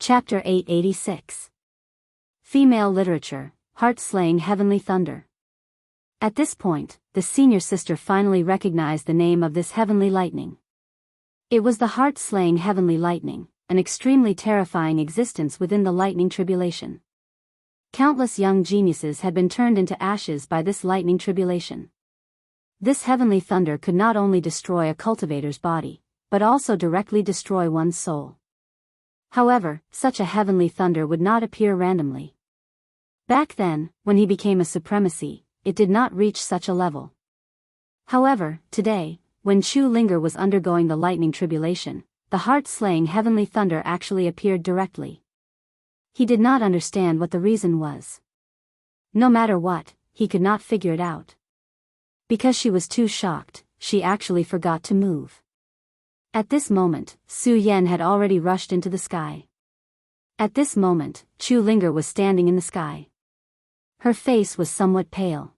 Chapter 886. Female Literature, Heart-Slaying Heavenly Thunder. At this point, the senior sister finally recognized the name of this heavenly lightning. It was the heart-slaying heavenly lightning, an extremely terrifying existence within the lightning tribulation. Countless young geniuses had been turned into ashes by this lightning tribulation. This heavenly thunder could not only destroy a cultivator's body, but also directly destroy one's soul. However, such a heavenly thunder would not appear randomly. Back then, when he became a supremacy, it did not reach such a level. However, today, when Chu Linger was undergoing the lightning tribulation, the heart-slaying heavenly thunder actually appeared directly. He did not understand what the reason was. No matter what, he could not figure it out. Because she was too shocked, she actually forgot to move. At this moment, Su Yan had already rushed into the sky. At this moment, Chu Linger was standing in the sky. Her face was somewhat pale.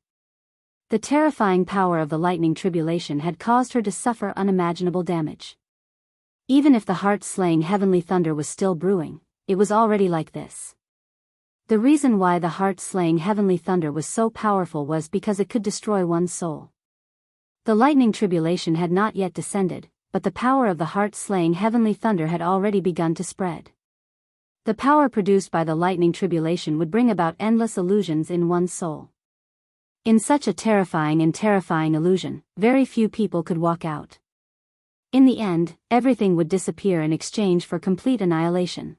The terrifying power of the lightning tribulation had caused her to suffer unimaginable damage. Even if the heart-slaying heavenly thunder was still brewing, it was already like this. The reason why the heart-slaying heavenly thunder was so powerful was because it could destroy one's soul. The lightning tribulation had not yet descended, but the power of the heart-slaying heavenly thunder had already begun to spread. The power produced by the lightning tribulation would bring about endless illusions in one's soul. In such a terrifying illusion, very few people could walk out. In the end, everything would disappear in exchange for complete annihilation.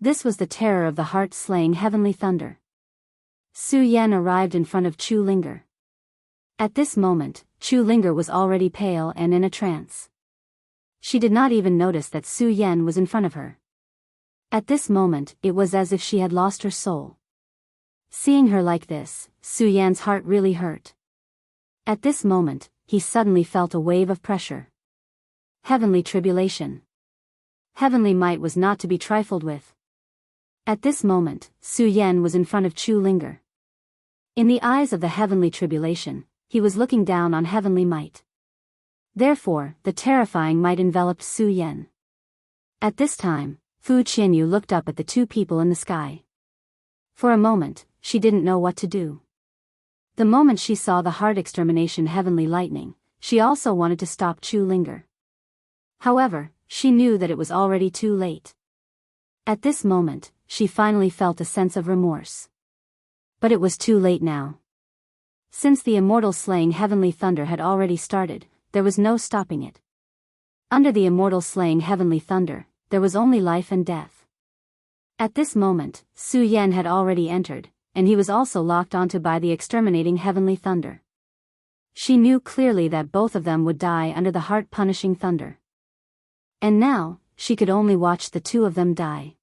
This was the terror of the heart-slaying heavenly thunder. Su Yan arrived in front of Chu Linger. At this moment, Chu Linger was already pale and in a trance. She did not even notice that Su Yan was in front of her. At this moment, it was as if she had lost her soul. Seeing her like this, Su Yan's heart really hurt. At this moment, he suddenly felt a wave of pressure. Heavenly tribulation. Heavenly might was not to be trifled with. At this moment, Su Yan was in front of Chu Linger. In the eyes of the heavenly tribulation, he was looking down on heavenly might. Therefore, the terrifying might enveloped Su Yan. At this time, Fu Qianyu looked up at the two people in the sky. For a moment, she didn't know what to do. The moment she saw the heart extermination heavenly lightning, she also wanted to stop Chu Linger. However, she knew that it was already too late. At this moment, she finally felt a sense of remorse. But it was too late now. Since the immortal slaying heavenly thunder had already started, there was no stopping it. Under the immortal slaying heavenly thunder, there was only life and death. At this moment, Su Yan had already entered, and he was also locked onto by the exterminating heavenly thunder. She knew clearly that both of them would die under the heart-punishing thunder. And now, she could only watch the two of them die.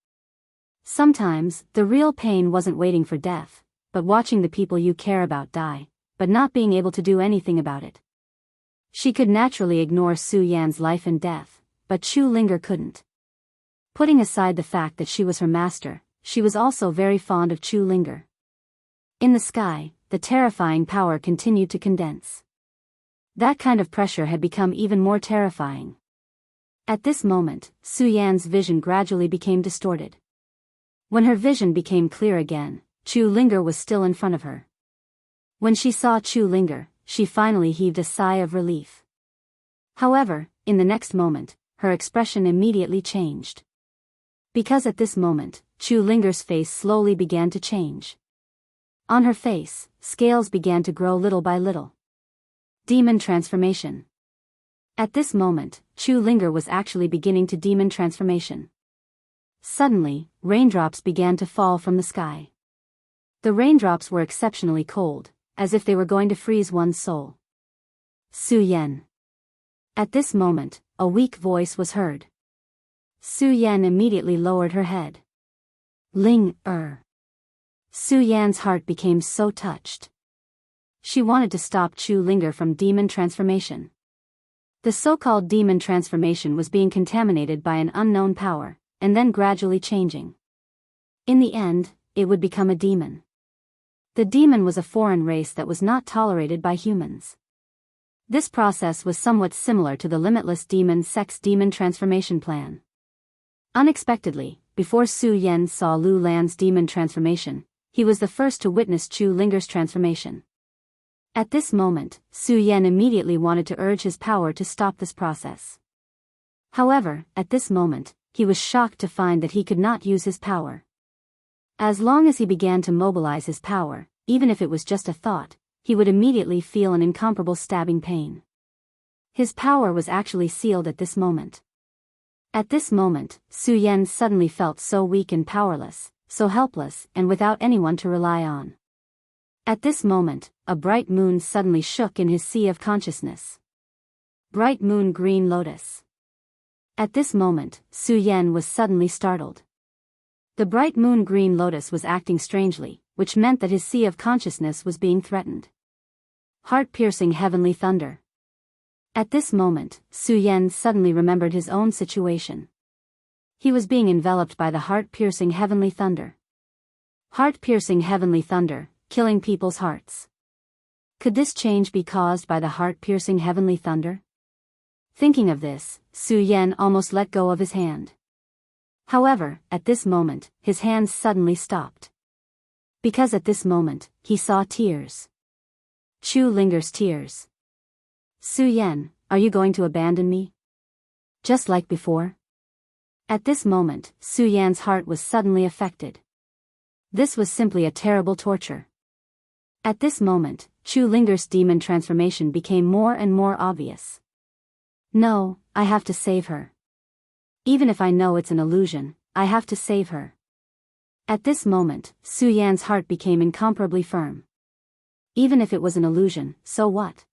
Sometimes, the real pain wasn't waiting for death, but watching the people you care about die, but not being able to do anything about it. She could naturally ignore Su Yan's life and death, but Chu Linger couldn't. Putting aside the fact that she was her master, she was also very fond of Chu Linger. In the sky, the terrifying power continued to condense. That kind of pressure had become even more terrifying. At this moment, Su Yan's vision gradually became distorted. When her vision became clear again, Chu Linger was still in front of her. When she saw Chu Linger, she finally heaved a sigh of relief. However, in the next moment, her expression immediately changed. Because at this moment, Chu Linger's face slowly began to change. On her face, scales began to grow little by little. Demon transformation. At this moment, Chu Linger was actually beginning to demon transformation. Suddenly, raindrops began to fall from the sky. The raindrops were exceptionally cold, as if they were going to freeze one's soul. Su Yan. At this moment, a weak voice was heard. Su Yan immediately lowered her head. Ling Er. Su Yan's heart became so touched. She wanted to stop Chu Linger from demon transformation. The so-called demon transformation was being contaminated by an unknown power, and then gradually changing. In the end, it would become a demon. The demon was a foreign race that was not tolerated by humans. This process was somewhat similar to the limitless demon sex demon transformation plan. Unexpectedly, before Su Yan saw Lu Lan's demon transformation, he was the first to witness Chu Linger's transformation. At this moment, Su Yan immediately wanted to urge his power to stop this process. However, at this moment, he was shocked to find that he could not use his power. As long as he began to mobilize his power, even if it was just a thought, he would immediately feel an incomparable stabbing pain. His power was actually sealed at this moment. At this moment, Su Yan suddenly felt so weak and powerless, so helpless and without anyone to rely on. At this moment, a bright moon suddenly shook in his sea of consciousness. Bright moon green lotus. At this moment, Su Yan was suddenly startled. The bright moon green lotus was acting strangely, which meant that his sea of consciousness was being threatened. Heart-piercing heavenly thunder. At this moment, Su Yan suddenly remembered his own situation. He was being enveloped by the heart-piercing heavenly thunder. Heart-piercing heavenly thunder, killing people's hearts. Could this change be caused by the heart-piercing heavenly thunder? Thinking of this, Su Yan almost let go of his hand. However, at this moment, his hand suddenly stopped. Because at this moment, he saw tears. Chu Linger's tears. Su Yan, are you going to abandon me? Just like before? At this moment, Su Yan's heart was suddenly affected. This was simply a terrible torture. At this moment, Chu Linger's demon transformation became more and more obvious. No, I have to save her. Even if I know it's an illusion, I have to save her. At this moment, Su Yan's heart became incomparably firm. Even if it was an illusion, so what?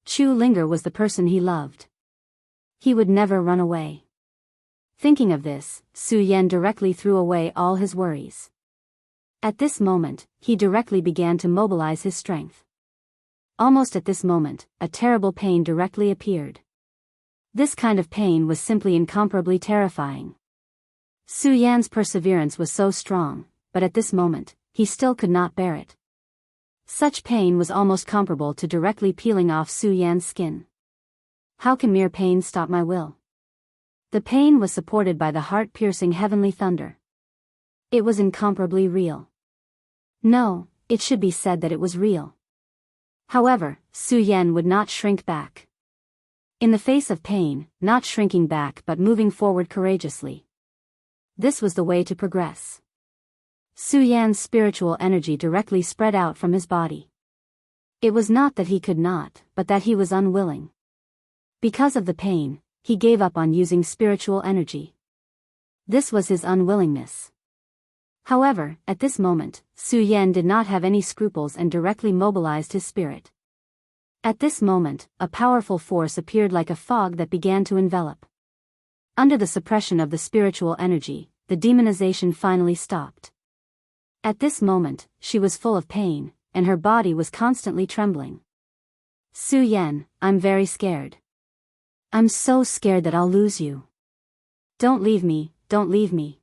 Chu Linger was the person he loved. He would never run away. Thinking of this, Su Yan directly threw away all his worries. At this moment, he directly began to mobilize his strength. Almost at this moment, a terrible pain directly appeared. This kind of pain was simply incomparably terrifying. Su Yan's perseverance was so strong, but at this moment, he still could not bear it. Such pain was almost comparable to directly peeling off Su Yan's skin. How can mere pain stop my will? The pain was supported by the heart-piercing heavenly thunder. It was incomparably real. No, it should be said that it was real. However, Su Yan would not shrink back. In the face of pain, not shrinking back but moving forward courageously. This was the way to progress. Su Yan's spiritual energy directly spread out from his body. It was not that he could not, but that he was unwilling. Because of the pain, he gave up on using spiritual energy. This was his unwillingness. However, at this moment, Su Yan did not have any scruples and directly mobilized his spirit. At this moment, a powerful force appeared like a fog that began to envelop. Under the suppression of the spiritual energy, the demonization finally stopped. At this moment, she was full of pain, and her body was constantly trembling. Su Yan, I'm very scared. I'm so scared that I'll lose you. Don't leave me, don't leave me.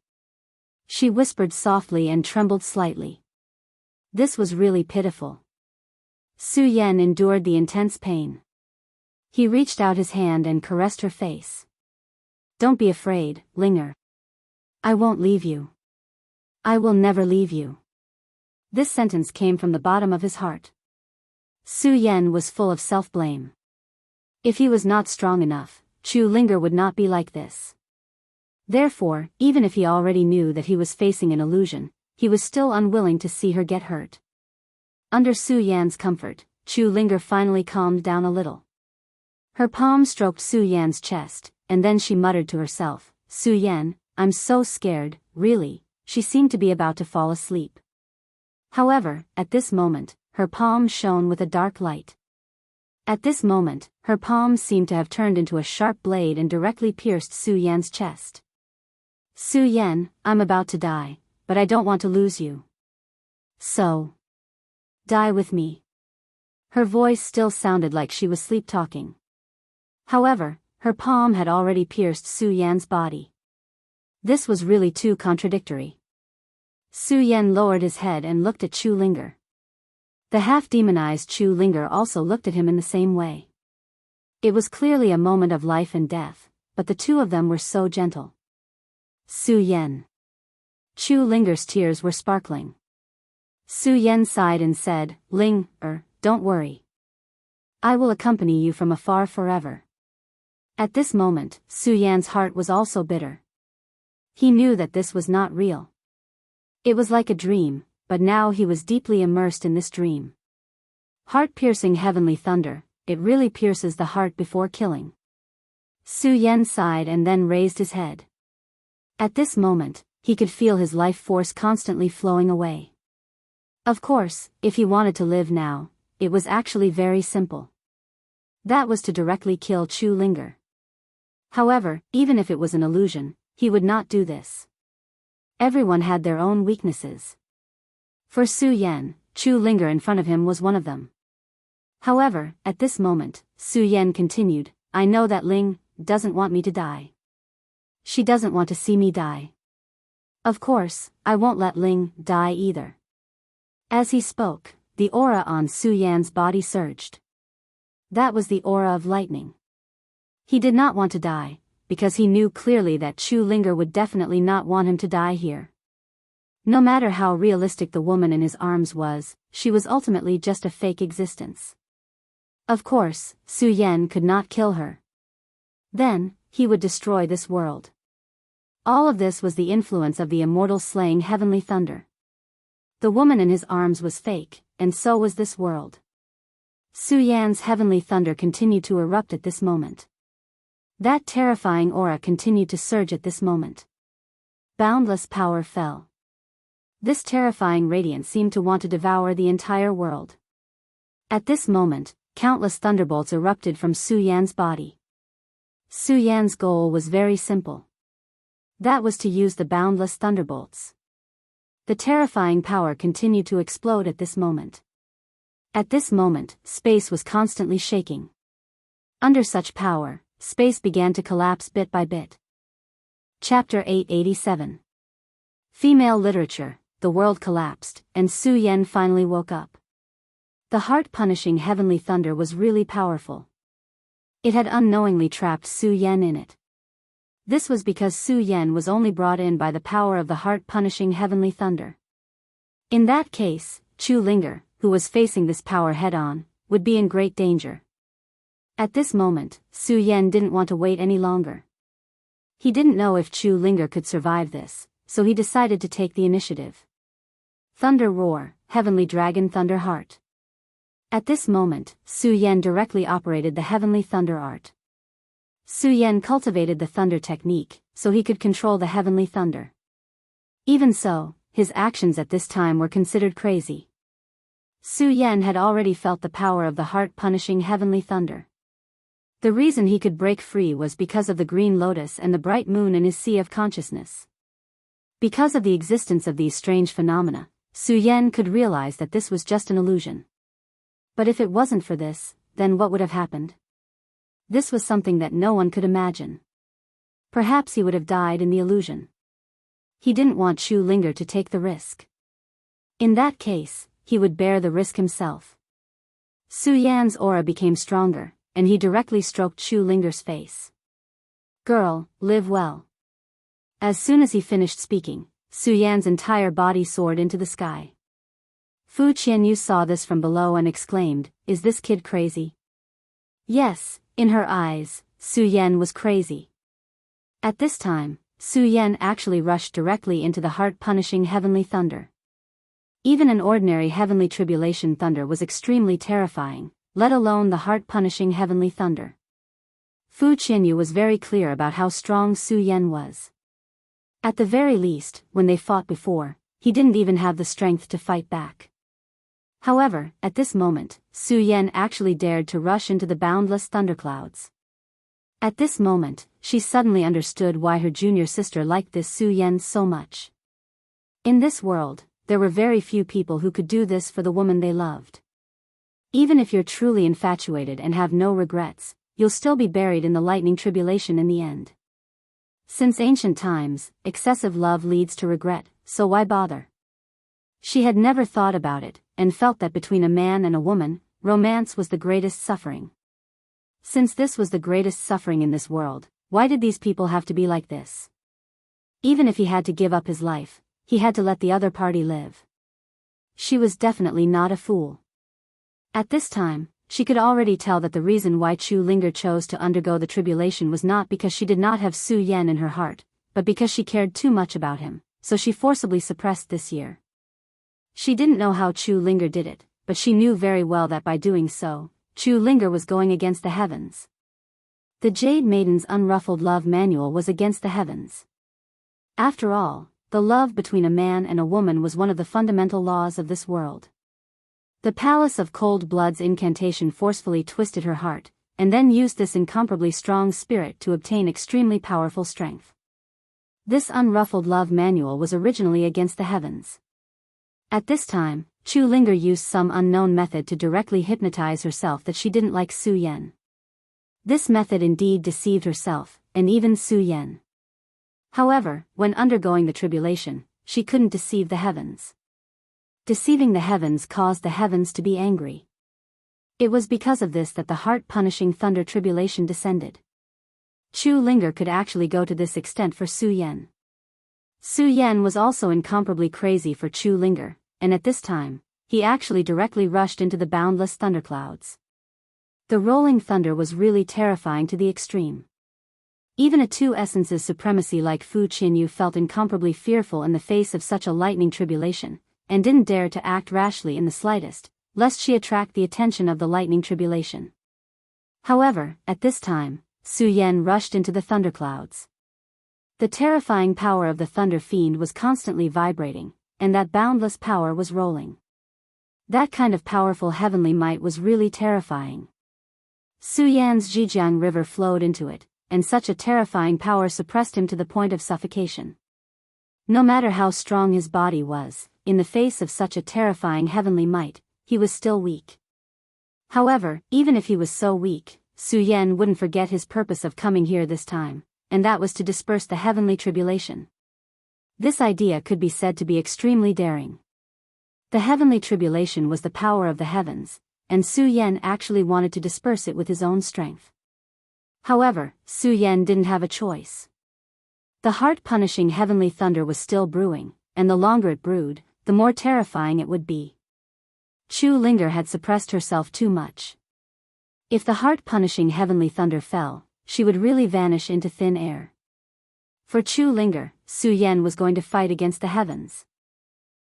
She whispered softly and trembled slightly. This was really pitiful. Su Yan endured the intense pain. He reached out his hand and caressed her face. Don't be afraid, Linger. I won't leave you. I will never leave you. This sentence came from the bottom of his heart. Su Yan was full of self-blame. If he was not strong enough, Chu Linger would not be like this. Therefore, even if he already knew that he was facing an illusion, he was still unwilling to see her get hurt. Under Su Yan's comfort, Chu Linger finally calmed down a little. Her palm stroked Su Yan's chest, and then she muttered to herself, Su Yan, I'm so scared, really. She seemed to be about to fall asleep. However, at this moment, her palm shone with a dark light. At this moment, her palm seemed to have turned into a sharp blade and directly pierced Su Yan's chest. Su Yan, I'm about to die, but I don't want to lose you. So, die with me. Her voice still sounded like she was sleep-talking. However, her palm had already pierced Su Yan's body. This was really too contradictory. Su Yan lowered his head and looked at Chu Linger. The half-demonized Chu Linger also looked at him in the same way. It was clearly a moment of life and death, but the two of them were so gentle. Su Yan. Chu Linger's tears were sparkling. Su Yan sighed and said, Ling, don't worry. I will accompany you from afar forever. At this moment, Su Yan's heart was also bitter. He knew that this was not real. It was like a dream, but now he was deeply immersed in this dream. Heart-piercing heavenly thunder, it really pierces the heart before killing. Su Yan sighed and then raised his head. At this moment, he could feel his life force constantly flowing away. Of course, if he wanted to live now, it was actually very simple. That was to directly kill Chu Linger. However, even if it was an illusion, he would not do this. Everyone had their own weaknesses. For Su Yan, Chu Linger in front of him was one of them. However, at this moment, Su Yan continued, I know that Ling doesn't want me to die. She doesn't want to see me die. Of course, I won't let Ling die either. As he spoke, the aura on Su Yan's body surged. That was the aura of lightning. He did not want to die, because he knew clearly that Chu Linger would definitely not want him to die here. No matter how realistic the woman in his arms was, she was ultimately just a fake existence. Of course, Su Yan could not kill her. Then, he would destroy this world. All of this was the influence of the immortal slaying heavenly thunder. The woman in his arms was fake, and so was this world. Su Yan's heavenly thunder continued to erupt at this moment. That terrifying aura continued to surge at this moment. Boundless power fell. This terrifying radiance seemed to want to devour the entire world. At this moment, countless thunderbolts erupted from Su Yan's body. Su Yan's goal was very simple. That was to use the boundless thunderbolts. The terrifying power continued to explode at this moment. At this moment, space was constantly shaking. Under such power, space began to collapse bit by bit. Chapter 887. Female literature, the world collapsed, and Su Yan finally woke up. The heart-punishing heavenly thunder was really powerful. It had unknowingly trapped Su Yan in it. This was because Su Yan was only brought in by the power of the heart-punishing heavenly thunder. In that case, Chu Linger, who was facing this power head-on, would be in great danger. At this moment, Su Yan didn't want to wait any longer. He didn't know if Chu Linger could survive this, so he decided to take the initiative. Thunder Roar, Heavenly Dragon Thunder Heart. At this moment, Su Yan directly operated the Heavenly Thunder Art. Su Yan cultivated the thunder technique, so he could control the heavenly thunder. Even so, his actions at this time were considered crazy. Su Yan had already felt the power of the heart-punishing heavenly thunder. The reason he could break free was because of the green lotus and the bright moon in his sea of consciousness. Because of the existence of these strange phenomena, Su Yan could realize that this was just an illusion. But if it wasn't for this, then what would have happened? This was something that no one could imagine. Perhaps he would have died in the illusion. He didn't want Chu Linger to take the risk. In that case, he would bear the risk himself. Su Yan's aura became stronger, and he directly stroked Chu Linger's face. Girl, live well. As soon as he finished speaking, Su Yan's entire body soared into the sky. Fu Qianyu saw this from below and exclaimed, "Is this kid crazy?" Yes, in her eyes, Su Yan was crazy. At this time, Su Yan actually rushed directly into the heart-punishing heavenly thunder. Even an ordinary heavenly tribulation thunder was extremely terrifying, let alone the heart-punishing heavenly thunder. Fu Qianyu was very clear about how strong Su Yan was. At the very least, when they fought before, he didn't even have the strength to fight back. However, at this moment, Su Yan actually dared to rush into the boundless thunderclouds. At this moment, she suddenly understood why her junior sister liked this Su Yan so much. In this world, there were very few people who could do this for the woman they loved. Even if you're truly infatuated and have no regrets, you'll still be buried in the lightning tribulation in the end. Since ancient times, excessive love leads to regret, so why bother? She had never thought about it, and felt that between a man and a woman, romance was the greatest suffering. Since this was the greatest suffering in this world, why did these people have to be like this? Even if he had to give up his life, he had to let the other party live. She was definitely not a fool. At this time, she could already tell that the reason why Chu Linger chose to undergo the tribulation was not because she did not have Su Yan in her heart, but because she cared too much about him, so she forcibly suppressed this year. She didn't know how Chu Linger did it, but she knew very well that by doing so, Chu Linger was going against the heavens. The Jade Maiden's unruffled love manual was against the heavens. After all, the love between a man and a woman was one of the fundamental laws of this world. The Palace of Cold Blood's incantation forcefully twisted her heart, and then used this incomparably strong spirit to obtain extremely powerful strength. This unruffled love manual was originally against the heavens. At this time, Chu Linger used some unknown method to directly hypnotize herself that she didn't like Su Yan. This method indeed deceived herself, and even Su Yan. However, when undergoing the tribulation, she couldn't deceive the heavens. Deceiving the heavens caused the heavens to be angry. It was because of this that the heart-punishing thunder tribulation descended. Chu Linger could actually go to this extent for Su Yan. Su Yan was also incomparably crazy for Chu Linger, and at this time, he actually directly rushed into the boundless thunderclouds. The rolling thunder was really terrifying to the extreme. Even a two essences supremacy like Fu Qinyu felt incomparably fearful in the face of such a lightning tribulation, and didn't dare to act rashly in the slightest, lest she attract the attention of the lightning tribulation. However, at this time, Su Yan rushed into the thunderclouds. The terrifying power of the thunder fiend was constantly vibrating, and that boundless power was rolling. That kind of powerful heavenly might was really terrifying. Su Yan's Zhejiang River flowed into it, and such a terrifying power suppressed him to the point of suffocation. No matter how strong his body was, in the face of such a terrifying heavenly might, he was still weak. However, even if he was so weak, Su Yan wouldn't forget his purpose of coming here this time, and that was to disperse the heavenly tribulation. This idea could be said to be extremely daring. The heavenly tribulation was the power of the heavens, and Su Yan actually wanted to disperse it with his own strength. However, Su Yan didn't have a choice. The heart-punishing heavenly thunder was still brewing, and the longer it brewed, the more terrifying it would be. Chu Linger had suppressed herself too much. If the heart-punishing heavenly thunder fell, she would really vanish into thin air. For Chu Linger, Su Yan was going to fight against the heavens.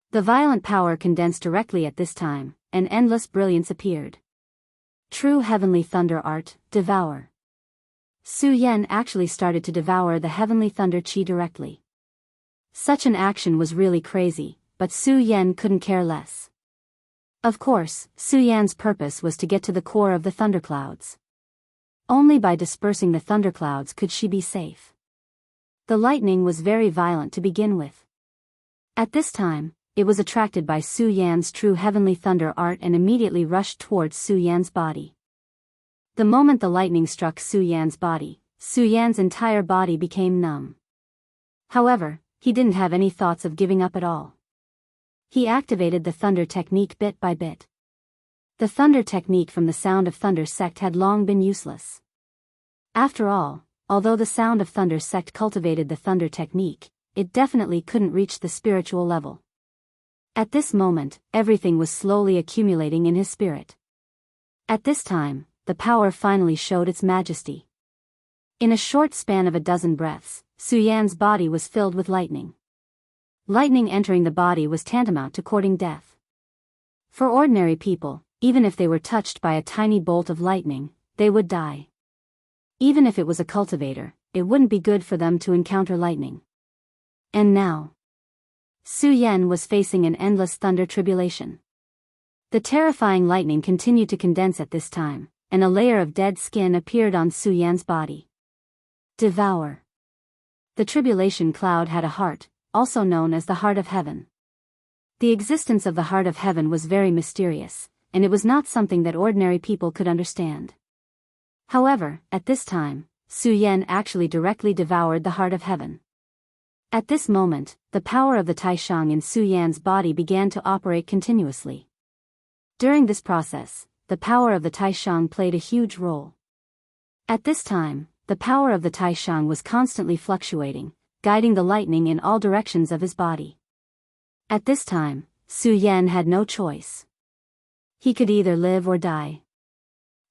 The violent power condensed directly at this time, and endless brilliance appeared. True heavenly thunder art, devour. Su Yan actually started to devour the heavenly thunder chi directly. Such an action was really crazy, but Su Yan couldn't care less. Of course, Su Yan's purpose was to get to the core of the thunderclouds. Only by dispersing the thunderclouds could she be safe. The lightning was very violent to begin with. At this time, it was attracted by Su Yan's true heavenly thunder art and immediately rushed towards Su Yan's body. The moment the lightning struck Su Yan's body, Su Yan's entire body became numb. However, he didn't have any thoughts of giving up at all. He activated the thunder technique bit by bit. The thunder technique from the Sound of Thunder sect had long been useless. After all, although the Sound of Thunder sect cultivated the thunder technique, it definitely couldn't reach the spiritual level. At this moment, everything was slowly accumulating in his spirit. At this time, the power finally showed its majesty. In a short span of a dozen breaths, Su Yan's body was filled with lightning. Lightning entering the body was tantamount to courting death. For ordinary people, even if they were touched by a tiny bolt of lightning, they would die. Even if it was a cultivator, it wouldn't be good for them to encounter lightning. And now, Su Yan was facing an endless thunder tribulation. The terrifying lightning continued to condense at this time, and a layer of dead skin appeared on Su Yan's body. Devour. The tribulation cloud had a heart, also known as the Heart of Heaven. The existence of the Heart of Heaven was very mysterious, and it was not something that ordinary people could understand. However, at this time, Su Yan actually directly devoured the Heart of Heaven. At this moment, the power of the Taishang in Su Yan's body began to operate continuously. During this process, the power of the Taishang played a huge role. At this time, the power of the Taishang was constantly fluctuating, guiding the lightning in all directions of his body. At this time, Su Yan had no choice. He could either live or die.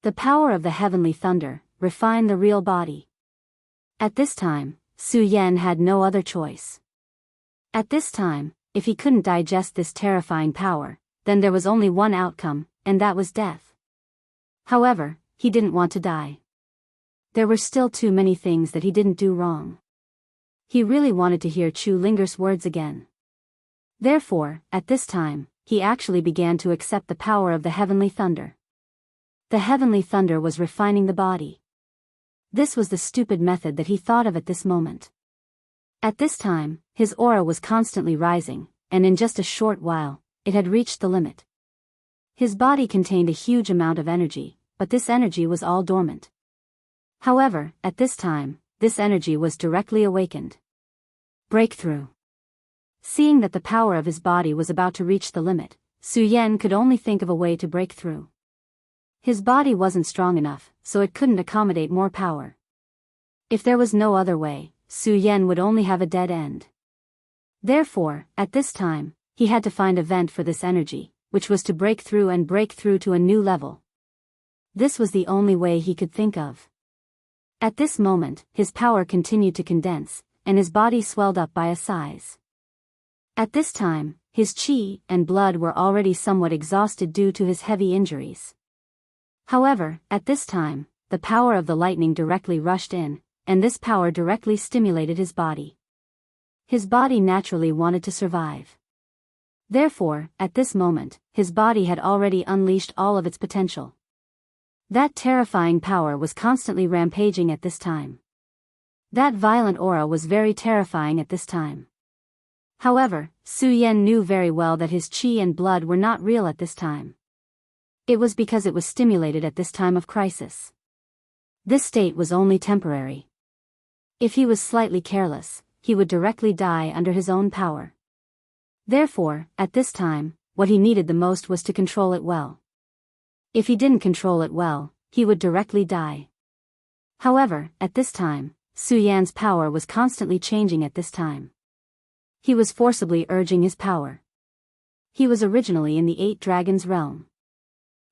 The power of the heavenly thunder refined the real body. At this time, Su Yan had no other choice. At this time, if he couldn't digest this terrifying power, then there was only one outcome, and that was death. However, he didn't want to die. There were still too many things that he didn't do wrong. He really wanted to hear Chu Linger's words again. Therefore, at this time, he actually began to accept the power of the heavenly thunder. The heavenly thunder was refining the body. This was the stupid method that he thought of at this moment. At this time, his aura was constantly rising, and in just a short while, it had reached the limit. His body contained a huge amount of energy, but this energy was all dormant. However, at this time, this energy was directly awakened. Breakthrough. Seeing that the power of his body was about to reach the limit, Su Yan could only think of a way to break through. His body wasn't strong enough, so it couldn't accommodate more power. If there was no other way, Su Yan would only have a dead end. Therefore, at this time, he had to find a vent for this energy, which was to break through to a new level. This was the only way he could think of. At this moment, his power continued to condense, and his body swelled up by a size. At this time, his qi and blood were already somewhat exhausted due to his heavy injuries. However, at this time, the power of the lightning directly rushed in, and this power directly stimulated his body. His body naturally wanted to survive. Therefore, at this moment, his body had already unleashed all of its potential. That terrifying power was constantly rampaging at this time. That violent aura was very terrifying at this time. However, Su Yan knew very well that his qi and blood were not real at this time. It was because it was stimulated at this time of crisis. This state was only temporary. If he was slightly careless, he would directly die under his own power. Therefore, at this time, what he needed the most was to control it well. If he didn't control it well, he would directly die. However, at this time, Su Yan's power was constantly changing at this time. He was forcibly urging his power. He was originally in the 8 Dragons realm.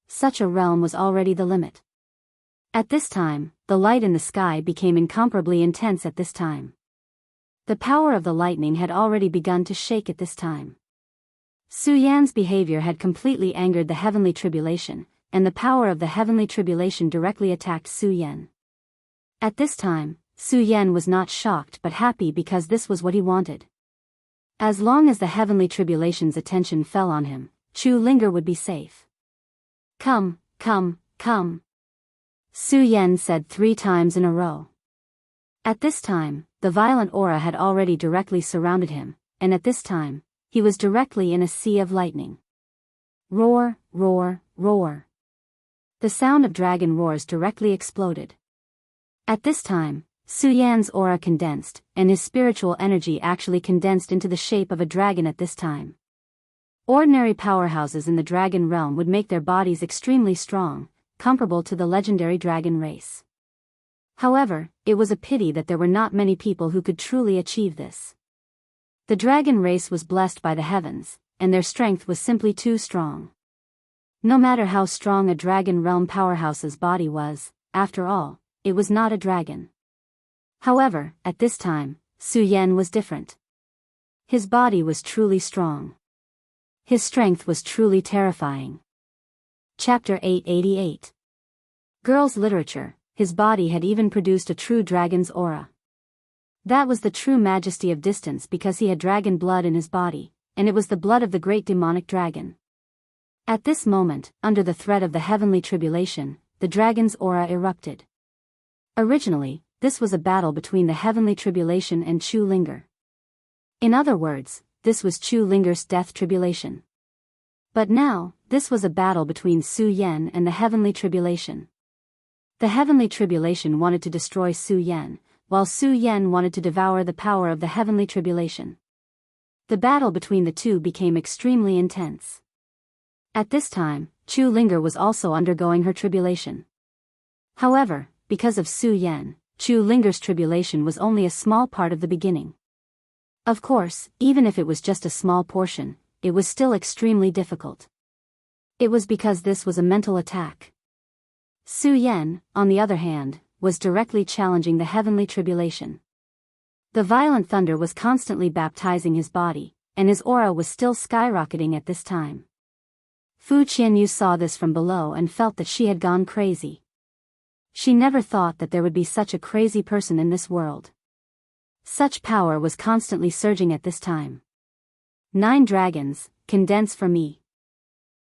Such a realm was already the limit. At this time, the light in the sky became incomparably intense at this time. The power of the lightning had already begun to shake at this time. Su Yan's behavior had completely angered the heavenly tribulation, and the power of the heavenly tribulation directly attacked Su Yan. At this time, Su Yan was not shocked but happy because this was what he wanted. As long as the heavenly tribulation's attention fell on him, Chu Linger would be safe. Come, come, come. Su Yan said 3 times in a row. At this time, the violent aura had already directly surrounded him, and at this time, he was directly in a sea of lightning. Roar, roar, roar. The sound of dragon roars directly exploded. At this time, Su Yan's aura condensed, and his spiritual energy actually condensed into the shape of a dragon at this time. Ordinary powerhouses in the dragon realm would make their bodies extremely strong, comparable to the legendary dragon race. However, it was a pity that there were not many people who could truly achieve this. The dragon race was blessed by the heavens, and their strength was simply too strong. No matter how strong a dragon realm powerhouse's body was, after all, it was not a dragon. However, at this time, Su Yan was different. His body was truly strong. His strength was truly terrifying. Chapter 888. Girls' Literature. His body had even produced a true dragon's aura. That was the true majesty of distance because he had dragon blood in his body, and it was the blood of the great demonic dragon. At this moment, under the threat of the heavenly tribulation, the dragon's aura erupted. Originally, this was a battle between the heavenly tribulation and Chu Linger. In other words, this was Chu Linger's death tribulation. But now, this was a battle between Su Yan and the heavenly tribulation. The heavenly tribulation wanted to destroy Su Yan, while Su Yan wanted to devour the power of the heavenly tribulation. The battle between the two became extremely intense. At this time, Chu Linger was also undergoing her tribulation. However, because of Su Yan, Chu Linger's tribulation was only a small part of the beginning. Of course, even if it was just a small portion, it was still extremely difficult. It was because this was a mental attack. Su Yan, on the other hand, was directly challenging the heavenly tribulation. The violent thunder was constantly baptizing his body, and his aura was still skyrocketing at this time. Fu Qianyu saw this from below and felt that she had gone crazy. She never thought that there would be such a crazy person in this world. Such power was constantly surging at this time. 9 dragons, condense for me.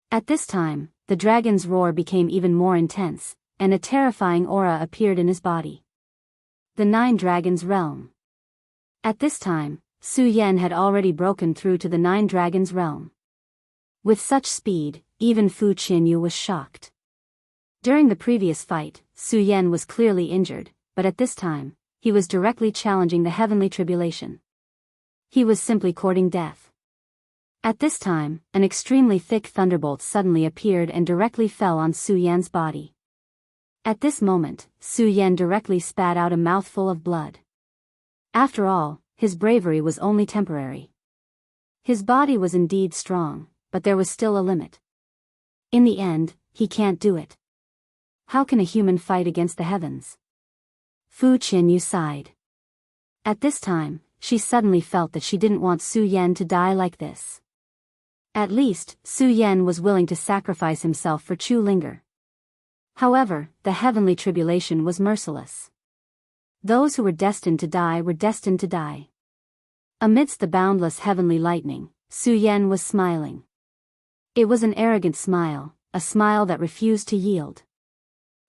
At this time, the dragon's roar became even more intense, and a terrifying aura appeared in his body. The 9 dragons realm. At this time, Su Yan had already broken through to the 9 dragons realm. With such speed, even Fu Qianyu was shocked. During the previous fight, Su Yan was clearly injured, but at this time, he was directly challenging the heavenly tribulation. He was simply courting death. At this time, an extremely thick thunderbolt suddenly appeared and directly fell on Su Yan's body. At this moment, Su Yan directly spat out a mouthful of blood. After all, his bravery was only temporary. His body was indeed strong, but there was still a limit. In the end, he can't do it. How can a human fight against the heavens? Fu Qianyu sighed. At this time, she suddenly felt that she didn't want Su Yan to die like this. At least, Su Yan was willing to sacrifice himself for Chu Linger. However, the heavenly tribulation was merciless. Those who were destined to die were destined to die. Amidst the boundless heavenly lightning, Su Yan was smiling. It was an arrogant smile, a smile that refused to yield.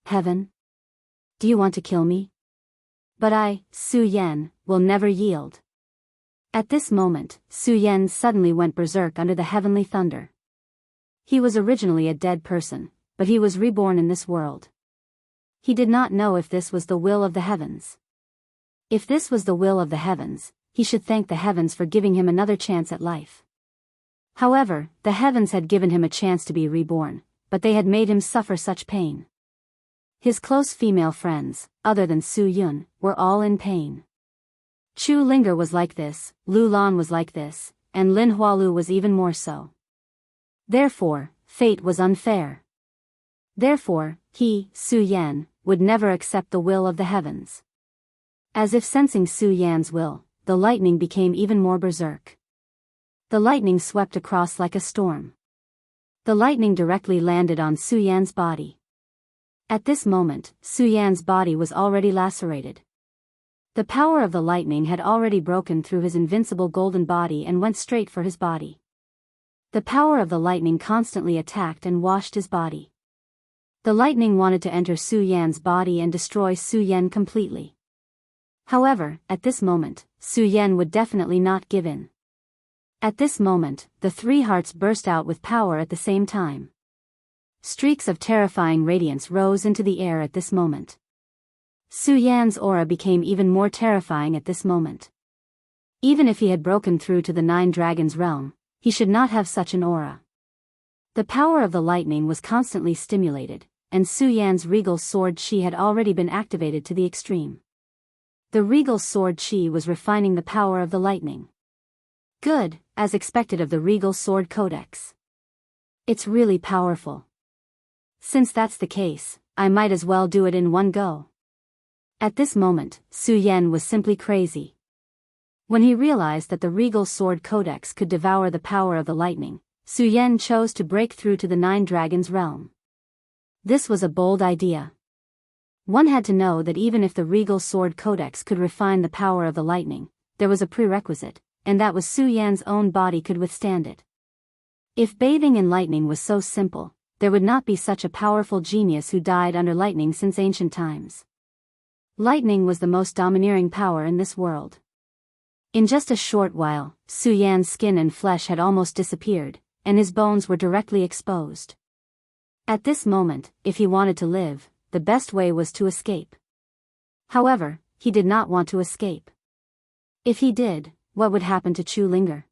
Heaven? Do you want to kill me? But I, Su Yan, will never yield. At this moment, Su Yan suddenly went berserk under the heavenly thunder. He was originally a dead person, but he was reborn in this world. He did not know if this was the will of the heavens. If this was the will of the heavens, he should thank the heavens for giving him another chance at life. However, the heavens had given him a chance to be reborn, but they had made him suffer such pain. His close female friends, other than Su Yun, were all in pain. Chu Linger was like this, Lu Lan was like this, and Lin Hualu was even more so. Therefore, fate was unfair. Therefore, he, Su Yan, would never accept the will of the heavens. As if sensing Su Yan's will, the lightning became even more berserk. The lightning swept across like a storm. The lightning directly landed on Su Yan's body. At this moment, Su Yan's body was already lacerated. The power of the lightning had already broken through his invincible golden body and went straight for his body. The power of the lightning constantly attacked and washed his body. The lightning wanted to enter Su Yan's body and destroy Su Yan completely. However, at this moment, Su Yan would definitely not give in. At this moment, the 3 hearts burst out with power at the same time. Streaks of terrifying radiance rose into the air at this moment. Su Yan's aura became even more terrifying at this moment. Even if he had broken through to the 9 dragons realm, he should not have such an aura. The power of the lightning was constantly stimulated, and Su Yan's regal sword chi had already been activated to the extreme. The regal sword chi was refining the power of the lightning. Good, as expected of the regal sword codex. It's really powerful. Since that's the case, I might as well do it in one go. At this moment, Su Yan was simply crazy. When he realized that the regal sword codex could devour the power of the lightning, Su Yan chose to break through to the 9 dragons realm. This was a bold idea. One had to know that even if the regal sword codex could refine the power of the lightning, there was a prerequisite, and that was Su Yan's own body could withstand it. If bathing in lightning was so simple, there would not be such a powerful genius who died under lightning since ancient times. Lightning was the most domineering power in this world. In just a short while, Su Yan's skin and flesh had almost disappeared, and his bones were directly exposed. At this moment, if he wanted to live, the best way was to escape. However, he did not want to escape. If he did, what would happen to Chu Linger?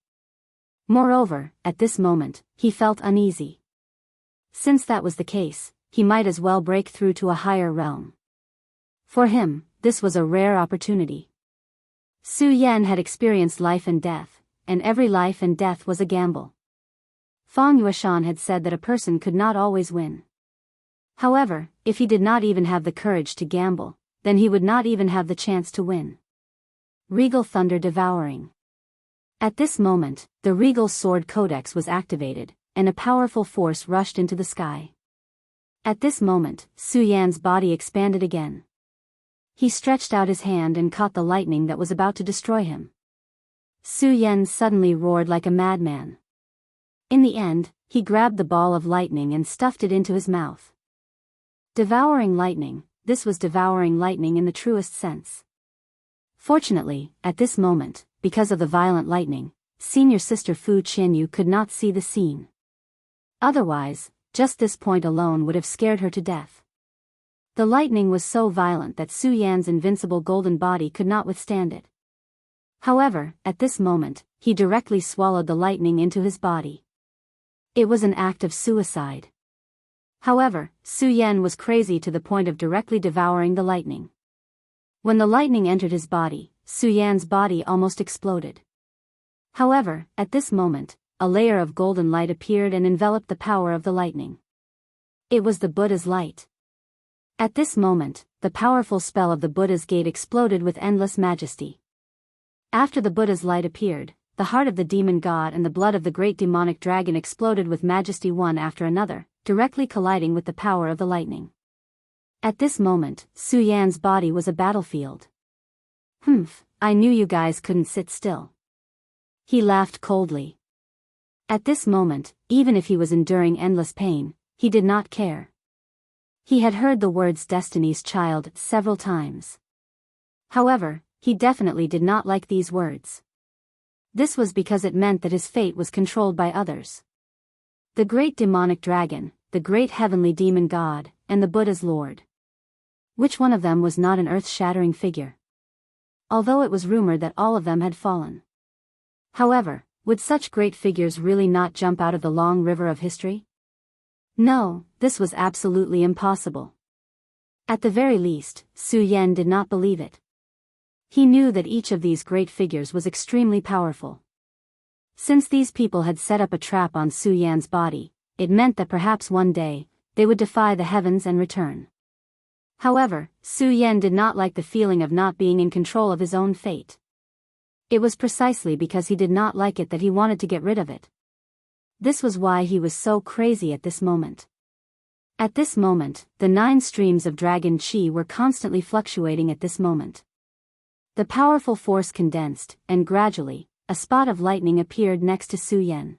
Moreover, at this moment, he felt uneasy. Since that was the case, he might as well break through to a higher realm. For him, this was a rare opportunity. Su Yan had experienced life and death, and every life and death was a gamble. Fang Yueshan had said that a person could not always win. However, if he did not even have the courage to gamble, then he would not even have the chance to win. Regal Thunder Devouring. At this moment, the Regal Sword Codex was activated, and a powerful force rushed into the sky. At this moment, Su Yan's body expanded again. He stretched out his hand and caught the lightning that was about to destroy him. Su Yan suddenly roared like a madman. In the end, he grabbed the ball of lightning and stuffed it into his mouth. Devouring lightning, this was devouring lightning in the truest sense. Fortunately, at this moment, because of the violent lightning, senior sister Fu Qianyu could not see the scene. Otherwise, just this point alone would have scared her to death. The lightning was so violent that Su Yan's invincible golden body could not withstand it. However, at this moment, he directly swallowed the lightning into his body. It was an act of suicide. However, Su Yan was crazy to the point of directly devouring the lightning. When the lightning entered his body, Su Yan's body almost exploded. However, at this moment, a layer of golden light appeared and enveloped the power of the lightning. It was the Buddha's light. At this moment, the powerful spell of the Buddha's gate exploded with endless majesty. After the Buddha's light appeared, the heart of the demon god and the blood of the great demonic dragon exploded with majesty one after another, directly colliding with the power of the lightning. At this moment, Su Yan's body was a battlefield. I knew you guys couldn't sit still. He laughed coldly. At this moment, even if he was enduring endless pain, he did not care. He had heard the words Destiny's Child several times. However, he definitely did not like these words. This was because it meant that his fate was controlled by others. The great demonic dragon, the great heavenly demon god, and the Buddha's lord. Which one of them was not an earth-shattering figure? Although it was rumored that all of them had fallen. However, would such great figures really not jump out of the long river of history? No, this was absolutely impossible. At the very least, Su Yan did not believe it. He knew that each of these great figures was extremely powerful. Since these people had set up a trap on Su Yan's body, it meant that perhaps one day, they would defy the heavens and return. However, Su Yan did not like the feeling of not being in control of his own fate. It was precisely because he did not like it that he wanted to get rid of it. This was why he was so crazy at this moment. At this moment, the 9 streams of dragon chi were constantly fluctuating at this moment. The powerful force condensed, and gradually, a spot of lightning appeared next to Su Yan.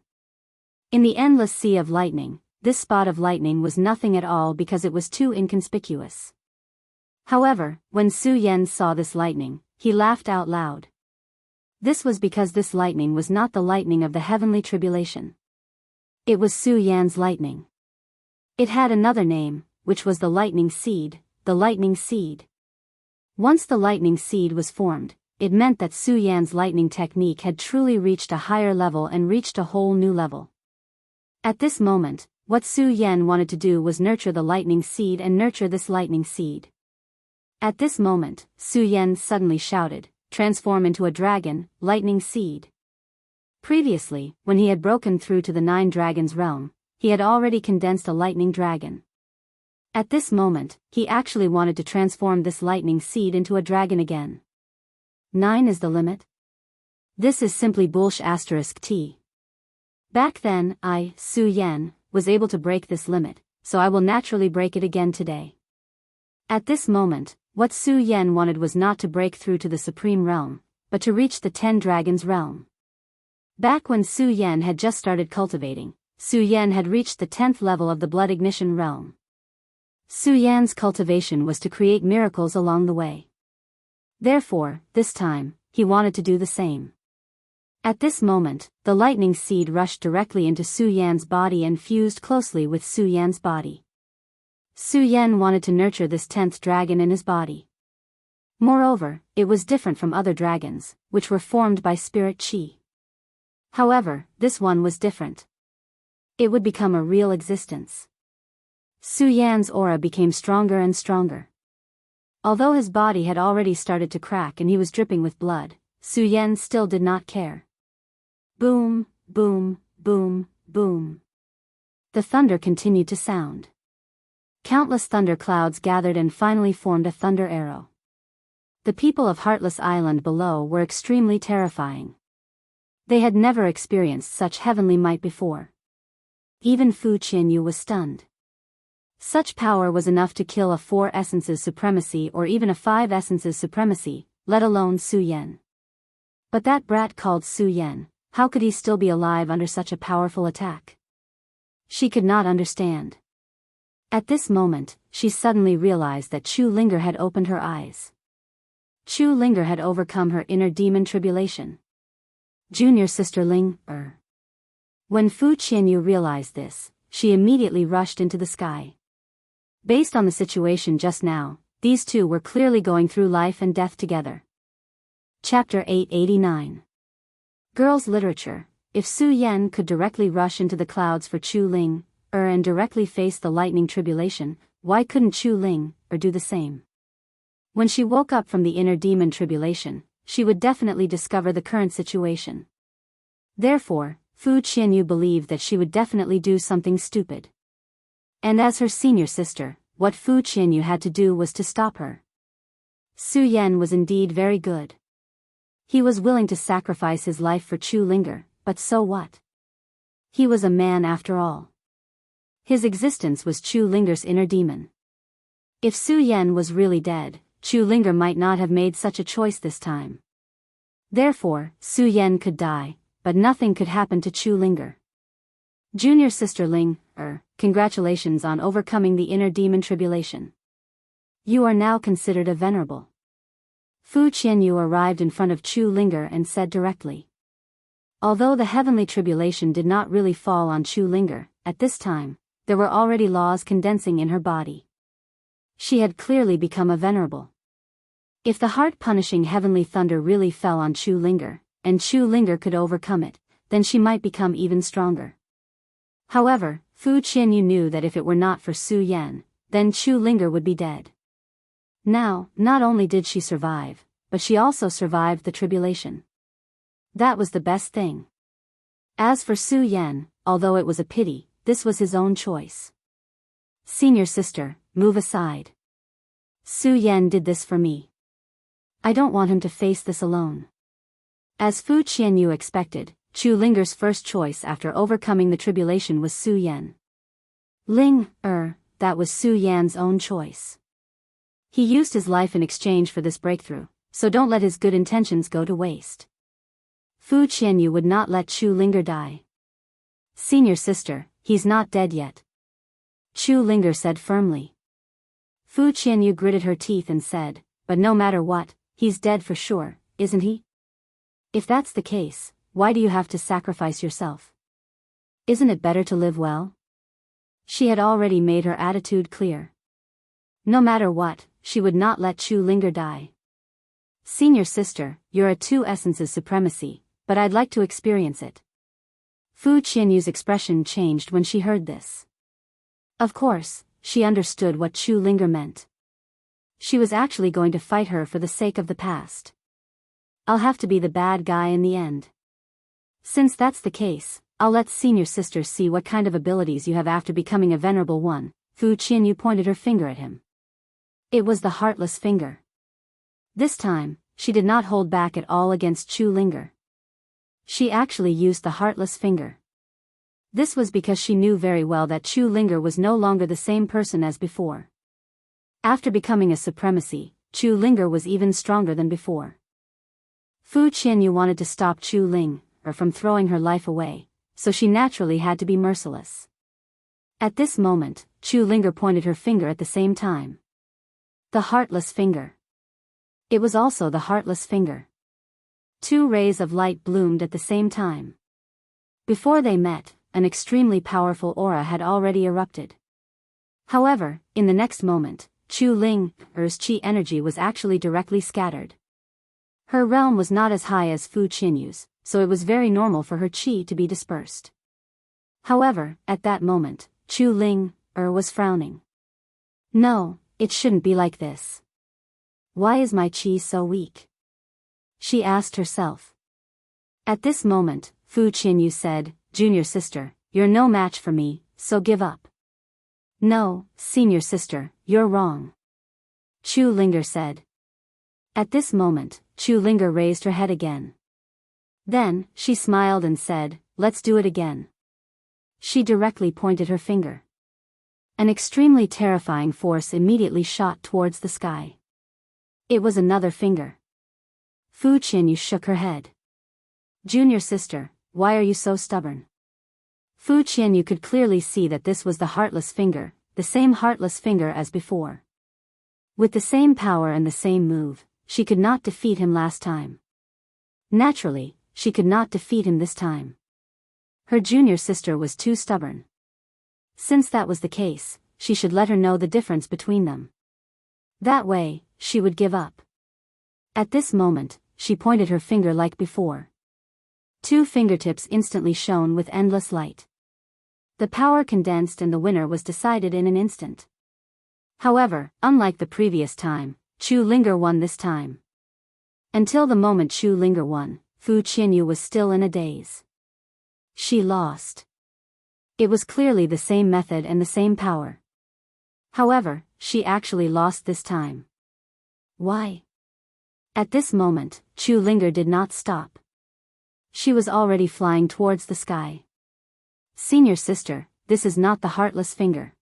In the endless sea of lightning, this spot of lightning was nothing at all because it was too inconspicuous. However, when Su Yan saw this lightning, he laughed out loud. This was because this lightning was not the lightning of the heavenly tribulation. It was Su Yan's lightning. It had another name, which was the lightning seed, the lightning seed. Once the lightning seed was formed, it meant that Su Yan's lightning technique had truly reached a higher level and reached a whole new level. At this moment, what Su Yan wanted to do was nurture the lightning seed and nurture this lightning seed. At this moment, Su Yan suddenly shouted, "Transform into a dragon, lightning seed." Previously, when he had broken through to the 9 dragons realm, he had already condensed a lightning dragon. At this moment, he actually wanted to transform this lightning seed into a dragon again. 9 is the limit? This is simply bullsh*t. Back then, I, Su Yan, was able to break this limit, so I will naturally break it again today. At this moment, what Su Yan wanted was not to break through to the supreme realm, but to reach the 10 dragons realm. Back when Su Yan had just started cultivating, Su Yan had reached the 10th level of the blood ignition realm. Su Yan's cultivation was to create miracles along the way. Therefore, this time, he wanted to do the same. At this moment, the lightning seed rushed directly into Su Yan's body and fused closely with Su Yan's body. Su Yan wanted to nurture this 10th dragon in his body. Moreover, it was different from other dragons, which were formed by spirit chi. However, this one was different. It would become a real existence. Su Yan's aura became stronger and stronger. Although his body had already started to crack and he was dripping with blood, Su Yan still did not care. Boom, boom, boom, boom. The thunder continued to sound. Countless thunder clouds gathered and finally formed a thunder arrow. The people of Heartless Island below were extremely terrifying. They had never experienced such heavenly might before. Even Fu Qianyu was stunned. Such power was enough to kill a 4 essences supremacy or even a 5 essences supremacy, let alone Su Yan. But that brat called Su Yan, how could he still be alive under such a powerful attack? She could not understand. At this moment, she suddenly realized that Chu Linger had opened her eyes. Chu Linger had overcome her inner demon tribulation. Junior sister Ling, When Fu Qianyu realized this, she immediately rushed into the sky. Based on the situation just now, these two were clearly going through life and death together. Chapter 889. Girls' Literature. If Su Yan could directly rush into the clouds for Chu Ling, and directly face the lightning tribulation, why couldn't Chu Ling, do the same? When she woke up from the inner demon tribulation, she would definitely discover the current situation. Therefore, Fu Qianyu believed that she would definitely do something stupid. And as her senior sister, what Fu Qianyu had to do was to stop her. Su Yan was indeed very good. He was willing to sacrifice his life for Chu Linger, but so what? He was a man after all. His existence was Chu Linger's inner demon. If Su Yan was really dead, Chu Linger might not have made such a choice this time. Therefore, Su Yan could die, but nothing could happen to Chu Linger. Junior sister Ling, congratulations on overcoming the inner demon tribulation. You are now considered a venerable. Fu Qianyu arrived in front of Chu Linger and said directly. Although the heavenly tribulation did not really fall on Chu Linger, at this time, there were already laws condensing in her body. She had clearly become a venerable. If the heart-punishing heavenly thunder really fell on Chu Linger, and Chu Linger could overcome it, then she might become even stronger. However, Fu Qianyu knew that if it were not for Su Yan, then Chu Linger would be dead. Now, not only did she survive, but she also survived the tribulation. That was the best thing. As for Su Yan, although it was a pity, this was his own choice. Senior sister, move aside. Su Yan did this for me. I don't want him to face this alone. As Fu Qianyu expected, Chu Linger's first choice after overcoming the tribulation was Su Yan. Ling, that was Su Yan's own choice. He used his life in exchange for this breakthrough, so don't let his good intentions go to waste. Fu Qianyu would not let Chu Linger die. Senior sister, he's not dead yet. Chu Linger said firmly. Fu Qianyu gritted her teeth and said, but no matter what, he's dead for sure, isn't he? If that's the case, why do you have to sacrifice yourself? Isn't it better to live well? She had already made her attitude clear. No matter what, she would not let Chu Linger die. Senior sister, you're a 2 essences supremacy, but I'd like to experience it. Fu Qianyu's expression changed when she heard this. Of course, she understood what Chu Linger meant. She was actually going to fight her for the sake of the past. I'll have to be the bad guy in the end. Since that's the case, I'll let senior sister see what kind of abilities you have after becoming a venerable one. Fu Qianyu pointed her finger at him. It was the heartless finger. This time, she did not hold back at all against Chu Linger. She actually used the heartless finger. This was because she knew very well that Chu Linger was no longer the same person as before. After becoming a supremacy, Chu Linger was even stronger than before. Fu Qianyu wanted to stop Chu Ling, from throwing her life away, so she naturally had to be merciless. At this moment, Chu Linger pointed her finger at the same time. The heartless finger. It was also the heartless finger. 2 rays of light bloomed at the same time. Before they met, an extremely powerful aura had already erupted. However, in the next moment, Chu Linger's chi energy was actually directly scattered. Her realm was not as high as Fu Qianyu's, so it was very normal for her chi to be dispersed. However, at that moment, Chu Linger was frowning. No, it shouldn't be like this. Why is my chi so weak? she asked herself. At this moment, Fu Qinyu said, "Junior sister, you're no match for me, so give up." "No, senior sister, you're wrong," Chu Linger said. At this moment, Chu Linger raised her head again. Then, she smiled and said, "Let's do it again." She directly pointed her finger. An extremely terrifying force immediately shot towards the sky. It was another finger. Fu Qinyu shook her head. "Junior sister, why are you so stubborn?" Fu Qinyu could clearly see that this was the heartless finger, the same heartless finger as before. With the same power and the same move, she could not defeat him last time. Naturally, she could not defeat him this time. Her junior sister was too stubborn. Since that was the case, she should let her know the difference between them. That way, she would give up. At this moment, she pointed her finger like before. Two fingertips instantly shone with endless light. The power condensed and the winner was decided in an instant. However, unlike the previous time, Chu Linger won this time. Until the moment Chu Linger won, Fu Qinyu was still in a daze. She lost. It was clearly the same method and the same power. However, she actually lost this time. Why? At this moment, Chu Linger did not stop. She was already flying towards the sky. "Senior sister, this is not the heartless finger."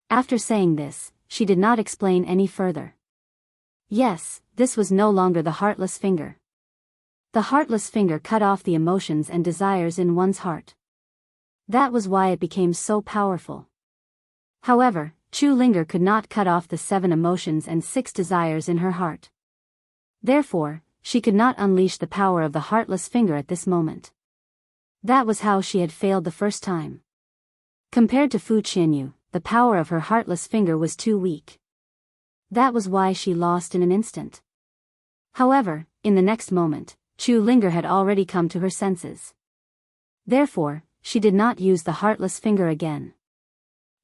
After saying this, she did not explain any further. Yes, this was no longer the heartless finger. The heartless finger cut off the emotions and desires in one's heart. That was why it became so powerful. However, Chu Linger could not cut off the 7 emotions and 6 desires in her heart. Therefore, she could not unleash the power of the heartless finger at this moment. That was how she had failed the first time. Compared to Fu Qinyu, the power of her heartless finger was too weak. That was why she lost in an instant. However, in the next moment, Chu Linger had already come to her senses. Therefore, she did not use the heartless finger again.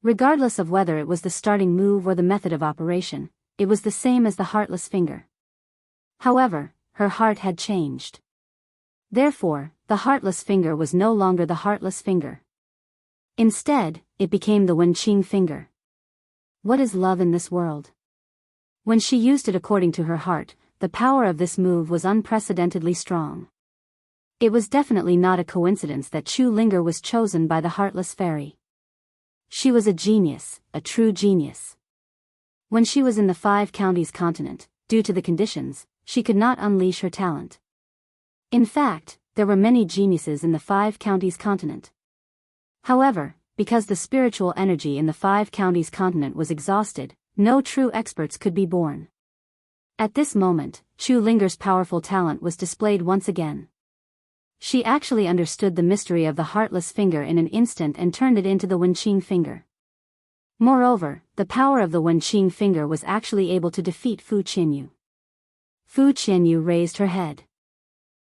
Regardless of whether it was the starting move or the method of operation, it was the same as the heartless finger. However, her heart had changed. Therefore, the heartless finger was no longer the heartless finger. Instead, it became the Wenqing finger. What is love in this world? When she used it according to her heart, the power of this move was unprecedentedly strong. It was definitely not a coincidence that Chu Linger was chosen by the Heartless Fairy. She was a genius, a true genius. When she was in the 5 counties continent, due to the conditions, she could not unleash her talent. In fact, there were many geniuses in the 5 counties continent. However, because the spiritual energy in the 5 counties continent was exhausted, no true experts could be born. At this moment, Chu Linger's powerful talent was displayed once again. She actually understood the mystery of the heartless finger in an instant and turned it into the Wenqing finger. Moreover, the power of the Wenqing finger was actually able to defeat Fu Qinyu. Fu Qinyu raised her head.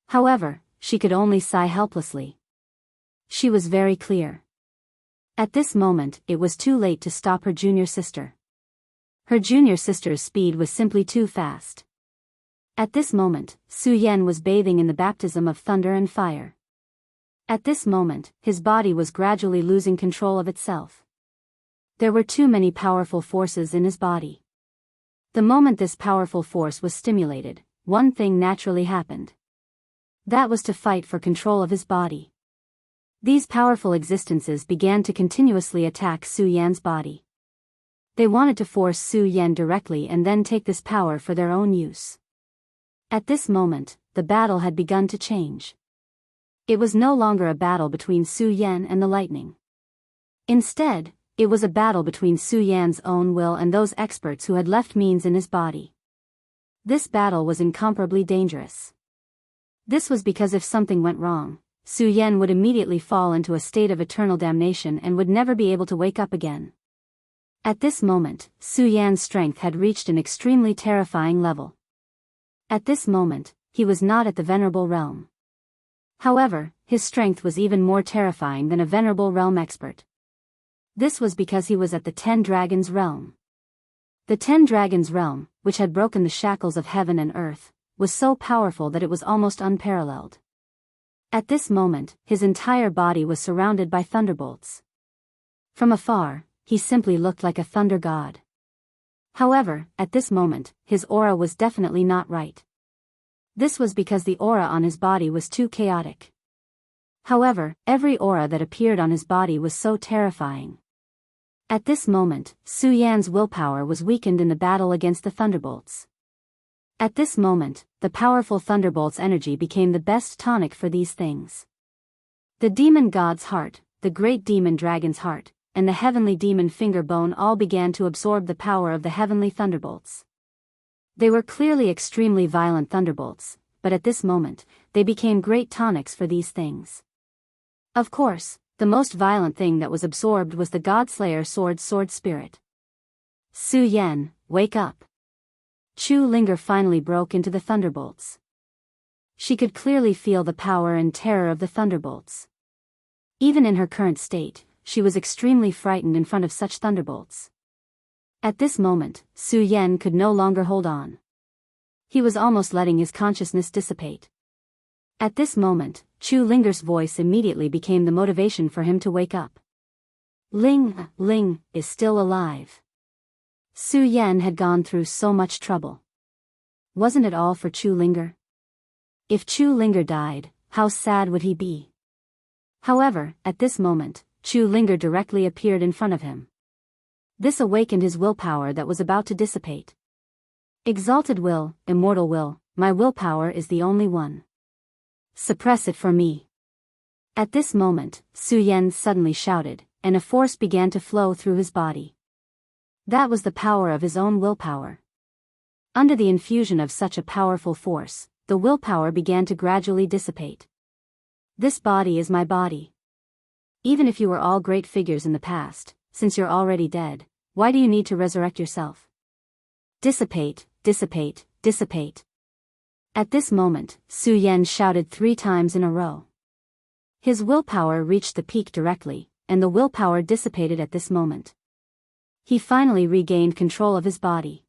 However, she could only sigh helplessly. She was very clear. At this moment, it was too late to stop her junior sister. Her junior sister's speed was simply too fast. At this moment, Su Yan was bathing in the baptism of thunder and fire. At this moment, his body was gradually losing control of itself. There were too many powerful forces in his body. The moment this powerful force was stimulated, one thing naturally happened. That was to fight for control of his body. These powerful existences began to continuously attack Su Yan's body. They wanted to force Su Yan directly and then take this power for their own use. At this moment, the battle had begun to change. It was no longer a battle between Su Yan and the lightning. Instead, it was a battle between Su Yan's own will and those experts who had left means in his body. This battle was incomparably dangerous. This was because if something went wrong, Su Yan would immediately fall into a state of eternal damnation and would never be able to wake up again. At this moment, Su Yan's strength had reached an extremely terrifying level. At this moment, he was not at the Venerable Realm. However, his strength was even more terrifying than a Venerable Realm expert. This was because he was at the 10 Dragons Realm. The 10 Dragons Realm, which had broken the shackles of heaven and earth, was so powerful that it was almost unparalleled. At this moment, his entire body was surrounded by thunderbolts. From afar, he simply looked like a thunder god. However, at this moment, his aura was definitely not right. This was because the aura on his body was too chaotic. However, every aura that appeared on his body was so terrifying. At this moment, Su Yan's willpower was weakened in the battle against the thunderbolts. At this moment, the powerful thunderbolt's energy became the best tonic for these things. The demon god's heart, the great demon dragon's heart, and the heavenly demon finger bone all began to absorb the power of the heavenly thunderbolts. They were clearly extremely violent thunderbolts, but at this moment, they became great tonics for these things. Of course, the most violent thing that was absorbed was the Godslayer sword spirit. Su Yan, wake up. Chu Linger finally broke into the thunderbolts. She could clearly feel the power and terror of the thunderbolts. Even in her current state, she was extremely frightened in front of such thunderbolts. At this moment, Su Yan could no longer hold on. He was almost letting his consciousness dissipate. At this moment, Chu Linger's voice immediately became the motivation for him to wake up. Ling is still alive. Su Yan had gone through so much trouble. Wasn't it all for Chu Linger? If Chu Linger died, how sad would he be? However, at this moment, Chu Linger directly appeared in front of him. This awakened his willpower that was about to dissipate. Exalted will, immortal will, my willpower is the only one. Suppress it for me. At this moment, Su Yan suddenly shouted, and a force began to flow through his body. That was the power of his own willpower. Under the infusion of such a powerful force, the willpower began to gradually dissipate. This body is my body. Even if you were all great figures in the past, since you're already dead, why do you need to resurrect yourself? Dissipate, dissipate, dissipate. At this moment, Su Yan shouted 3 times in a row. His willpower reached the peak directly, and the willpower dissipated at this moment. He finally regained control of his body.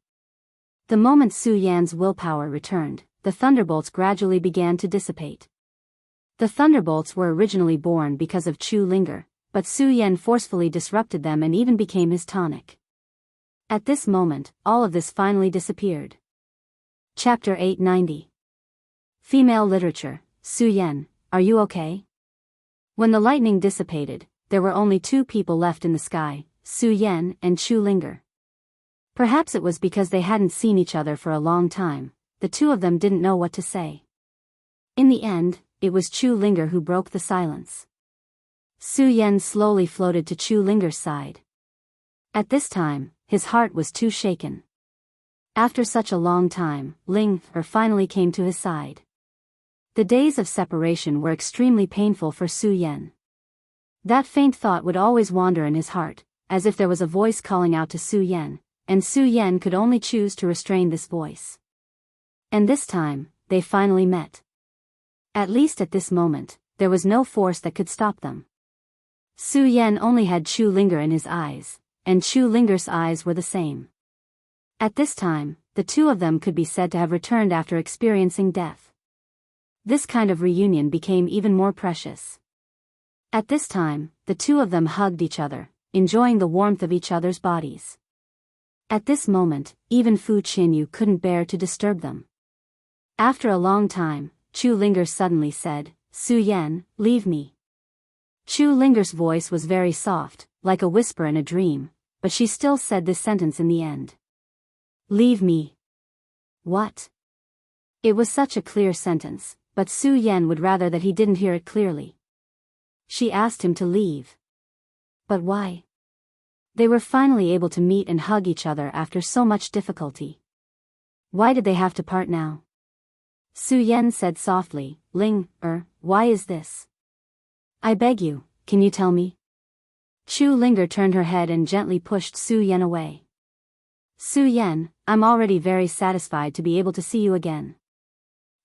The moment Su Yan's willpower returned, the thunderbolts gradually began to dissipate. The thunderbolts were originally born because of Chu Linger, but Su Yan forcefully disrupted them and even became his tonic. At this moment, all of this finally disappeared. Chapter 890. Female Literature. Su Yan, are you okay? When the lightning dissipated, there were only 2 people left in the sky, Su Yan and Chu Linger. Perhaps it was because they hadn't seen each other for a long time, the 2 of them didn't know what to say. In the end, it was Chu Linger who broke the silence. Su Yan slowly floated to Chu Linger's side. At this time, his heart was too shaken. After such a long time, Ling-er finally came to his side. The days of separation were extremely painful for Su Yan. That faint thought would always wander in his heart, as if there was a voice calling out to Su Yan, and Su Yan could only choose to restrain this voice. And this time, they finally met. At least at this moment, there was no force that could stop them. Su Yan only had Chu Linger in his eyes, and Chu Linger's eyes were the same. At this time, the 2 of them could be said to have returned after experiencing death. This kind of reunion became even more precious. At this time, the 2 of them hugged each other, enjoying the warmth of each other's bodies. At this moment, even Fu Qinyu couldn't bear to disturb them. After a long time, Chu Linger suddenly said, Su Yan, leave me. Chu Linger's voice was very soft, like a whisper in a dream, but she still said this sentence in the end. Leave me. What? It was such a clear sentence, but Su Yan would rather that he didn't hear it clearly. She asked him to leave. But why? They were finally able to meet and hug each other after so much difficulty. Why did they have to part now? Su Yan said softly, Ling-er, why is this? I beg you, can you tell me? Chu Linger turned her head and gently pushed Su Yan away. Su Yan, I'm already very satisfied to be able to see you again.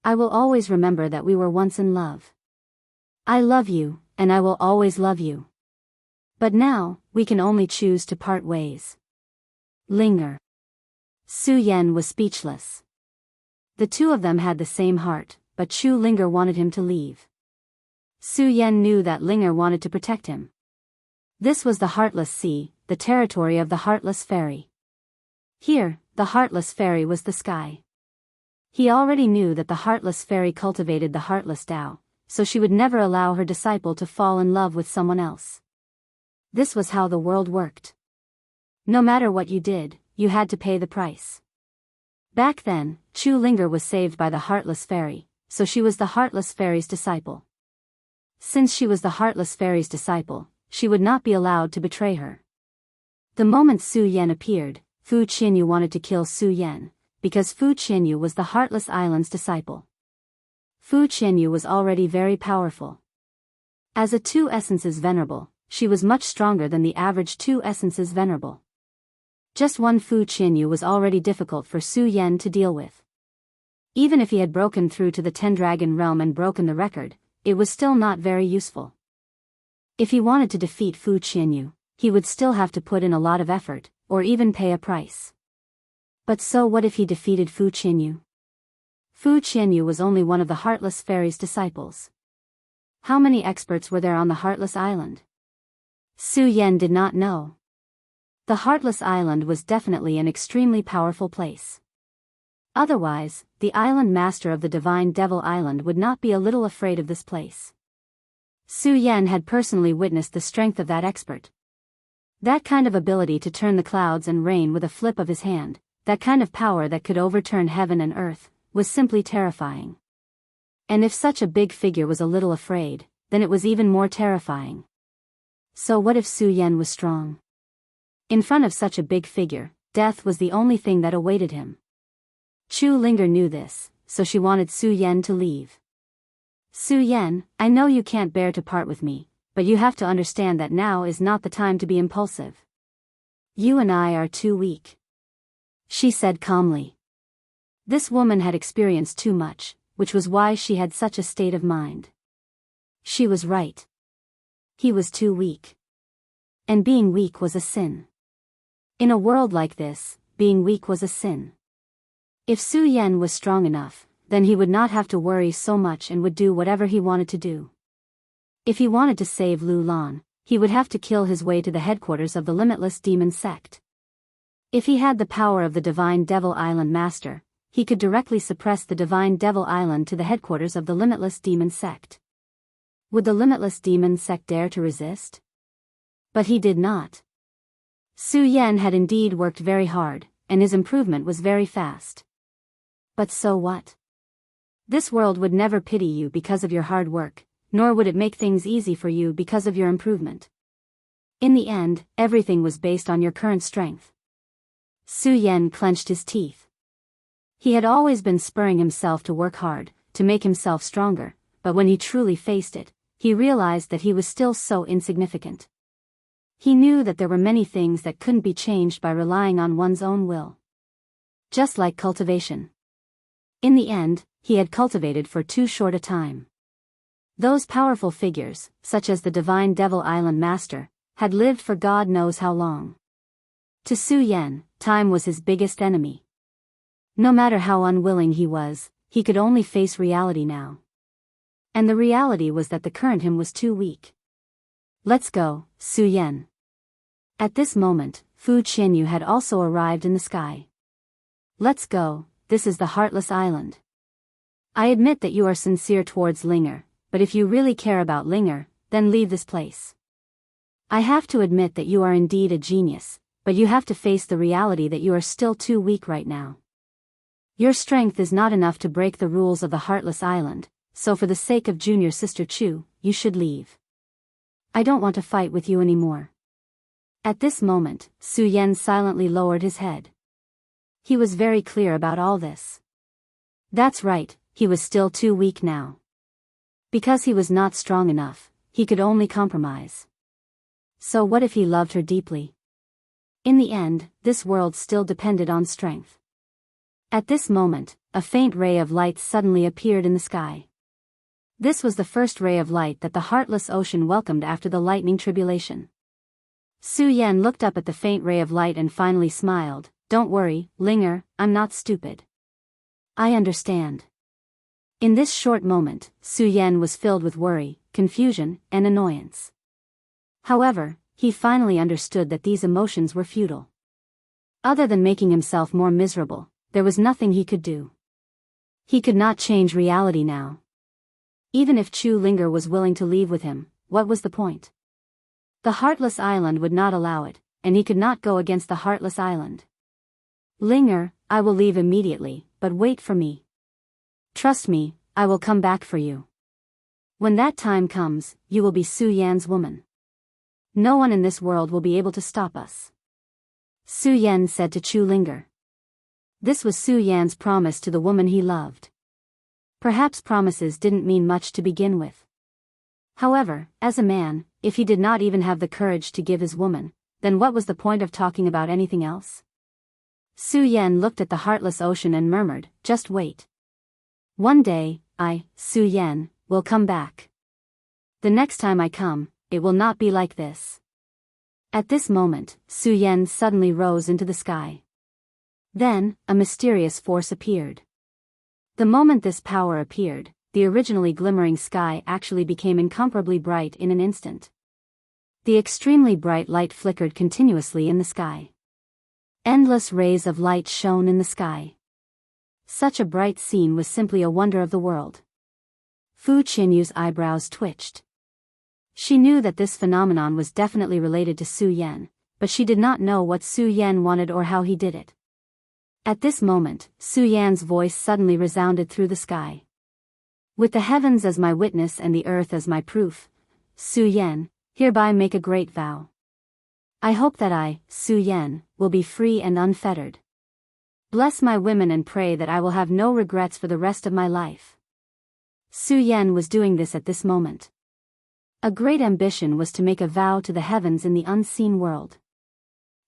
I will always remember that we were once in love. I love you, and I will always love you. But now, we can only choose to part ways. Linger. Su Yan was speechless. The two of them had the same heart, but Chu Linger wanted him to leave. Su Yan knew that Linger wanted to protect him. This was the Heartless Sea, the territory of the Heartless Fairy. Here, the Heartless Fairy was the sky. He already knew that the Heartless Fairy cultivated the Heartless Tao, so she would never allow her disciple to fall in love with someone else. This was how the world worked. No matter what you did, you had to pay the price. Back then, Chu Linger was saved by the Heartless Fairy, so she was the Heartless Fairy's disciple. Since she was the Heartless Fairy's disciple, she would not be allowed to betray her. The moment Su Yan appeared, Fu Qinyu wanted to kill Su Yan, because Fu Qinyu was the Heartless Island's disciple. Fu Qinyu was already very powerful. As a Two Essences Venerable, she was much stronger than the average Two Essences Venerable. Just one Fu Qinyu was already difficult for Su Yan to deal with. Even if he had broken through to the Ten-Dragon realm and broken the record, it was still not very useful. If he wanted to defeat Fu Qinyu, he would still have to put in a lot of effort, or even pay a price. But so what if he defeated Fu Qinyu? Fu Qinyu was only one of the Heartless Fairy's disciples. How many experts were there on the Heartless Island? Su Yan did not know. The Heartless Island was definitely an extremely powerful place. Otherwise, the island master of the Divine Devil Island would not be a little afraid of this place. Su Yan had personally witnessed the strength of that expert. That kind of ability to turn the clouds and rain with a flip of his hand, that kind of power that could overturn heaven and earth, was simply terrifying. And if such a big figure was a little afraid, then it was even more terrifying. So what if Su Yan was strong? In front of such a big figure, death was the only thing that awaited him. Chu Linger knew this, so she wanted Su Yan to leave. Su Yan, I know you can't bear to part with me, but you have to understand that now is not the time to be impulsive. You and I are too weak, she said calmly. This woman had experienced too much, which was why she had such a state of mind. She was right. He was too weak. And being weak was a sin. In a world like this, being weak was a sin. If Su Yan was strong enough, then he would not have to worry so much and would do whatever he wanted to do. If he wanted to save Lu Lan, he would have to kill his way to the headquarters of the Limitless Demon Sect. If he had the power of the Divine Devil Island Master, he could directly suppress the Divine Devil Island to the headquarters of the Limitless Demon Sect. Would the Limitless Demon Sect dare to resist? But he did not. Su Yan had indeed worked very hard, and his improvement was very fast. But so what? This world would never pity you because of your hard work, nor would it make things easy for you because of your improvement. In the end, everything was based on your current strength. Su Yan clenched his teeth. He had always been spurring himself to work hard, to make himself stronger, but when he truly faced it, he realized that he was still so insignificant. He knew that there were many things that couldn't be changed by relying on one's own will. Just like cultivation. In the end, he had cultivated for too short a time. Those powerful figures, such as the Divine Devil Island Master, had lived for God knows how long. To Su Yan, time was his biggest enemy. No matter how unwilling he was, he could only face reality now. And the reality was that the current him was too weak. Let's go, Su Yan. At this moment, Fu Qinyu had also arrived in the sky. Let's go, this is the Heartless Island. I admit that you are sincere towards Linger, but if you really care about Linger, then leave this place. I have to admit that you are indeed a genius, but you have to face the reality that you are still too weak right now. Your strength is not enough to break the rules of the Heartless Island, so for the sake of junior sister Chu, you should leave. I don't want to fight with you anymore. At this moment, Su Yan silently lowered his head. He was very clear about all this. That's right, he was still too weak now. Because he was not strong enough, he could only compromise. So what if he loved her deeply? In the end, this world still depended on strength. At this moment, a faint ray of light suddenly appeared in the sky. This was the first ray of light that the Heartless Ocean welcomed after the lightning tribulation. Su Yan looked up at the faint ray of light and finally smiled. Don't worry, Linger, I'm not stupid. I understand. In this short moment, Su Yan was filled with worry, confusion, and annoyance. However, he finally understood that these emotions were futile. Other than making himself more miserable, there was nothing he could do. He could not change reality now. Even if Chu Linger was willing to leave with him, what was the point? The Heartless Island would not allow it, and he could not go against the Heartless Island. Linger, I will leave immediately, but wait for me. Trust me, I will come back for you. When that time comes, you will be Su Yan's woman. No one in this world will be able to stop us. Su Yan said to Chu Linger. This was Su Yan's promise to the woman he loved. Perhaps promises didn't mean much to begin with. However, as a man, if he did not even have the courage to give his woman, then what was the point of talking about anything else? Su Yan looked at the heartless ocean and murmured, just wait. One day, I, Su Yan, will come back. The next time I come, it will not be like this. At this moment, Su Yan suddenly rose into the sky. Then, a mysterious force appeared. The moment this power appeared, the originally glimmering sky actually became incomparably bright in an instant. The extremely bright light flickered continuously in the sky. Endless rays of light shone in the sky. Such a bright scene was simply a wonder of the world. Fu Qianyu's eyebrows twitched. She knew that this phenomenon was definitely related to Su Yan, but she did not know what Su Yan wanted or how he did it. At this moment, Su Yan's voice suddenly resounded through the sky. With the heavens as my witness and the earth as my proof, Su Yan, hereby make a great vow. I hope that I, Su Yan, will be free and unfettered. Bless my women and pray that I will have no regrets for the rest of my life. Su Yan was doing this at this moment. A great ambition was to make a vow to the heavens in the unseen world.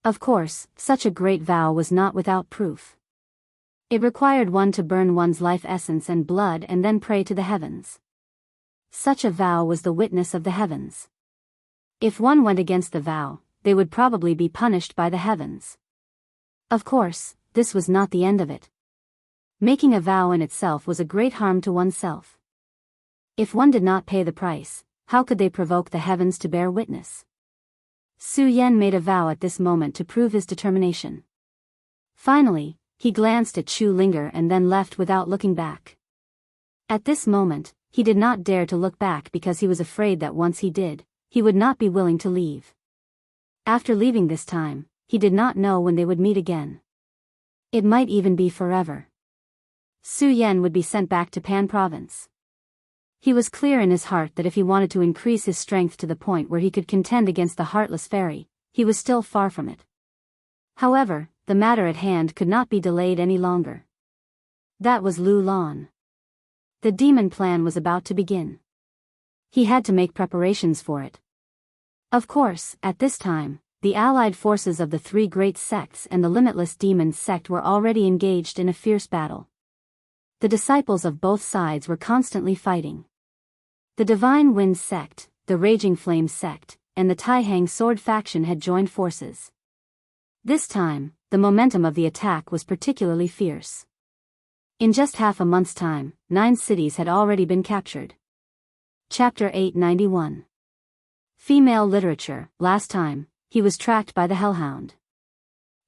Of course, such a great vow was not without proof. It required one to burn one's life essence and blood and then pray to the heavens. Such a vow was the witness of the heavens. If one went against the vow, they would probably be punished by the heavens. Of course, this was not the end of it. Making a vow in itself was a great harm to oneself. If one did not pay the price, how could they provoke the heavens to bear witness? Su Yan made a vow at this moment to prove his determination. Finally, he glanced at Chu Linger and then left without looking back. At this moment, he did not dare to look back because he was afraid that once he did, he would not be willing to leave. After leaving this time, he did not know when they would meet again. It might even be forever. Su Yan would be sent back to Pan Province. He was clear in his heart that if he wanted to increase his strength to the point where he could contend against the Heartless Fairy, he was still far from it. However, the matter at hand could not be delayed any longer. That was Lu Lan. The demon plan was about to begin. He had to make preparations for it. Of course, at this time, the allied forces of the three great sects and the Limitless Demon sect were already engaged in a fierce battle. The disciples of both sides were constantly fighting. The Divine Wind sect, the Raging Flame sect, and the Taihang Sword faction had joined forces. This time, the momentum of the attack was particularly fierce. In just half a month's time, 9 cities had already been captured. Chapter 891. Female Literature. Last time, he was tracked by the Hellhound.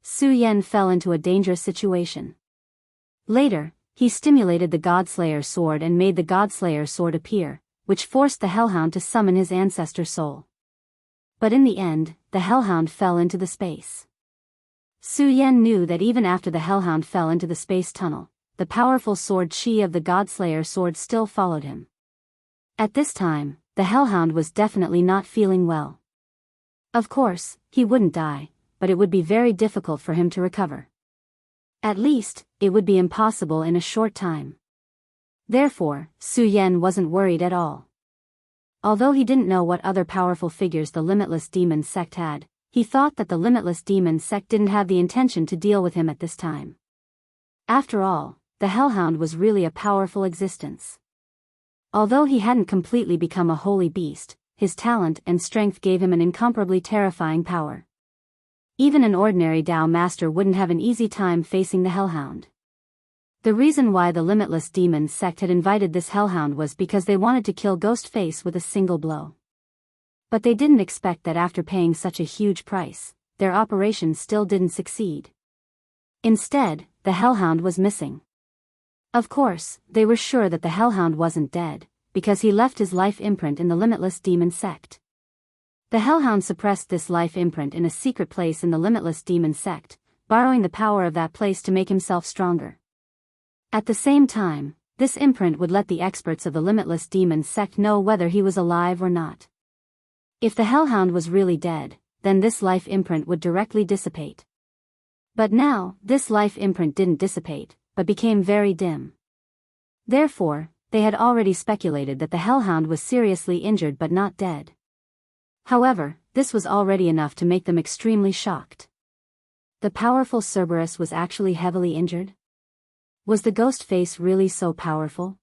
Su Yan fell into a dangerous situation. Later, he stimulated the Godslayer sword and made the Godslayer sword appear, which forced the Hellhound to summon his ancestor soul. But in the end, the Hellhound fell into the space. Su Yan knew that even after the Hellhound fell into the space tunnel, the powerful sword chi of the Godslayer sword still followed him. At this time, the Hellhound was definitely not feeling well. Of course, he wouldn't die, but it would be very difficult for him to recover. At least, it would be impossible in a short time. Therefore, Su Yan wasn't worried at all. Although he didn't know what other powerful figures the Limitless Demon sect had, he thought that the Limitless Demon sect didn't have the intention to deal with him at this time. After all, the Hellhound was really a powerful existence. Although he hadn't completely become a holy beast, his talent and strength gave him an incomparably terrifying power. Even an ordinary Dao master wouldn't have an easy time facing the Hellhound. The reason why the Limitless Demon sect had invited this hellhound was because they wanted to kill Ghostface with a single blow. But they didn't expect that after paying such a huge price, their operation still didn't succeed. Instead, the hellhound was missing. Of course, they were sure that the hellhound wasn't dead, because he left his life imprint in the Limitless Demon sect. The hellhound suppressed this life imprint in a secret place in the Limitless Demon sect, borrowing the power of that place to make himself stronger. At the same time, this imprint would let the experts of the Limitless Demon sect know whether he was alive or not. If the hellhound was really dead, then this life imprint would directly dissipate. But now, this life imprint didn't dissipate, but became very dim. Therefore, they had already speculated that the hellhound was seriously injured but not dead. However, this was already enough to make them extremely shocked. The powerful Cerberus was actually heavily injured? Was the ghost face really so powerful?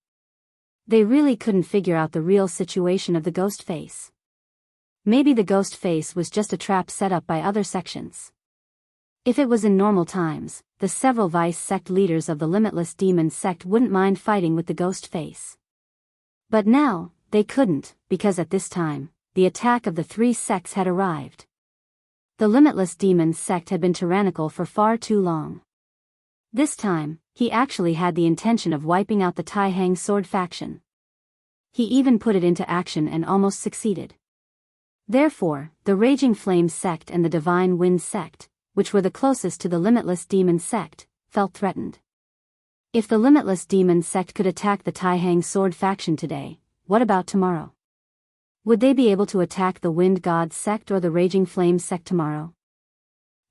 They really couldn't figure out the real situation of the ghost face. Maybe the ghost face was just a trap set up by other sections. If it was in normal times, the several vice sect leaders of the Limitless Demon sect wouldn't mind fighting with the ghost face. But now, they couldn't, because at this time, the attack of the three sects had arrived. The Limitless Demon sect had been tyrannical for far too long. This time, he actually had the intention of wiping out the Tai Hang sword faction. He even put it into action and almost succeeded. Therefore, the Raging Flame sect and the Divine Wind sect, which were the closest to the Limitless Demon sect, felt threatened. If the Limitless Demon sect could attack the Tai Hang sword faction today, what about tomorrow? Would they be able to attack the Wind God sect or the Raging Flame sect tomorrow?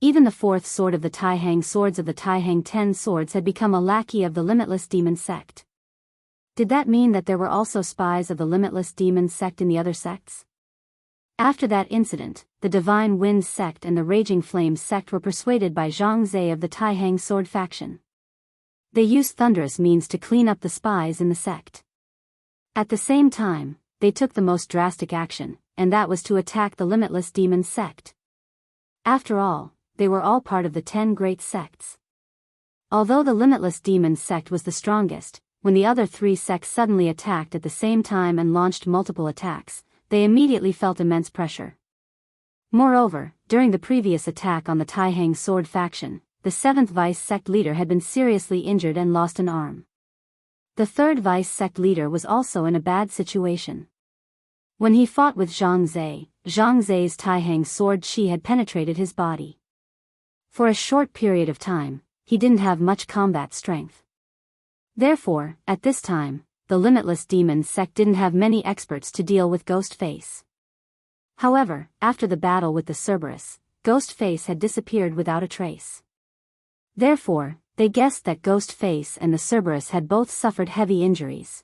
Even the fourth sword of the Tai Hang swords of the Tai Hang 10 swords had become a lackey of the Limitless Demon sect. Did that mean that there were also spies of the Limitless Demon sect in the other sects? After that incident, the Divine Wind sect and the Raging Flame sect were persuaded by Jianghu of the Tai Hang sword faction. They used thunderous means to clean up the spies in the sect. At the same time, they took the most drastic action, and that was to attack the Limitless Demon sect. After all, they were all part of the 10 great sects. Although the Limitless Demon sect was the strongest, when the other 3 sects suddenly attacked at the same time and launched multiple attacks, they immediately felt immense pressure. Moreover, during the previous attack on the Tai Hang sword faction, the 7th vice sect leader had been seriously injured and lost an arm. The 3rd vice sect leader was also in a bad situation. When he fought with Zhang's Tai Hang sword chi had penetrated his body. For a short period of time, he didn't have much combat strength. Therefore, at this time, the Limitless Demon sect didn't have many experts to deal with Ghostface. However, after the battle with the Cerberus, Ghostface had disappeared without a trace. Therefore, they guessed that Ghostface and the Cerberus had both suffered heavy injuries.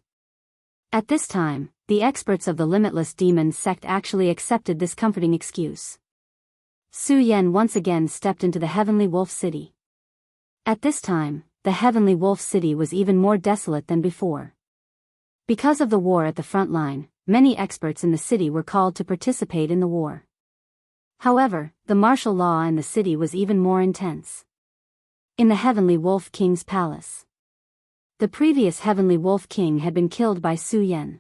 At this time, the experts of the Limitless Demon sect actually accepted this comforting excuse. Su Yan once again stepped into the Heavenly Wolf City. At this time, the Heavenly Wolf City was even more desolate than before. Because of the war at the front line, many experts in the city were called to participate in the war. However, the martial law in the city was even more intense. In the Heavenly Wolf King's palace. The previous Heavenly Wolf King had been killed by Su Yan.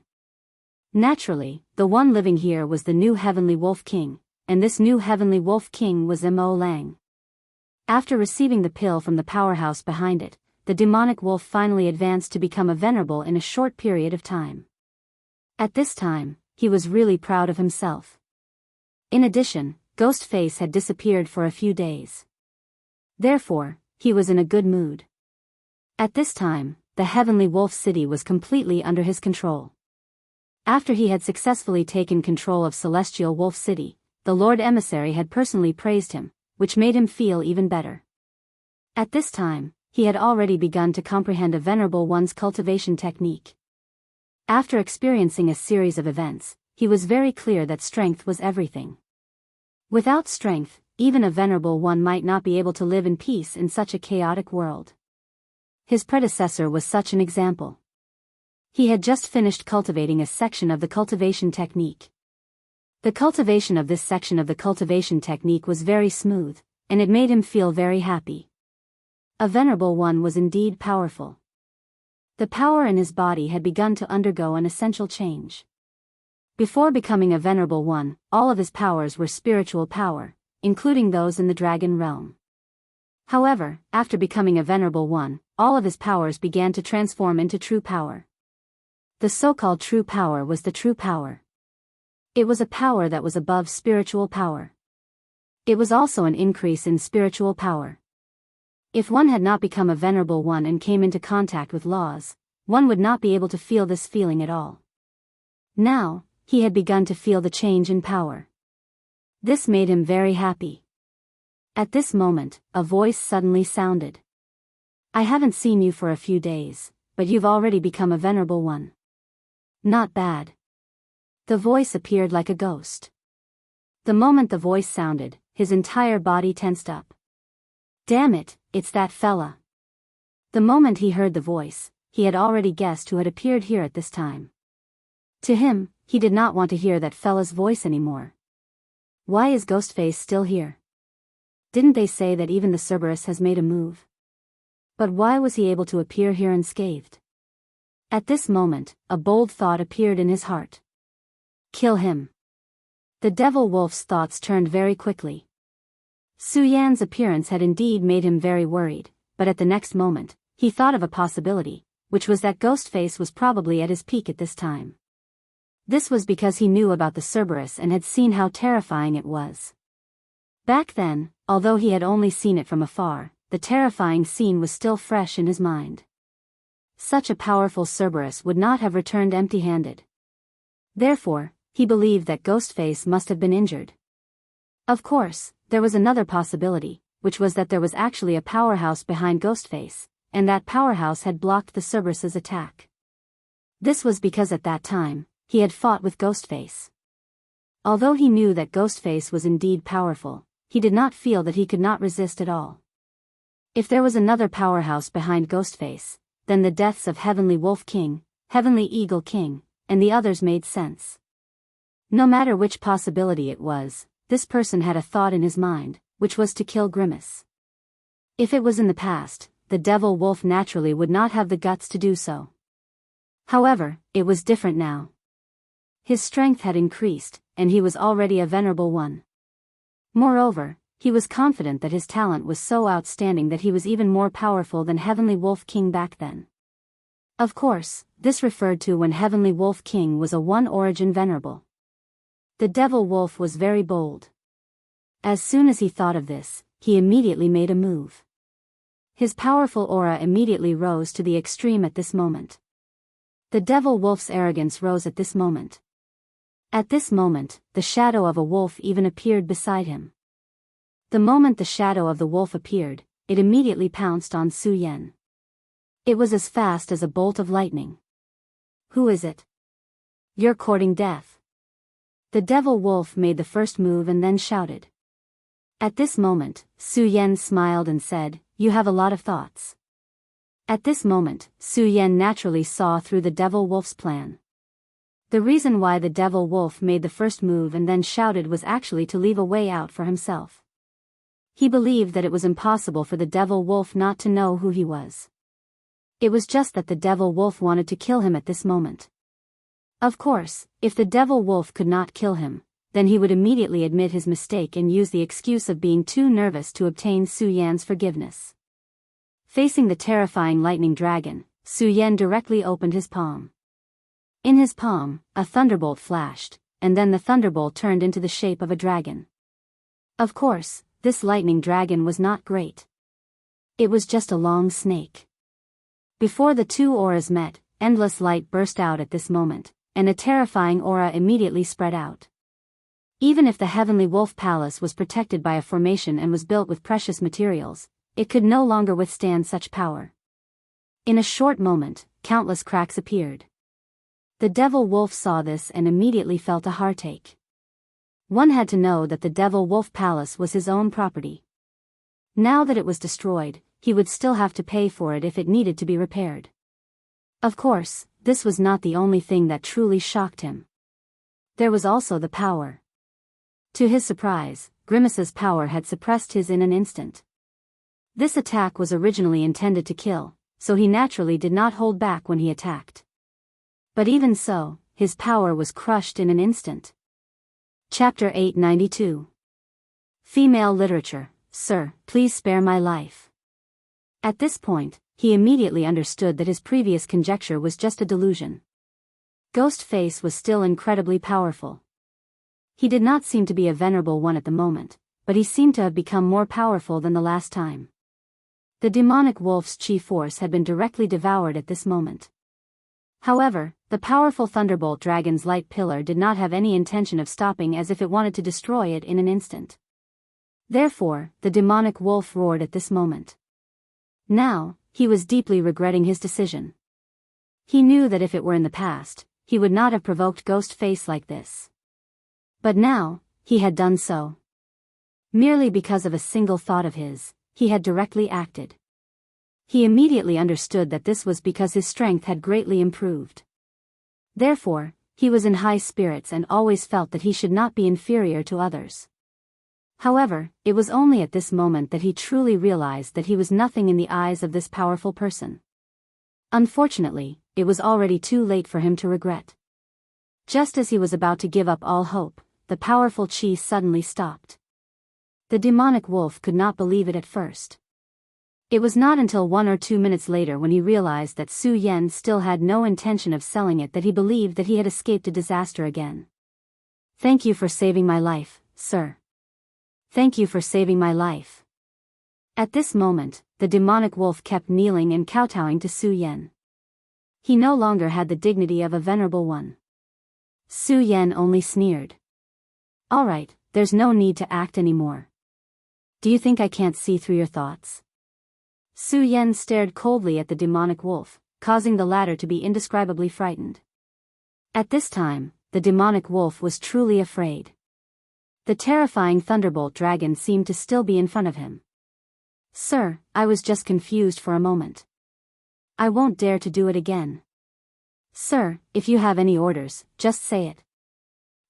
Naturally, the one living here was the new Heavenly Wolf King, and this new Heavenly Wolf King was Mo Lang. After receiving the pill from the powerhouse behind it, the demonic wolf finally advanced to become a venerable in a short period of time. At this time, he was really proud of himself. In addition, Ghostface had disappeared for a few days. Therefore, he was in a good mood. At this time, the Heavenly Wolf City was completely under his control. After he had successfully taken control of Celestial Wolf City, the Lord Emissary had personally praised him, which made him feel even better. At this time, he had already begun to comprehend a Venerable One's cultivation technique. After experiencing a series of events, he was very clear that strength was everything. Without strength, even a Venerable One might not be able to live in peace in such a chaotic world. His predecessor was such an example. He had just finished cultivating a section of the cultivation technique. The cultivation of this section of the cultivation technique was very smooth, and it made him feel very happy. A Venerable One was indeed powerful. The power in his body had begun to undergo an essential change. Before becoming a venerable one, all of his powers were spiritual power, including those in the dragon realm. However, after becoming a venerable one, all of his powers began to transform into true power. The so-called true power was the true power. It was a power that was above spiritual power. It was also an increase in spiritual power. If one had not become a venerable one and came into contact with laws, one would not be able to feel this feeling at all. Now, he had begun to feel the change in power. This made him very happy. At this moment, a voice suddenly sounded. I haven't seen you for a few days, but you've already become a venerable one. Not bad. The voice appeared like a ghost. The moment the voice sounded, his entire body tensed up. Damn it, it's that fella. The moment he heard the voice, he had already guessed who had appeared here at this time. To him, he did not want to hear that fella's voice anymore. Why is Ghostface still here? Didn't they say that even the Cerberus has made a move? But why was he able to appear here unscathed? At this moment, a bold thought appeared in his heart. Kill him. The devil wolf's thoughts turned very quickly. Su Yan's appearance had indeed made him very worried, but at the next moment, he thought of a possibility, which was that Ghostface was probably at his peak at this time. This was because he knew about the Cerberus and had seen how terrifying it was. Back then, although he had only seen it from afar, the terrifying scene was still fresh in his mind. Such a powerful Cerberus would not have returned empty-handed. Therefore, he believed that Ghostface must have been injured. Of course, there was another possibility, which was that there was actually a powerhouse behind Ghostface, and that powerhouse had blocked the Cerberus's attack. This was because at that time, he had fought with Ghostface. Although he knew that Ghostface was indeed powerful, he did not feel that he could not resist at all. If there was another powerhouse behind Ghostface, then the deaths of Heavenly Wolf King, Heavenly Eagle King, and the others made sense. No matter which possibility it was, this person had a thought in his mind, which was to kill Grimace. If it was in the past, the devil wolf naturally would not have the guts to do so. However, it was different now. His strength had increased, and he was already a venerable one. Moreover, he was confident that his talent was so outstanding that he was even more powerful than Heavenly Wolf King back then. Of course, this referred to when Heavenly Wolf King was a one-origin venerable. The devil wolf was very bold. As soon as he thought of this, he immediately made a move. His powerful aura immediately rose to the extreme at this moment. The devil wolf's arrogance rose at this moment. At this moment, the shadow of a wolf even appeared beside him. The moment the shadow of the wolf appeared, it immediately pounced on Su Yan. It was as fast as a bolt of lightning. Who is it? You're courting death. The devil wolf made the first move and then shouted. At this moment, Su Yan smiled and said, You have a lot of thoughts. At this moment, Su Yan naturally saw through the devil wolf's plan. The reason why the devil wolf made the first move and then shouted was actually to leave a way out for himself. He believed that it was impossible for the devil wolf not to know who he was. It was just that the devil wolf wanted to kill him at this moment. Of course, if the devil wolf could not kill him, then he would immediately admit his mistake and use the excuse of being too nervous to obtain Su Yan's forgiveness. Facing the terrifying lightning dragon, Su Yan directly opened his palm. In his palm, a thunderbolt flashed, and then the thunderbolt turned into the shape of a dragon. Of course, this lightning dragon was not great. It was just a long snake. Before the two auras met, endless light burst out at this moment, and a terrifying aura immediately spread out. Even if the Heavenly Wolf Palace was protected by a formation and was built with precious materials, it could no longer withstand such power. In a short moment, countless cracks appeared. The devil wolf saw this and immediately felt a heartache. One had to know that the devil wolf palace was his own property. Now that it was destroyed, he would still have to pay for it if it needed to be repaired. Of course, this was not the only thing that truly shocked him. There was also the power. To his surprise, Grimace's power had suppressed his in an instant. This attack was originally intended to kill, so he naturally did not hold back when he attacked. But even so, his power was crushed in an instant. Chapter 892. Female Literature. Sir, please spare my life. At this point, he immediately understood that his previous conjecture was just a delusion. Ghostface was still incredibly powerful. He did not seem to be a venerable one at the moment, but he seemed to have become more powerful than the last time. The demonic wolf's chi force had been directly devoured at this moment. However, the powerful Thunderbolt Dragon's light pillar did not have any intention of stopping, as if it wanted to destroy it in an instant. Therefore, the demonic wolf roared at this moment. Now, he was deeply regretting his decision. He knew that if it were in the past, he would not have provoked Ghostface like this. But now, he had done so. Merely because of a single thought of his, he had directly acted. He immediately understood that this was because his strength had greatly improved. Therefore, he was in high spirits and always felt that he should not be inferior to others. However, it was only at this moment that he truly realized that he was nothing in the eyes of this powerful person. Unfortunately, it was already too late for him to regret. Just as he was about to give up all hope, the powerful chi suddenly stopped. The demonic wolf could not believe it at first. It was not until 1 or 2 minutes later, when he realized that Su Yan still had no intention of selling it, that he believed that he had escaped a disaster again. Thank you for saving my life, sir. Thank you for saving my life. At this moment, the demonic wolf kept kneeling and kowtowing to Su Yan. He no longer had the dignity of a venerable one. Su Yan only sneered. Alright, there's no need to act anymore. Do you think I can't see through your thoughts? Su Yan stared coldly at the demonic wolf, causing the latter to be indescribably frightened. At this time, the demonic wolf was truly afraid. The terrifying Thunderbolt Dragon seemed to still be in front of him. Sir, I was just confused for a moment. I won't dare to do it again. Sir, if you have any orders, just say it.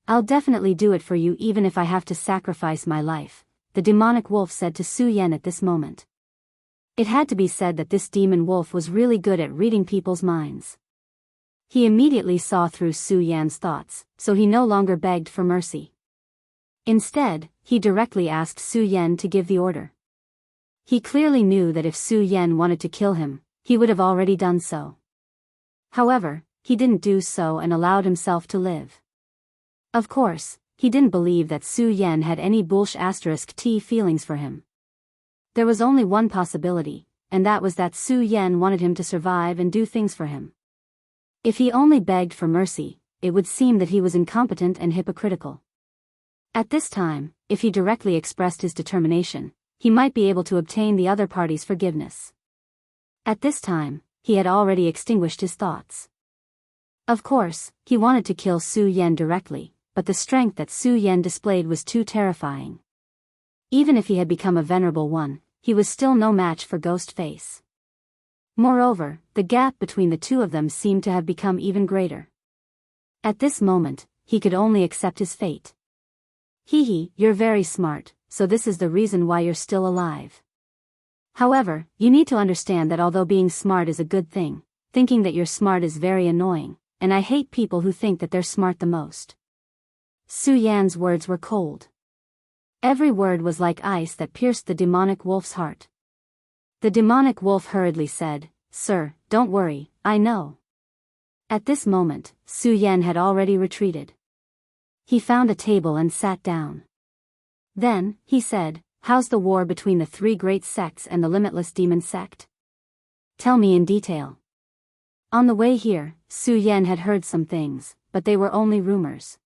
I'll definitely do it for you, even if I have to sacrifice my life, the demonic wolf said to Su Yan at this moment. It had to be said that this demon wolf was really good at reading people's minds. He immediately saw through Su Yan's thoughts, so he no longer begged for mercy. Instead, he directly asked Su Yan to give the order. He clearly knew that if Su Yan wanted to kill him, he would have already done so. However, he didn't do so and allowed himself to live. Of course, he didn't believe that Su Yan had any *T feelings for him. There was only one possibility, and that was that Su Yan wanted him to survive and do things for him. If he only begged for mercy, it would seem that he was incompetent and hypocritical. At this time, if he directly expressed his determination, he might be able to obtain the other party's forgiveness. At this time, he had already extinguished his thoughts. Of course, he wanted to kill Su Yan directly, but the strength that Su Yan displayed was too terrifying. Even if he had become a venerable one, he was still no match for Ghostface. Moreover, the gap between the two of them seemed to have become even greater. At this moment, he could only accept his fate. Hee, you're very smart, so this is the reason why you're still alive. However, you need to understand that although being smart is a good thing, thinking that you're smart is very annoying, and I hate people who think that they're smart the most. Su Yan's words were cold. Every word was like ice that pierced the demonic wolf's heart. The demonic wolf hurriedly said, Sir, don't worry, I know. At this moment, Su Yan had already retreated. He found a table and sat down. Then, he said, How's the war between the 3 great sects and the limitless demon sect? Tell me in detail. On the way here, Su Yan had heard some things, but they were only rumors.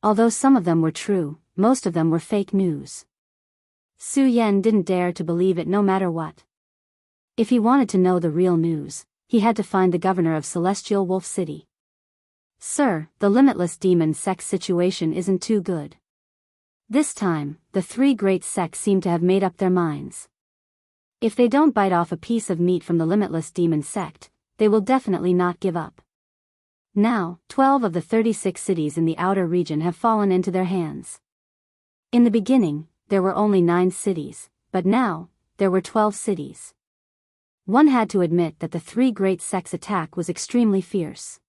Although some of them were true, most of them were fake news. Su Yan didn't dare to believe it no matter what. If he wanted to know the real news, he had to find the governor of Celestial Wolf City. Sir, the limitless demon sect situation isn't too good. This time, the 3 great sects seem to have made up their minds. If they don't bite off a piece of meat from the limitless demon sect, they will definitely not give up. Now, 12 of the 36 cities in the outer region have fallen into their hands. In the beginning, there were only 9 cities, but now, there were 12 cities. One had to admit that the three great sects' attack was extremely fierce.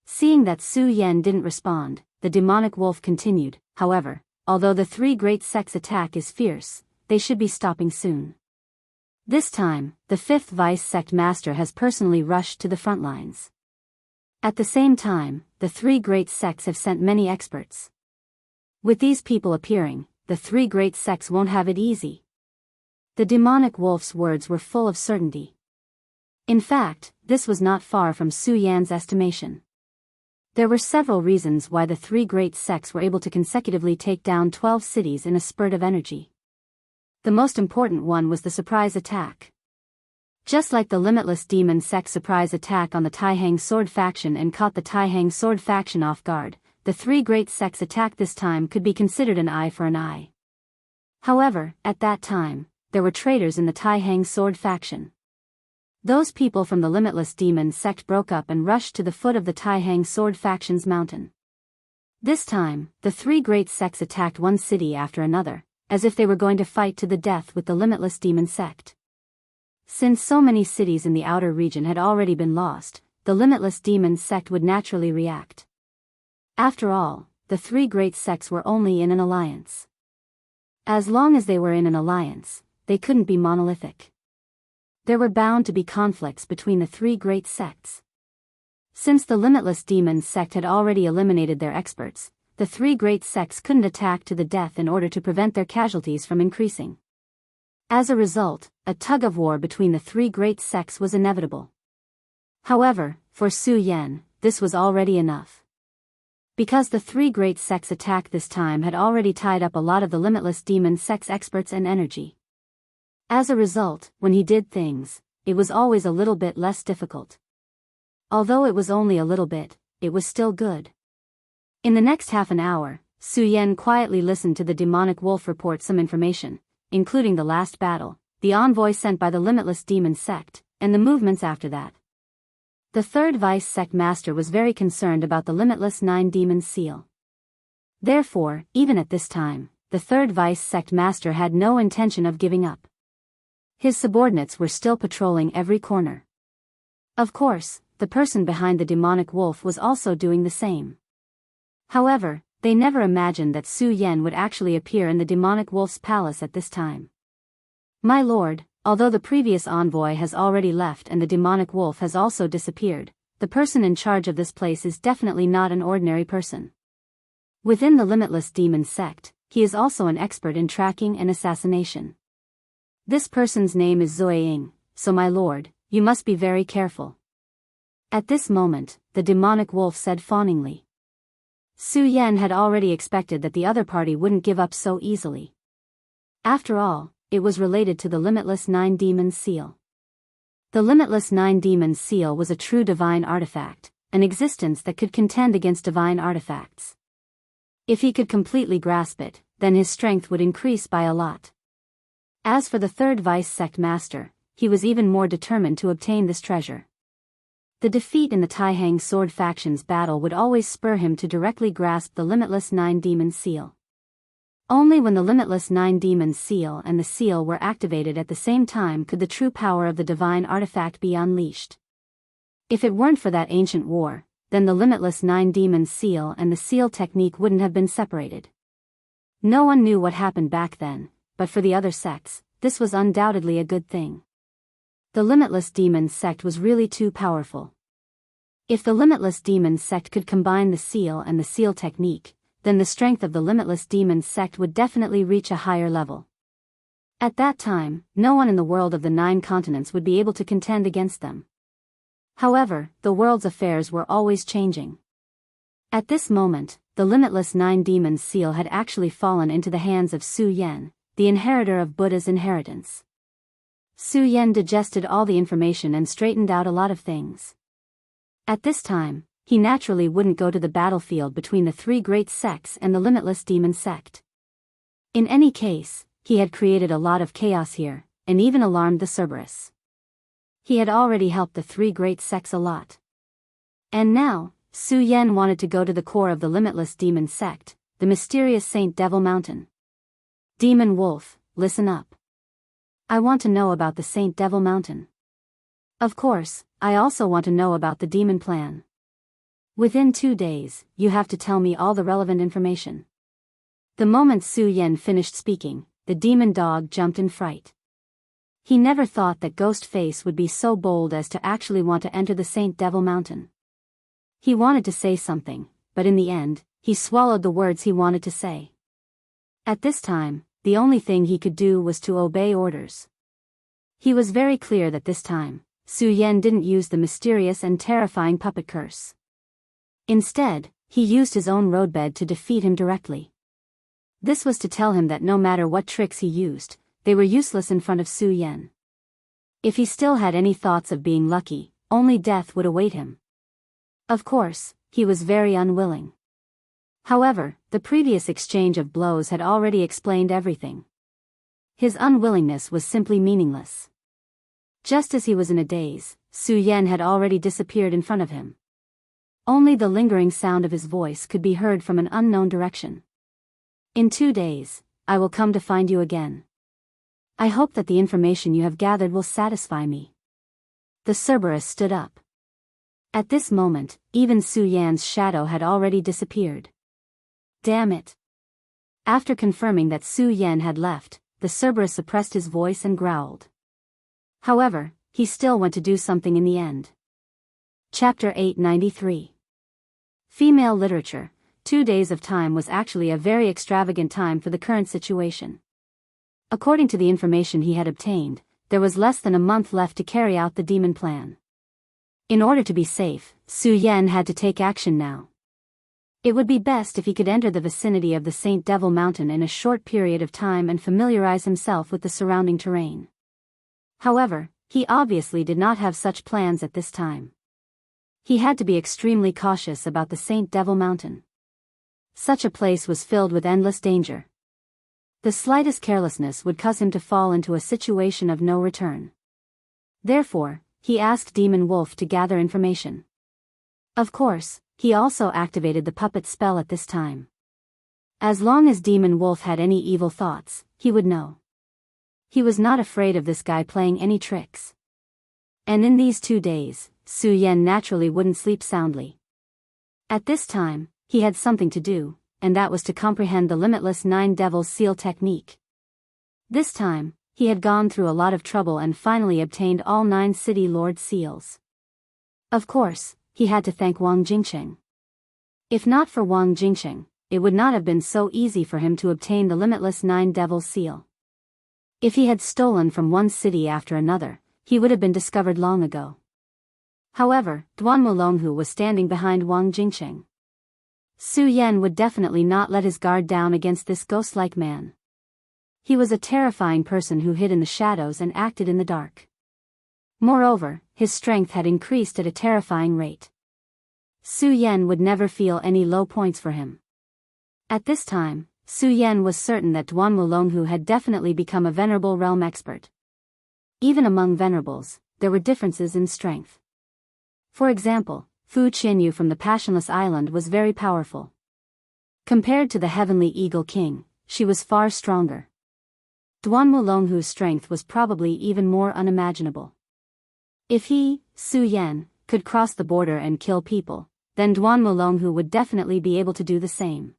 Seeing that Su Yan didn't respond, the demonic wolf continued, however, although the three great sects' attack is fierce, they should be stopping soon. This time, the fifth vice sect master has personally rushed to the front lines. At the same time, the three great sects have sent many experts. With these people appearing, the three great sects won't have it easy. The demonic wolf's words were full of certainty. In fact, this was not far from Su Yan's estimation. There were several reasons why the three great sects were able to consecutively take down 12 cities in a spurt of energy. The most important one was the surprise attack. Just like the Limitless Demon sect's surprise attack on the Taihang Sword faction and caught the Taihang Sword faction off guard, the three great sects' attack this time could be considered an eye for an eye. However, at that time, there were traitors in the Taihang Sword faction. Those people from the Limitless Demon sect broke up and rushed to the foot of the Taihang Sword faction's mountain. This time, the three great sects attacked one city after another, as if they were going to fight to the death with the Limitless Demon sect. Since so many cities in the outer region had already been lost, the Limitless Demon sect would naturally react. After all, the three great sects were only in an alliance. As long as they were in an alliance, they couldn't be monolithic. There were bound to be conflicts between the three great sects. Since the Limitless Demon sect had already eliminated their experts, the three great sects couldn't attack to the death in order to prevent their casualties from increasing. As a result, a tug-of-war between the three great sects was inevitable. However, for Su Yan, this was already enough. Because the three great sects' attack this time had already tied up a lot of the Limitless Demon sect's experts and energy. As a result, when he did things, it was always a little bit less difficult. Although it was only a little bit, it was still good. In the next half an hour, Su Yan quietly listened to the demonic wolf report some information, including the last battle, the envoy sent by the Limitless Demon sect, and the movements after that. The third vice sect master was very concerned about the Limitless Nine Demons seal. Therefore, even at this time, the third vice sect master had no intention of giving up. His subordinates were still patrolling every corner. Of course, the person behind the demonic wolf was also doing the same. However, they never imagined that Su Yan would actually appear in the demonic wolf's palace at this time. My lord, although the previous envoy has already left and the demonic wolf has also disappeared, the person in charge of this place is definitely not an ordinary person. Within the Limitless Demon sect, he is also an expert in tracking and assassination. This person's name is Zoeying, so my lord, you must be very careful. At this moment, the demonic wolf said fawningly. Su Yan had already expected that the other party wouldn't give up so easily. After all, it was related to the Limitless Nine Demons seal. The Limitless Nine Demons seal was a true divine artifact, an existence that could contend against divine artifacts. If he could completely grasp it, then his strength would increase by a lot. As for the third vice sect master, he was even more determined to obtain this treasure. The defeat in the Taihang Sword faction's battle would always spur him to directly grasp the Limitless Nine Demons seal. Only when the Limitless Nine Demons seal and the seal were activated at the same time could the true power of the divine artifact be unleashed. If it weren't for that ancient war, then the Limitless Nine Demons seal and the seal technique wouldn't have been separated. No one knew what happened back then, but for the other sects, this was undoubtedly a good thing. The Limitless Demons sect was really too powerful. If the Limitless Demons sect could combine the seal and the seal technique, then the strength of the Limitless Demons sect would definitely reach a higher level. At that time, no one in the world of the 9 continents would be able to contend against them. However, the world's affairs were always changing. At this moment, the Limitless Nine Demons seal had actually fallen into the hands of Su Yan, the inheritor of Buddha's inheritance. Su Yan digested all the information and straightened out a lot of things. At this time, he naturally wouldn't go to the battlefield between the 3 great sects and the Limitless Demon sect. In any case, he had created a lot of chaos here, and even alarmed the Cerberus. He had already helped the 3 great sects a lot. And now, Su Yan wanted to go to the core of the Limitless Demon sect, the mysterious Saint Devil Mountain. Demon Wolf, listen up. I want to know about the Saint Devil Mountain. Of course, I also want to know about the demon plan. Within 2 days, you have to tell me all the relevant information. The moment Su Yan finished speaking, the demon dog jumped in fright. He never thought that Ghost Face would be so bold as to actually want to enter the Saint Devil Mountain. He wanted to say something, but in the end, he swallowed the words he wanted to say. At this time, the only thing he could do was to obey orders. He was very clear that this time, Su Yan didn't use the mysterious and terrifying puppet curse. Instead, he used his own roadbed to defeat him directly. This was to tell him that no matter what tricks he used, they were useless in front of Su Yan. If he still had any thoughts of being lucky, only death would await him. Of course, he was very unwilling. However, the previous exchange of blows had already explained everything. His unwillingness was simply meaningless. Just as he was in a daze, Su Yan had already disappeared in front of him. Only the lingering sound of his voice could be heard from an unknown direction. In 2 days, I will come to find you again. I hope that the information you have gathered will satisfy me. The Cerberus stood up. At this moment, even Su Yan's shadow had already disappeared. Damn it! After confirming that Su Yan had left, the Cerberus suppressed his voice and growled. However, he still went to do something in the end. Chapter 893. Female literature. 2 days of time was actually a very extravagant time for the current situation. According to the information he had obtained, there was less than a month left to carry out the demon plan. In order to be safe, Su Yan had to take action now. It would be best if he could enter the vicinity of the Saint Devil Mountain in a short period of time and familiarize himself with the surrounding terrain. However, he obviously did not have such plans at this time. He had to be extremely cautious about the Saint Devil Mountain. Such a place was filled with endless danger. The slightest carelessness would cause him to fall into a situation of no return. Therefore, he asked Demon Wolf to gather information. Of course, he also activated the puppet spell at this time. As long as Demon Wolf had any evil thoughts, he would know. He was not afraid of this guy playing any tricks. And in these 2 days, Su Yan naturally wouldn't sleep soundly. At this time, he had something to do, and that was to comprehend the limitless 9 Devil's Seal technique. This time, he had gone through a lot of trouble and finally obtained all 9 City Lord seals. Of course, he had to thank Wang Jingcheng. If not for Wang Jingcheng, it would not have been so easy for him to obtain the limitless 9 Devil's Seal. If he had stolen from one city after another, he would have been discovered long ago. However, Duan Wulonghu was standing behind Wang Jingcheng. Su Yan would definitely not let his guard down against this ghost-like man. He was a terrifying person who hid in the shadows and acted in the dark. Moreover, his strength had increased at a terrifying rate. Su Yan would never feel any low points for him. At this time, Su Yan was certain that Duan Wulonghu had definitely become a venerable realm expert. Even among venerables, there were differences in strength. For example, Fu Qianyu from the Passionless Island was very powerful. Compared to the Heavenly Eagle King, she was far stronger. Duan Wulonghu's strength was probably even more unimaginable. If he, Su Yan, could cross the border and kill people, then Duan Wulonghu would definitely be able to do the same.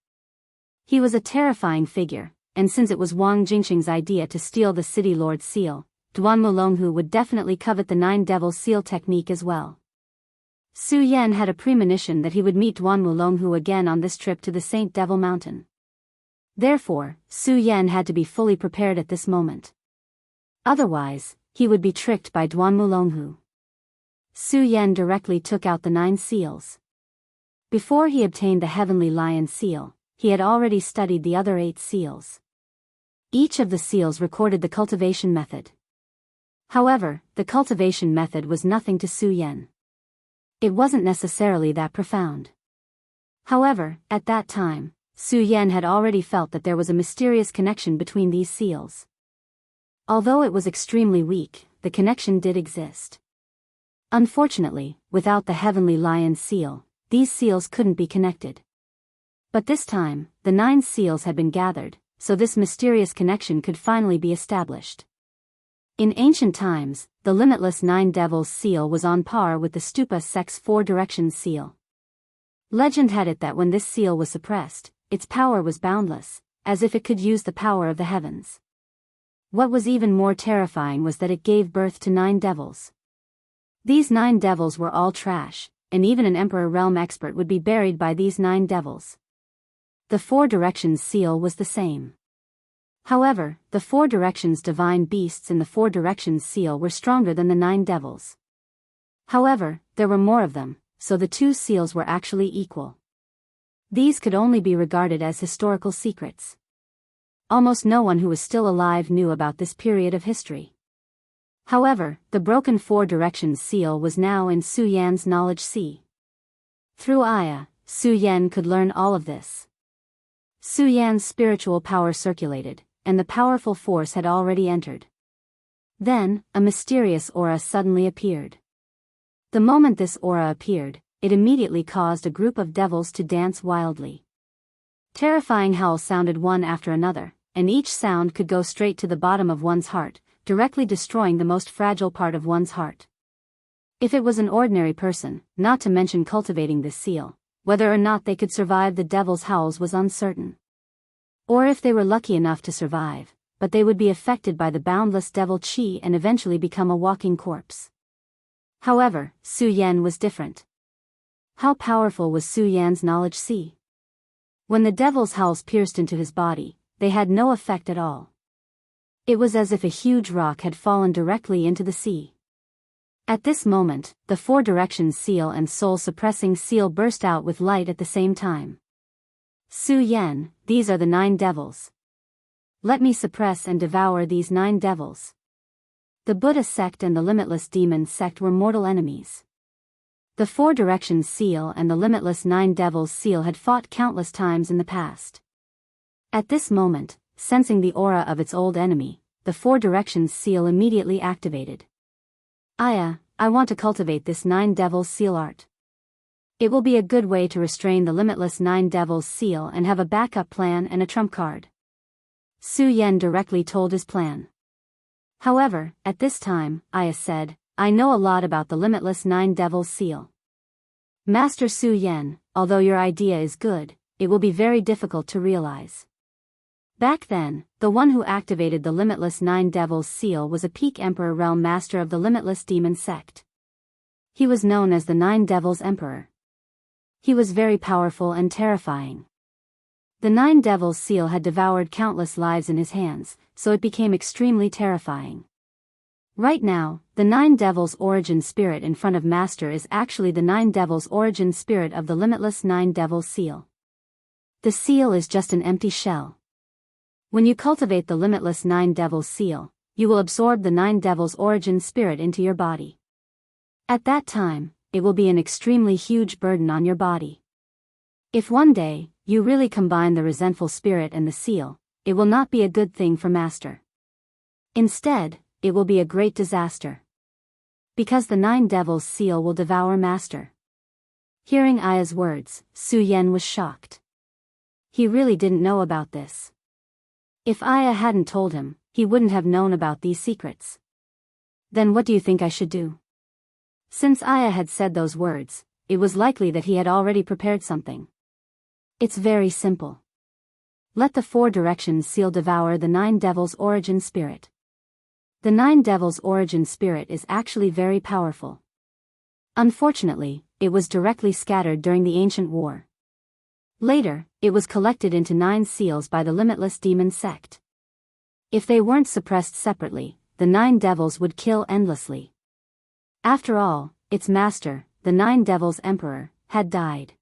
He was a terrifying figure, and since it was Wang Jingcheng's idea to steal the City Lord's seal, Duan Wulonghu would definitely covet the 9 Devil's Seal technique as well. Su Yan had a premonition that he would meet Duan Wulonghu again on this trip to the Saint Devil Mountain. Therefore, Su Yan had to be fully prepared at this moment. Otherwise, he would be tricked by Duan Wulonghu. Su Yan directly took out the 9 seals. Before he obtained the Heavenly Lion seal, he had already studied the other 8 seals. Each of the seals recorded the cultivation method. However, the cultivation method was nothing to Su Yan. It wasn't necessarily that profound. However, at that time, Su Yan had already felt that there was a mysterious connection between these seals. Although it was extremely weak, the connection did exist. Unfortunately, without the Heavenly Lion seal, these seals couldn't be connected. But this time, the 9 seals had been gathered, so this mysterious connection could finally be established. In ancient times, the limitless Nine Devils seal was on par with the Stupa sect's Four Directions seal. Legend had it that when this seal was suppressed, its power was boundless, as if it could use the power of the heavens. What was even more terrifying was that it gave birth to 9 devils. These 9 devils were all trash, and even an Emperor Realm expert would be buried by these 9 devils. The Four Directions seal was the same. However, the Four Directions divine beasts in the Four Directions seal were stronger than the 9 devils. However, there were more of them, so the 2 seals were actually equal. These could only be regarded as historical secrets. Almost no one who was still alive knew about this period of history. However, the broken Four Directions seal was now in Su Yan's knowledge sea. Through Aya, Su Yan could learn all of this. Su Yan's spiritual power circulated, and the powerful force had already entered. Then, a mysterious aura suddenly appeared. The moment this aura appeared, it immediately caused a group of devils to dance wildly. Terrifying howls sounded one after another, and each sound could go straight to the bottom of one's heart, directly destroying the most fragile part of one's heart. If it was an ordinary person, not to mention cultivating this seal, whether or not they could survive the devil's howls was uncertain. Or if they were lucky enough to survive, but they would be affected by the boundless devil chi and eventually become a walking corpse. However, Su Yan was different. How powerful was Su Yan's knowledge sea? When the devil's howls pierced into his body, they had no effect at all. It was as if a huge rock had fallen directly into the sea. At this moment, the Four Directions seal and soul-suppressing seal burst out with light at the same time. Su Yan, these are the 9 devils. Let me suppress and devour these 9 devils. The Buddha sect and the Limitless Demon sect were mortal enemies. The Four Directions seal and the Limitless 9 Devils seal had fought countless times in the past. At this moment, sensing the aura of its old enemy, the Four Directions seal immediately activated. Aya, I want to cultivate this 9 Devils seal art. It will be a good way to restrain the Limitless 9 Devils seal and have a backup plan and a trump card. Su Yan directly told his plan. However, at this time, Aya said, I know a lot about the Limitless 9 Devils seal. Master Su Yan, although your idea is good, it will be very difficult to realize. Back then, the one who activated the Limitless 9 Devils seal was a peak Emperor Realm Master of the Limitless Demon sect. He was known as the 9 Devils Emperor. He was very powerful and terrifying. The 9 Devils seal had devoured countless lives in his hands, so it became extremely terrifying. Right now, the 9 Devils origin spirit in front of Master is actually the 9 Devils origin spirit of the Limitless 9 Devils seal. The seal is just an empty shell. When you cultivate the Limitless 9 Devils seal, you will absorb the 9 Devils origin spirit into your body. At that time, it will be an extremely huge burden on your body. If one day, you really combine the resentful spirit and the seal, it will not be a good thing for Master. Instead, it will be a great disaster. Because the 9 Devils seal will devour Master. Hearing Aya's words, Su Yan was shocked. He really didn't know about this. If Aya hadn't told him, he wouldn't have known about these secrets. Then what do you think I should do? Since Aya had said those words, it was likely that he had already prepared something. It's very simple. Let the Four Directions seal devour the 9 Devils origin spirit. The 9 Devils origin spirit is actually very powerful. Unfortunately, it was directly scattered during the ancient war. Later, it was collected into 9 seals by the Limitless Demon sect. If they weren't suppressed separately, the 9 devils would kill endlessly. After all, its master, the 9 Devils Emperor, had died.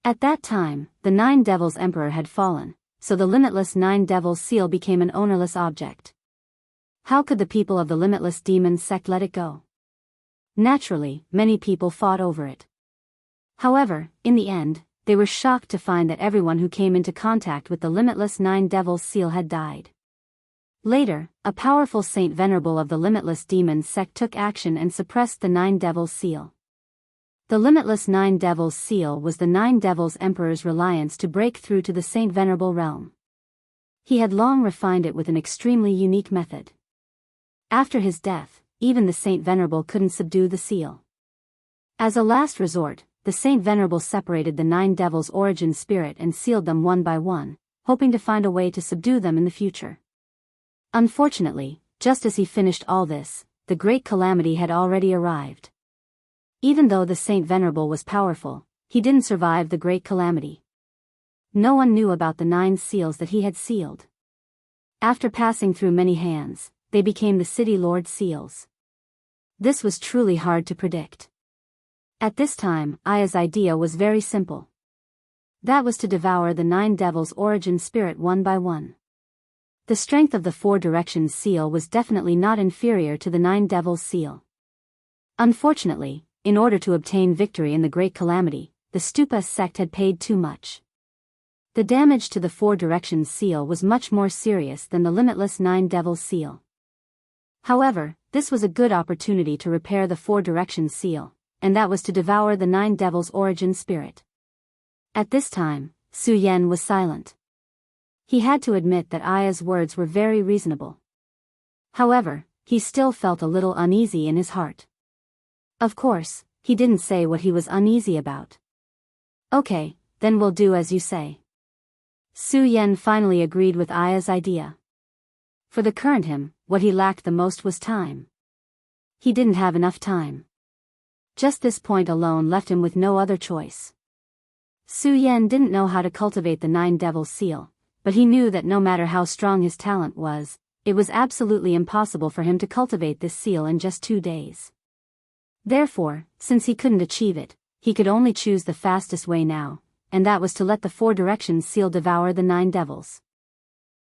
At that time, the 9 Devils Emperor had fallen, so the Limitless 9 Devils seal became an ownerless object. How could the people of the Limitless Demon sect let it go? Naturally, many people fought over it. However, in the end, they were shocked to find that everyone who came into contact with the Limitless 9 Devils seal had died. Later, a powerful saint venerable of the Limitless Demon sect took action and suppressed the 9 Devils seal. The Limitless 9 Devils seal was the 9 Devils Emperor's reliance to break through to the saint venerable realm. He had long refined it with an extremely unique method. After his death, even the Saint Venerable couldn't subdue the seal. As a last resort, the Saint Venerable separated the 9 devils' origin spirit and sealed them one by one, hoping to find a way to subdue them in the future. Unfortunately, just as he finished all this, the great calamity had already arrived. Even though the Saint Venerable was powerful, he didn't survive the great calamity. No one knew about the 9 seals that he had sealed. After passing through many hands, they became the City Lord seals. This was truly hard to predict. At this time, Aya's idea was very simple. That was to devour the 9 devils' origin spirit one by one. The strength of the 4 directions seal was definitely not inferior to the 9 devils' seal. Unfortunately, in order to obtain victory in the great calamity, the Stupa sect had paid too much. The damage to the 4 directions seal was much more serious than the limitless 9 devils seal. However, this was a good opportunity to repair the 4 directions seal, and that was to devour the 9 devils' origin spirit. At this time, Su Yan was silent. He had to admit that Aya's words were very reasonable. However, he still felt a little uneasy in his heart. Of course, he didn't say what he was uneasy about. Okay, then we'll do as you say. Su Yan finally agreed with Aya's idea. For the current him, what he lacked the most was time. He didn't have enough time. Just this point alone left him with no other choice. Su Yan didn't know how to cultivate the 9 devils seal, but he knew that no matter how strong his talent was, it was absolutely impossible for him to cultivate this seal in just 2 days. Therefore, since he couldn't achieve it, he could only choose the fastest way now, and that was to let the 4 directions seal devour the 9 devils.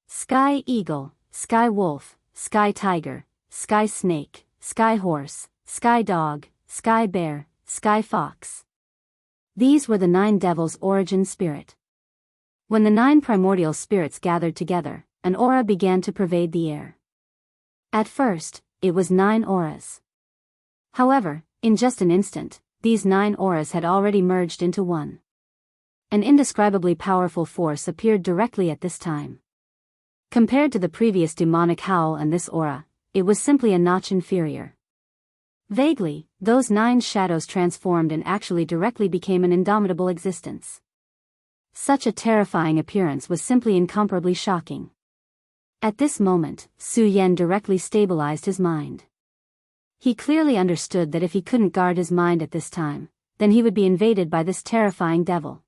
Sky Eagle, Sky Wolf, Sky Tiger, Sky Snake, Sky Horse, Sky Dog, Sky Bear, Sky Fox. These were the 9 devils' origin spirit. When the 9 primordial spirits gathered together, an aura began to pervade the air. At first, it was 9 auras. However, in just an instant, these 9 auras had already merged into one. An indescribably powerful force appeared directly at this time. Compared to the previous demonic howl and this aura, it was simply a notch inferior. Vaguely, those 9 shadows transformed and actually directly became an indomitable existence. Such a terrifying appearance was simply incomparably shocking. At this moment, Su Yan directly stabilized his mind. He clearly understood that if he couldn't guard his mind at this time, then he would be invaded by this terrifying devil.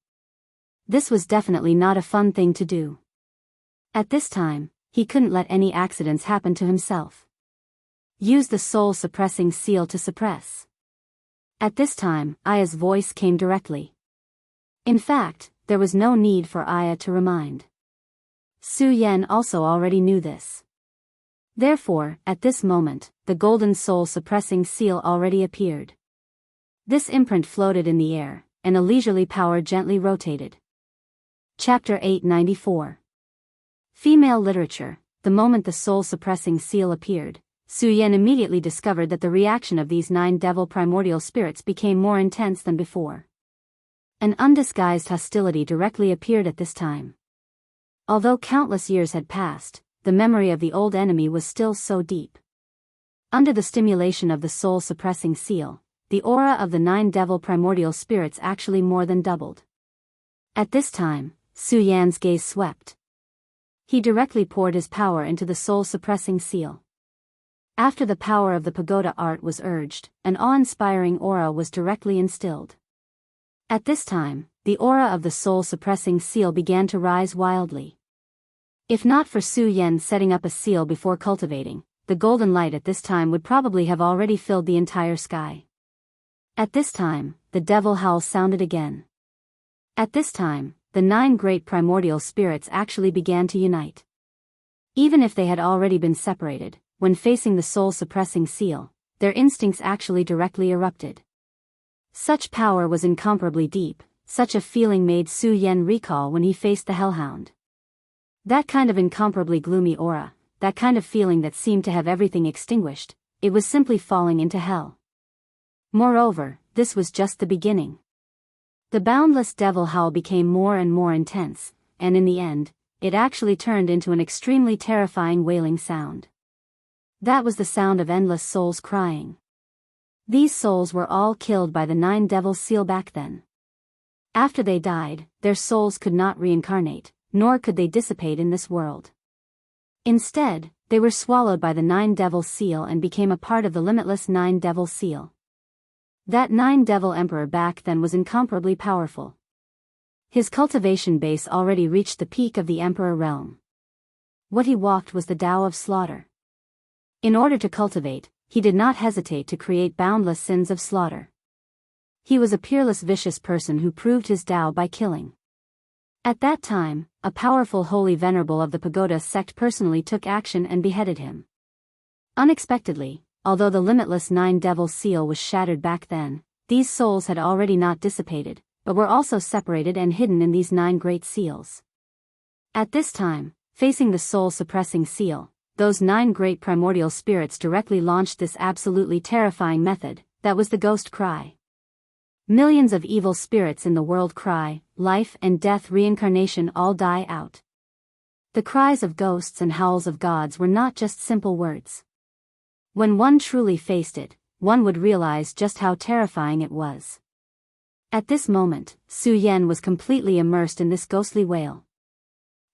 This was definitely not a fun thing to do. At this time, he couldn't let any accidents happen to himself. Use the soul-suppressing seal to suppress. At this time, Aya's voice came directly. In fact, there was no need for Aya to remind. Su Yan also already knew this. Therefore, at this moment, the golden soul-suppressing seal already appeared. This imprint floated in the air, and a leisurely power gently rotated. Chapter 894. Female Literature. The moment the soul-suppressing seal appeared, Su Yan immediately discovered that the reaction of these 9 devil primordial spirits became more intense than before. An undisguised hostility directly appeared at this time. Although countless years had passed, the memory of the old enemy was still so deep. Under the stimulation of the soul-suppressing seal, the aura of the 9 devil primordial spirits actually more than doubled. At this time, Su Yan's gaze swept. He directly poured his power into the soul-suppressing seal. After the power of the pagoda art was urged, an awe-inspiring aura was directly instilled. At this time, the aura of the soul-suppressing seal began to rise wildly. If not for Su Yan setting up a seal before cultivating, the golden light at this time would probably have already filled the entire sky. At this time, the devil howl sounded again. At this time, the 9 great primordial spirits actually began to unite. Even if they had already been separated, when facing the soul-suppressing seal, their instincts actually directly erupted. Such power was incomparably deep, such a feeling made Su Yan recall when he faced the Hellhound. That kind of incomparably gloomy aura, that kind of feeling that seemed to have everything extinguished, it was simply falling into hell. Moreover, this was just the beginning. The boundless devil howl became more and more intense, and in the end, it actually turned into an extremely terrifying wailing sound. That was the sound of endless souls crying. These souls were all killed by the 9 devil seal back then. After they died, their souls could not reincarnate, nor could they dissipate in this world. Instead, they were swallowed by the 9 devil seal and became a part of the limitless 9 devil seal. That 9 devil emperor back then was incomparably powerful. His cultivation base already reached the peak of the emperor realm. What he walked was the Tao of slaughter. In order to cultivate, he did not hesitate to create boundless sins of slaughter. He was a peerless vicious person who proved his Tao by killing. At that time, a powerful holy venerable of the pagoda sect personally took action and beheaded him. Unexpectedly, although the limitless 9 devil seal was shattered back then, these souls had already not dissipated, but were also separated and hidden in these 9 great seals. At this time, facing the soul-suppressing seal, those 9 great primordial spirits directly launched this absolutely terrifying method, that was the ghost cry. Millions of evil spirits in the world cry, life and death reincarnation all die out. The cries of ghosts and howls of gods were not just simple words. When one truly faced it, one would realize just how terrifying it was. At this moment, Su Yan was completely immersed in this ghostly wail.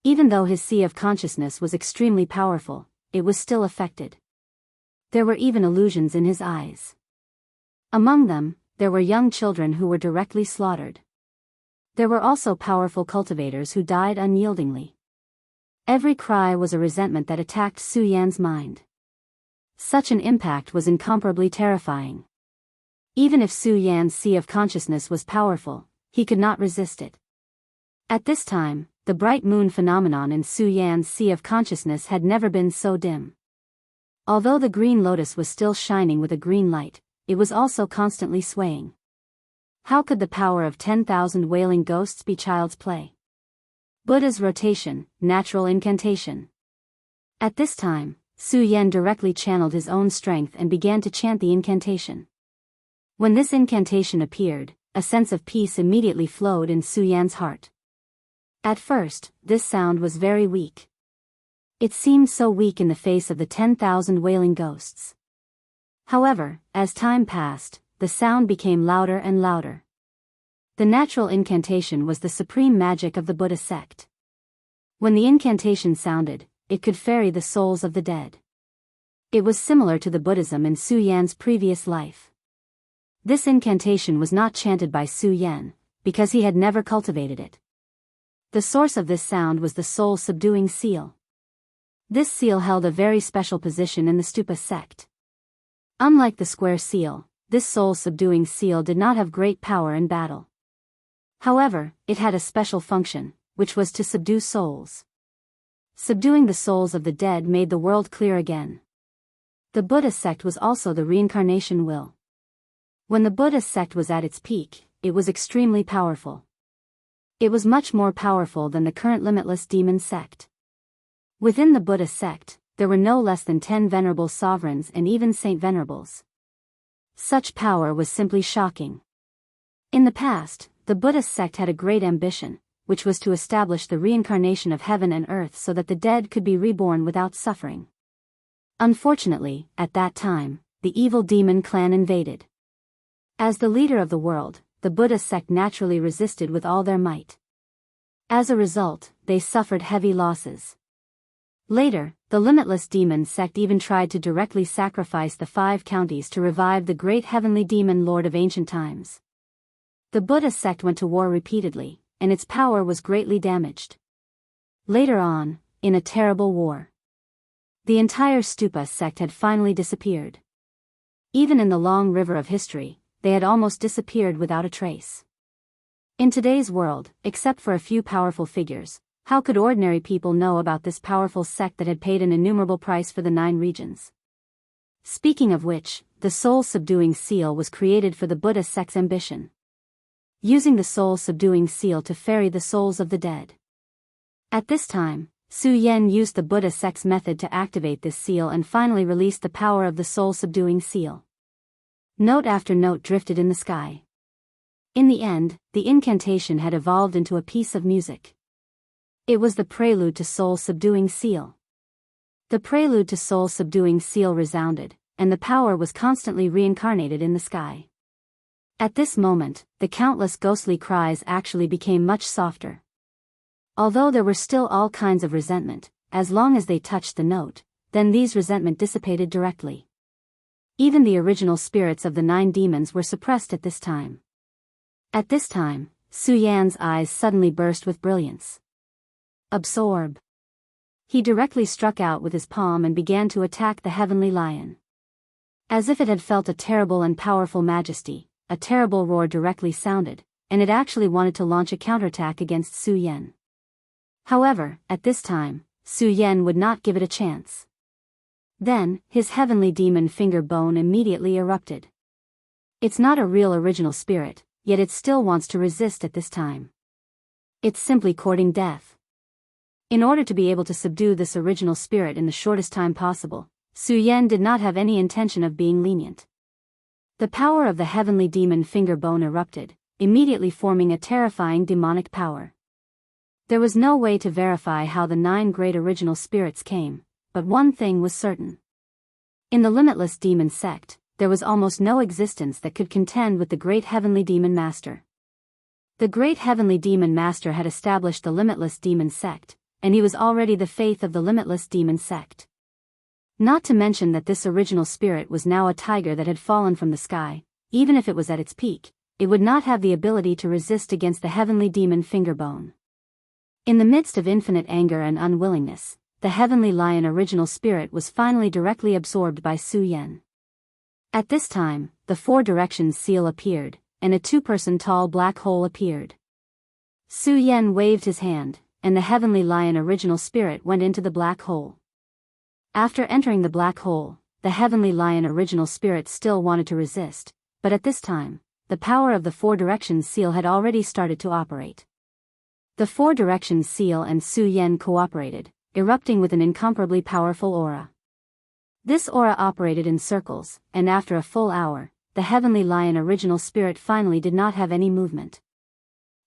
Even though his sea of consciousness was extremely powerful, it was still affected. There were even illusions in his eyes. Among them, there were young children who were directly slaughtered. There were also powerful cultivators who died unyieldingly. Every cry was a resentment that attacked Su Yan's mind. Such an impact was incomparably terrifying. Even if Su Yan's sea of consciousness was powerful, he could not resist it. At this time, the bright moon phenomenon in Su Yan's sea of consciousness had never been so dim. Although the green lotus was still shining with a green light, it was also constantly swaying. How could the power of 10,000 wailing ghosts be child's play? Buddha's rotation, natural incantation. At this time, Su Yan directly channeled his own strength and began to chant the incantation. When this incantation appeared, a sense of peace immediately flowed in Su Yan's heart. At first, this sound was very weak. It seemed so weak in the face of the 10,000 wailing ghosts. However, as time passed, the sound became louder and louder. The natural incantation was the supreme magic of the Buddha sect. When the incantation sounded, it could ferry the souls of the dead. It was similar to the Buddhism in Su Yan's previous life. This incantation was not chanted by Su Yan, because he had never cultivated it. The source of this sound was the soul-subduing seal. This seal held a very special position in the Stupa sect. Unlike the square seal, this soul-subduing seal did not have great power in battle. However, it had a special function, which was to subdue souls. Subduing the souls of the dead made the world clear again. The Buddha sect was also the reincarnation will. When the Buddha sect was at its peak, it was extremely powerful. It was much more powerful than the current limitless demon sect. Within the Buddha sect, there were no less than 10 venerable sovereigns and even saint venerables. Such power was simply shocking. In the past, the Buddha sect had a great ambition, which was to establish the reincarnation of heaven and earth so that the dead could be reborn without suffering. Unfortunately, at that time, the evil demon clan invaded. As the leader of the world, the Buddha sect naturally resisted with all their might. As a result, they suffered heavy losses. Later, the limitless demon sect even tried to directly sacrifice the 5 counties to revive the great heavenly demon lord of ancient times. The Buddha sect went to war repeatedly, and its power was greatly damaged. Later on, in a terrible war, the entire Stupa sect had finally disappeared. Even in the long river of history, they had almost disappeared without a trace. In today's world, except for a few powerful figures, how could ordinary people know about this powerful sect that had paid an innumerable price for the 9 regions? Speaking of which, the soul-subduing seal was created for the Buddha sect's ambition. Using the soul-subduing seal to ferry the souls of the dead. At this time, Su Yan used the Buddha sect's method to activate this seal and finally released the power of the soul-subduing seal. Note after note drifted in the sky. In the end, the incantation had evolved into a piece of music. It was the prelude to soul-subduing seal. The prelude to soul-subduing seal resounded, and the power was constantly reincarnated in the sky. At this moment, the countless ghostly cries actually became much softer. Although there were still all kinds of resentment, as long as they touched the note, then these resentment dissipated directly. Even the original spirits of the 9 demons were suppressed at this time. At this time, Su Yan's eyes suddenly burst with brilliance. Absorb. He directly struck out with his palm and began to attack the heavenly lion. As if it had felt a terrible and powerful majesty, a terrible roar directly sounded, and it actually wanted to launch a counterattack against Su Yan. However, at this time, Su Yan would not give it a chance. Then, his heavenly demon finger bone immediately erupted. It's not a real original spirit, yet it still wants to resist at this time. It's simply courting death. In order to be able to subdue this original spirit in the shortest time possible, Su Yan did not have any intention of being lenient. The power of the heavenly demon finger bone erupted, immediately forming a terrifying demonic power. There was no way to verify how the 9 great original spirits came, but one thing was certain. In the limitless demon sect, there was almost no existence that could contend with the great heavenly demon master. The great heavenly demon master had established the limitless demon sect, and he was already the faith of the limitless demon sect. Not to mention that this original spirit was now a tiger that had fallen from the sky. Even if it was at its peak, it would not have the ability to resist against the heavenly demon fingerbone. In the midst of infinite anger and unwillingness, the heavenly lion original spirit was finally directly absorbed by Su Yan. At this time, the 4 directions seal appeared, and a 2-person tall black hole appeared. Su Yan waved his hand, and the heavenly lion original spirit went into the black hole. After entering the black hole, the heavenly lion original spirit still wanted to resist, but at this time, the power of the 4 directions seal had already started to operate. The 4 directions seal and Su Yan cooperated, erupting with an incomparably powerful aura. This aura operated in circles, and after a full hour, the heavenly lion original spirit finally did not have any movement.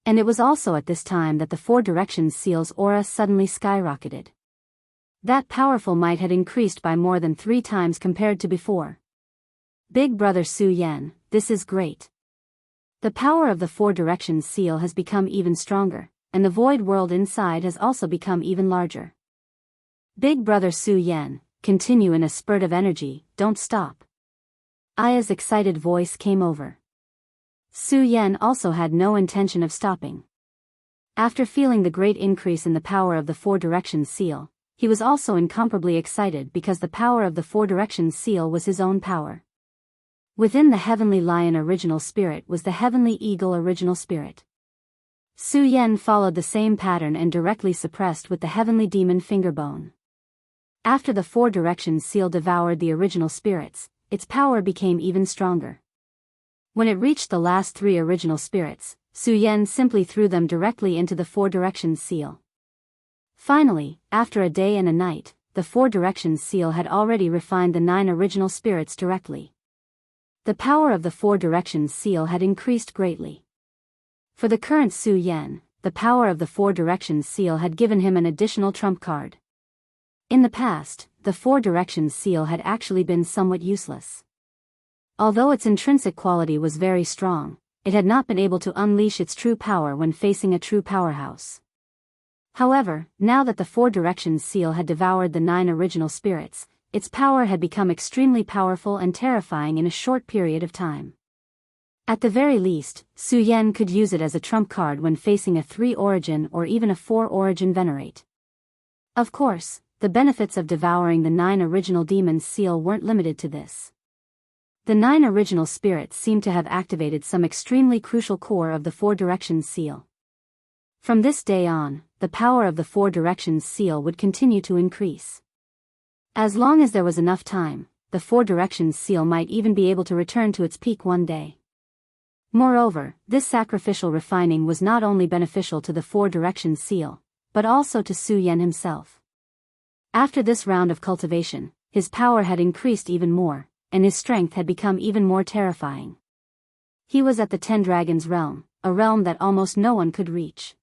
And it was also at this time that the 4 directions seal's aura suddenly skyrocketed. That powerful might had increased by more than 3 times compared to before. Big brother Su Yan, this is great. The power of the 4 directions seal has become even stronger, and the void world inside has also become even larger. Big brother Su Yan, continue in a spurt of energy, don't stop. Aya's excited voice came over. Su Yan also had no intention of stopping. After feeling the great increase in the power of the 4 directions seal, he was also incomparably excited because the power of the 4 directions seal was his own power. Within the heavenly lion original spirit was the heavenly eagle original spirit. Su Yan followed the same pattern and directly suppressed with the heavenly demon fingerbone. After the 4 directions seal devoured the original spirits, its power became even stronger. When it reached the last 3 original spirits, Su Yan simply threw them directly into the 4 directions seal. Finally, after a day and a night, the 4 directions seal had already refined the 9 original spirits directly. The power of the 4 directions seal had increased greatly. For the current Su Yan, the power of the 4 directions seal had given him an additional trump card. In the past, the 4 directions seal had actually been somewhat useless. Although its intrinsic quality was very strong, it had not been able to unleash its true power when facing a true powerhouse. However, now that the 4 directions seal had devoured the 9 original spirits, its power had become extremely powerful and terrifying in a short period of time. At the very least, Su Yan could use it as a trump card when facing a 3 origin or even a 4 origin venerate. Of course, the benefits of devouring the 9 original demons seal weren't limited to this. The 9 original spirits seemed to have activated some extremely crucial core of the 4 directions seal. From this day on, the power of the 4 directions seal would continue to increase. As long as there was enough time, the 4 directions seal might even be able to return to its peak one day. Moreover, this sacrificial refining was not only beneficial to the 4 directions seal, but also to Su Yan himself. After this round of cultivation, his power had increased even more, and his strength had become even more terrifying. He was at the 10 Dragons realm, a realm that almost no one could reach.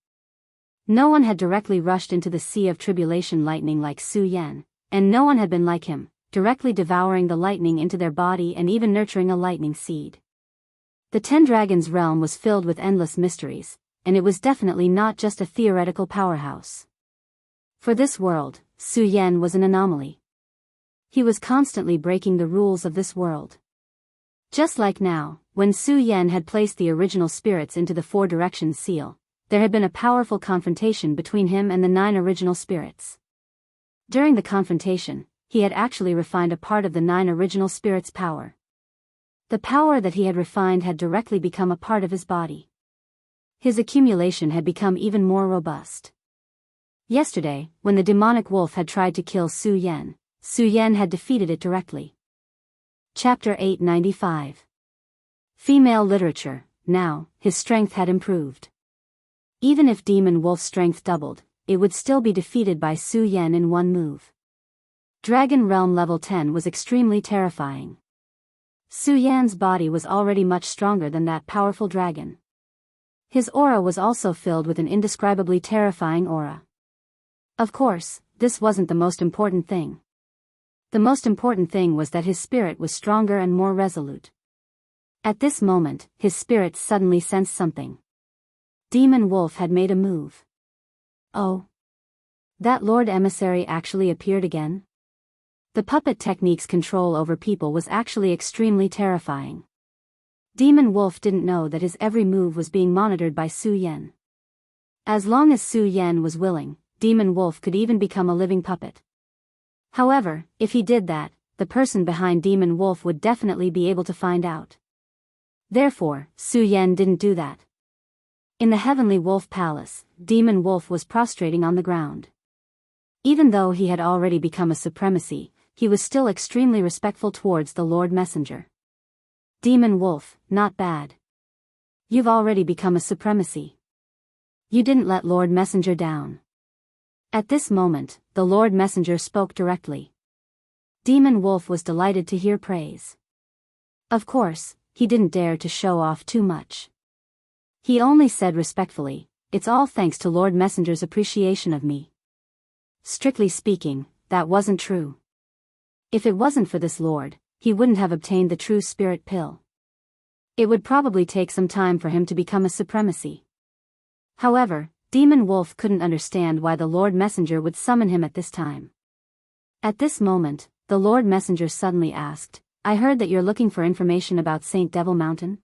No one had directly rushed into the sea of tribulation lightning like Su Yan, And no one had been like him, directly devouring the lightning into their body and even nurturing a lightning seed. The Ten Dragons realm was filled with endless mysteries, and it was definitely not just a theoretical powerhouse. For this world, Su Yan was an anomaly. He was constantly breaking the rules of this world. Just like now, when Su Yan had placed the original spirits into the Four Directions seal, there had been a powerful confrontation between him and the 9 original spirits. During the confrontation, he had actually refined a part of the 9 original spirits' power. The power that he had refined had directly become a part of his body. His accumulation had become even more robust. Yesterday, when the demonic wolf had tried to kill Su Yan had defeated it directly. Chapter 895. Female literature. Now, his strength had improved. Even if Demon Wolf's strength doubled, it would still be defeated by Su Yan in one move. Dragon Realm Level 10 was extremely terrifying. Su Yan's body was already much stronger than that powerful dragon. His aura was also filled with an indescribably terrifying aura. Of course, this wasn't the most important thing. The most important thing was that his spirit was stronger and more resolute. At this moment, his spirit suddenly sensed something. Demon Wolf had made a move. Oh. That Lord Emissary actually appeared again? The puppet technique's control over people was actually extremely terrifying. Demon Wolf didn't know that his every move was being monitored by Su Yan. As long as Su Yan was willing, Demon Wolf could even become a living puppet. However, if he did that, the person behind Demon Wolf would definitely be able to find out. Therefore, Su Yan didn't do that. In the Heavenly Wolf Palace, Demon Wolf was prostrating on the ground. Even though he had already become a supremacy, he was still extremely respectful towards the Lord Messenger. Demon Wolf, not bad. You've already become a supremacy. You didn't let Lord Messenger down. At this moment, the Lord Messenger spoke directly. Demon Wolf was delighted to hear praise. Of course, he didn't dare to show off too much. He only said respectfully, "It's all thanks to Lord Messenger's appreciation of me." Strictly speaking, that wasn't true. If it wasn't for this lord, he wouldn't have obtained the true spirit pill. It would probably take some time for him to become a supremacy. However, Demon Wolf couldn't understand why the Lord Messenger would summon him at this time. At this moment, the Lord Messenger suddenly asked, "I heard that you're looking for information about Saint Devil Mountain?"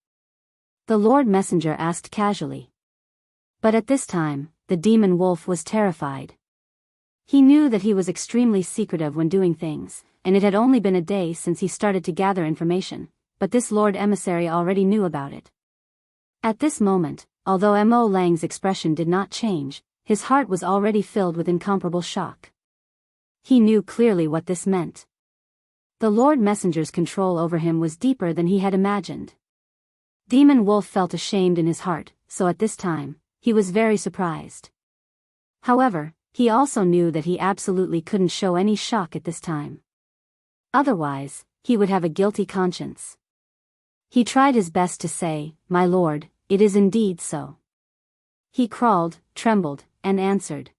The Lord Messenger asked casually. But at this time, the Demon Wolf was terrified. He knew that he was extremely secretive when doing things, and it had only been a day since he started to gather information, but this Lord Emissary already knew about it. At this moment, although Mo Lang's expression did not change, his heart was already filled with incomparable shock. He knew clearly what this meant. The Lord Messenger's control over him was deeper than he had imagined. Demon Wolf felt ashamed in his heart, so at this time, he was very surprised. However, he also knew that he absolutely couldn't show any shock at this time. Otherwise, he would have a guilty conscience. He tried his best to say, "My lord, it is indeed so." He crawled, trembled, and answered.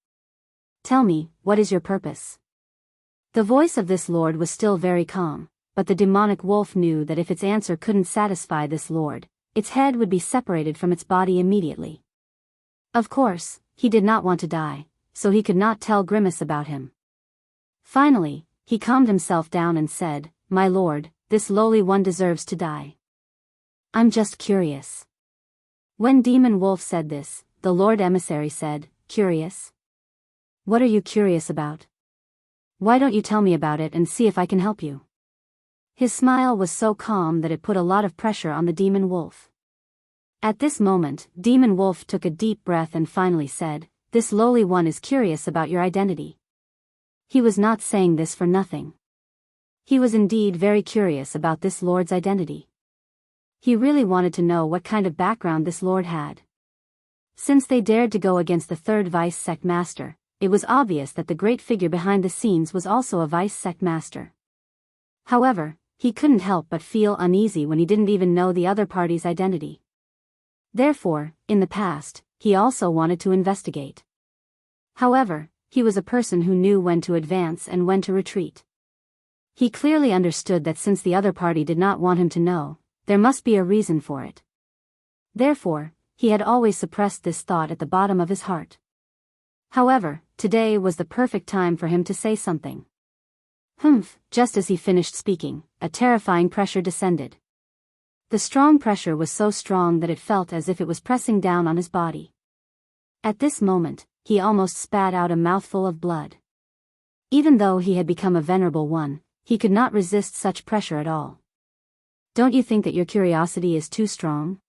"Tell me, what is your purpose?" The voice of this lord was still very calm, but the demonic wolf knew that if its answer couldn't satisfy this lord, its head would be separated from its body immediately. Of course, he did not want to die, so he could not tell Grimace about him. Finally, he calmed himself down and said, "My lord, this lowly one deserves to die. I'm just curious." When Demon Wolf said this, the Lord Emissary said, "Curious? What are you curious about? Why don't you tell me about it and see if I can help you?" His smile was so calm that it put a lot of pressure on the Demon Wolf. At this moment, Demon Wolf took a deep breath and finally said, "This lowly one is curious about your identity." He was not saying this for nothing. He was indeed very curious about this lord's identity. He really wanted to know what kind of background this lord had. Since they dared to go against the third vice sect master, it was obvious that the great figure behind the scenes was also a vice sect master. However, he couldn't help but feel uneasy when he didn't even know the other party's identity. Therefore, in the past, he also wanted to investigate. However, he was a person who knew when to advance and when to retreat. He clearly understood that since the other party did not want him to know, there must be a reason for it. Therefore, he had always suppressed this thought at the bottom of his heart. However, today was the perfect time for him to say something. Humph! Just as he finished speaking, a terrifying pressure descended. The strong pressure was so strong that it felt as if it was pressing down on his body. At this moment, he almost spat out a mouthful of blood. Even though he had become a venerable one, he could not resist such pressure at all. Don't you think that your curiosity is too strong?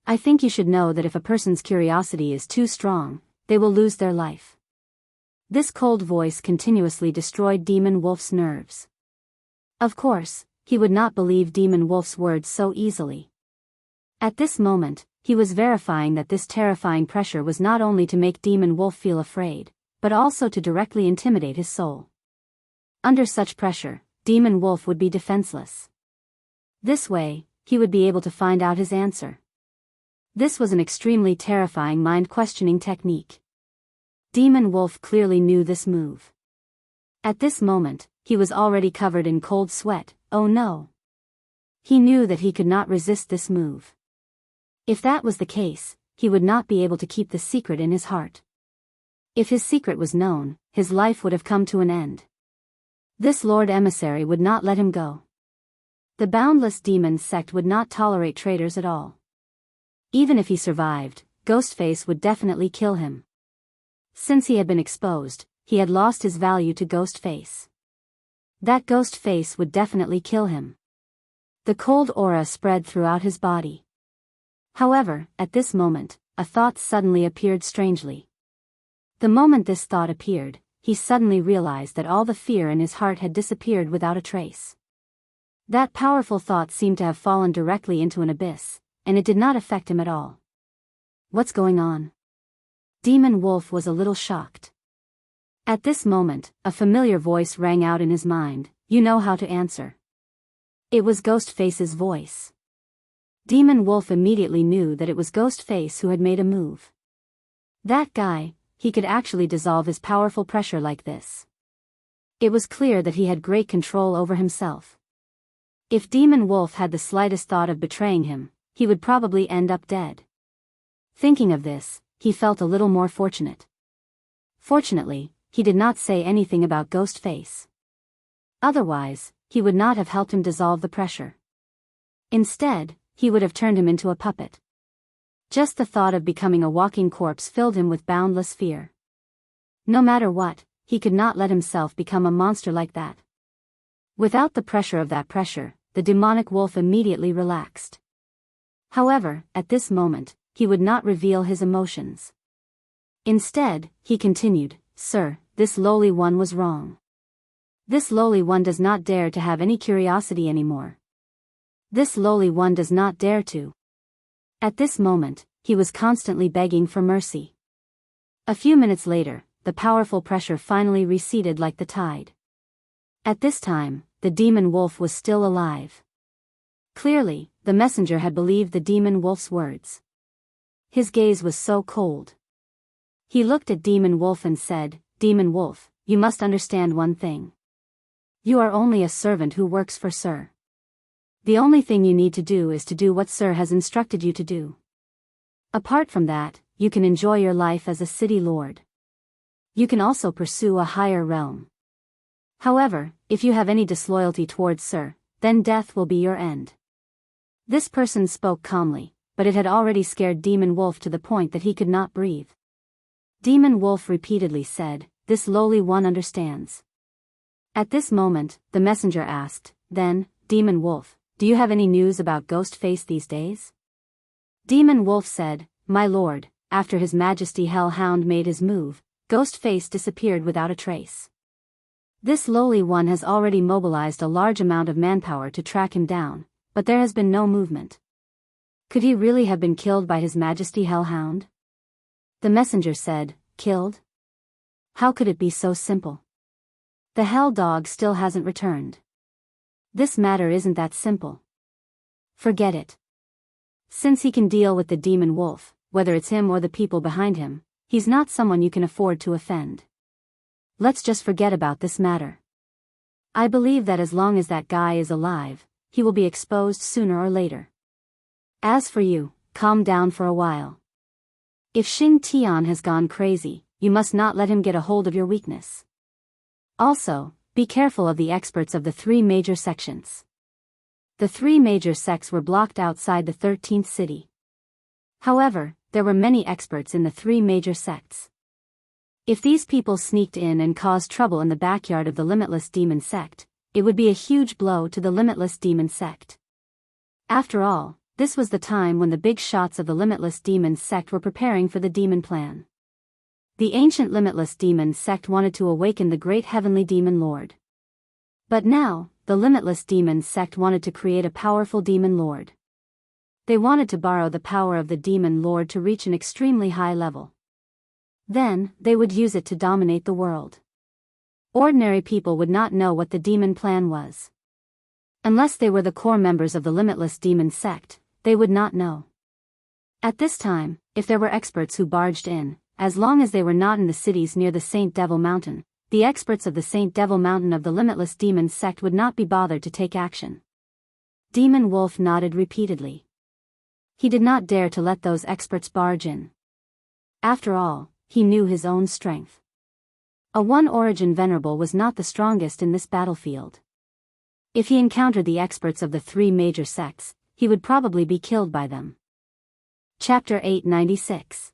I think you should know that if a person's curiosity is too strong, they will lose their life. This cold voice continuously destroyed Demon Wolf's nerves. Of course, he would not believe Demon Wolf's words so easily. At this moment, he was verifying that this terrifying pressure was not only to make Demon Wolf feel afraid, but also to directly intimidate his soul. Under such pressure, Demon Wolf would be defenseless. This way, he would be able to find out his answer. This was an extremely terrifying mind-questioning technique. Demon Wolf clearly knew this move. At this moment, he was already covered in cold sweat. Oh no! He knew that he could not resist this move. If that was the case, he would not be able to keep the secret in his heart. If his secret was known, his life would have come to an end. This Lord Emissary would not let him go. The Boundless Demon sect would not tolerate traitors at all. Even if he survived, Ghostface would definitely kill him. Since he had been exposed, he had lost his value to Ghostface. That Ghostface would definitely kill him. The cold aura spread throughout his body. However, at this moment, a thought suddenly appeared strangely. The moment this thought appeared, he suddenly realized that all the fear in his heart had disappeared without a trace. That powerful thought seemed to have fallen directly into an abyss, and it did not affect him at all. What's going on? Demon Wolf was a little shocked. At this moment, a familiar voice rang out in his mind. You know how to answer. It was Ghostface's voice. Demon Wolf immediately knew that it was Ghostface who had made a move. That guy, he could actually dissolve his powerful pressure like this. It was clear that he had great control over himself. If Demon Wolf had the slightest thought of betraying him, he would probably end up dead. Thinking of this, he felt a little more fortunate. Fortunately, he did not say anything about Ghostface. Otherwise, he would not have helped him dissolve the pressure. Instead, he would have turned him into a puppet. Just the thought of becoming a walking corpse filled him with boundless fear. No matter what, he could not let himself become a monster like that. Without the pressure of that pressure, the demonic wolf immediately relaxed. However, at this moment, he would not reveal his emotions. Instead, he continued, Sir, this lowly one was wrong. This lowly one does not dare to have any curiosity anymore. This lowly one does not dare to. At this moment, he was constantly begging for mercy. A few minutes later, the powerful pressure finally receded like the tide. At this time, the demon wolf was still alive. Clearly, the messenger had believed the demon wolf's words. His gaze was so cold. He looked at Demon Wolf and said, Demon Wolf, you must understand one thing. You are only a servant who works for Sir. The only thing you need to do is to do what Sir has instructed you to do. Apart from that, you can enjoy your life as a city lord. You can also pursue a higher realm. However, if you have any disloyalty towards Sir, then death will be your end. This person spoke calmly, but it had already scared Demon Wolf to the point that he could not breathe. Demon Wolf repeatedly said, This lowly one understands. At this moment, the messenger asked, Then, Demon Wolf, do you have any news about Ghostface these days? Demon Wolf said, My lord, after His Majesty Hellhound made his move, Ghostface disappeared without a trace. This lowly one has already mobilized a large amount of manpower to track him down, but there has been no movement. Could he really have been killed by His Majesty Hellhound? The messenger said, Killed? How could it be so simple? The Hell Dog still hasn't returned. This matter isn't that simple. Forget it. Since he can deal with the Demon Wolf, whether it's him or the people behind him, he's not someone you can afford to offend. let's just forget about this matter. I believe that as long as that guy is alive, he will be exposed sooner or later. As for you, calm down for a while. If Xing Tian has gone crazy, you must not let him get a hold of your weakness. Also, be careful of the experts of the 3 major sections. The 3 major sects were blocked outside the 13th city. However, there were many experts in the 3 major sects. If these people sneaked in and caused trouble in the backyard of the Limitless Demon Sect, it would be a huge blow to the Limitless Demon Sect. After all, this was the time when the big shots of the Limitless Demon Sect were preparing for the demon plan. The ancient Limitless Demon Sect wanted to awaken the great heavenly demon lord. But now, the Limitless Demon Sect wanted to create a powerful demon lord. They wanted to borrow the power of the demon lord to reach an extremely high level. Then, they would use it to dominate the world. Ordinary people would not know what the demon plan was. Unless they were the core members of the Limitless Demon Sect, they would not know. At this time, if there were experts who barged in, as long as they were not in the cities near the Saint Devil Mountain, the experts of the Saint Devil Mountain of the Limitless Demon Sect would not be bothered to take action. Demon Wolf nodded repeatedly. He did not dare to let those experts barge in. After all, he knew his own strength. A one-origin venerable was not the strongest in this battlefield. If he encountered the experts of the 3 major sects, he would probably be killed by them. Chapter 896.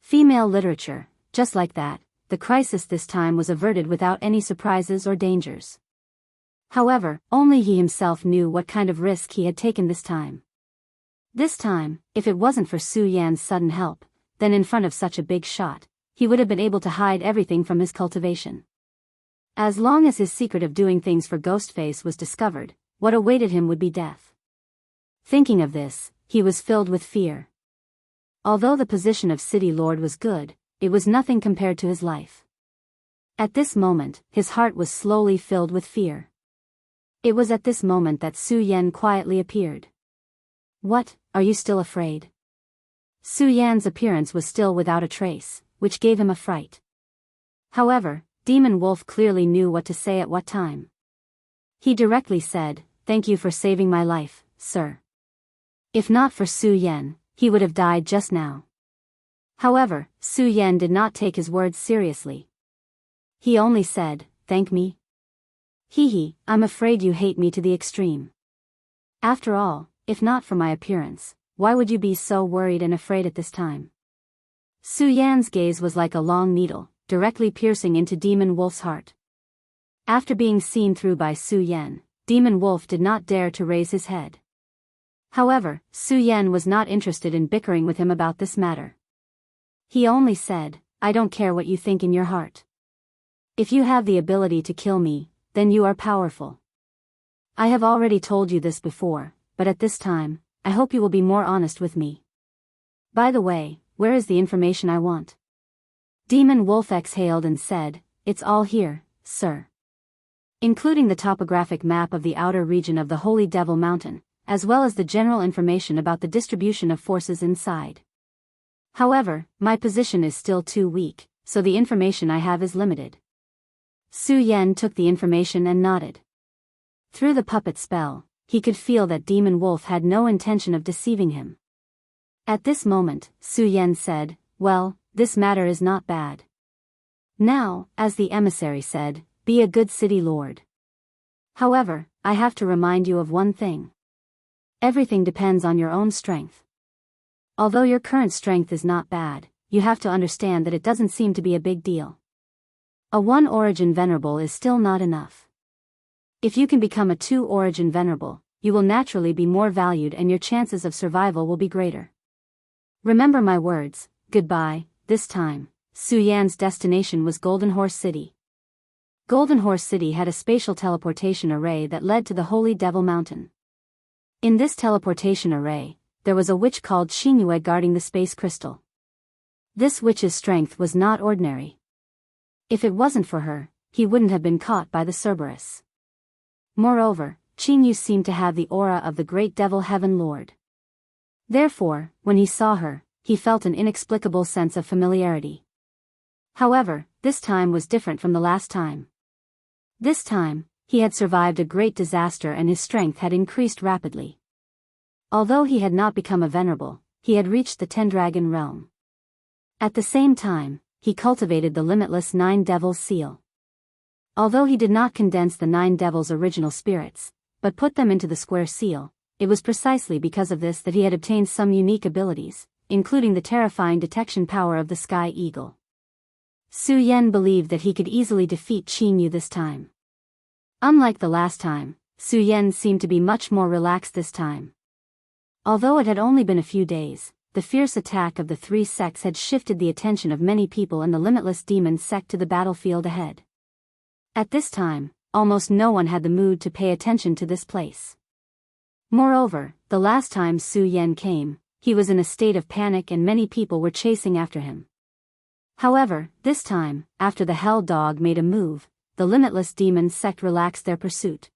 Female literature. Just like that, the crisis this time was averted without any surprises or dangers. However, only he himself knew what kind of risk he had taken this time. This time, if it wasn't for Su Yan's sudden help, then in front of such a big shot, he would have been able to hide everything from his cultivation. As long as his secret of doing things for Ghostface was discovered, what awaited him would be death. Thinking of this, he was filled with fear. Although the position of City Lord was good, it was nothing compared to his life. At this moment, his heart was slowly filled with fear. It was at this moment that Su Yan quietly appeared. What, are you still afraid? Su Yan's appearance was still without a trace, which gave him a fright. However, Demon Wolf clearly knew what to say at what time. He directly said, "Thank you for saving my life, sir." If not for Su Yan, he would have died just now. However, Su Yan did not take his words seriously. He only said, "Thank me?" Hee, I'm afraid you hate me to the extreme. After all, if not for my appearance, why would you be so worried and afraid at this time? Su Yan's gaze was like a long needle, directly piercing into Demon Wolf's heart. After being seen through by Su Yan, Demon Wolf did not dare to raise his head. However, Su Yan was not interested in bickering with him about this matter. He only said, "I don't care what you think in your heart. If you have the ability to kill me, then you are powerful. I have already told you this before, but at this time, I hope you will be more honest with me. By the way, where is the information I want?" Demon Wolf exhaled and said, "It's all here, sir. Including the topographic map of the outer region of the Holy Devil Mountain, as well as the general information about the distribution of forces inside. However, my position is still too weak, so the information I have is limited." Su Yan took the information and nodded. Through the puppet spell, he could feel that Demon Wolf had no intention of deceiving him. At this moment, Su Yan said, "Well, this matter is not bad. Now, as the emissary said, be a good city lord. However, I have to remind you of one thing. Everything depends on your own strength. Although your current strength is not bad, you have to understand that it doesn't seem to be a big deal. A 1-origin venerable is still not enough. If you can become a 2-origin venerable, you will naturally be more valued and your chances of survival will be greater. Remember my words, goodbye." This time, Su Yan's destination was Golden Horse City. Golden Horse City had a spatial teleportation array that led to the Holy Devil Mountain. In this teleportation array, there was a witch called Xingyue guarding the space crystal. This witch's strength was not ordinary. If it wasn't for her, he wouldn't have been caught by the Cerberus. Moreover, Xingyue seemed to have the aura of the great Devil Heaven Lord. Therefore, when he saw her, he felt an inexplicable sense of familiarity. However, this time was different from the last time. This time, he had survived a great disaster and his strength had increased rapidly. Although he had not become a venerable, he had reached the 10-dragon realm. At the same time, he cultivated the limitless 9 devils seal. Although he did not condense the 9 devils' original spirits, but put them into the square seal, it was precisely because of this that he had obtained some unique abilities, including the terrifying detection power of the Sky Eagle. Su Yan believed that he could easily defeat Qin Yu this time. Unlike the last time, Su Yan seemed to be much more relaxed this time. Although it had only been a few days, the fierce attack of the 3 sects had shifted the attention of many people in the limitless demon sect to the battlefield ahead. At this time, almost no one had the mood to pay attention to this place. Moreover, the last time Su Yan came, he was in a state of panic and many people were chasing after him. However, this time, after the Hell Dog made a move, the limitless demon sect relaxed their pursuit.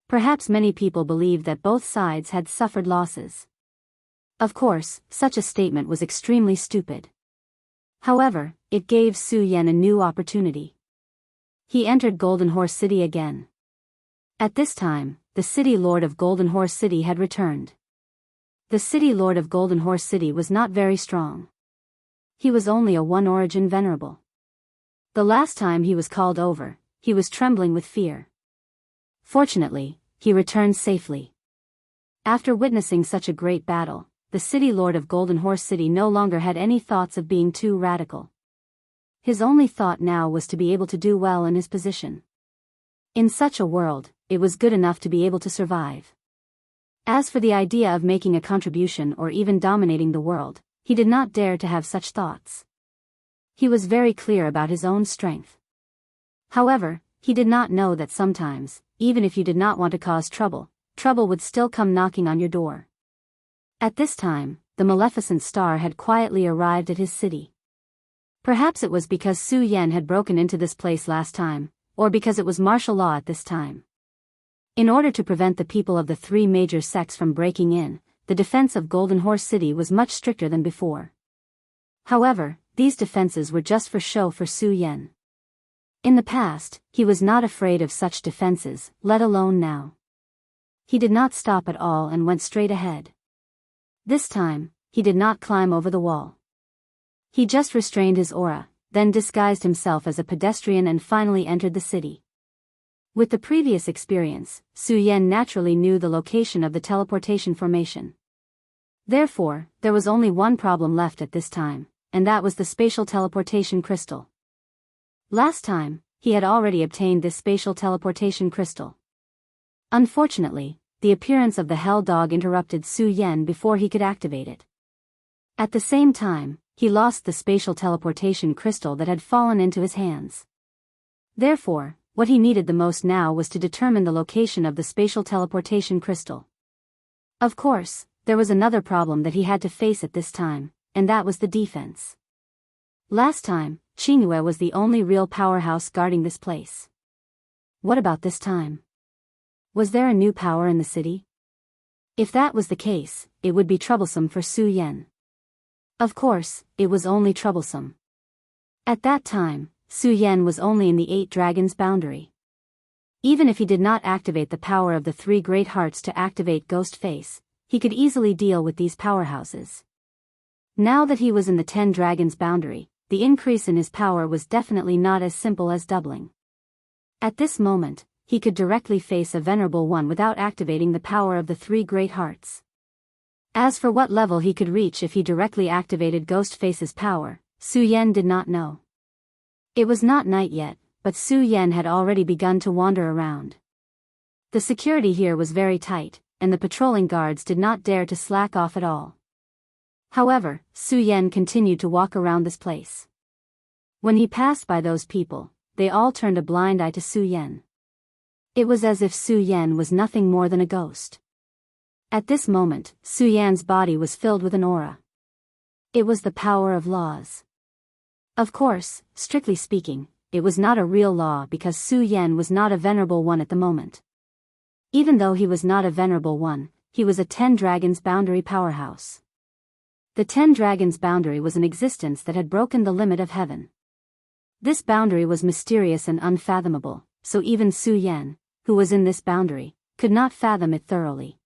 Perhaps many people believed that both sides had suffered losses. Of course, such a statement was extremely stupid. However, it gave Su Yan a new opportunity. He entered Golden Horse City again. At this time, the City Lord of Golden Horse City had returned. The City Lord of Golden Horse City was not very strong. He was only a one-origin venerable. The last time he was called over, he was trembling with fear. Fortunately, he returned safely. After witnessing such a great battle, the City Lord of Golden Horse City no longer had any thoughts of being too radical. His only thought now was to be able to do well in his position. In such a world, it was good enough to be able to survive. As for the idea of making a contribution or even dominating the world, he did not dare to have such thoughts. He was very clear about his own strength. However, he did not know that sometimes, even if you did not want to cause trouble, trouble would still come knocking on your door. At this time, the Maleficent Star had quietly arrived at his city. Perhaps it was because Su Yan had broken into this place last time, or because it was martial law at this time. In order to prevent the people of the 3 major sects from breaking in, the defense of Golden Horse City was much stricter than before. However, these defenses were just for show for Su Yan. In the past, he was not afraid of such defenses, let alone now. He did not stop at all and went straight ahead. This time, he did not climb over the wall. He just restrained his aura, then disguised himself as a pedestrian and finally entered the city. With the previous experience, Su Yan naturally knew the location of the teleportation formation. Therefore, there was only one problem left at this time, and that was the spatial teleportation crystal. Last time, he had already obtained this spatial teleportation crystal. Unfortunately, the appearance of the Hell Dog interrupted Su Yan before he could activate it. At the same time, he lost the spatial teleportation crystal that had fallen into his hands. Therefore, what he needed the most now was to determine the location of the spatial teleportation crystal. Of course, there was another problem that he had to face at this time, and that was the defense. Last time, Qingyue was the only real powerhouse guarding this place. What about this time? Was there a new power in the city? If that was the case, it would be troublesome for Su Yan. Of course, it was only troublesome. At that time, Su Yan was only in the 8 dragons boundary. Even if he did not activate the power of the 3 great hearts to activate Ghost Face, he could easily deal with these powerhouses. Now that he was in the 10 dragons boundary, the increase in his power was definitely not as simple as doubling. At this moment, he could directly face a venerable one without activating the power of the 3 great hearts. As for what level he could reach if he directly activated Ghost Face's power, Su Yan did not know. It was not night yet, but Su Yan had already begun to wander around. The security here was very tight, and the patrolling guards did not dare to slack off at all. However, Su Yan continued to walk around this place. When he passed by those people, they all turned a blind eye to Su Yan. It was as if Su Yan was nothing more than a ghost. At this moment, Su Yan's body was filled with an aura. It was the power of laws. Of course, strictly speaking, it was not a real law because Su Yan was not a venerable one at the moment. Even though he was not a venerable one, he was a 10 dragons boundary powerhouse. The 10 dragons boundary was an existence that had broken the limit of heaven. This boundary was mysterious and unfathomable, so even Su Yan, who was in this boundary, could not fathom it thoroughly.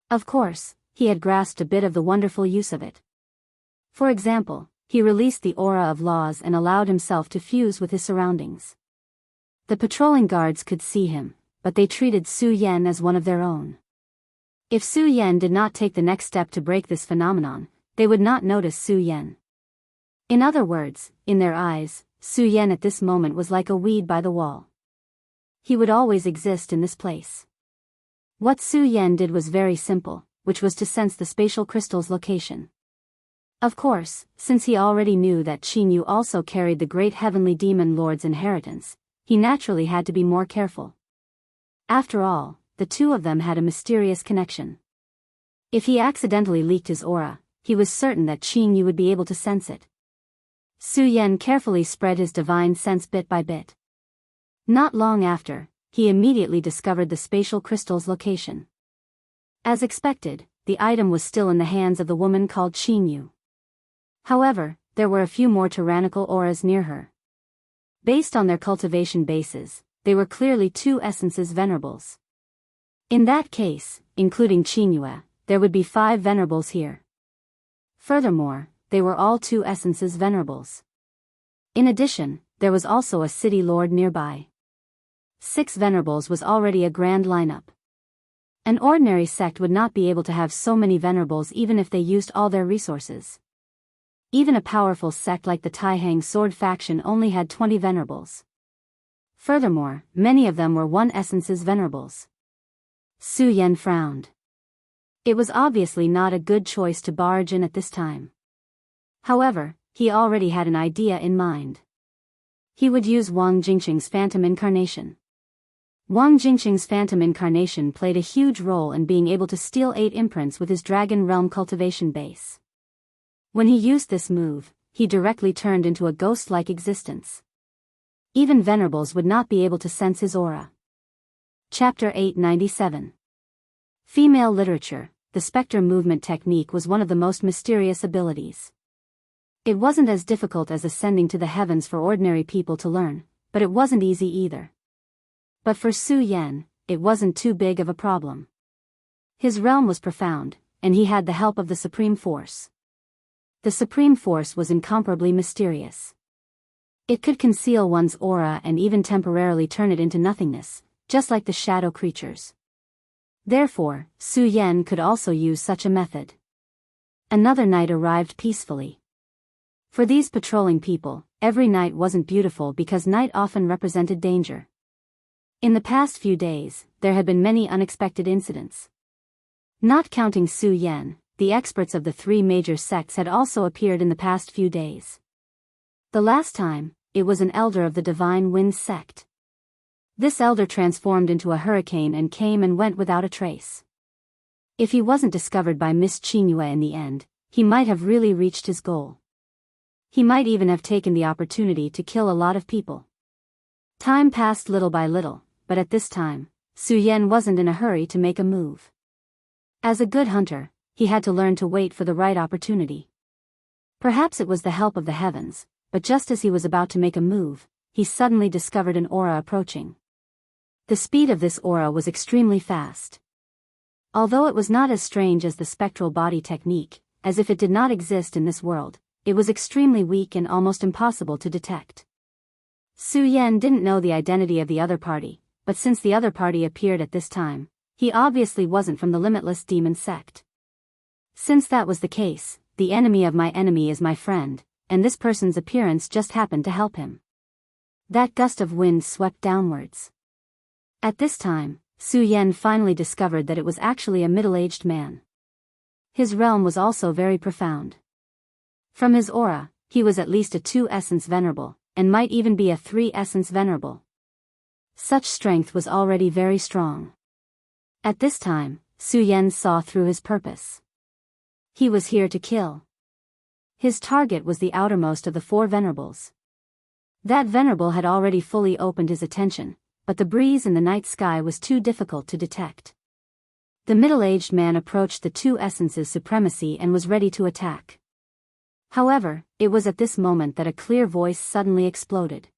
Of course, he had grasped a bit of the wonderful use of it. For example, he released the aura of laws and allowed himself to fuse with his surroundings. The patrolling guards could see him, but they treated Su Yan as one of their own. If Su Yan did not take the next step to break this phenomenon, they would not notice Su Yan. In other words, in their eyes, Su Yan at this moment was like a weed by the wall. He would always exist in this place. What Su Yan did was very simple, which was to sense the spatial crystal's location. Of course, since he already knew that Qin also carried the great heavenly demon lord's inheritance, he naturally had to be more careful. After all, the two of them had a mysterious connection. If he accidentally leaked his aura, he was certain that Qin would be able to sense it. Su Yan carefully spread his divine sense bit by bit. Not long after, he immediately discovered the spatial crystal's location. As expected, the item was still in the hands of the woman called Qin. However, there were a few more tyrannical auras near her. Based on their cultivation bases, they were clearly two essences venerables. In that case, including Qin, there would be 5 venerables here. Furthermore, they were all 2 essences venerables. In addition, there was also a city lord nearby. 6 venerables was already a grand lineup. An ordinary sect would not be able to have so many venerables even if they used all their resources. Even a powerful sect like the Taihang sword faction only had 20 venerables. Furthermore, many of them were 1 essence's venerables. Su Yan frowned. It was obviously not a good choice to barge in at this time. However, he already had an idea in mind. He would use Wang Jingqing's phantom incarnation. Wang Jingqing's phantom incarnation played a huge role in being able to steal 8 imprints with his Dragon Realm cultivation base. When he used this move, he directly turned into a ghost-like existence. Even venerables would not be able to sense his aura. Chapter 897. Female literature. The spectre movement technique was one of the most mysterious abilities. It wasn't as difficult as ascending to the heavens for ordinary people to learn, but it wasn't easy either. But for Su Yan, it wasn't too big of a problem. His realm was profound, and he had the help of the Supreme Force. The Supreme Force was incomparably mysterious. It could conceal one's aura and even temporarily turn it into nothingness, just like the shadow creatures. Therefore, Su Yan could also use such a method. Another night arrived peacefully. For these patrolling people, every night wasn't beautiful because night often represented danger. In the past few days, there had been many unexpected incidents. Not counting Su Yan, the experts of the 3 major sects had also appeared in the past few days. The last time, it was an elder of the Divine Wind sect. This elder transformed into a hurricane and came and went without a trace. If he wasn't discovered by Miss Qin in the end, he might have really reached his goal. He might even have taken the opportunity to kill a lot of people. Time passed little by little, but at this time, Su Yan wasn't in a hurry to make a move. As a good hunter, he had to learn to wait for the right opportunity. Perhaps it was the help of the heavens, but just as he was about to make a move, he suddenly discovered an aura approaching. The speed of this aura was extremely fast. Although it was not as strange as the spectral body technique, as if it did not exist in this world, it was extremely weak and almost impossible to detect. Su Yan didn't know the identity of the other party, but since the other party appeared at this time, he obviously wasn't from the Limitless Demon sect. Since that was the case, the enemy of my enemy is my friend, and this person's appearance just happened to help him. That gust of wind swept downwards. At this time, Su Yan finally discovered that it was actually a middle-aged man. His realm was also very profound. From his aura, he was at least a 2-essence venerable, and might even be a 3-essence venerable. Such strength was already very strong. At this time, Su Yan saw through his purpose. He was here to kill. His target was the outermost of the 4 venerables. That venerable had already fully opened his attention, but the breeze in the night sky was too difficult to detect. The middle-aged man approached the 2 essences' supremacy and was ready to attack. However, it was at this moment that a clear voice suddenly exploded.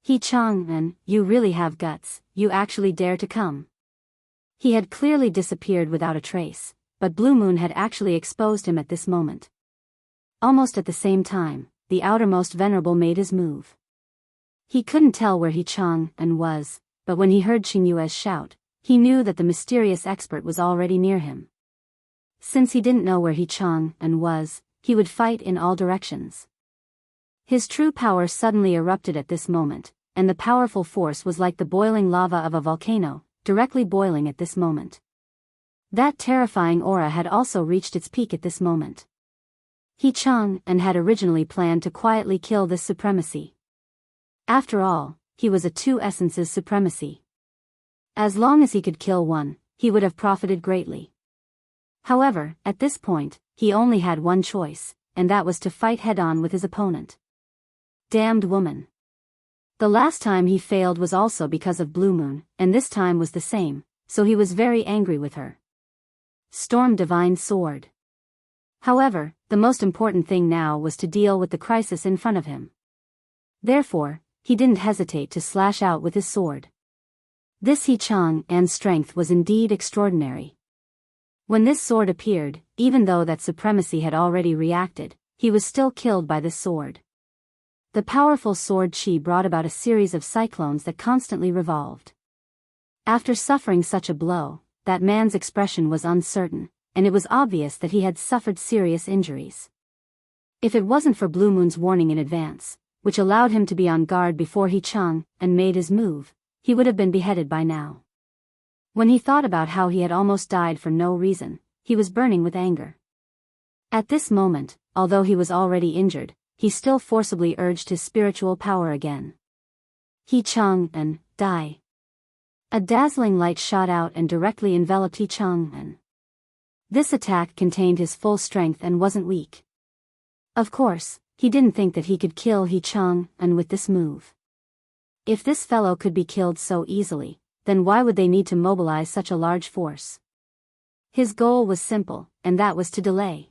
"He Chang'an, you really have guts, you actually dare to come." He had clearly disappeared without a trace, but Blue Moon had actually exposed him at this moment. Almost at the same time, the outermost venerable made his move. He couldn't tell where He Chang'an was, but when he heard Xingyue's shout, he knew that the mysterious expert was already near him. Since he didn't know where He Chang'an was, he would fight in all directions. His true power suddenly erupted at this moment, and the powerful force was like the boiling lava of a volcano, directly boiling at this moment. That terrifying aura had also reached its peak at this moment. He Chang'an had originally planned to quietly kill this supremacy. After all, he was a two essences supremacy. As long as he could kill one, he would have profited greatly. However, at this point, he only had one choice, and that was to fight head-on with his opponent. Damned woman. The last time he failed was also because of Blue Moon, and this time was the same, so he was very angry with her. Storm Divine Sword. However, the most important thing now was to deal with the crisis in front of him. Therefore, he didn't hesitate to slash out with his sword. This He Chang'an's strength was indeed extraordinary. When this sword appeared, even though that supremacy had already reacted, he was still killed by this sword. The powerful sword chi brought about a series of cyclones that constantly revolved. After suffering such a blow, that man's expression was uncertain, and it was obvious that he had suffered serious injuries. If it wasn't for Blue Moon's warning in advance, which allowed him to be on guard before He Chang'an made his move, he would have been beheaded by now. When he thought about how he had almost died for no reason, he was burning with anger. At this moment, although he was already injured, he still forcibly urged his spiritual power again. He Chang'an, die. A dazzling light shot out and directly enveloped He Chang'an. This attack contained his full strength and wasn't weak. Of course, he didn't think that he could kill He Chang'an with this move. If this fellow could be killed so easily, then why would they need to mobilize such a large force? His goal was simple, and that was to delay.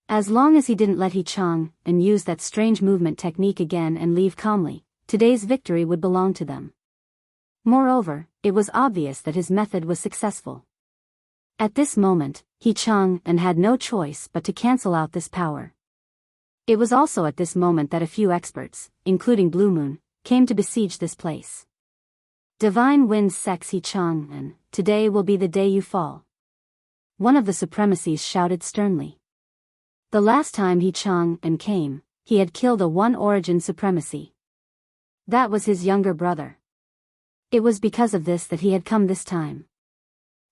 As long as he didn't let He Chang'an use that strange movement technique again and leave calmly, today's victory would belong to them. Moreover, it was obvious that his method was successful. At this moment, He Chang'an had no choice but to cancel out this power. It was also at this moment that a few experts, including Blue Moon, came to besiege this place. Divine Wind Sex He Chang'an, today will be the day you fall. One of the supremacies shouted sternly. The last time He Chang'an came, he had killed a one-origin supremacy. That was his younger brother. It was because of this that he had come this time.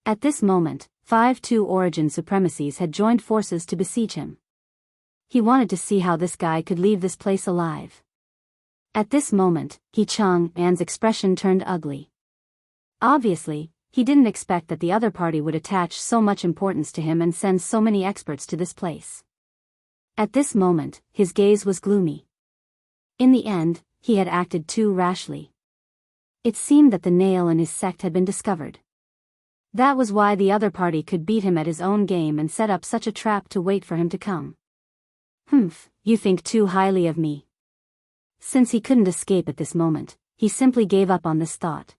At this moment, 5 two-origin supremacies had joined forces to besiege him. He wanted to see how this guy could leave this place alive. At this moment, He Chang'an's expression turned ugly. Obviously, he didn't expect that the other party would attach so much importance to him and send so many experts to this place. At this moment, his gaze was gloomy. In the end, he had acted too rashly. It seemed that the nail in his sect had been discovered. That was why the other party could beat him at his own game and set up such a trap to wait for him to come. Humph, you think too highly of me. Since he couldn't escape at this moment, he simply gave up on this thought.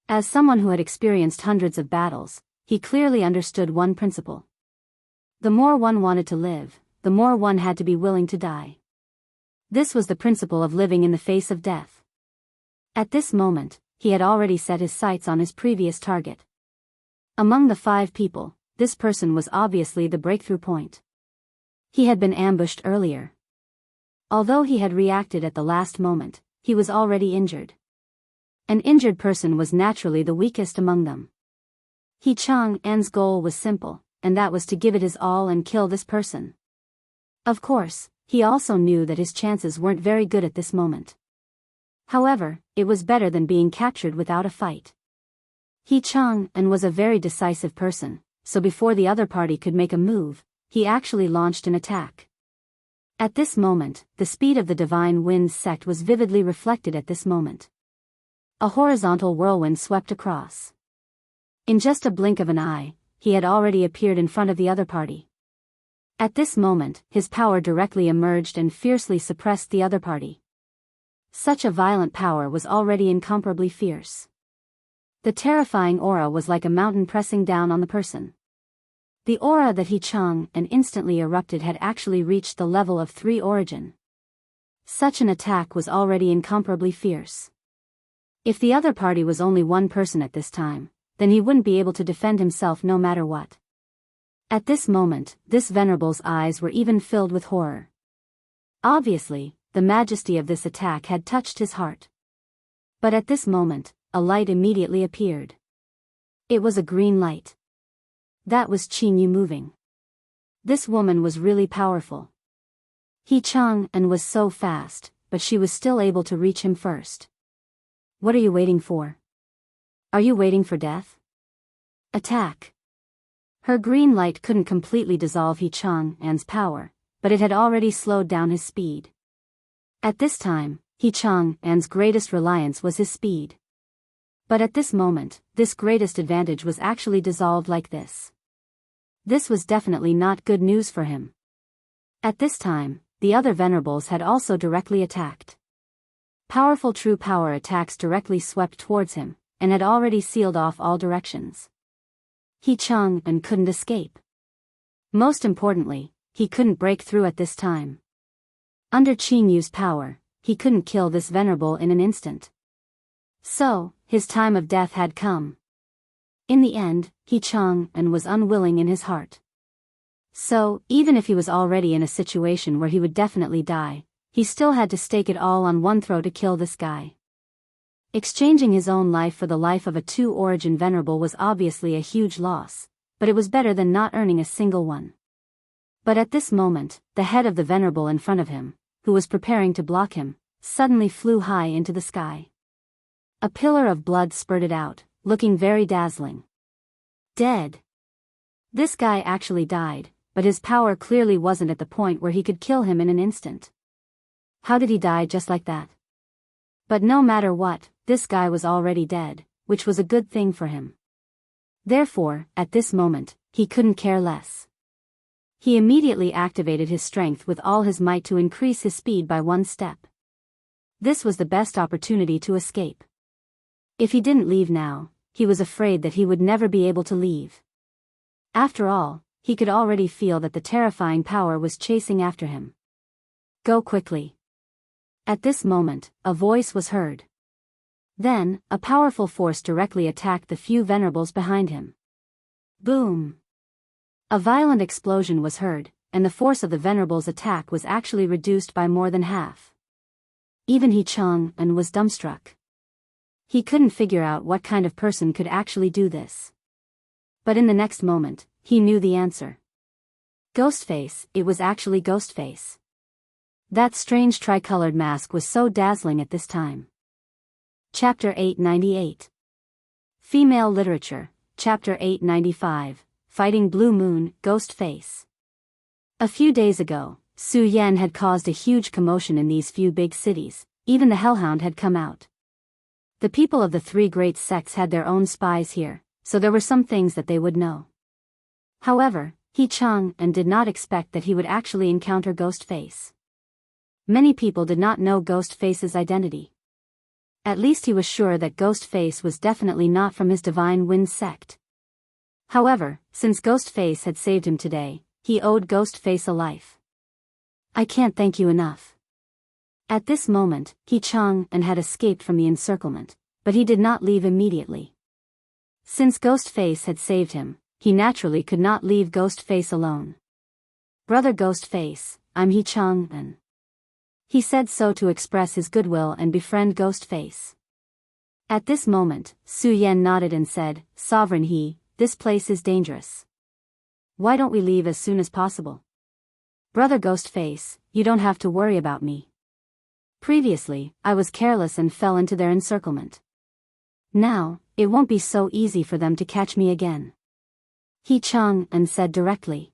As someone who had experienced hundreds of battles, he clearly understood one principle. The more one wanted to live, the more one had to be willing to die. This was the principle of living in the face of death. At this moment, he had already set his sights on his previous target. Among the 5 people, this person was obviously the breakthrough point. He had been ambushed earlier. Although he had reacted at the last moment, he was already injured. An injured person was naturally the weakest among them. He Chang'an's goal was simple, and that was to give it his all and kill this person. Of course, he also knew that his chances weren't very good at this moment. However, it was better than being captured without a fight. He Chang'an was a very decisive person, so before the other party could make a move, he actually launched an attack. At this moment, the speed of the Divine Wind sect was vividly reflected at this moment. A horizontal whirlwind swept across. In just a blink of an eye, he had already appeared in front of the other party. At this moment, his power directly emerged and fiercely suppressed the other party. Such a violent power was already incomparably fierce. The terrifying aura was like a mountain pressing down on the person. The aura that he chung and instantly erupted had actually reached the level of 3 origin. Such an attack was already incomparably fierce. If the other party was only one person at this time, then he wouldn't be able to defend himself no matter what. At this moment, this venerable's eyes were even filled with horror. Obviously, the majesty of this attack had touched his heart. But at this moment, a light immediately appeared. It was a green light. That was Qingyu moving. This woman was really powerful. He chung and was so fast, but she was still able to reach him first. What are you waiting for? Are you waiting for death? Attack. Her green light couldn't completely dissolve He Chang's power, but it had already slowed down his speed. At this time, He Chang's greatest reliance was his speed. But at this moment, this greatest advantage was actually dissolved like this. This was definitely not good news for him. At this time, the other venerables had also directly attacked. Powerful true power attacks directly swept towards him, and had already sealed off all directions. He chung and couldn't escape. Most importantly, he couldn't break through at this time. Under Qingyu's power, he couldn't kill this venerable in an instant. So, his time of death had come. In the end, He chung and was unwilling in his heart. So, even if he was already in a situation where he would definitely die, he still had to stake it all on one throw to kill this guy. Exchanging his own life for the life of a 2-origin venerable was obviously a huge loss, but it was better than not earning a single one. But at this moment, the head of the venerable in front of him, who was preparing to block him, suddenly flew high into the sky. A pillar of blood spurted out, looking very dazzling. Dead. This guy actually died, but his power clearly wasn't at the point where he could kill him in an instant. How did he die just like that? But no matter what, this guy was already dead, which was a good thing for him. Therefore, at this moment, he couldn't care less. He immediately activated his strength with all his might to increase his speed by 1 step. This was the best opportunity to escape. If he didn't leave now, he was afraid that he would never be able to leave. After all, he could already feel that the terrifying power was chasing after him. Go quickly. At this moment, a voice was heard. Then, a powerful force directly attacked the few venerables behind him. Boom! A violent explosion was heard, and the force of the venerables' attack was actually reduced by more than half. Even He Chang was dumbstruck. He couldn't figure out what kind of person could actually do this. But in the next moment, he knew the answer. Ghostface, it was actually Ghostface. That strange tricolored mask was so dazzling at this time. Chapter 898. Female Literature, Chapter 895, Fighting Blue Moon, Ghostface. A few days ago, Su Yan had caused a huge commotion in these few big cities, even the Hellhound had come out. The people of the 3 great sects had their own spies here, so there were some things that they would know. However, He Chang did not expect that he would actually encounter Ghostface. Many people did not know Ghostface's identity. At least he was sure that Ghostface was definitely not from his Divine Wind sect. However, since Ghostface had saved him today, he owed Ghostface a life. I can't thank you enough. At this moment, He Chang had escaped from the encirclement, but he did not leave immediately. Since Ghostface had saved him, he naturally could not leave Ghostface alone. Brother Ghostface, I'm He Chang. He said so to express his goodwill and befriend Ghostface. At this moment, Su Yan nodded and said, Sovereign He, this place is dangerous. Why don't we leave as soon as possible? Brother Ghostface, you don't have to worry about me. Previously, I was careless and fell into their encirclement. Now, it won't be so easy for them to catch me again. He Chang said directly.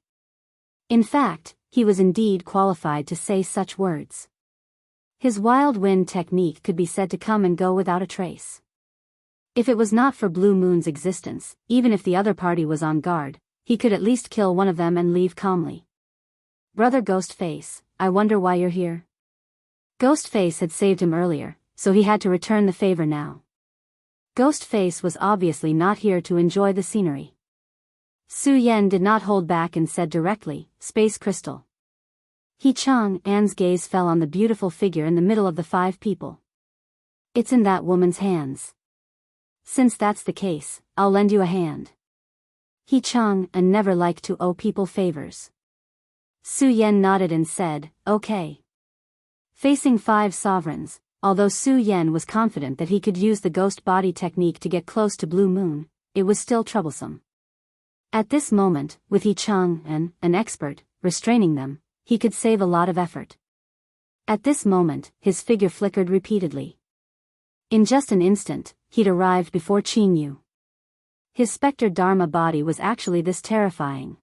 In fact, he was indeed qualified to say such words. His wild wind technique could be said to come and go without a trace. If it was not for Blue Moon's existence, even if the other party was on guard, he could at least kill one of them and leave calmly. Brother Ghostface, I wonder why you're here. Ghostface had saved him earlier, so he had to return the favor now. Ghostface was obviously not here to enjoy the scenery. Su Yan did not hold back and said directly, Space Crystal. An's gaze fell on the beautiful figure in the middle of the 5 people. It's in that woman's hands. Since that's the case, I'll lend you a hand. An never liked to owe people favors. Su Yan nodded and said, okay. Facing 5 sovereigns, although Su Yan was confident that he could use the ghost body technique to get close to Blue Moon, it was still troublesome. At this moment, with and an expert, restraining them, he could save a lot of effort. At this moment, his figure flickered repeatedly. In just an instant, he'd arrived before Jianghu. His specter Dharma body was actually this terrifying.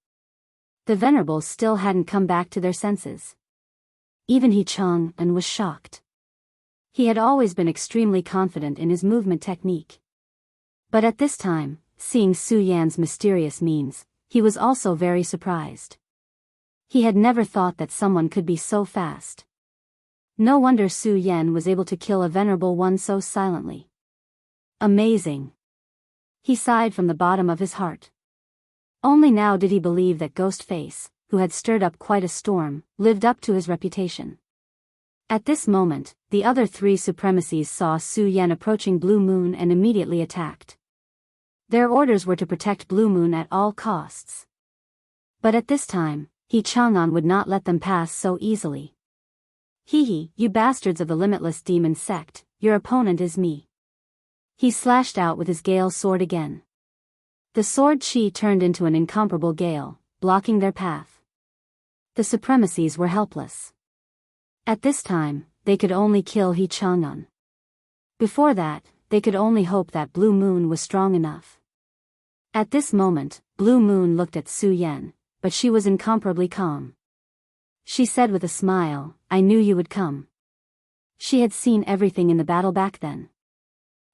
The venerables still hadn't come back to their senses. Even and was shocked. He had always been extremely confident in his movement technique. But at this time, seeing Su Yan's mysterious means, he was also very surprised. He had never thought that someone could be so fast. No wonder Su Yan was able to kill a venerable one so silently. Amazing. He sighed from the bottom of his heart. Only now did he believe that Ghostface, who had stirred up quite a storm, lived up to his reputation. At this moment, the other 3 supremacies saw Su Yan approaching Blue Moon and immediately attacked. Their orders were to protect Blue Moon at all costs. But at this time, Chang'an would not let them pass so easily. You bastards of the limitless demon sect, your opponent is me. He slashed out with his Gale sword again. The sword chi turned into an incomparable gale, blocking their path. The supremacies were helpless. At this time, they could only kill Chang'an. Before that, they could only hope that Blue Moon was strong enough. At this moment, Blue Moon looked at Su Yan, but she was incomparably calm. She said with a smile, I knew you would come. She had seen everything in the battle back then.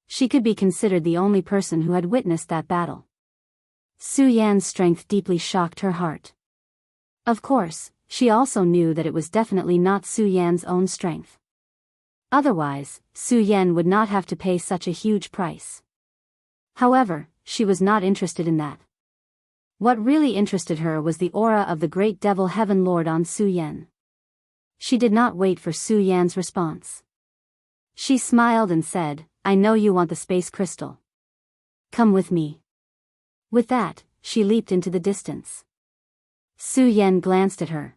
She could be considered the only person who had witnessed that battle. Su Yan's strength deeply shocked her heart. Of course, she also knew that it was definitely not Su Yan's own strength. Otherwise, Su Yan would not have to pay such a huge price. However, she was not interested in that. What really interested her was the aura of the great devil Heaven Lord on Su Yan. She did not wait for Su Yan's response. She smiled and said, I know you want the space crystal. Come with me. With that, she leaped into the distance. Su Yan glanced at her.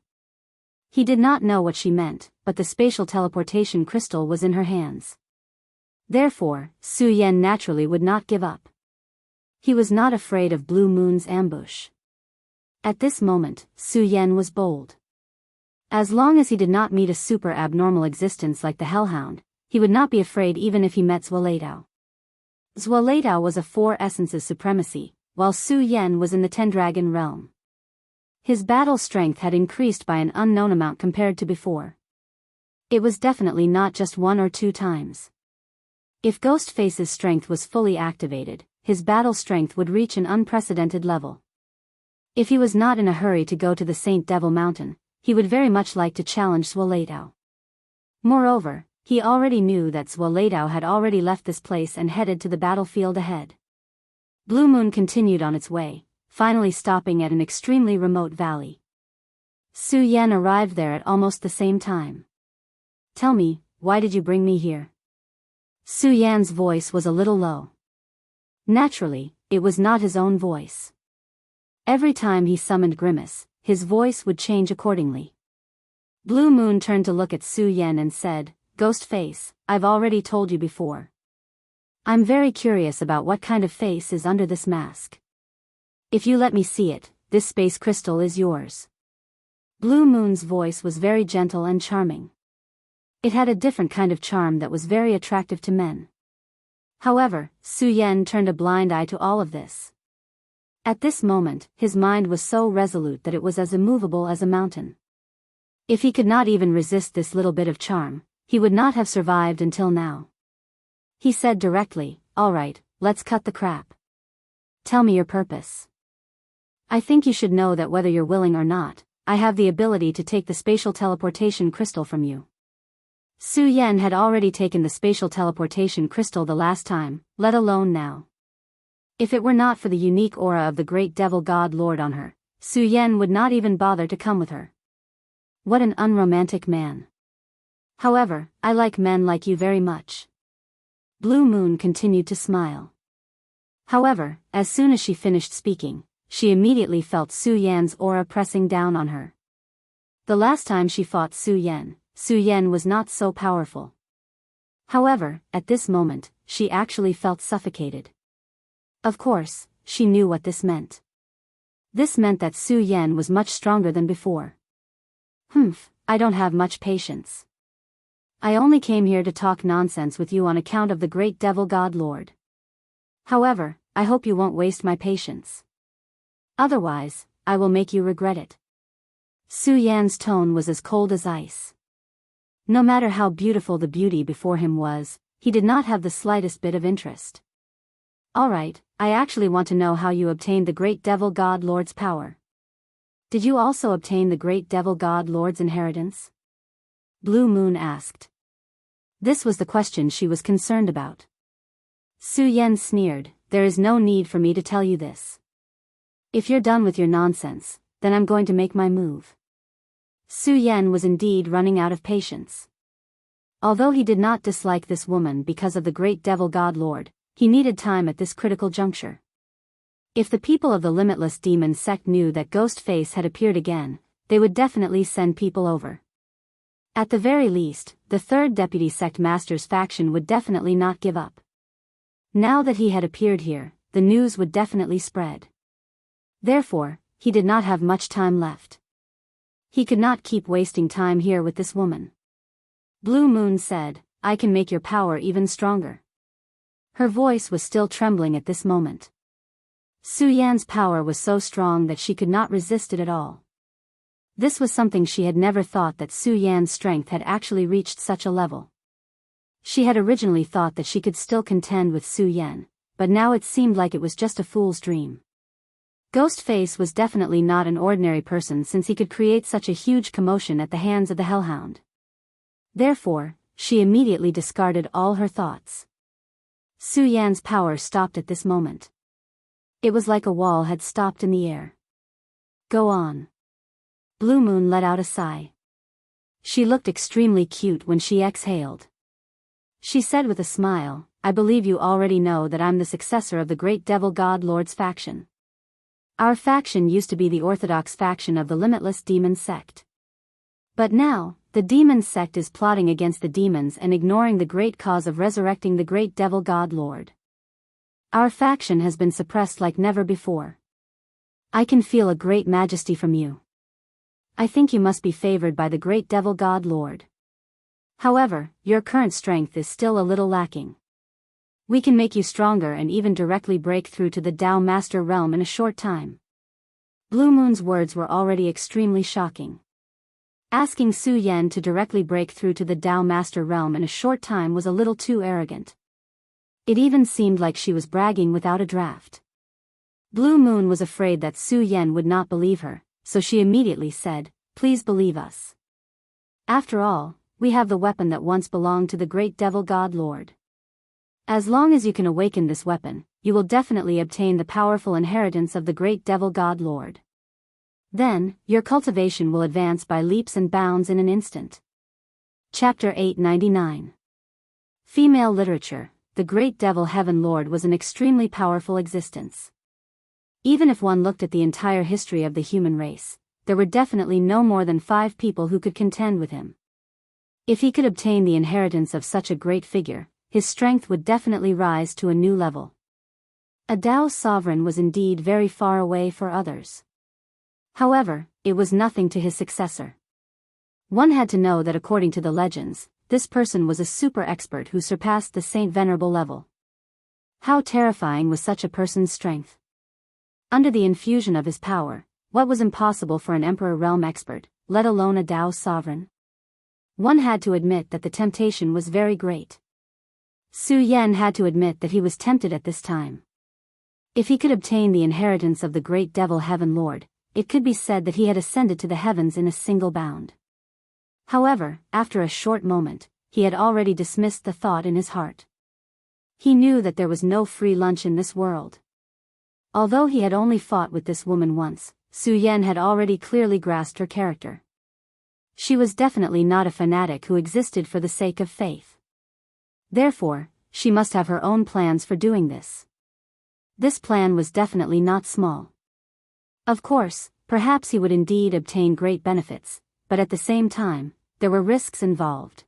He did not know what she meant, but the spatial teleportation crystal was in her hands. Therefore, Su Yan naturally would not give up. He was not afraid of Blue Moon's ambush. At this moment, Su Yan was bold. As long as he did not meet a super abnormal existence like the Hellhound, he would not be afraid even if he met Zualadao. Zualadao was a 4 essences supremacy, while Su Yan was in the 10-dragon realm. His battle strength had increased by an unknown amount compared to before. It was definitely not just 1 or 2 times. If Ghostface's strength was fully activated, his battle strength would reach an unprecedented level. If he was not in a hurry to go to the Saint Devil Mountain, he would very much like to challenge Zualadao. Moreover, he already knew that Zualadao had already left this place and headed to the battlefield ahead. Blue Moon continued on its way, finally stopping at an extremely remote valley. Su Yan arrived there at almost the same time. Tell me, why did you bring me here? Su Yan's voice was a little low. Naturally, it was not his own voice. Every time he summoned Grimace, his voice would change accordingly. Blue Moon turned to look at Su Yan and said, Ghostface, I've already told you before. I'm very curious about what kind of face is under this mask. If you let me see it, this space crystal is yours. Blue Moon's voice was very gentle and charming. It had a different kind of charm that was very attractive to men. However, Su Yan turned a blind eye to all of this. At this moment, his mind was so resolute that it was as immovable as a mountain. If he could not even resist this little bit of charm, he would not have survived until now. He said directly, all right, let's cut the crap. Tell me your purpose. I think you should know that whether you're willing or not, I have the ability to take the spatial teleportation crystal from you. Su Yan had already taken the spatial teleportation crystal the last time, let alone now. If it were not for the unique aura of the great devil god lord on her, Su Yan would not even bother to come with her. What an unromantic man. However, I like men like you very much. Blue Moon continued to smile. However, as soon as she finished speaking, she immediately felt Su Yan's aura pressing down on her. The last time she fought Su Yan was not so powerful. However, at this moment, she actually felt suffocated. Of course, she knew what this meant. This meant that Su Yan was much stronger than before. I don't have much patience. I only came here to talk nonsense with you on account of the great devil god lord. However, I hope you won't waste my patience. Otherwise, I will make you regret it. Su Yan's tone was as cold as ice. No matter how beautiful the beauty before him was, he did not have the slightest bit of interest. Alright, I actually want to know how you obtained the great devil god lord's power. Did you also obtain the great devil god lord's inheritance? Blue Moon asked. This was the question she was concerned about. Su Yan sneered, there is no need for me to tell you this. If you're done with your nonsense, then I'm going to make my move. Su Yan was indeed running out of patience. Although he did not dislike this woman because of the great devil god lord, he needed time at this critical juncture. If the people of the Limitless Demon sect knew that Ghostface had appeared again, they would definitely send people over. At the very least, the third deputy sect master's faction would definitely not give up. Now that he had appeared here, the news would definitely spread. Therefore, he did not have much time left. He could not keep wasting time here with this woman. Blue Moon said, I can make your power even stronger. Her voice was still trembling at this moment. Su Yan's power was so strong that she could not resist it at all. This was something she had never thought, that Su Yan's strength had actually reached such a level. She had originally thought that she could still contend with Su Yan, but now it seemed like it was just a fool's dream. Ghostface was definitely not an ordinary person, since he could create such a huge commotion at the hands of the Hellhound. Therefore, she immediately discarded all her thoughts. Su Yan's power stopped at this moment. It was like a wall had stopped in the air. Go on. Blue Moon let out a sigh. She looked extremely cute when she exhaled. She said with a smile, I believe you already know that I'm the successor of the great devil god lord's faction. Our faction used to be the orthodox faction of the Limitless Demon sect. But now, the demon sect is plotting against the demons and ignoring the great cause of resurrecting the great devil god lord. Our faction has been suppressed like never before. I can feel a great majesty from you. I think you must be favored by the great devil god lord. However, your current strength is still a little lacking. We can make you stronger and even directly break through to the Dao Master realm in a short time. Blue Moon's words were already extremely shocking. Asking Su Yan to directly break through to the Dao Master realm in a short time was a little too arrogant. It even seemed like she was bragging without a draft. Blue Moon was afraid that Su Yan would not believe her, so she immediately said, please believe us. After all, we have the weapon that once belonged to the great devil god lord. As long as you can awaken this weapon, you will definitely obtain the powerful inheritance of the great devil god lord. Then, your cultivation will advance by leaps and bounds in an instant. Chapter 899. Female literature. The great devil heaven lord was an extremely powerful existence. Even if one looked at the entire history of the human race, there were definitely no more than 5 people who could contend with him. If he could obtain the inheritance of such a great figure, his strength would definitely rise to a new level. A Dao sovereign was indeed very far away for others. However, it was nothing to his successor. One had to know that according to the legends, this person was a super expert who surpassed the Saint Venerable level. How terrifying was such a person's strength? Under the infusion of his power, what was impossible for an Emperor realm expert, let alone a Dao sovereign? One had to admit that the temptation was very great. Su Yan had to admit that he was tempted at this time. If he could obtain the inheritance of the great devil heaven lord, it could be said that he had ascended to the heavens in a single bound. However, after a short moment, he had already dismissed the thought in his heart. He knew that there was no free lunch in this world. Although he had only fought with this woman once, Su Yan had already clearly grasped her character. She was definitely not a fanatic who existed for the sake of faith. Therefore, she must have her own plans for doing this. This plan was definitely not small. Of course, perhaps he would indeed obtain great benefits, but at the same time, there were risks involved.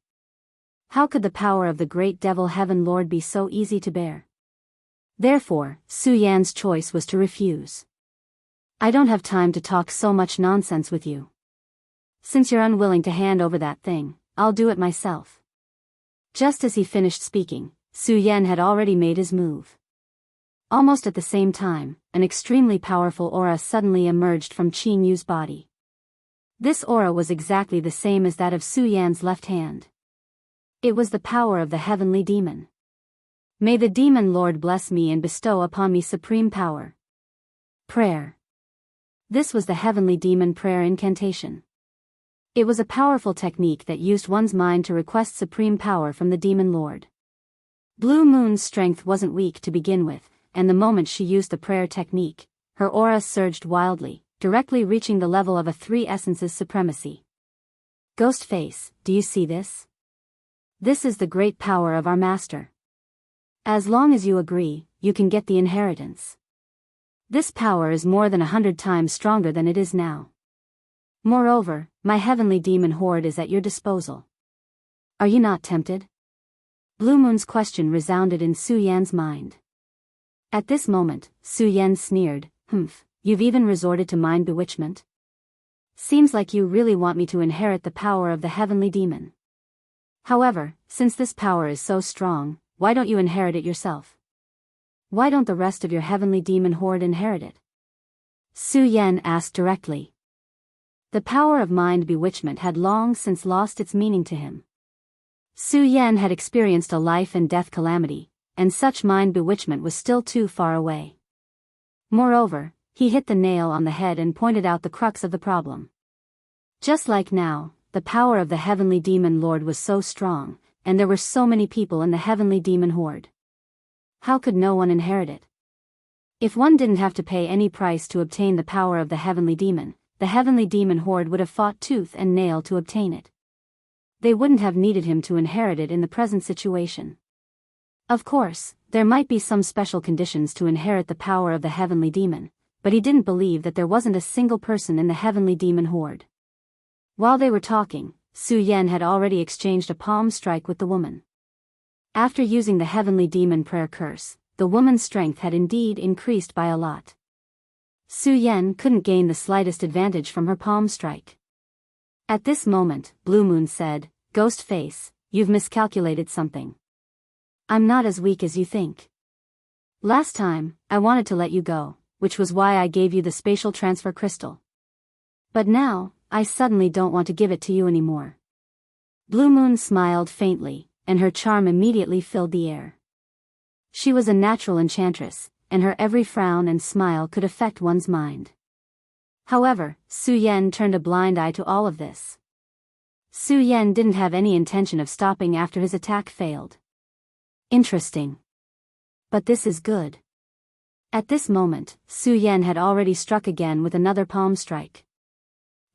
How could the power of the great devil Heaven Lord be so easy to bear? Therefore, Su Yan's choice was to refuse. I don't have time to talk so much nonsense with you. Since you're unwilling to hand over that thing, I'll do it myself. Just as he finished speaking, Su Yan had already made his move. Almost at the same time, an extremely powerful aura suddenly emerged from Qin Yu's body. This aura was exactly the same as that of Su Yan's left hand. It was the power of the heavenly demon. May the demon lord bless me and bestow upon me supreme power. Prayer. This was the heavenly demon prayer incantation. It was a powerful technique that used one's mind to request supreme power from the demon lord. Blue Moon's strength wasn't weak to begin with, and the moment she used the prayer technique, her aura surged wildly, directly reaching the level of a three essences supremacy. Ghostface, do you see this? This is the great power of our master. As long as you agree, you can get the inheritance. This power is more than 100 times stronger than it is now. Moreover, my heavenly demon horde is at your disposal. Are you not tempted? Blue Moon's question resounded in Su Yan's mind. At this moment, Su Yan sneered, you've even resorted to mind bewitchment? Seems like you really want me to inherit the power of the heavenly demon. However, since this power is so strong, why don't you inherit it yourself? Why don't the rest of your heavenly demon horde inherit it? Su Yan asked directly. The power of mind bewitchment had long since lost its meaning to him. Su Yan had experienced a life and death calamity, and such mind bewitchment was still too far away. Moreover, he hit the nail on the head and pointed out the crux of the problem. Just like now, the power of the heavenly demon lord was so strong, and there were so many people in the heavenly demon horde. How could no one inherit it? If one didn't have to pay any price to obtain the power of the heavenly demon horde would have fought tooth and nail to obtain it. They wouldn't have needed him to inherit it in the present situation. Of course, there might be some special conditions to inherit the power of the heavenly demon, but he didn't believe that there wasn't a single person in the heavenly demon horde. While they were talking, Su Yan had already exchanged a palm strike with the woman. After using the heavenly demon prayer curse, the woman's strength had indeed increased by a lot. Su Yan couldn't gain the slightest advantage from her palm strike. At this moment, Blue Moon said, "Ghost Face, you've miscalculated something. I'm not as weak as you think. Last time, I wanted to let you go, which was why I gave you the spatial transfer crystal. But now, I suddenly don't want to give it to you anymore." Blue Moon smiled faintly, and her charm immediately filled the air. She was a natural enchantress, and her every frown and smile could affect one's mind. However, Su Yan turned a blind eye to all of this. Su Yan didn't have any intention of stopping after his attack failed. Interesting. But this is good. At this moment, Su Yan had already struck again with another palm strike.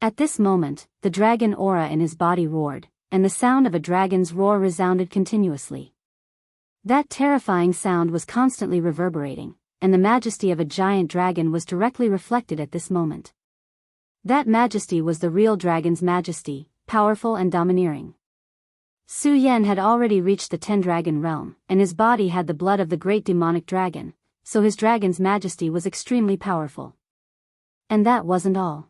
At this moment, the dragon aura in his body roared, and the sound of a dragon's roar resounded continuously. That terrifying sound was constantly reverberating, and the majesty of a giant dragon was directly reflected at this moment. That majesty was the real dragon's majesty, powerful and domineering. Su Yan had already reached the 10-dragon realm, and his body had the blood of the great demonic dragon, so his dragon's majesty was extremely powerful. And that wasn't all.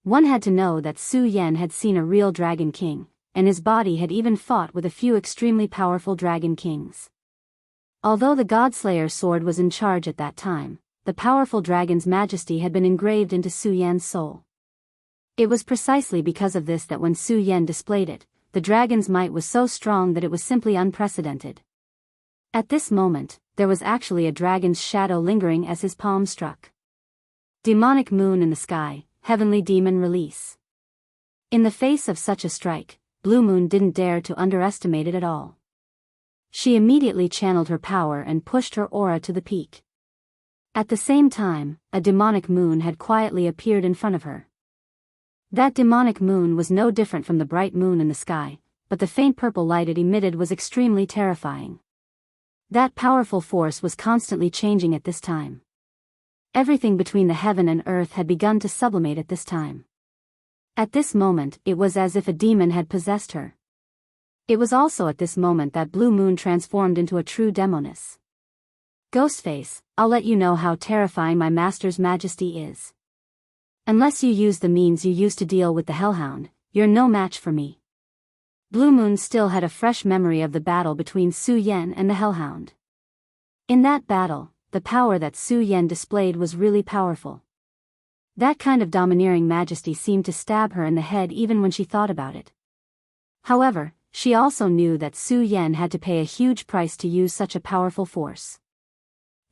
One had to know that Su Yan had seen a real dragon king, and his body had even fought with a few extremely powerful dragon kings. Although the Godslayer sword was in charge at that time, the powerful dragon's majesty had been engraved into Su Yan's soul. It was precisely because of this that when Su Yan displayed it, the dragon's might was so strong that it was simply unprecedented. At this moment, there was actually a dragon's shadow lingering as his palm struck. Demonic moon in the sky, heavenly demon release. In the face of such a strike, Blue Moon didn't dare to underestimate it at all. She immediately channeled her power and pushed her aura to the peak. At the same time, a demonic moon had quietly appeared in front of her. That demonic moon was no different from the bright moon in the sky, but the faint purple light it emitted was extremely terrifying. That powerful force was constantly changing at this time. Everything between the heaven and earth had begun to sublimate at this time. At this moment, it was as if a demon had possessed her. It was also at this moment that Blue Moon transformed into a true demoness. Ghostface, I'll let you know how terrifying my master's majesty is. Unless you use the means you used to deal with the Hellhound, you're no match for me. Blue Moon still had a fresh memory of the battle between Su Yan and the Hellhound. In that battle, the power that Su Yan displayed was really powerful. That kind of domineering majesty seemed to stab her in the head even when she thought about it. However, she also knew that Su Yan had to pay a huge price to use such a powerful force.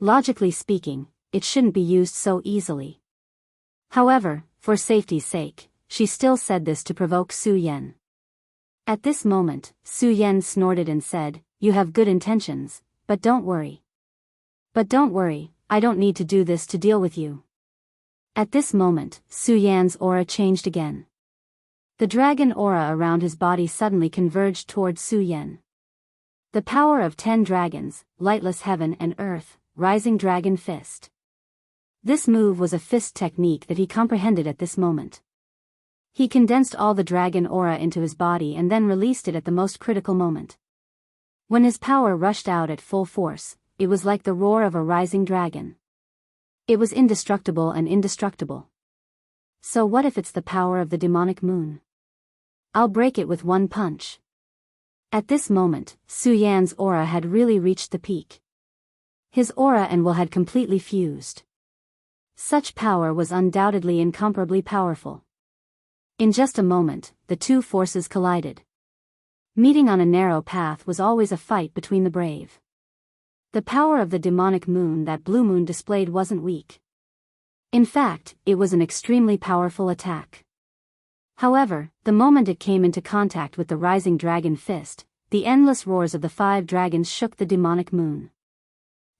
Logically speaking, it shouldn't be used so easily. However, for safety's sake, she still said this to provoke Su Yan. At this moment, Su Yan snorted and said, "You have good intentions, but don't worry. But don't worry, I don't need to do this to deal with you." At this moment, Su Yan's aura changed again. The dragon aura around his body suddenly converged towards Su Yan. The power of 10 dragons, lightless heaven and earth, rising dragon fist. This move was a fist technique that he comprehended at this moment. He condensed all the dragon aura into his body and then released it at the most critical moment. When his power rushed out at full force, it was like the roar of a rising dragon. It was indestructible and indestructible. So what if it's the power of the demonic moon? I'll break it with one punch. At this moment, Su Yan's aura had really reached the peak. His aura and will had completely fused. Such power was undoubtedly incomparably powerful. In just a moment, the two forces collided. Meeting on a narrow path was always a fight between the brave. The power of the demonic moon that Blue Moon displayed wasn't weak. In fact, it was an extremely powerful attack. However, the moment it came into contact with the rising dragon fist, the endless roars of the 5 dragons shook the demonic moon.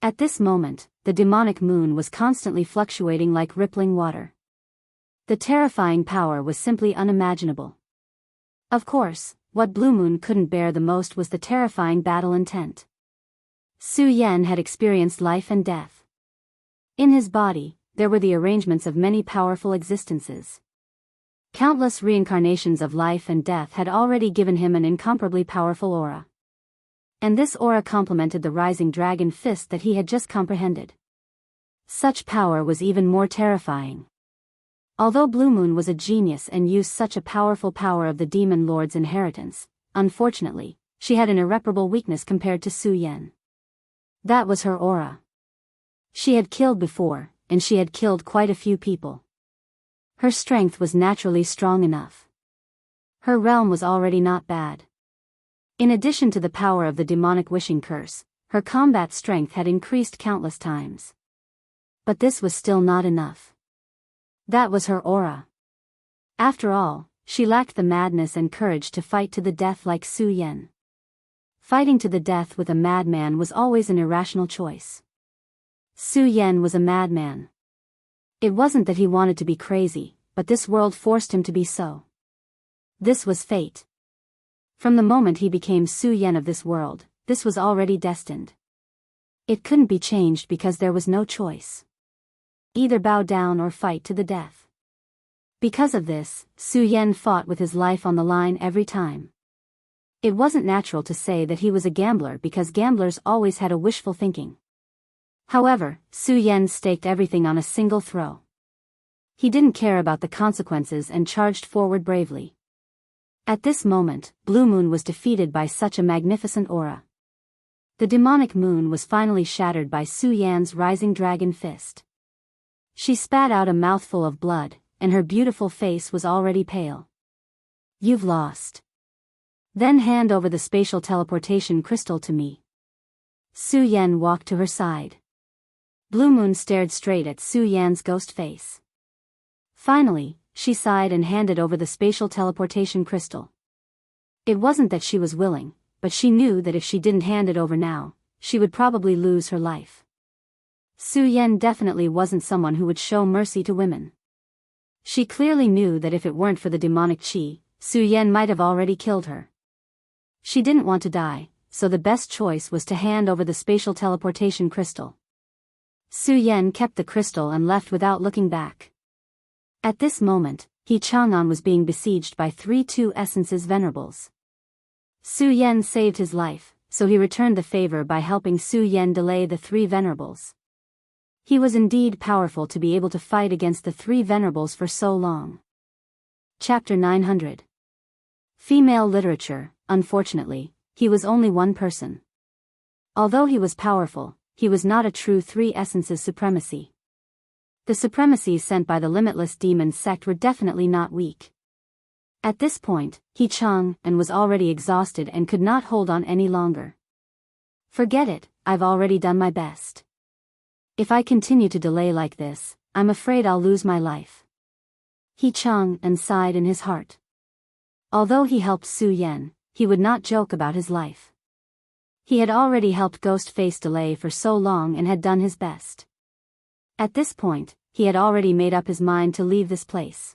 At this moment, the demonic moon was constantly fluctuating like rippling water. The terrifying power was simply unimaginable. Of course, what Blue Moon couldn't bear the most was the terrifying battle intent. Su Yan had experienced life and death. In his body, there were the arrangements of many powerful existences. Countless reincarnations of life and death had already given him an incomparably powerful aura. And this aura complemented the rising dragon fist that he had just comprehended. Such power was even more terrifying. Although Blue Moon was a genius and used such a powerful power of the Demon Lord's inheritance, unfortunately, she had an irreparable weakness compared to Su Yan. That was her aura. She had killed before, and she had killed quite a few people. Her strength was naturally strong enough. Her realm was already not bad. In addition to the power of the demonic wishing curse, her combat strength had increased countless times. But this was still not enough. That was her aura. After all, she lacked the madness and courage to fight to the death like Su Yan. Fighting to the death with a madman was always an irrational choice. Su Yan was a madman. It wasn't that he wanted to be crazy, but this world forced him to be so. This was fate. From the moment he became Su Yan of this world, this was already destined. It couldn't be changed because there was no choice. Either bow down or fight to the death. Because of this, Su Yan fought with his life on the line every time. It wasn't natural to say that he was a gambler because gamblers always had a wishful thinking. However, Su Yan staked everything on a single throw. He didn't care about the consequences and charged forward bravely. At this moment, Blue Moon was defeated by such a magnificent aura. The demonic moon was finally shattered by Su Yan's rising dragon fist. She spat out a mouthful of blood, and her beautiful face was already pale. "You've lost. Then hand over the spatial teleportation crystal to me." Su Yan walked to her side. Blue Moon stared straight at Su Yan's ghost face. Finally, she sighed and handed over the spatial teleportation crystal. It wasn't that she was willing, but she knew that if she didn't hand it over now, she would probably lose her life. Su Yan definitely wasn't someone who would show mercy to women. She clearly knew that if it weren't for the demonic qi, Su Yan might have already killed her. She didn't want to die, so the best choice was to hand over the spatial teleportation crystal. Su Yan kept the crystal and left without looking back. At this moment, He Chang'an was being besieged by 3 Two Essences venerables. Su Yan saved his life, so he returned the favor by helping Su Yan delay the 3 venerables. He was indeed powerful to be able to fight against the 3 venerables for so long. Chapter 900. Female literature. Unfortunately, he was only one person. Although he was powerful, he was not a true 3 Essences supremacy. The supremacies sent by the limitless demon sect were definitely not weak. At this point, He Chang'an was already exhausted and could not hold on any longer. Forget it, I've already done my best. If I continue to delay like this, I'm afraid I'll lose my life. He Chang'an sighed in his heart. Although he helped Su Yan, he would not joke about his life. He had already helped Ghostface delay for so long and had done his best. At this point, he had already made up his mind to leave this place.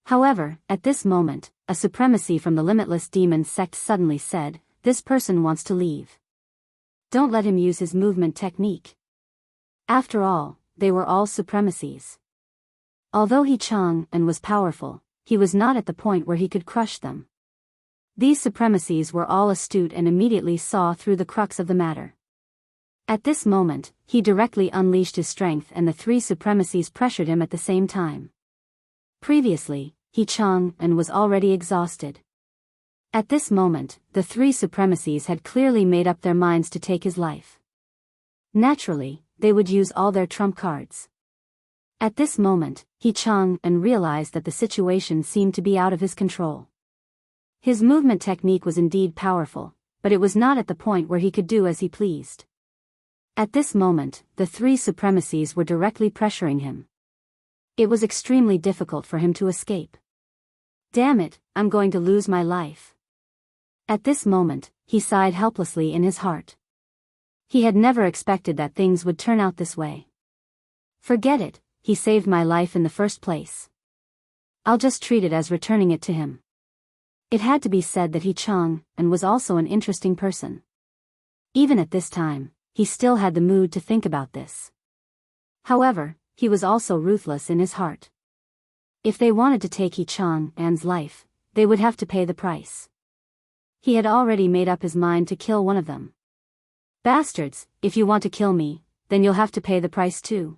However, at this moment, a supremacy from the limitless demon sect suddenly said, "This person wants to leave. Don't let him use his movement technique." After all, they were all supremacies. Although He Chang'an was powerful, he was not at the point where he could crush them. These supremacies were all astute and immediately saw through the crux of the matter. At this moment, he directly unleashed his strength and the 3 supremacies pressured him at the same time. Previously, He Chang'an was already exhausted. At this moment, the 3 supremacies had clearly made up their minds to take his life. Naturally, they would use all their trump cards. At this moment, He Chang'an realized that the situation seemed to be out of his control. His movement technique was indeed powerful, but it was not at the point where he could do as he pleased. At this moment, the 3 supremacies were directly pressuring him. It was extremely difficult for him to escape. Damn it, I'm going to lose my life. At this moment, he sighed helplessly in his heart. He had never expected that things would turn out this way. Forget it, he saved my life in the first place. I'll just treat it as returning it to him. It had to be said that He Chang'an was also an interesting person. Even at this time, he still had the mood to think about this. However, he was also ruthless in his heart. If they wanted to take He Chang'an's life, they would have to pay the price. He had already made up his mind to kill one of them. "Bastards, if you want to kill me, then you'll have to pay the price too,"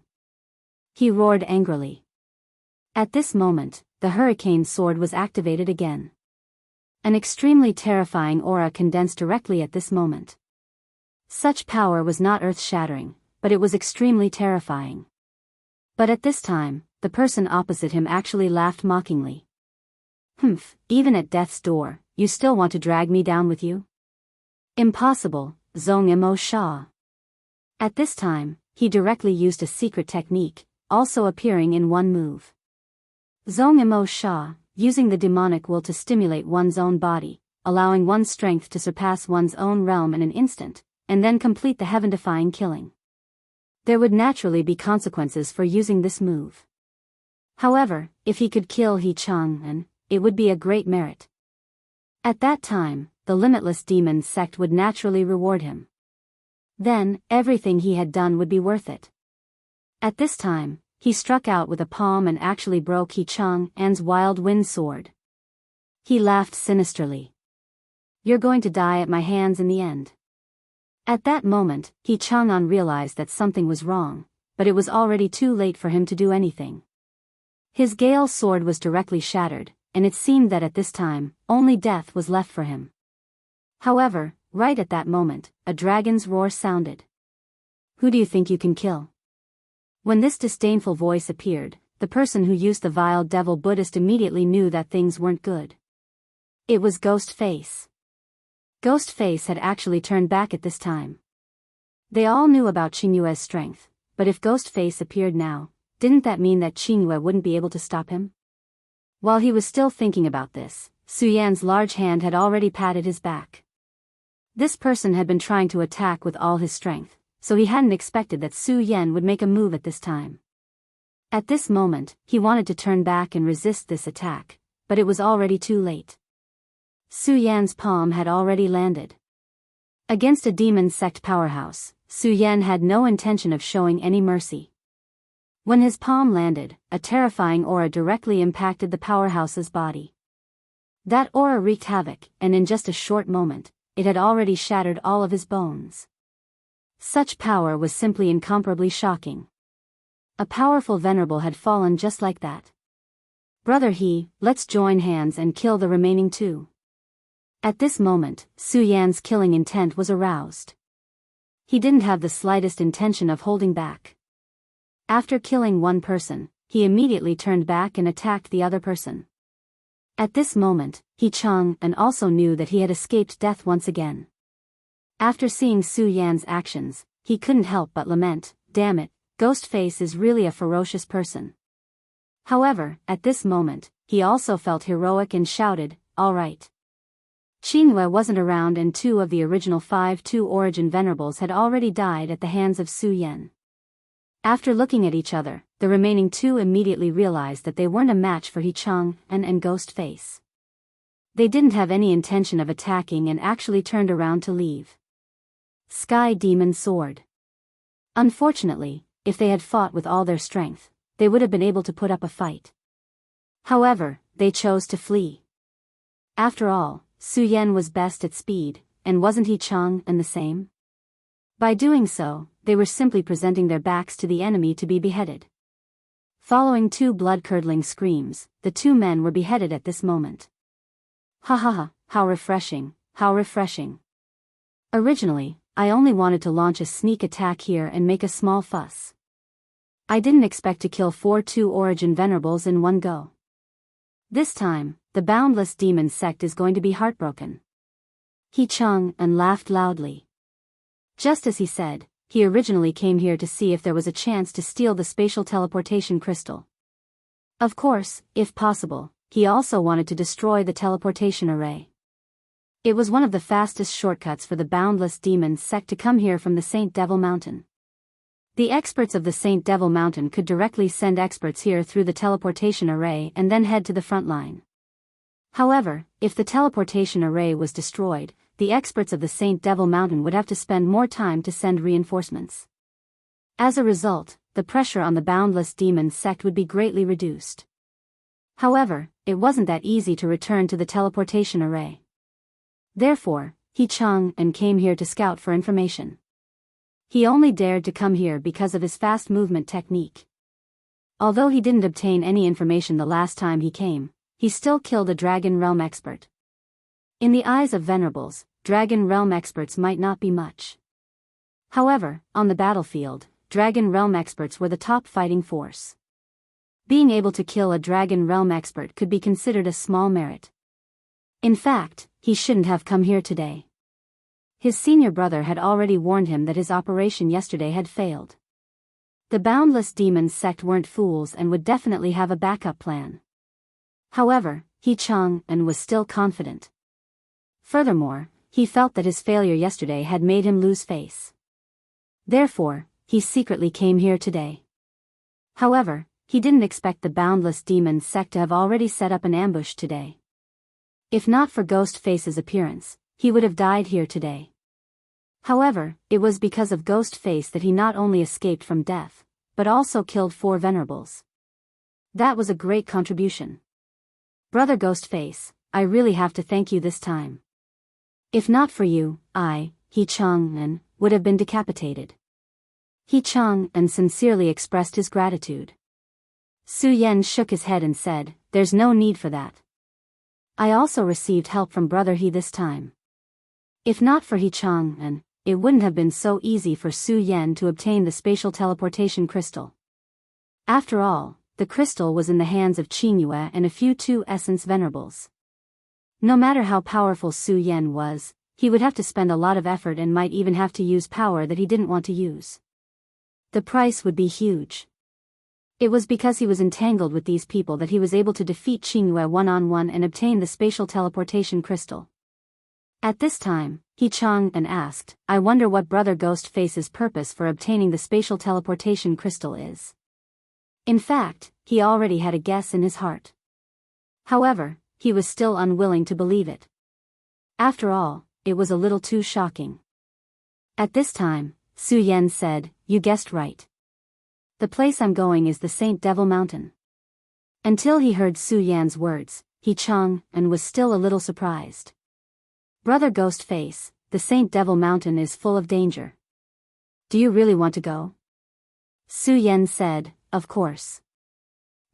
he roared angrily. At this moment, the hurricane sword was activated again. An extremely terrifying aura condensed directly at this moment. Such power was not earth-shattering, but it was extremely terrifying. But at this time, the person opposite him actually laughed mockingly. "Humph, even at death's door, you still want to drag me down with you? Impossible, Zhongmo Sha." At this time, he directly used a secret technique, also appearing in one move. Zhongmo Sha, using the demonic will to stimulate one's own body, allowing one's strength to surpass one's own realm in an instant, and then complete the heaven-defying killing. There would naturally be consequences for using this move. However, if he could kill He Chang'an, it would be a great merit. At that time, the limitless demon sect would naturally reward him. Then, everything he had done would be worth it. At this time, he struck out with a palm and actually broke He Chang'an's wild wind sword. He laughed sinisterly. "You're going to die at my hands in the end." At that moment, He Chang'an realized that something was wrong, but it was already too late for him to do anything. His Gale sword was directly shattered, and it seemed that at this time, only death was left for him. However, right at that moment, a dragon's roar sounded. "Who do you think you can kill?" When this disdainful voice appeared, the person who used the vile devil Buddhist immediately knew that things weren't good. It was Ghostface. Ghostface had actually turned back at this time. They all knew about Qingyue's strength, but if Ghostface appeared now, didn't that mean that Qingyue wouldn't be able to stop him? While he was still thinking about this, Su Yan's large hand had already patted his back. This person had been trying to attack with all his strength, so he hadn't expected that Su Yan would make a move at this time. At this moment, he wanted to turn back and resist this attack, but it was already too late. Su Yan's palm had already landed. Against a demon sect powerhouse, Su Yan had no intention of showing any mercy. When his palm landed, a terrifying aura directly impacted the powerhouse's body. That aura wreaked havoc, and in just a short moment, it had already shattered all of his bones. Such power was simply incomparably shocking. A powerful venerable had fallen just like that. Brother He, let's join hands and kill the remaining two. At this moment, Su Yan's killing intent was aroused. He didn't have the slightest intention of holding back. After killing one person, he immediately turned back and attacked the other person. At this moment, He Chang and also knew that he had escaped death once again. After seeing Su Yan's actions, he couldn't help but lament, damn it, Ghostface is really a ferocious person. However, at this moment, he also felt heroic and shouted, all right. Qingyue wasn't around and 2 of the original 5-2 origin venerables had already died at the hands of Su Yan. After looking at each other, the remaining 2 immediately realized that they weren't a match for He Chang and Ghostface. They didn't have any intention of attacking and actually turned around to leave. Sky Demon Sword. Unfortunately, if they had fought with all their strength, they would have been able to put up a fight. However, they chose to flee. After all, Su Yan was best at speed, and wasn't He Chang and the same? By doing so, they were simply presenting their backs to the enemy to be beheaded. Following 2 blood-curdling screams, the 2 men were beheaded at this moment. Ha ha ha, how refreshing, how refreshing. Originally, I only wanted to launch a sneak attack here and make a small fuss. I didn't expect to kill 4-2 origin venerables in one go. This time, the boundless demon sect is going to be heartbroken. He Chang and laughed loudly. Just as he said, he originally came here to see if there was a chance to steal the spatial teleportation crystal. Of course, if possible, he also wanted to destroy the teleportation array. It was one of the fastest shortcuts for the boundless demon sect to come here from the Saint Devil Mountain. The experts of the Saint Devil Mountain could directly send experts here through the teleportation array and then head to the front line. However, if the teleportation array was destroyed, the experts of the Saint Devil Mountain would have to spend more time to send reinforcements. As a result, the pressure on the boundless demon sect would be greatly reduced. However, it wasn't that easy to return to the teleportation array. Therefore, He Chang and came here to scout for information. He only dared to come here because of his fast movement technique. Although he didn't obtain any information the last time he came, he still killed a Dragon Realm expert. In the eyes of venerables, Dragon Realm experts might not be much. However, on the battlefield, Dragon Realm experts were the top fighting force. Being able to kill a Dragon Realm expert could be considered a small merit. In fact, he shouldn't have come here today. His senior brother had already warned him that his operation yesterday had failed. The boundless demon sect weren't fools and would definitely have a backup plan. However, He Chang and was still confident. Furthermore, he felt that his failure yesterday had made him lose face. Therefore, he secretly came here today. However, he didn't expect the boundless demon sect to have already set up an ambush today. If not for Ghostface's appearance, he would have died here today. However, it was because of Ghostface that he not only escaped from death, but also killed 4 venerables. That was a great contribution. Brother Ghostface, I really have to thank you this time. If not for you, He Chang, would have been decapitated. He Chang sincerely expressed his gratitude. Su Yan shook his head and said, there's no need for that. I also received help from Brother He this time. If not for He Chang, it wouldn't have been so easy for Su Yan to obtain the spatial teleportation crystal. After all, the crystal was in the hands of Qingyue and a few 2 essence venerables. No matter how powerful Su Yan was, he would have to spend a lot of effort and might even have to use power that he didn't want to use. The price would be huge. It was because he was entangled with these people that he was able to defeat Qingyue one-on-one and obtain the spatial teleportation crystal. At this time, he chonged and asked, I wonder what Brother Ghostface's purpose for obtaining the spatial teleportation crystal is. In fact, he already had a guess in his heart. However, he was still unwilling to believe it. After all, it was a little too shocking. At this time, Su Yan said, You guessed right. The place I'm going is the Saint Devil Mountain. Until he heard Su Yan's words, he chonged and was still a little surprised. Brother Ghostface, the Saint Devil Mountain is full of danger. Do you really want to go? Su Yan said, Of course.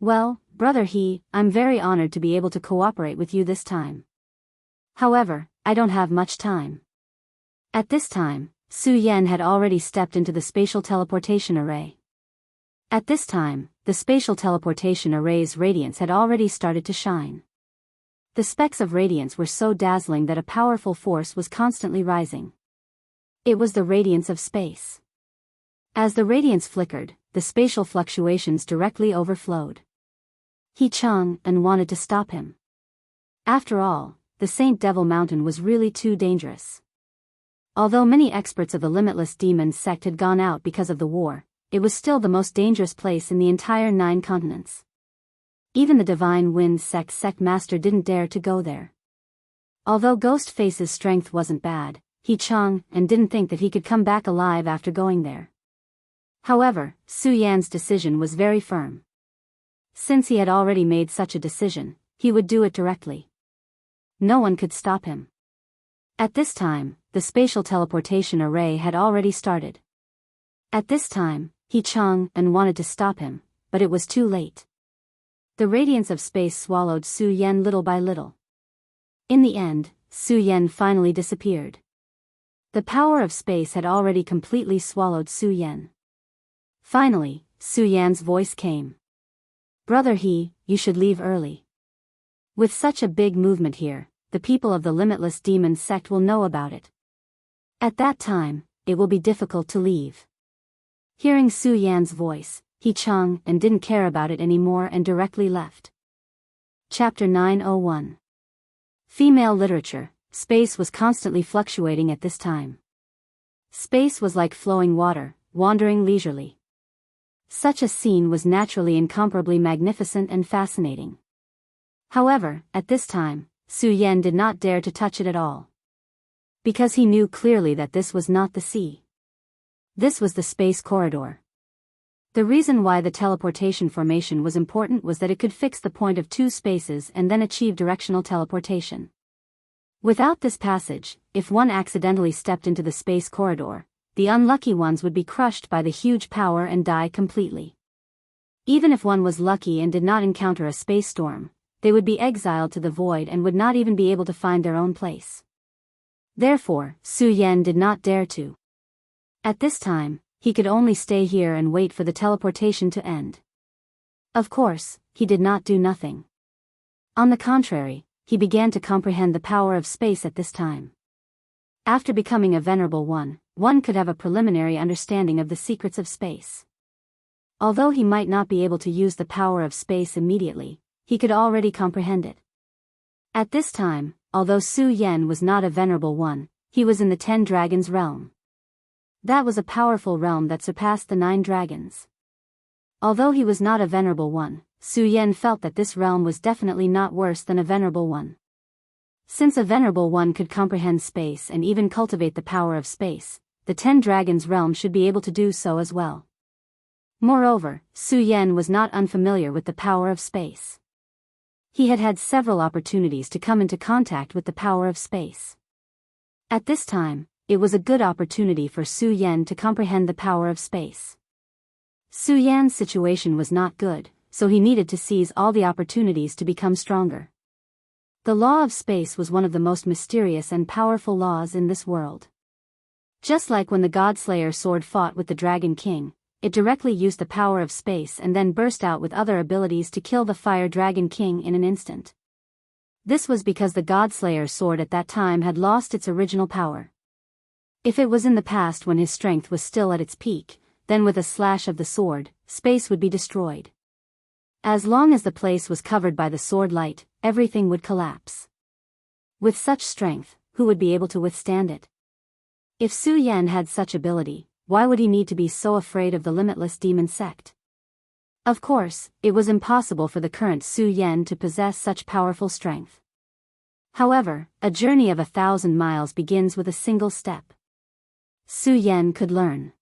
Well, Brother I'm very honored to be able to cooperate with you this time. However, I don't have much time. At this time, Su Yan had already stepped into the spatial teleportation array. At this time, the spatial teleportation array's radiance had already started to shine. The specks of radiance were so dazzling that a powerful force was constantly rising. It was the radiance of space. As the radiance flickered, the spatial fluctuations directly overflowed. He chonged and wanted to stop him. After all, the Saint Devil Mountain was really too dangerous. Although many experts of the Limitless Demon sect had gone out because of the war, it was still the most dangerous place in the entire 9 continents. Even the Divine Wind sect master didn't dare to go there. Although Ghostface's strength wasn't bad, he chonged and didn't think that he could come back alive after going there. However, Su Yan's decision was very firm. Since he had already made such a decision, he would do it directly. No one could stop him. At this time, the spatial teleportation array had already started. At this time, he chonged and wanted to stop him, but it was too late. The radiance of space swallowed Su Yan little by little. In the end, Su Yan finally disappeared. The power of space had already completely swallowed Su Yan. Finally, Su Yan's voice came. Brother you should leave early. With such a big movement here, the people of the Limitless Demon sect will know about it. At that time, it will be difficult to leave. Hearing Su Yan's voice, he chonged and didn't care about it anymore and directly left. Chapter 901. Female literature. Space was constantly fluctuating at this time. Space was like flowing water, wandering leisurely. Such a scene was naturally incomparably magnificent and fascinating. However, at this time, Su Yan did not dare to touch it at all. Because he knew clearly that this was not the sea. This was the space corridor. The reason why the teleportation formation was important was that it could fix the point of 2 spaces and then achieve directional teleportation. Without this passage, if one accidentally stepped into the space corridor, the unlucky ones would be crushed by the huge power and die completely. Even if one was lucky and did not encounter a space storm, they would be exiled to the void and would not even be able to find their own place. Therefore, Su Yan did not dare to. At this time, he could only stay here and wait for the teleportation to end. Of course, he did not do nothing. On the contrary, he began to comprehend the power of space at this time. After becoming a Venerable one could have a preliminary understanding of the secrets of space. Although he might not be able to use the power of space immediately, he could already comprehend it. At this time, although Su Yan was not a Venerable one, he was in the 10 Dragons realm. That was a powerful realm that surpassed the 9 dragons. Although he was not a Venerable one, Su Yan felt that this realm was definitely not worse than a Venerable one. Since a Venerable one could comprehend space and even cultivate the power of space, the 10 dragons realm should be able to do so as well. Moreover, Su Yan was not unfamiliar with the power of space. He had had several opportunities to come into contact with the power of space. At this time, it was a good opportunity for Su Yan to comprehend the power of space. Su Yan's situation was not good, so he needed to seize all the opportunities to become stronger. The law of space was one of the most mysterious and powerful laws in this world. Just like when the Godslayer sword fought with the Dragon King, it directly used the power of space and then burst out with other abilities to kill the Fire Dragon King in an instant. This was because the Godslayer sword at that time had lost its original power. If it was in the past when his strength was still at its peak, then with a slash of the sword, space would be destroyed. As long as the place was covered by the sword light, everything would collapse. With such strength, who would be able to withstand it? If Su Yan had such ability, why would he need to be so afraid of the limitless demon sect? Of course, it was impossible for the current Su Yan to possess such powerful strength. However, a journey of 1,000 miles begins with a single step. Su Yan could learn.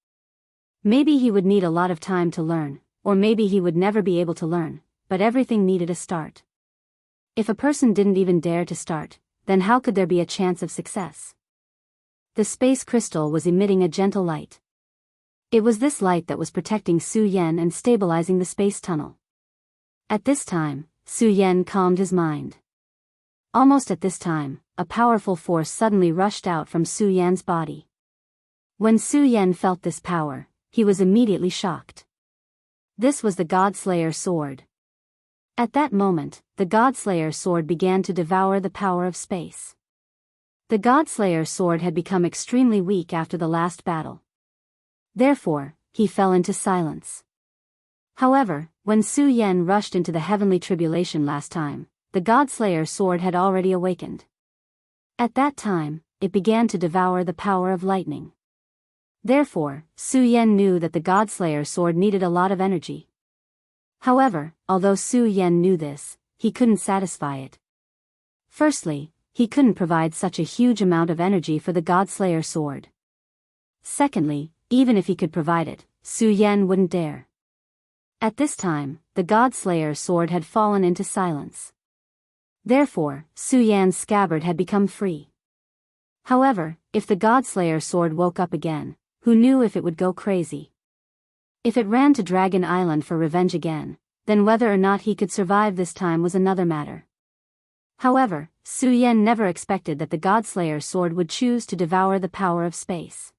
Maybe he would need a lot of time to learn, or maybe he would never be able to learn, but everything needed a start. If a person didn't even dare to start, then how could there be a chance of success? The space crystal was emitting a gentle light. It was this light that was protecting Su Yan and stabilizing the space tunnel. At this time, Su Yan calmed his mind. Almost at this time, a powerful force suddenly rushed out from Su Yan's body. When Su Yan felt this power, he was immediately shocked. This was the Godslayer sword. At that moment, the Godslayer sword began to devour the power of space. The Godslayer sword had become extremely weak after the last battle. Therefore, he fell into silence. However, when Su Yan rushed into the heavenly tribulation last time, the Godslayer sword had already awakened. At that time, it began to devour the power of lightning. Therefore, Su Yan knew that the Godslayer sword needed a lot of energy. However, although Su Yan knew this, he couldn't satisfy it. Firstly, he couldn't provide such a huge amount of energy for the Godslayer sword. Secondly, even if he could provide it, Su Yan wouldn't dare. At this time, the Godslayer sword had fallen into silence. Therefore, Su Yan's scabbard had become free. However, if the Godslayer sword woke up again, who knew if it would go crazy? If it ran to Dragon Island for revenge again, then whether or not he could survive this time was another matter. However, Su Yan never expected that the Godslayer sword would choose to devour the power of space.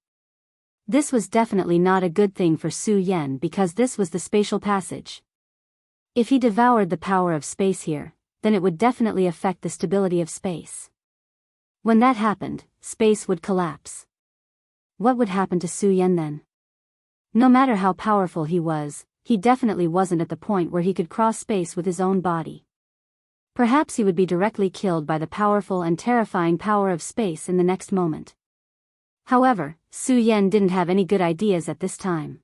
This was definitely not a good thing for Su Yan because this was the spatial passage. If he devoured the power of space here, then it would definitely affect the stability of space. When that happened, space would collapse. What would happen to Su Yan then? No matter how powerful he was, he definitely wasn't at the point where he could cross space with his own body. Perhaps he would be directly killed by the powerful and terrifying power of space in the next moment. However, Su Yan didn't have any good ideas at this time.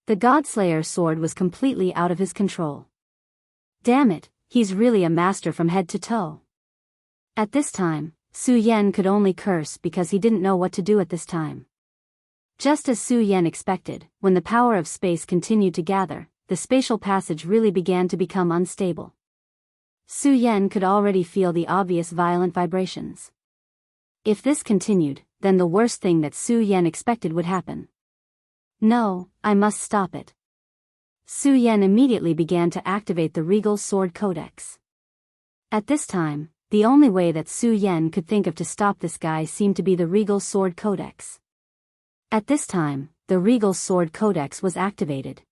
The Godslayer sword was completely out of his control. Damn it, he's really a master from head to toe. At this time, Su Yan could only curse because he didn't know what to do at this time. Just as Su Yan expected, when the power of space continued to gather, the spatial passage really began to become unstable. Su Yan could already feel the obvious violent vibrations. If this continued, then the worst thing that Su Yan expected would happen. No, I must stop it. Su Yan immediately began to activate the Regal Sword Codex. At this time, the only way that Su Yan could think of to stop this guy seemed to be the Regal Sword Codex. At this time, the Regal Sword Codex was activated.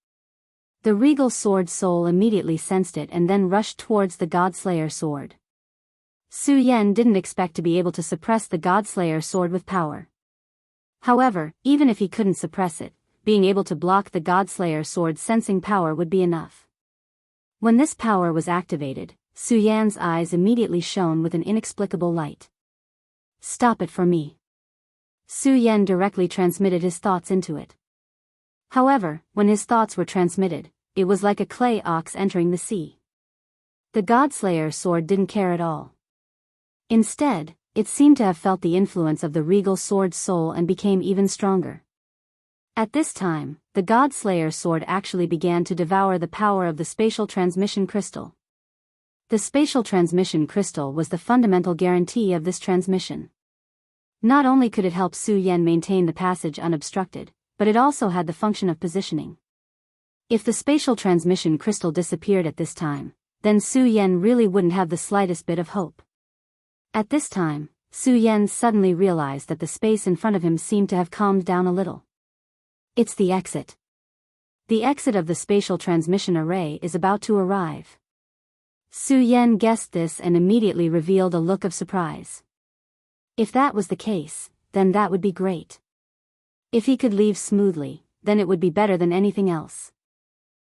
The Regal Sword Soul immediately sensed it and then rushed towards the Godslayer sword. Su Yan didn't expect to be able to suppress the Godslayer sword with power. However, even if he couldn't suppress it, being able to block the Godslayer sword's sensing power would be enough. When this power was activated, Su Yan's eyes immediately shone with an inexplicable light. Stop it for me. Su Yan directly transmitted his thoughts into it. However, when his thoughts were transmitted, it was like a clay ox entering the sea. The Godslayer sword didn't care at all. Instead, it seemed to have felt the influence of the Regal Sword Soul and became even stronger. At this time, the Godslayer sword actually began to devour the power of the spatial transmission crystal. The spatial transmission crystal was the fundamental guarantee of this transmission. Not only could it help Su Yan maintain the passage unobstructed, but it also had the function of positioning. If the spatial transmission crystal disappeared at this time, then Su Yan really wouldn't have the slightest bit of hope. At this time, Su Yan suddenly realized that the space in front of him seemed to have calmed down a little. It's the exit. The exit of the spatial transmission array is about to arrive. Su Yan guessed this and immediately revealed a look of surprise. If that was the case, then that would be great. If he could leave smoothly, then it would be better than anything else.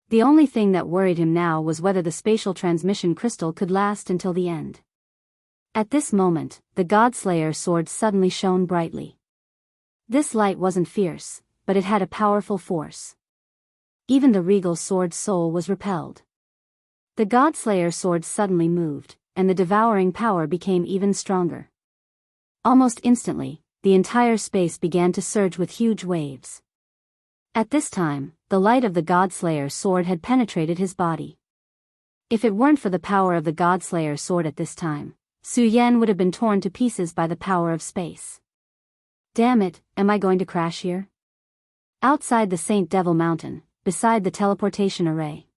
The only thing that worried him now was whether the spatial transmission crystal could last until the end. At this moment, the Godslayer sword suddenly shone brightly. This light wasn't fierce, but it had a powerful force. Even the regal sword's soul was repelled. The Godslayer sword suddenly moved, and the devouring power became even stronger. Almost instantly, the entire space began to surge with huge waves. At this time, the light of the Godslayer sword had penetrated his body. If it weren't for the power of the Godslayer sword at this time, Su Yan would have been torn to pieces by the power of space. Damn it, am I going to crash here? Outside the Saint Devil Mountain, beside the teleportation array.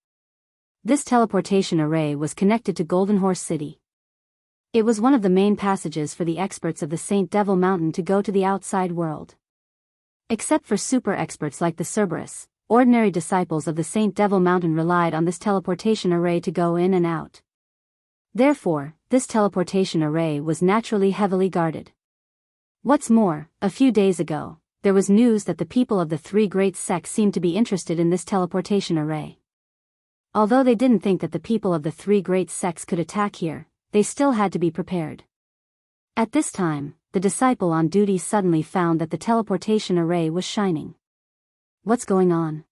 This teleportation array was connected to Golden Horse City. It was one of the main passages for the experts of the Saint Devil Mountain to go to the outside world. Except for super experts like the Cerberus, ordinary disciples of the Saint Devil Mountain relied on this teleportation array to go in and out. Therefore, this teleportation array was naturally heavily guarded. What's more, a few days ago, there was news that the people of the three great sects seemed to be interested in this teleportation array. Although they didn't think that the people of the three great sects could attack here, they still had to be prepared. At this time, the disciple on duty suddenly found that the teleportation array was shining. What's going on?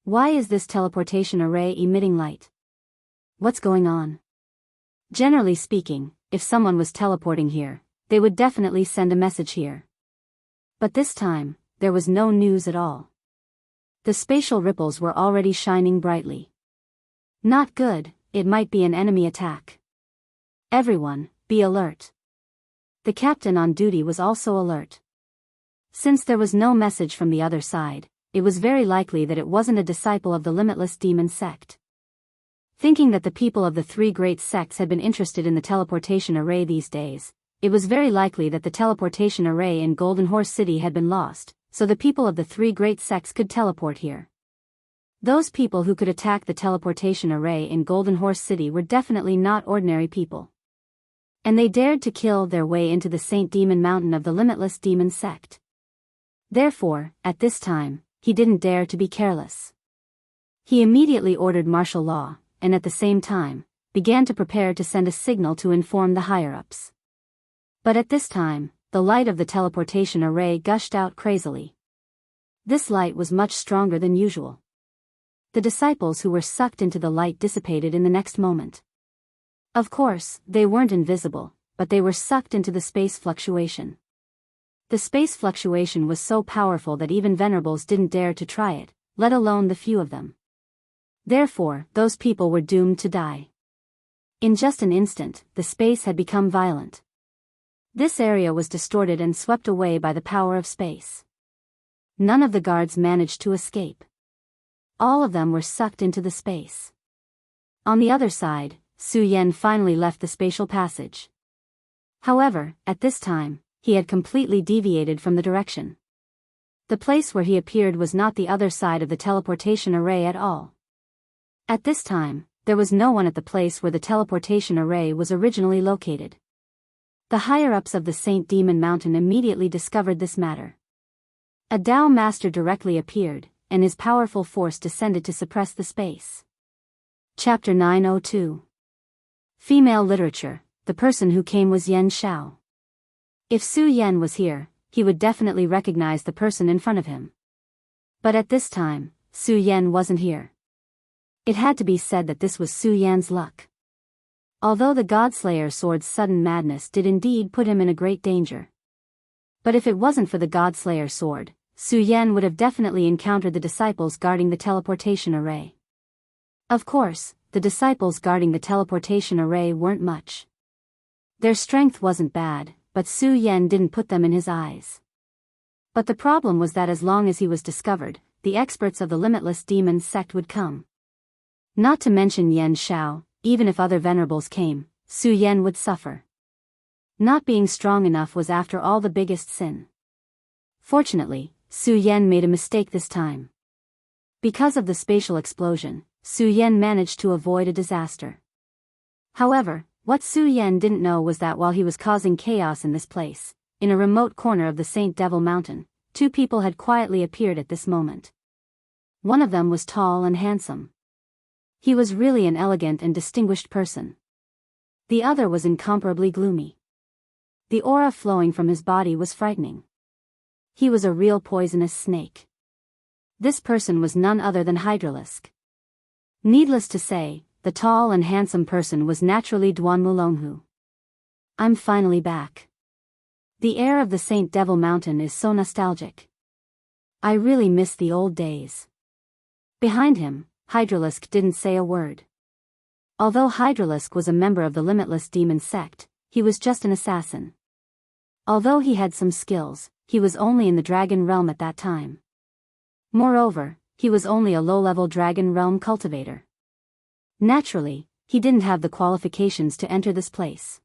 Why is this teleportation array emitting light? What's going on? Generally speaking, if someone was teleporting here, they would definitely send a message here. But this time, there was no news at all. The spatial ripples were already shining brightly. Not good, it might be an enemy attack. Everyone, be alert. The captain on duty was also alert. Since there was no message from the other side, it was very likely that it wasn't a disciple of the Limitless Demon sect. Thinking that the people of the three great sects had been interested in the teleportation array these days, it was very likely that the teleportation array in Golden Horse City had been lost, so the people of the three great sects could teleport here. Those people who could attack the teleportation array in Golden Horse City were definitely not ordinary people. And they dared to kill their way into the Saint Demon Mountain of the Limitless Demon sect. Therefore, at this time, he didn't dare to be careless. He immediately ordered martial law, and at the same time, began to prepare to send a signal to inform the higher-ups. But at this time, the light of the teleportation array gushed out crazily. This light was much stronger than usual. The disciples who were sucked into the light dissipated in the next moment. Of course, they weren't invisible, but they were sucked into the space fluctuation. The space fluctuation was so powerful that even venerables didn't dare to try it, let alone the few of them. Therefore, those people were doomed to die. In just an instant, the space had become violent. This area was distorted and swept away by the power of space. None of the guards managed to escape. All of them were sucked into the space. On the other side, Su Yan finally left the spatial passage. However, at this time, he had completely deviated from the direction. The place where he appeared was not the other side of the teleportation array at all. At this time, there was no one at the place where the teleportation array was originally located. The higher-ups of the Saint Demon Mountain immediately discovered this matter. A Dao Master directly appeared, and his powerful force descended to suppress the space. Chapter 902. Female Literature. The person who came was Yen Xiao. If Su Yan was here, he would definitely recognize the person in front of him. But at this time, Su Yan wasn't here. It had to be said that this was Su Yan's luck. Although the Godslayer sword's sudden madness did indeed put him in a great danger. But if it wasn't for the Godslayer sword, Su Yan would have definitely encountered the disciples guarding the teleportation array. Of course, the disciples guarding the teleportation array weren't much. Their strength wasn't bad, but Su Yan didn't put them in his eyes. But the problem was that as long as he was discovered, the experts of the Limitless Demon sect would come. Not to mention Yen Xiao, even if other venerables came, Su Yan would suffer. Not being strong enough was after all the biggest sin. Fortunately, Su Yan made a mistake this time. Because of the spatial explosion, Su Yan managed to avoid a disaster. However, what Su Yan didn't know was that while he was causing chaos in this place, in a remote corner of the Saint Devil Mountain, two people had quietly appeared at this moment. One of them was tall and handsome. He was really an elegant and distinguished person. The other was incomparably gloomy. The aura flowing from his body was frightening. He was a real poisonous snake. This person was none other than Hydralisk. Needless to say, the tall and handsome person was naturally Duan Mulonghu. I'm finally back. The air of the Saint Devil Mountain is so nostalgic. I really miss the old days. Behind him, Hydralisk didn't say a word. Although Hydralisk was a member of the Limitless Demon Sect, he was just an assassin. Although he had some skills, he was only in the Dragon Realm at that time. Moreover, he was only a low-level Dragon Realm cultivator. Naturally, he didn't have the qualifications to enter this place.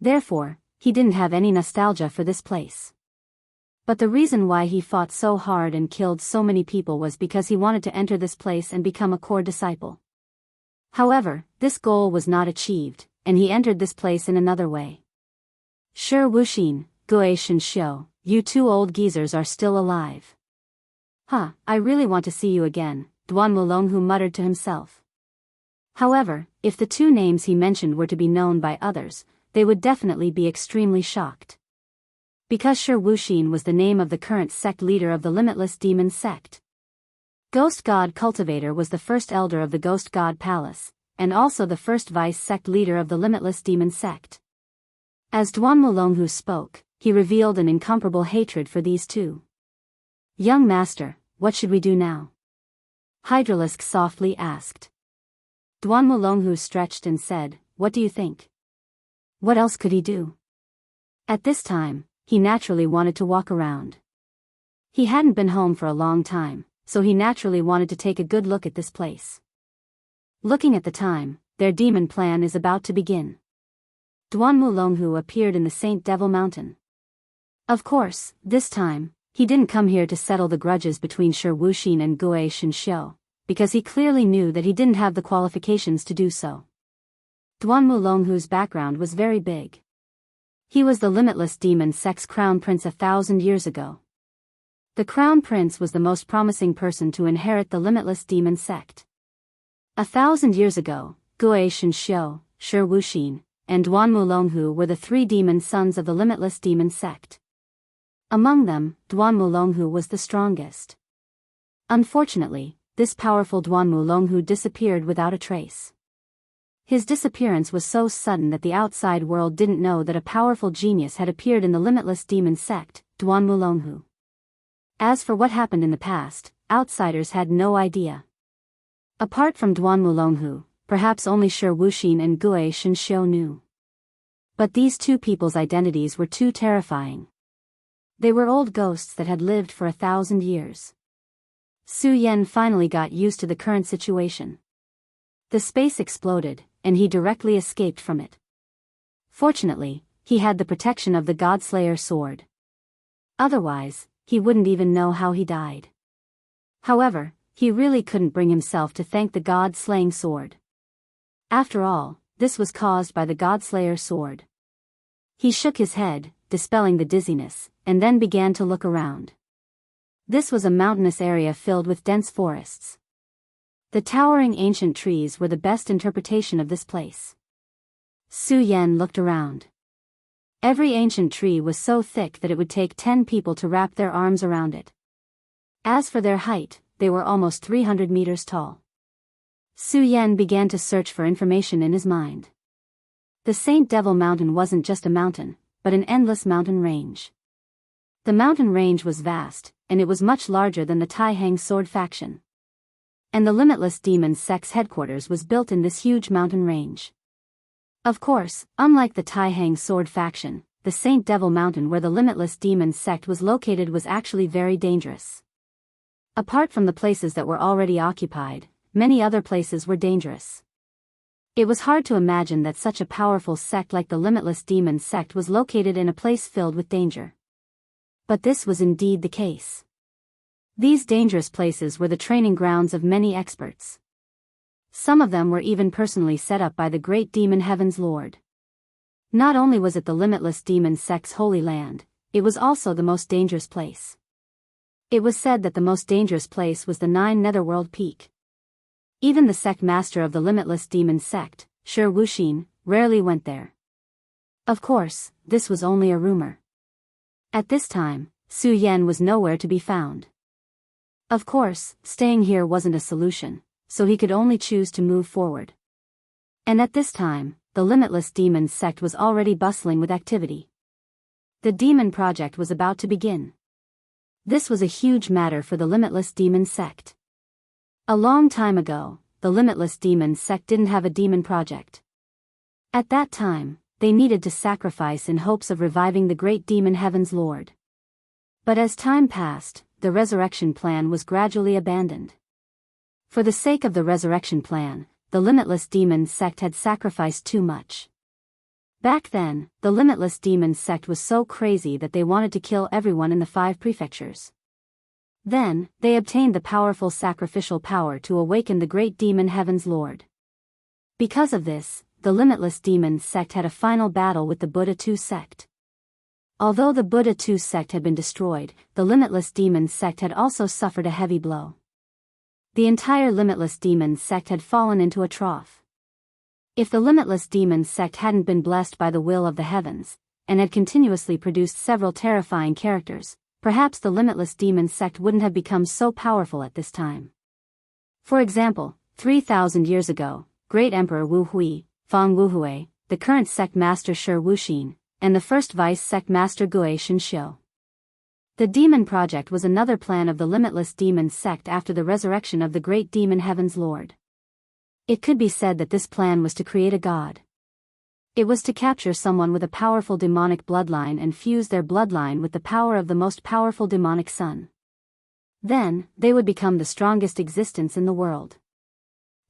Therefore, he didn't have any nostalgia for this place. But the reason why he fought so hard and killed so many people was because he wanted to enter this place and become a core disciple. However, this goal was not achieved, and he entered this place in another way. Shi Wuxin, Gui Xianxia, you two old geezers are still alive. Huh, I really want to see you again, Duan Mulonghu muttered to himself. However, if the two names he mentioned were to be known by others, they would definitely be extremely shocked. Because Shi Wuxin was the name of the current sect leader of the Limitless Demon Sect. Ghost God Cultivator was the first elder of the Ghost God Palace, and also the first vice-sect leader of the Limitless Demon Sect. As Duan Mulonghu spoke, he revealed an incomparable hatred for these two. Young master, what should we do now? Hydralisk softly asked. Duan Mulonghu stretched and said, what do you think? What else could he do? At this time, he naturally wanted to walk around. He hadn't been home for a long time, so he naturally wanted to take a good look at this place. Looking at the time, their demon plan is about to begin. Duan Mulonghu appeared in the Saint Devil Mountain. Of course, this time, he didn't come here to settle the grudges between Shi Wuxin and Gui Xianxia, because he clearly knew that he didn't have the qualifications to do so. Duan Mulonghu's background was very big. He was the Limitless Demon Sect's Crown Prince 1,000 years ago. The Crown Prince was the most promising person to inherit the Limitless Demon Sect. 1,000 years ago, Gui Xianxia, Shi Wuxin, and Duan Mulonghu were the three demon sons of the Limitless Demon Sect. Among them, Duan Mulonghu was the strongest. Unfortunately, this powerful Duan Mulonghu disappeared without a trace. His disappearance was so sudden that the outside world didn't know that a powerful genius had appeared in the Limitless Demon Sect, Duan Mulonghu. As for what happened in the past, outsiders had no idea. Apart from Duan Mulonghu, perhaps only Shi Wuxin and Gui Xianxia knew. But these two people's identities were too terrifying. They were old ghosts that had lived for 1,000 years. Su Yan finally got used to the current situation. The space exploded, and he directly escaped from it. Fortunately, he had the protection of the Godslayer sword. Otherwise, he wouldn't even know how he died. However, he really couldn't bring himself to thank the God-slaying sword. After all, this was caused by the Godslayer sword. He shook his head, dispelling the dizziness, and then began to look around. This was a mountainous area filled with dense forests. The towering ancient trees were the best interpretation of this place. Su Yan looked around. Every ancient tree was so thick that it would take 10 people to wrap their arms around it. As for their height, they were almost 300 meters tall. Su Yan began to search for information in his mind. The Saint Devil Mountain wasn't just a mountain, but an endless mountain range. The mountain range was vast, and it was much larger than the Taihang Sword faction. And the Limitless Demon Sect's headquarters was built in this huge mountain range. Of course, unlike the Taihang Sword faction, the Saint Devil Mountain where the Limitless Demon Sect was located was actually very dangerous. Apart from the places that were already occupied, many other places were dangerous. It was hard to imagine that such a powerful sect like the Limitless Demon Sect was located in a place filled with danger. But this was indeed the case. These dangerous places were the training grounds of many experts. Some of them were even personally set up by the great demon Heaven's Lord. Not only was it the Limitless Demon Sect's holy land, it was also the most dangerous place. It was said that the most dangerous place was the 9 Netherworld Peak. Even the sect master of the Limitless Demon sect, Shi Wuxin, rarely went there. Of course, this was only a rumor. At this time, Su Yan was nowhere to be found. Of course, staying here wasn't a solution, so he could only choose to move forward. And at this time, the Limitless Demon sect was already bustling with activity. The Demon Project was about to begin. This was a huge matter for the Limitless Demon sect. A long time ago, the Limitless Demon sect didn't have a Demon Project. At that time, they needed to sacrifice in hopes of reviving the great demon Heaven's Lord. But as time passed, the resurrection plan was gradually abandoned. For the sake of the resurrection plan, the Limitless Demon sect had sacrificed too much. Back then, the Limitless Demon sect was so crazy that they wanted to kill everyone in the 5 prefectures. Then, they obtained the powerful sacrificial power to awaken the great demon Heaven's Lord. Because of this, the Limitless Demon sect had a final battle with the Buddha II sect. Although the Buddha II sect had been destroyed, the Limitless Demon sect had also suffered a heavy blow. The entire Limitless Demon sect had fallen into a trough. If the Limitless Demon sect hadn't been blessed by the will of the heavens, and had continuously produced several terrifying characters, perhaps the Limitless Demon sect wouldn't have become so powerful at this time. For example, 3,000 years ago, Great Emperor Wu Hui, Fang Wuhui, the current sect master Shi Wuxin, and the first vice sect master Wuxia Xianxia. The Demon Project was another plan of the Limitless Demon sect after the resurrection of the great demon Heaven's Lord. It could be said that this plan was to create a god. It was to capture someone with a powerful demonic bloodline and fuse their bloodline with the power of the most powerful demonic sun. Then, they would become the strongest existence in the world.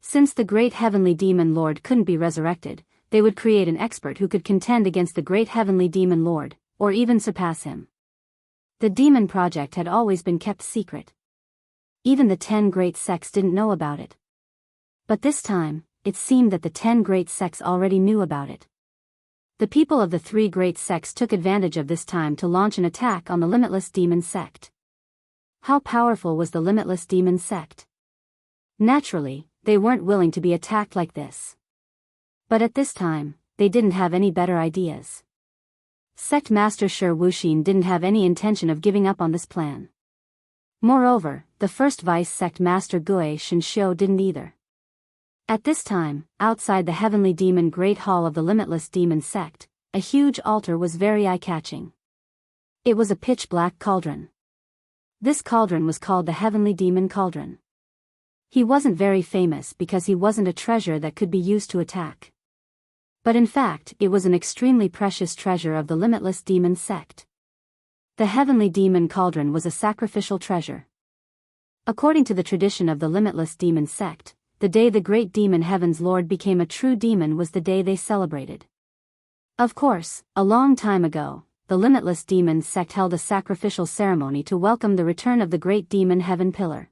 Since the great heavenly demon lord couldn't be resurrected, they would create an expert who could contend against the great heavenly demon lord, or even surpass him. The Demon Project had always been kept secret. Even the 10 great sects didn't know about it. But this time, it seemed that the 10 great sects already knew about it. The people of the 3 great sects took advantage of this time to launch an attack on the Limitless Demon sect. How powerful was the Limitless Demon sect? Naturally, they weren't willing to be attacked like this. But at this time, they didn't have any better ideas. Sect Master Shi Wuxin didn't have any intention of giving up on this plan. Moreover, the first vice sect master Wuxia Xianxia didn't either. At this time, outside the heavenly demon Great Hall of the Limitless Demon sect, a huge altar was very eye-catching. It was a pitch-black cauldron. This cauldron was called the Heavenly Demon Cauldron. He wasn't very famous because he wasn't a treasure that could be used to attack. But in fact, it was an extremely precious treasure of the Limitless Demon sect. The Heavenly Demon Cauldron was a sacrificial treasure. According to the tradition of the Limitless Demon sect, the day the great demon Heaven's Lord became a true demon was the day they celebrated. Of course, a long time ago, the Limitless Demon sect held a sacrificial ceremony to welcome the return of the great demon Heaven Pillar.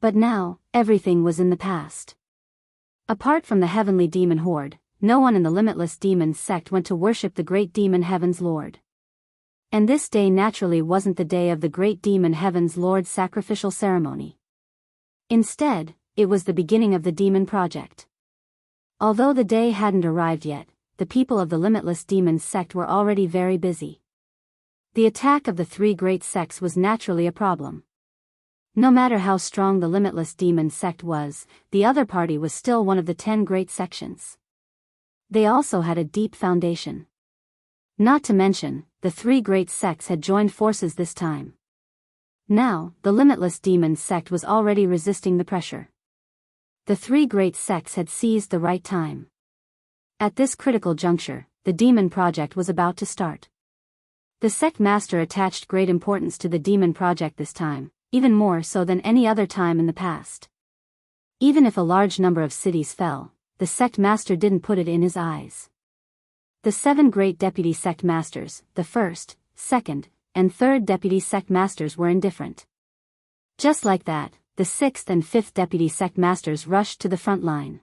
But now, everything was in the past. Apart from the heavenly demon horde, no one in the Limitless Demon sect went to worship the great demon Heaven's Lord. And this day naturally wasn't the day of the great demon Heaven's Lord's sacrificial ceremony. Instead, it was the beginning of the Demon Project. Although the day hadn't arrived yet, the people of the Limitless Demon sect were already very busy. The attack of the 3 great sects was naturally a problem. No matter how strong the Limitless Demon sect was, the other party was still one of the 10 great sections. They also had a deep foundation. Not to mention, the 3 great sects had joined forces this time. Now, the Limitless Demon sect was already resisting the pressure. The 3 great sects had seized the right time. At this critical juncture, the Demon Project was about to start. The sect master attached great importance to the Demon Project this time, even more so than any other time in the past. Even if a large number of cities fell, the sect master didn't put it in his eyes. The 7 great deputy sect masters, the first, second, and third deputy sect masters were indifferent. Just like that, the 6th and 5th deputy sect masters rushed to the front line.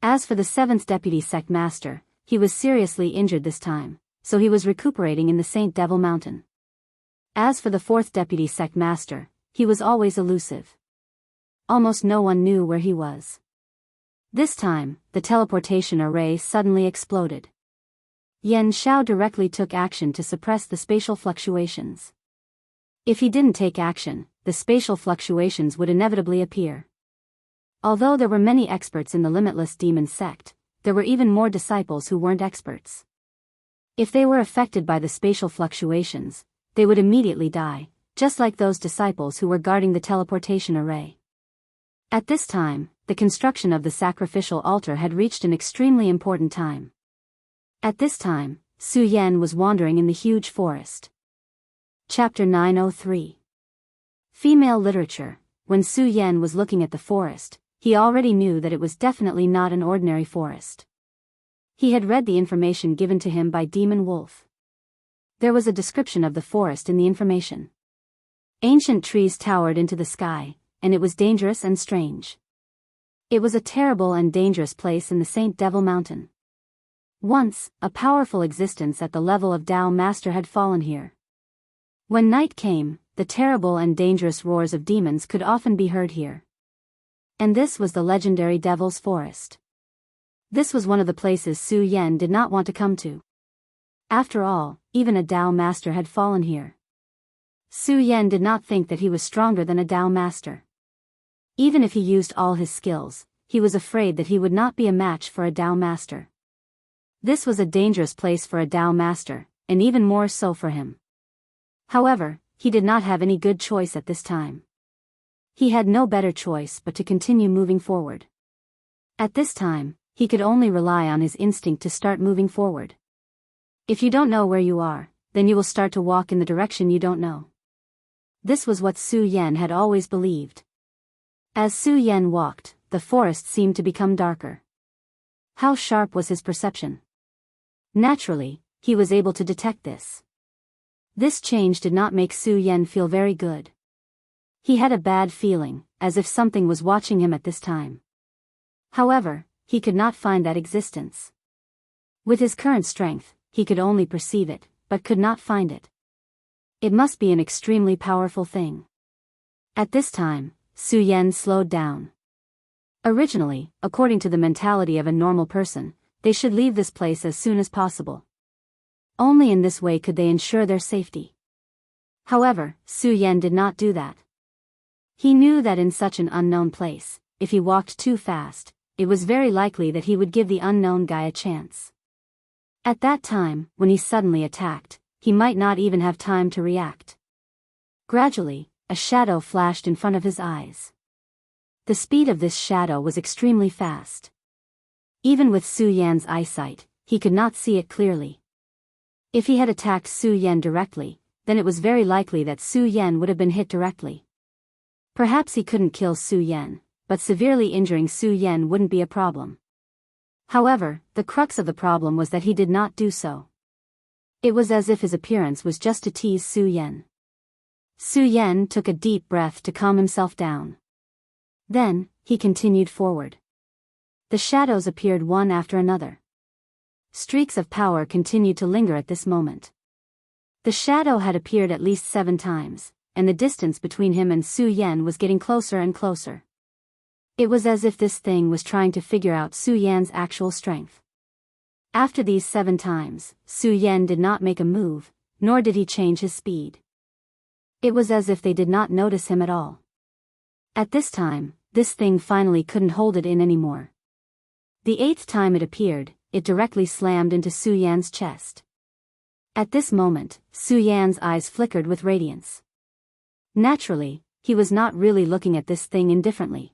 As for the 7th deputy sect master, he was seriously injured this time, so he was recuperating in the Saint Devil Mountain. As for the fourth deputy sect master, he was always elusive. Almost no one knew where he was. This time, the teleportation array suddenly exploded. Yan Xiao directly took action to suppress the spatial fluctuations. If he didn't take action, the spatial fluctuations would inevitably appear. Although there were many experts in the limitless demon sect, there were even more disciples who weren't experts. If they were affected by the spatial fluctuations, they would immediately die, just like those disciples who were guarding the teleportation array. At this time, the construction of the sacrificial altar had reached an extremely important time. At this time, Su Yan was wandering in the huge forest. Chapter 903. Female Literature. When Su Yan was looking at the forest, he already knew that it was definitely not an ordinary forest. He had read the information given to him by Demon Wolf. There was a description of the forest in the information. Ancient trees towered into the sky, and it was dangerous and strange. It was a terrible and dangerous place in the Saint Devil Mountain. Once, a powerful existence at the level of Tao Master had fallen here. When night came, the terrible and dangerous roars of demons could often be heard here. And this was the legendary Devil's Forest. This was one of the places Su Yan did not want to come to. After all, even a Tao Master had fallen here. Su Yan did not think that he was stronger than a Tao Master. Even if he used all his skills, he was afraid that he would not be a match for a Tao Master. This was a dangerous place for a Tao Master, and even more so for him. However, he did not have any good choice at this time. He had no better choice but to continue moving forward. At this time, he could only rely on his instinct to start moving forward. If you don't know where you are, then you will start to walk in the direction you don't know. This was what Su Yan had always believed. As Su Yan walked, the forest seemed to become darker. How sharp was his perception? Naturally, he was able to detect this. This change did not make Su Yan feel very good. He had a bad feeling, as if something was watching him at this time. However, he could not find that existence. With his current strength, he could only perceive it, but could not find it. It must be an extremely powerful thing. At this time, Su Yan slowed down. Originally, according to the mentality of a normal person, they should leave this place as soon as possible. Only in this way could they ensure their safety. However, Su Yan did not do that. He knew that in such an unknown place, if he walked too fast, it was very likely that he would give the unknown guy a chance. At that time, when he suddenly attacked, he might not even have time to react. Gradually, a shadow flashed in front of his eyes. The speed of this shadow was extremely fast. Even with Su Yan's eyesight, he could not see it clearly. If he had attacked Su Yan directly, then it was very likely that Su Yan would have been hit directly. Perhaps he couldn't kill Su Yan, but severely injuring Su Yan wouldn't be a problem. However, the crux of the problem was that he did not do so. It was as if his appearance was just to tease Su Yan. Su Yan took a deep breath to calm himself down. Then, he continued forward. The shadows appeared one after another. Streaks of power continued to linger at this moment. The shadow had appeared at least 7 times, and the distance between him and Su Yan was getting closer and closer. It was as if this thing was trying to figure out Su Yan's actual strength. After these 7 times, Su Yan did not make a move, nor did he change his speed. It was as if they did not notice him at all. At this time, this thing finally couldn't hold it in anymore. The 8th time it appeared, it directly slammed into Su Yan's chest. At this moment, Su Yan's eyes flickered with radiance. Naturally, he was not really looking at this thing indifferently.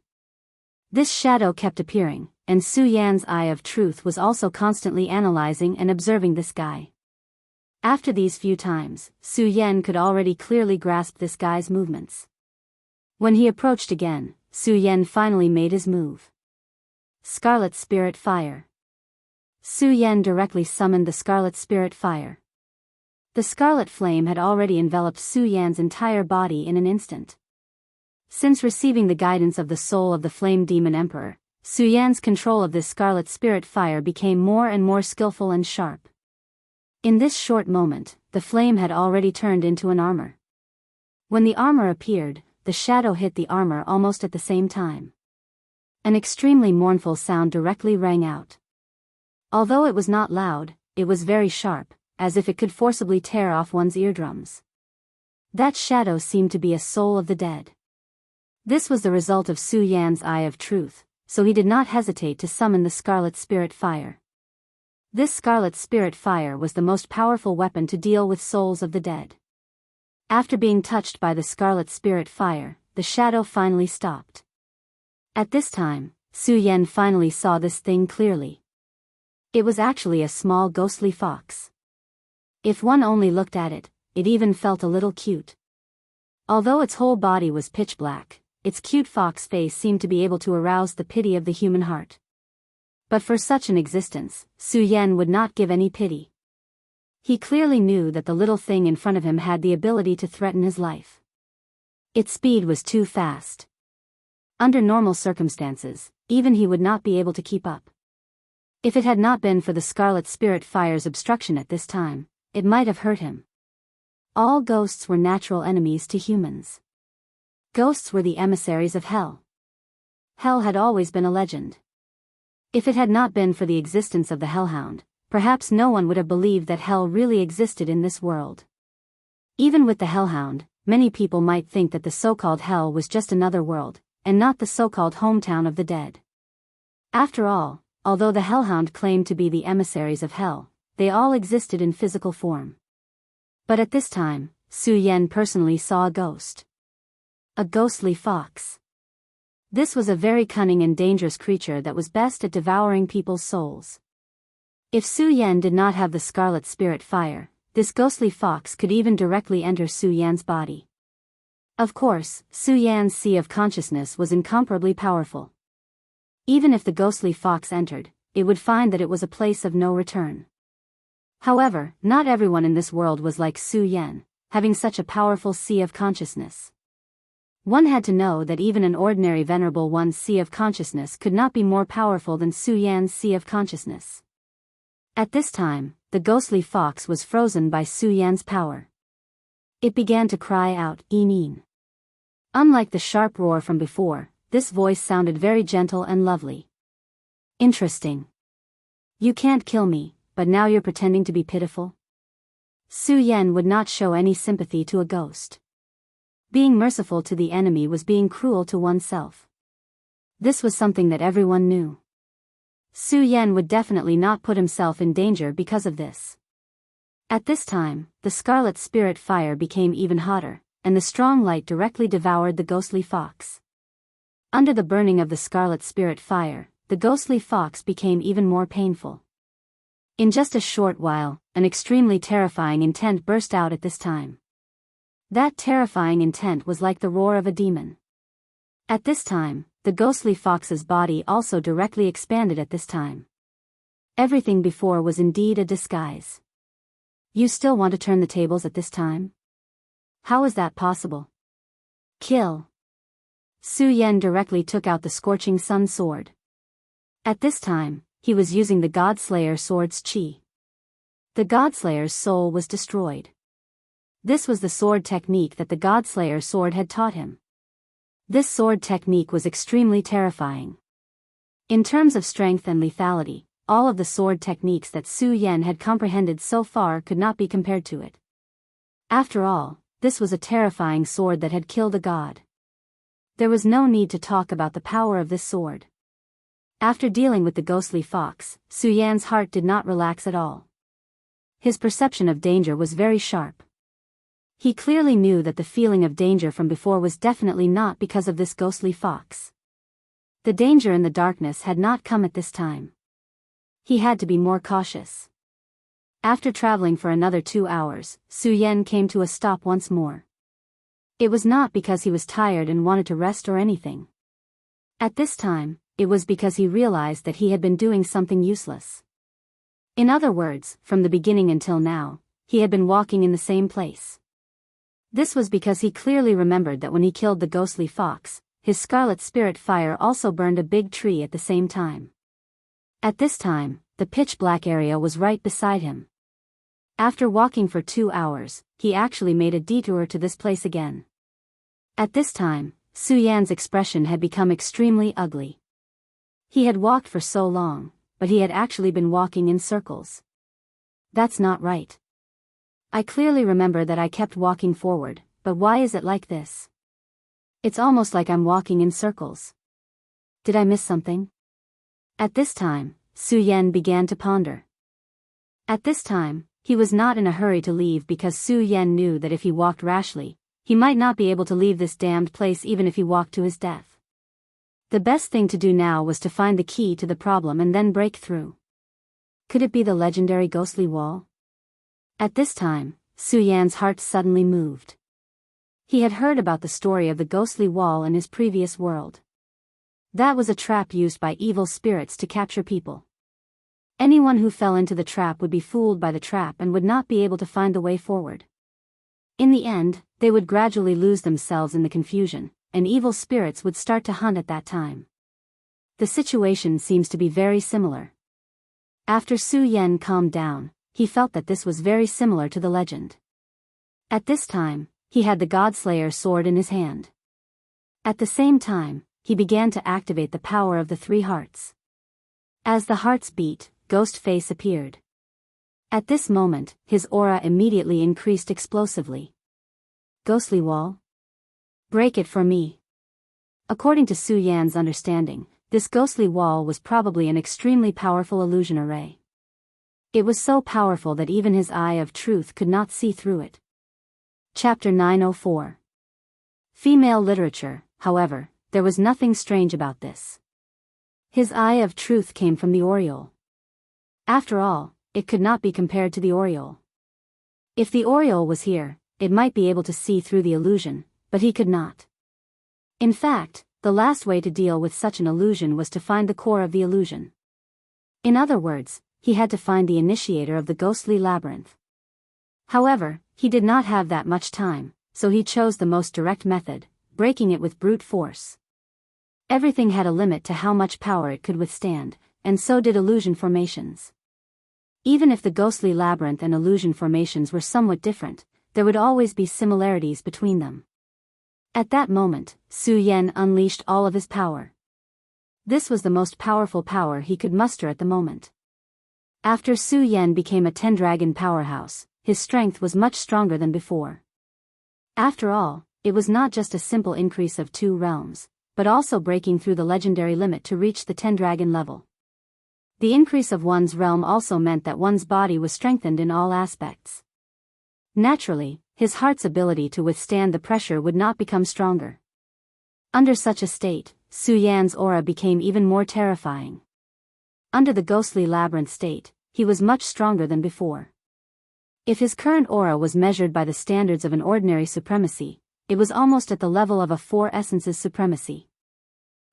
This shadow kept appearing, and Su Yan's eye of truth was also constantly analyzing and observing this guy. After these few times, Su Yan could already clearly grasp this guy's movements. When he approached again, Su Yan finally made his move. Scarlet Spirit Fire. Su Yan directly summoned the Scarlet Spirit Fire. The scarlet flame had already enveloped Su Yan's entire body in an instant. Since receiving the guidance of the soul of the Flame Demon Emperor, Su Yan's control of this Scarlet Spirit Fire became more and more skillful and sharp. In this short moment, the flame had already turned into an armor. When the armor appeared, the shadow hit the armor almost at the same time. An extremely mournful sound directly rang out. Although it was not loud, it was very sharp, as if it could forcibly tear off one's eardrums. That shadow seemed to be a soul of the dead. This was the result of Su Yan's eye of truth, so he did not hesitate to summon the Scarlet Spirit Fire. This Scarlet Spirit Fire was the most powerful weapon to deal with souls of the dead. After being touched by the Scarlet Spirit Fire, the shadow finally stopped. At this time, Su Yan finally saw this thing clearly. It was actually a small ghostly fox. If one only looked at it, it even felt a little cute. Although its whole body was pitch black, its cute fox face seemed to be able to arouse the pity of the human heart. But for such an existence, Su Yan would not give any pity. He clearly knew that the little thing in front of him had the ability to threaten his life. Its speed was too fast. Under normal circumstances, even he would not be able to keep up. If it had not been for the Scarlet Spirit Fire's obstruction at this time, it might have hurt him. All ghosts were natural enemies to humans. Ghosts were the emissaries of hell. Hell had always been a legend. If it had not been for the existence of the Hellhound, perhaps no one would have believed that hell really existed in this world. Even with the Hellhound, many people might think that the so-called hell was just another world, and not the so-called hometown of the dead. After all, although the Hellhound claimed to be the emissaries of hell, they all existed in physical form. But at this time, Su Yan personally saw a ghost. A ghostly fox. This was a very cunning and dangerous creature that was best at devouring people's souls. If Su Yan did not have the Scarlet Spirit Fire, this ghostly fox could even directly enter Su Yan's body. Of course, Su Yan's sea of consciousness was incomparably powerful. Even if the ghostly fox entered, it would find that it was a place of no return. However, not everyone in this world was like Su Yan, having such a powerful sea of consciousness. One had to know that even an ordinary venerable one's sea of consciousness could not be more powerful than Su Yan's sea of consciousness. At this time, the ghostly fox was frozen by Su Yan's power. It began to cry out, "Een." Unlike the sharp roar from before, this voice sounded very gentle and lovely. Interesting. You can't kill me, but now you're pretending to be pitiful? Su Yan would not show any sympathy to a ghost. Being merciful to the enemy was being cruel to oneself. This was something that everyone knew. Su Yan would definitely not put himself in danger because of this. At this time, the Scarlet Spirit Fire became even hotter, and the strong light directly devoured the ghostly fox. Under the burning of the Scarlet Spirit Fire, the ghostly fox became even more painful. In just a short while, an extremely terrifying intent burst out at this time. That terrifying intent was like the roar of a demon. At this time, the ghostly fox's body also directly expanded at this time. Everything before was indeed a disguise. You still want to turn the tables at this time? How is that possible? Kill. Su Yan directly took out the Scorching Sun sword. At this time, he was using the Godslayer sword's chi. The Godslayer's soul was destroyed. This was the sword technique that the Godslayer sword had taught him. This sword technique was extremely terrifying. In terms of strength and lethality, all of the sword techniques that Su Yan had comprehended so far could not be compared to it. After all, this was a terrifying sword that had killed a god. There was no need to talk about the power of this sword. After dealing with the ghostly fox, Su Yan's heart did not relax at all. His perception of danger was very sharp. He clearly knew that the feeling of danger from before was definitely not because of this ghostly fox. The danger in the darkness had not come at this time. He had to be more cautious. After traveling for another 2 hours, Su Yan came to a stop once more. It was not because he was tired and wanted to rest or anything. At this time, it was because he realized that he had been doing something useless. In other words, from the beginning until now, he had been walking in the same place. This was because he clearly remembered that when he killed the ghostly fox, his Scarlet Spirit Fire also burned a big tree at the same time. At this time, the pitch-black area was right beside him. After walking for 2 hours, he actually made a detour to this place again. At this time, Su Yan's expression had become extremely ugly. He had walked for so long, but he had actually been walking in circles. That's not right. I clearly remember that I kept walking forward, but why is it like this? It's almost like I'm walking in circles. Did I miss something? At this time, Su Yan began to ponder. At this time, he was not in a hurry to leave because Su Yan knew that if he walked rashly, he might not be able to leave this damned place even if he walked to his death. The best thing to do now was to find the key to the problem and then break through. Could it be the legendary ghostly wall? At this time, Su Yan's heart suddenly moved. He had heard about the story of the ghostly wall in his previous world. That was a trap used by evil spirits to capture people. Anyone who fell into the trap would be fooled by the trap and would not be able to find the way forward. In the end, they would gradually lose themselves in the confusion, and evil spirits would start to hunt at that time. The situation seems to be very similar. After Su Yan calmed down, he felt that this was very similar to the legend. At this time, he had the Godslayer sword in his hand. At the same time, he began to activate the power of the three hearts. As the hearts beat, Ghost Face appeared. At this moment, his aura immediately increased explosively. Ghostly wall? Break it for me. According to Su Yan's understanding, this ghostly wall was probably an extremely powerful illusion array. It was so powerful that even his eye of truth could not see through it. Chapter 904. Female literature. However, there was nothing strange about this. His eye of truth came from the Oriole. After all, it could not be compared to the Oriole. If the Oriole was here, it might be able to see through the illusion, but he could not. In fact, the last way to deal with such an illusion was to find the core of the illusion. In other words, he had to find the initiator of the ghostly labyrinth. However, he did not have that much time, so he chose the most direct method, breaking it with brute force. Everything had a limit to how much power it could withstand, and so did illusion formations. Even if the ghostly labyrinth and illusion formations were somewhat different, there would always be similarities between them. At that moment, Su Yan unleashed all of his power. This was the most powerful power he could muster at the moment. After Su Yan became a 10-dragon powerhouse, his strength was much stronger than before. After all, it was not just a simple increase of 2 realms, but also breaking through the legendary limit to reach the 10-dragon level. The increase of one's realm also meant that one's body was strengthened in all aspects. Naturally, his heart's ability to withstand the pressure would not become stronger. Under such a state, Su Yan's aura became even more terrifying. Under the ghostly labyrinth state, he was much stronger than before. If his current aura was measured by the standards of an ordinary supremacy, it was almost at the level of a 4 essences supremacy.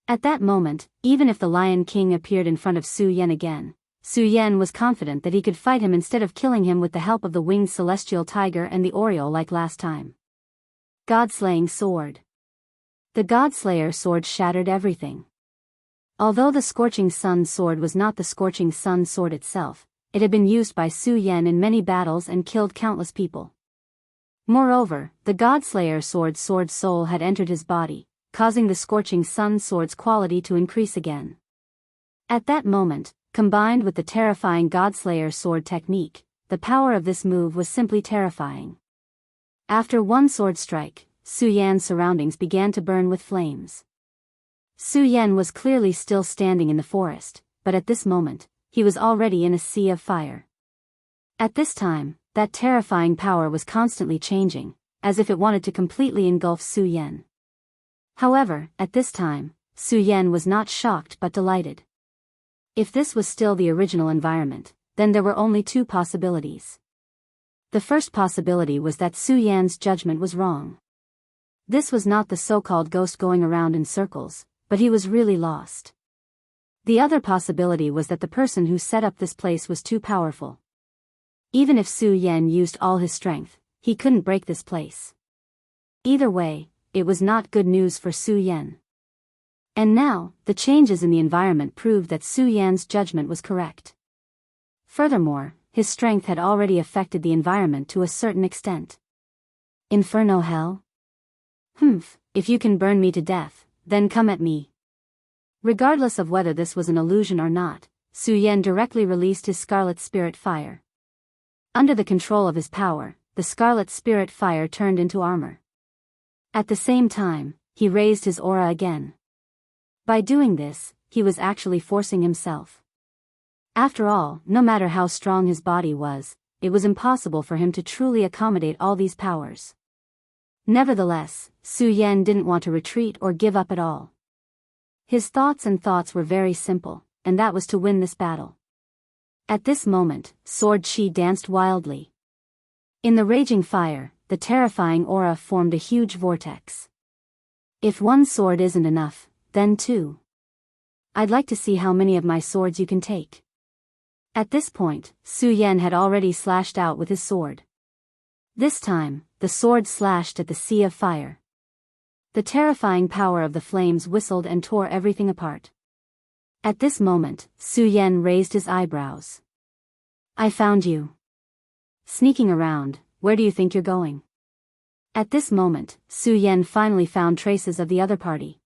At that moment, even if the Lion King appeared in front of Su Yan again, Su Yan was confident that he could fight him instead of killing him with the help of the winged celestial tiger and the Oriole like last time. God-slaying sword. The God-slayer sword shattered everything. Although the Scorching Sun sword was not the Scorching Sun sword itself, it had been used by Su Yan in many battles and killed countless people. Moreover, the God-slayer sword's sword soul had entered his body, causing the Scorching Sun sword's quality to increase again. At that moment, combined with the terrifying God-slayer sword technique, the power of this move was simply terrifying. After one sword strike, Su Yan's surroundings began to burn with flames. Su Yan was clearly still standing in the forest, but at this moment, he was already in a sea of fire. At this time, that terrifying power was constantly changing, as if it wanted to completely engulf Su Yan. However, at this time, Su Yan was not shocked but delighted. If this was still the original environment, then there were only 2 possibilities. The first possibility was that Su Yan's judgment was wrong. This was not the so-called ghost going around in circles, but he was really lost. The other possibility was that the person who set up this place was too powerful. Even if Su Yan used all his strength, he couldn't break this place. Either way, it was not good news for Su Yan. And now, the changes in the environment proved that Su Yan's judgment was correct. Furthermore, his strength had already affected the environment to a certain extent. Inferno hell? if you can burn me to death, then come at me. Regardless of whether this was an illusion or not, Su Yan directly released his Scarlet Spirit Fire. Under the control of his power, the Scarlet Spirit Fire turned into armor. At the same time, he raised his aura again. By doing this, he was actually forcing himself. After all, no matter how strong his body was, it was impossible for him to truly accommodate all these powers. Nevertheless, Su Yan didn't want to retreat or give up at all. His thoughts were very simple, and that was to win this battle. At this moment, Sword Chi danced wildly. In the raging fire, the terrifying aura formed a huge vortex. If one sword isn't enough, then two. I'd like to see how many of my swords you can take. At this point, Su Yan had already slashed out with his sword. This time, the sword slashed at the sea of fire. The terrifying power of the flames whistled and tore everything apart. At this moment, Su Yan raised his eyebrows. I found you. Sneaking around, where do you think you're going? At this moment, Su Yan finally found traces of the other party.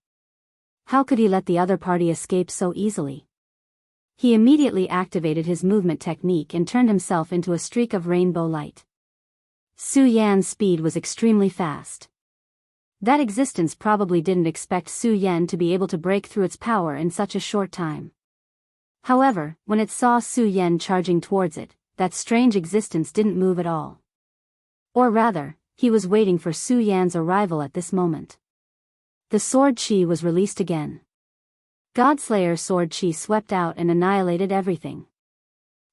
How could he let the other party escape so easily? He immediately activated his movement technique and turned himself into a streak of rainbow light. Su Yan's speed was extremely fast. That existence probably didn't expect Su Yan to be able to break through its power in such a short time. However, when it saw Su Yan charging towards it, that strange existence didn't move at all. Or rather, he was waiting for Su Yan's arrival at this moment. The Sword Chi was released again. Godslayer Sword Chi swept out and annihilated everything.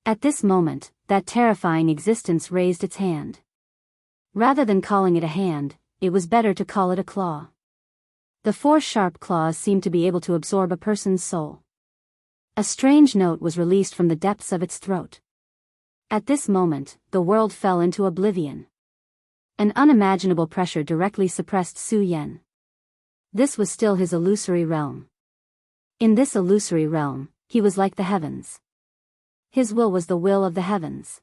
At this moment, that terrifying existence raised its hand. Rather than calling it a hand, it was better to call it a claw. The 4 sharp claws seemed to be able to absorb a person's soul. A strange note was released from the depths of its throat. At this moment, the world fell into oblivion. An unimaginable pressure directly suppressed Su Yan. This was still his illusory realm. In this illusory realm, he was like the heavens. His will was the will of the heavens.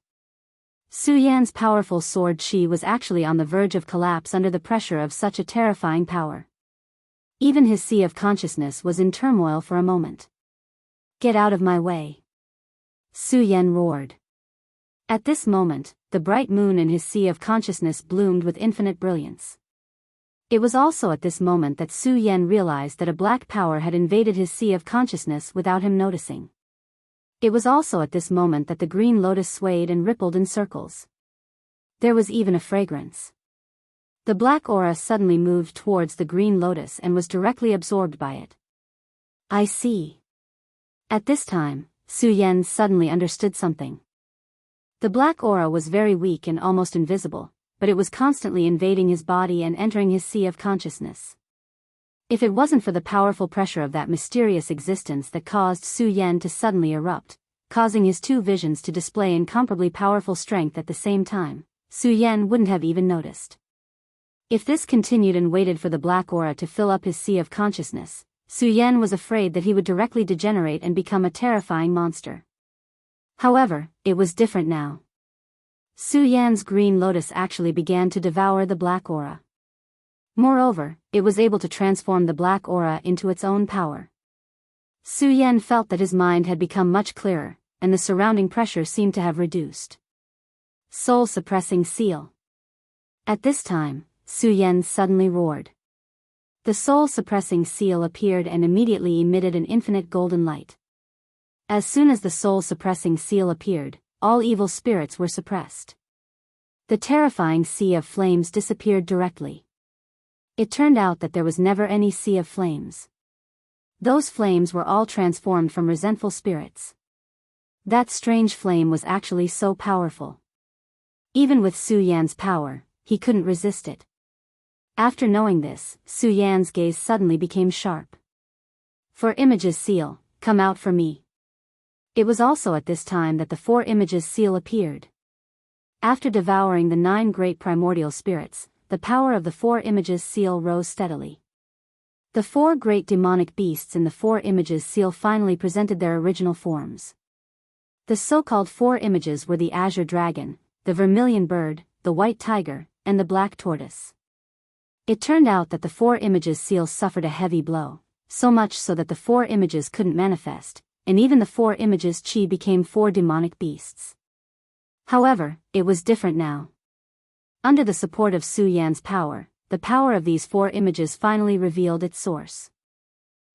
Su Yan's powerful sword Chi was actually on the verge of collapse under the pressure of such a terrifying power. Even his sea of consciousness was in turmoil for a moment. Get out of my way! Su Yan roared. At this moment, the bright moon in his sea of consciousness bloomed with infinite brilliance. It was also at this moment that Su Yan realized that a black power had invaded his sea of consciousness without him noticing. It was also at this moment that the green lotus swayed and rippled in circles. There was even a fragrance. The black aura suddenly moved towards the green lotus and was directly absorbed by it. I see. At this time, Su Yan suddenly understood something. The black aura was very weak and almost invisible, but it was constantly invading his body and entering his sea of consciousness. If it wasn't for the powerful pressure of that mysterious existence that caused Su Yan to suddenly erupt, causing his 2 visions to display incomparably powerful strength at the same time, Su Yan wouldn't have even noticed. If this continued and waited for the black aura to fill up his sea of consciousness, Su Yan was afraid that he would directly degenerate and become a terrifying monster. However, it was different now. Su Yan's green lotus actually began to devour the black aura. Moreover, it was able to transform the black aura into its own power. Su Yan felt that his mind had become much clearer, and the surrounding pressure seemed to have reduced. Soul-suppressing seal. At this time, Su Yan suddenly roared. The soul-suppressing seal appeared and immediately emitted an infinite golden light. As soon as the soul-suppressing seal appeared, all evil spirits were suppressed. The terrifying sea of flames disappeared directly. It turned out that there was never any sea of flames. Those flames were all transformed from resentful spirits. That strange flame was actually so powerful. Even with Su Yan's power, he couldn't resist it. After knowing this, Su Yan's gaze suddenly became sharp. For Images seal, come out for me. It was also at this time that the 4 Images seal appeared. After devouring the 9 great primordial spirits, the power of the 4 Images seal rose steadily. The 4 great demonic beasts in the 4 Images seal finally presented their original forms. The so-called 4 images were the azure dragon, the vermilion bird, the white tiger, and the black tortoise. It turned out that the 4 images seal suffered a heavy blow, so much so that the 4 images couldn't manifest, and even the 4 images' chi became 4 demonic beasts. However, it was different now. Under the support of Su Yan's power, the power of these 4 images finally revealed its source.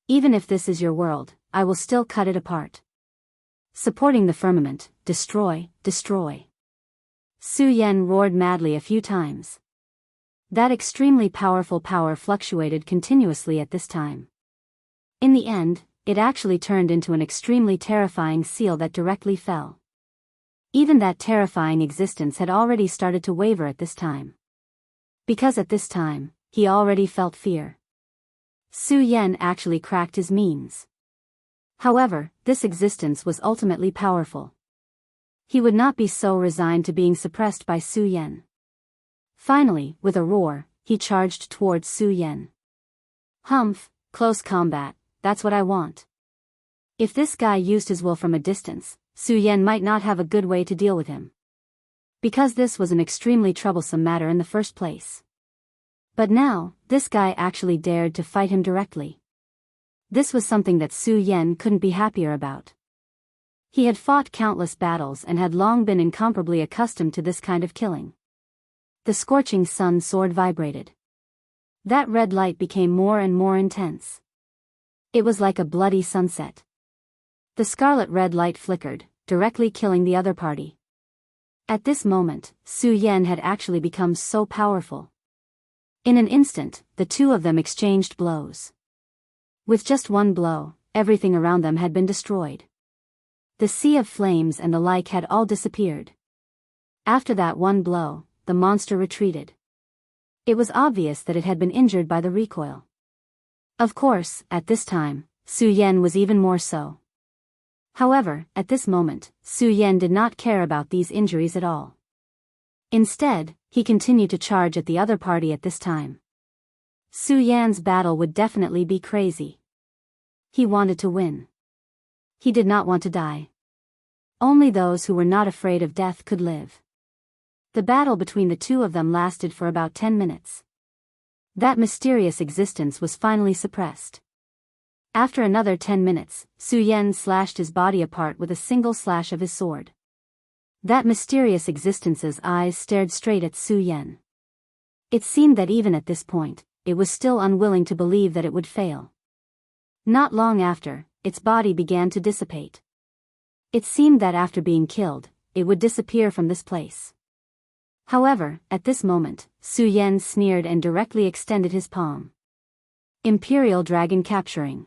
Even if this is your world, I will still cut it apart. Supporting the firmament, destroy, destroy. Su Yan roared madly a few times. That extremely powerful power fluctuated continuously at this time. In the end, it actually turned into an extremely terrifying seal that directly fell. Even that terrifying existence had already started to waver at this time. Because at this time, he already felt fear. Su Yan actually cracked his means. However, this existence was ultimately powerful. He would not be so resigned to being suppressed by Su Yan. Finally, with a roar, he charged towards Su Yan. Humph, close combat, that's what I want. If this guy used his will from a distance, Su Yan might not have a good way to deal with him. Because this was an extremely troublesome matter in the first place. But now, this guy actually dared to fight him directly. This was something that Su Yan couldn't be happier about. He had fought countless battles and had long been incomparably accustomed to this kind of killing. The scorching sun sword vibrated. That red light became more and more intense. It was like a bloody sunset. The scarlet red light flickered, directly killing the other party. At this moment, Su Yan had actually become so powerful. In an instant, the two of them exchanged blows. With just one blow, everything around them had been destroyed. The sea of flames and the like had all disappeared. After that one blow, the monster retreated. It was obvious that it had been injured by the recoil. Of course, at this time, Su Yan was even more so. However, at this moment, Su Yan did not care about these injuries at all. Instead, he continued to charge at the other party at this time. Su Yan's battle would definitely be crazy. He wanted to win. He did not want to die. Only those who were not afraid of death could live. The battle between the two of them lasted for about 10 minutes. That mysterious existence was finally suppressed. After another 10 minutes, Su Yan slashed his body apart with a single slash of his sword. That mysterious existence's eyes stared straight at Su Yan. It seemed that even at this point, it was still unwilling to believe that it would fail. Not long after, its body began to dissipate. It seemed that after being killed, it would disappear from this place. However, at this moment, Su Yan sneered and directly extended his palm. Imperial Dragon Capturing.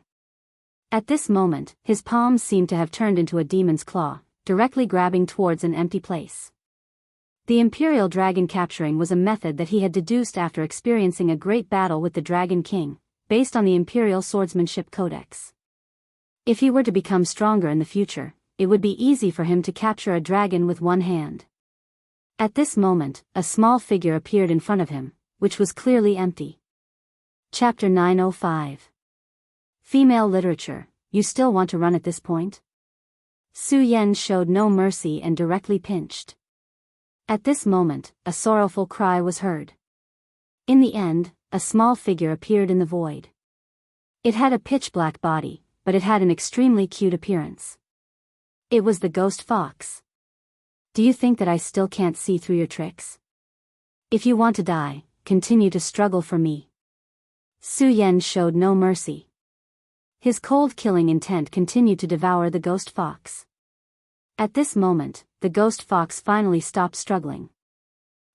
At this moment, his palm seemed to have turned into a demon's claw, directly grabbing towards an empty place. The Imperial Dragon Capturing was a method that he had deduced after experiencing a great battle with the Dragon King, based on the Imperial Swordsmanship Codex. If he were to become stronger in the future, it would be easy for him to capture a dragon with one hand. At this moment, a small figure appeared in front of him, which was clearly empty. Chapter 905. Female Literature, you still want to run at this point? Su Yan showed no mercy and directly pinched. At this moment, a sorrowful cry was heard. In the end, a small figure appeared in the void. It had a pitch-black body, but it had an extremely cute appearance. It was the ghost fox. Do you think that I still can't see through your tricks? If you want to die, continue to struggle for me. Su Yan showed no mercy. His cold killing intent continued to devour the ghost fox. At this moment, the ghost fox finally stopped struggling.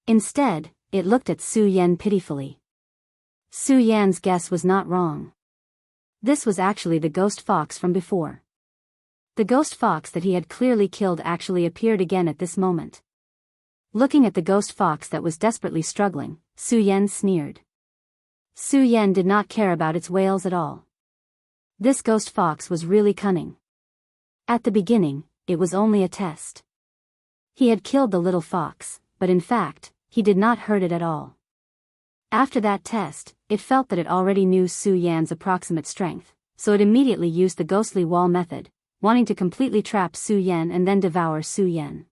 Instead, it looked at Su Yan pitifully. Su Yan's guess was not wrong. This was actually the ghost fox from before. The ghost fox that he had clearly killed actually appeared again at this moment. Looking at the ghost fox that was desperately struggling, Su Yan sneered. Su Yan did not care about its wails at all. This ghost fox was really cunning. At the beginning, it was only a test. He had killed the little fox, but in fact, he did not hurt it at all. After that test, it felt that it already knew Su Yan's approximate strength, so it immediately used the ghostly wall method, wanting to completely trap Su Yan and then devour Su Yan.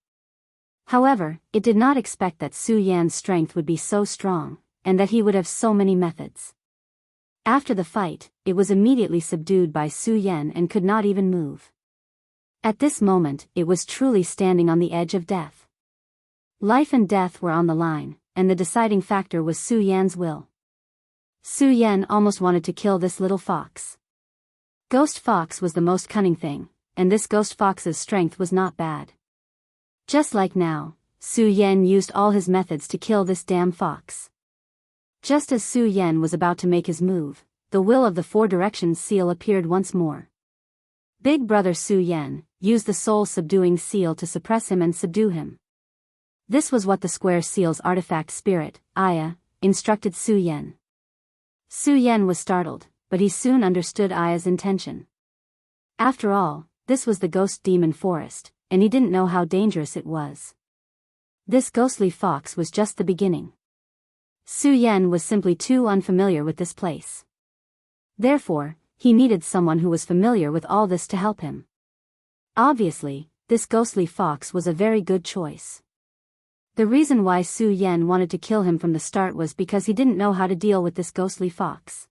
However, it did not expect that Su Yan's strength would be so strong, and that he would have so many methods. After the fight, it was immediately subdued by Su Yan and could not even move. At this moment, it was truly standing on the edge of death. Life and death were on the line, and the deciding factor was Su Yan's will. Su Yan almost wanted to kill this little fox. Ghost Fox was the most cunning thing, and this Ghost Fox's strength was not bad. Just like now, Su Yan used all his methods to kill this damn fox. Just as Su Yan was about to make his move, the will of the Four Directions seal appeared once more. Big brother Su Yan used the soul-subduing seal to suppress him and subdue him. This was what the square seal's artifact spirit, Aya, instructed Su Yan. Su Yan was startled, but he soon understood Aya's intention. After all, this was the ghost demon forest, and he didn't know how dangerous it was. This ghostly fox was just the beginning. Su Yan was simply too unfamiliar with this place. Therefore, he needed someone who was familiar with all this to help him. Obviously, this ghostly fox was a very good choice. The reason why Su Yan wanted to kill him from the start was because he didn't know how to deal with this ghostly fox.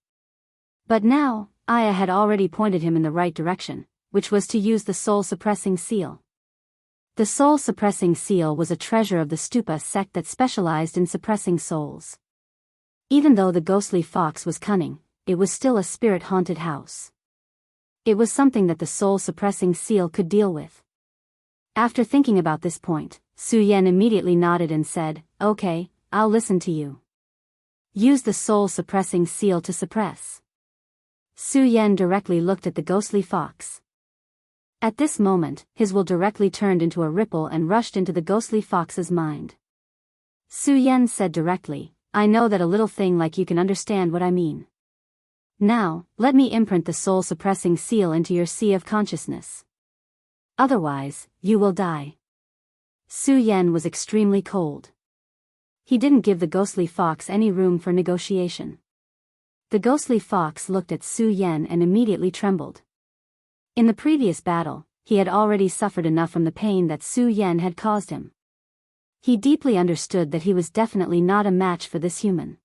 But now, Aya had already pointed him in the right direction, which was to use the soul-suppressing seal. The soul-suppressing seal was a treasure of the Stupa sect that specialized in suppressing souls. Even though the ghostly fox was cunning, it was still a spirit-haunted house. It was something that the soul-suppressing seal could deal with. After thinking about this point, Su Yan immediately nodded and said, "Okay, I'll listen to you. Use the soul-suppressing seal to suppress." Su Yan directly looked at the ghostly fox. At this moment, his will directly turned into a ripple and rushed into the ghostly fox's mind. Su Yan said directly, "I know that a little thing like you can understand what I mean. Now, let me imprint the soul-suppressing seal into your sea of consciousness. Otherwise, you will die." Su Yan was extremely cold. He didn't give the ghostly fox any room for negotiation. The ghostly fox looked at Su Yan and immediately trembled. In the previous battle, he had already suffered enough from the pain that Su Yan had caused him. He deeply understood that he was definitely not a match for this human.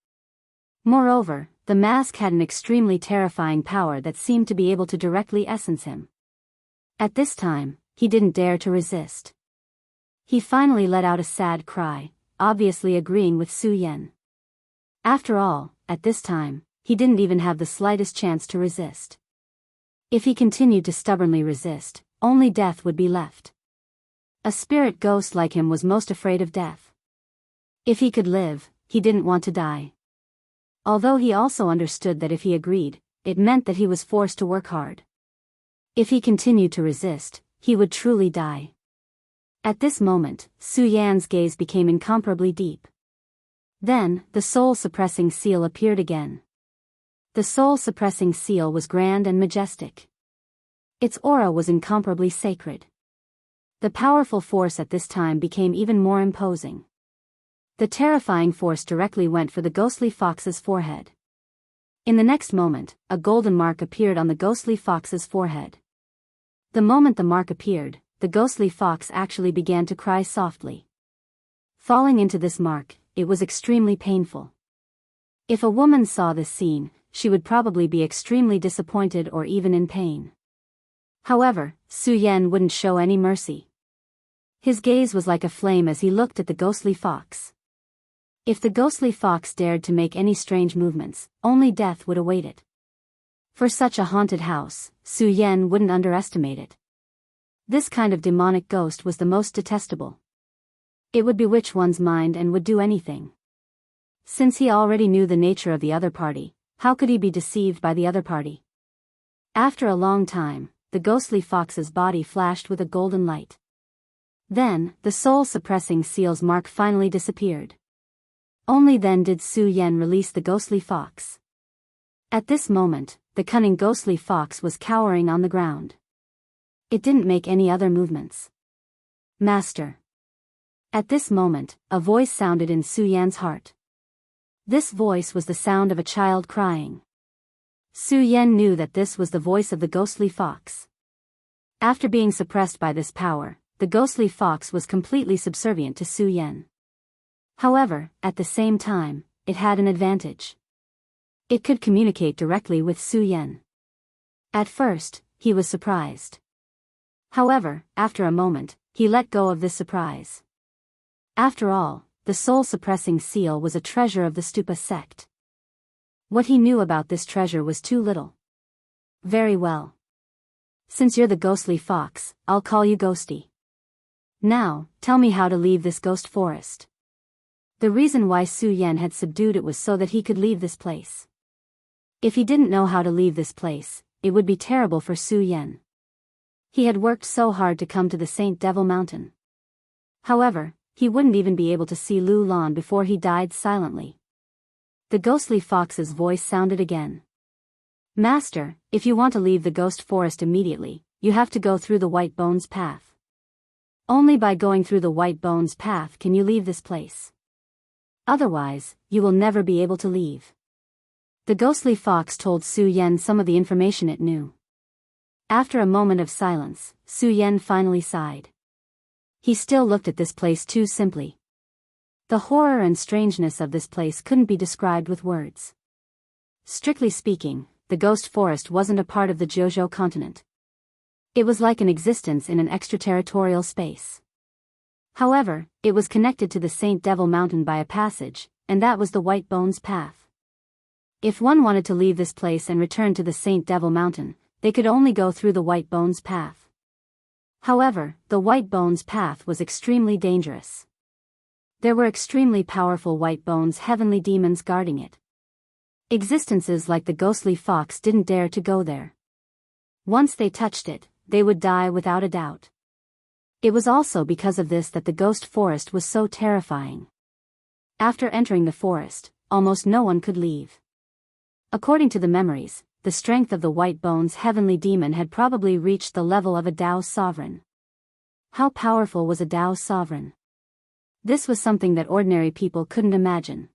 Moreover, the mask had an extremely terrifying power that seemed to be able to directly essence him. At this time, he didn't dare to resist. He finally let out a sad cry, obviously agreeing with Su Yan. After all, at this time, he didn't even have the slightest chance to resist. If he continued to stubbornly resist, only death would be left. A spirit ghost like him was most afraid of death. If he could live, he didn't want to die. Although he also understood that if he agreed, it meant that he was forced to work hard. If he continued to resist, he would truly die. At this moment, Su Yan's gaze became incomparably deep. Then, the soul-suppressing seal appeared again. The soul-suppressing seal was grand and majestic. Its aura was incomparably sacred. The powerful force at this time became even more imposing. The terrifying force directly went for the ghostly fox's forehead. In the next moment, a golden mark appeared on the ghostly fox's forehead. The moment the mark appeared, the ghostly fox actually began to cry softly. Falling into this mark, it was extremely painful. If a woman saw this scene, she would probably be extremely disappointed or even in pain. However, Su Yan wouldn't show any mercy. His gaze was like a flame as he looked at the ghostly fox. If the ghostly fox dared to make any strange movements, only death would await it. For such a haunted house, Su Yan wouldn't underestimate it. This kind of demonic ghost was the most detestable. It would bewitch one's mind and would do anything. Since he already knew the nature of the other party, how could he be deceived by the other party? After a long time, the ghostly fox's body flashed with a golden light. Then, the soul-suppressing seal's mark finally disappeared. Only then did Su Yan release the ghostly fox. At this moment, the cunning ghostly fox was cowering on the ground. It didn't make any other movements. "Master." At this moment, a voice sounded in Su Yan's heart. This voice was the sound of a child crying. Su Yan knew that this was the voice of the ghostly fox. After being suppressed by this power, the ghostly fox was completely subservient to Su Yan. However, at the same time, it had an advantage. It could communicate directly with Su Yan. At first, he was surprised. However, after a moment, he let go of this surprise. After all, the soul-suppressing seal was a treasure of the Stupa sect. What he knew about this treasure was too little. Very well. Since you're the ghostly fox, I'll call you Ghosty. Now, tell me how to leave this ghost forest. The reason why Su Yan had subdued it was so that he could leave this place. If he didn't know how to leave this place, it would be terrible for Su Yan. He had worked so hard to come to the Saint Devil Mountain. However, he wouldn't even be able to see Lu Lan before he died silently. The ghostly fox's voice sounded again. Master, if you want to leave the ghost forest immediately, you have to go through the White Bones path. Only by going through the White Bones path can you leave this place. Otherwise, you will never be able to leave. The ghostly fox told Su Yan some of the information it knew. After a moment of silence, Su Yan finally sighed. He still looked at this place too simply. The horror and strangeness of this place couldn't be described with words. Strictly speaking, the ghost forest wasn't a part of the Jiuzhou continent. It was like an existence in an extraterritorial space. However, it was connected to the Saint Devil Mountain by a passage, and that was the White Bones path. If one wanted to leave this place and return to the Saint Devil Mountain, they could only go through the White Bones path. However, the White Bones path was extremely dangerous. There were extremely powerful White Bones heavenly demons guarding it. Existences like the ghostly fox didn't dare to go there. Once they touched it, they would die without a doubt. It was also because of this that the ghost forest was so terrifying. After entering the forest, almost no one could leave. According to the memories, the strength of the White Bones heavenly demon had probably reached the level of a Dao sovereign. How powerful was a Dao sovereign? This was something that ordinary people couldn't imagine.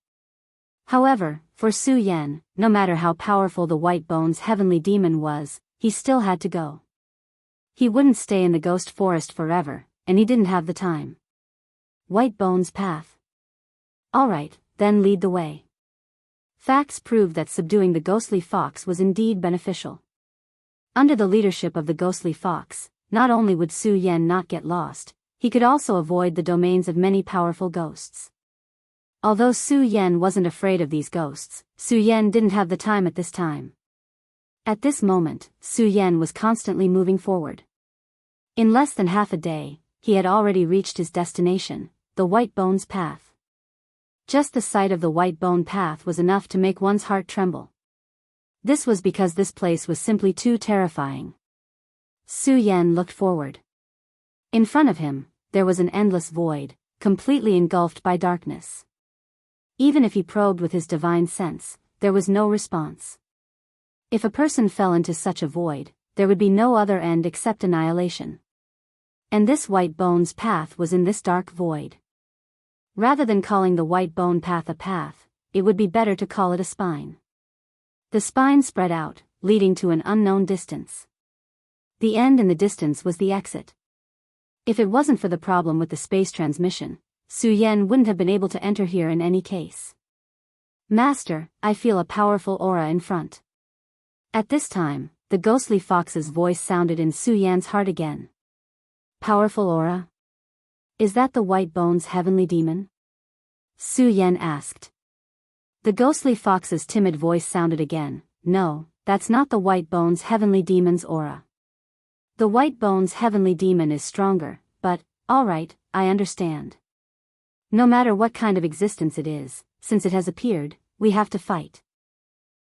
However, for Su Yan, no matter how powerful the White Bones heavenly demon was, he still had to go. He wouldn't stay in the ghost forest forever, and he didn't have the time. White Bones path. Alright, then lead the way. Facts proved that subduing the ghostly fox was indeed beneficial. Under the leadership of the ghostly fox, not only would Su Yan not get lost, he could also avoid the domains of many powerful ghosts. Although Su Yan wasn't afraid of these ghosts, Su Yan didn't have the time at this time. At this moment, Su Yan was constantly moving forward. In less than half a day, he had already reached his destination, the White Bones path. Just the sight of the White Bone path was enough to make one's heart tremble. This was because this place was simply too terrifying. Su Yan looked forward. In front of him, there was an endless void, completely engulfed by darkness. Even if he probed with his divine sense, there was no response. If a person fell into such a void, there would be no other end except annihilation. And this White Bones path was in this dark void. Rather than calling the White Bone path a path, it would be better to call it a spine. The spine spread out, leading to an unknown distance. The end in the distance was the exit. If it wasn't for the problem with the space transmission, Su Yan wouldn't have been able to enter here in any case. Master, I feel a powerful aura in front. At this time, the ghostly fox's voice sounded in Su Yan's heart again. Powerful aura? Is that the White Bones heavenly demon? Su Yan asked. The ghostly fox's timid voice sounded again. No, that's not the White Bones heavenly demon's aura. The White Bones heavenly demon is stronger, but, alright, I understand. No matter what kind of existence it is, since it has appeared, we have to fight.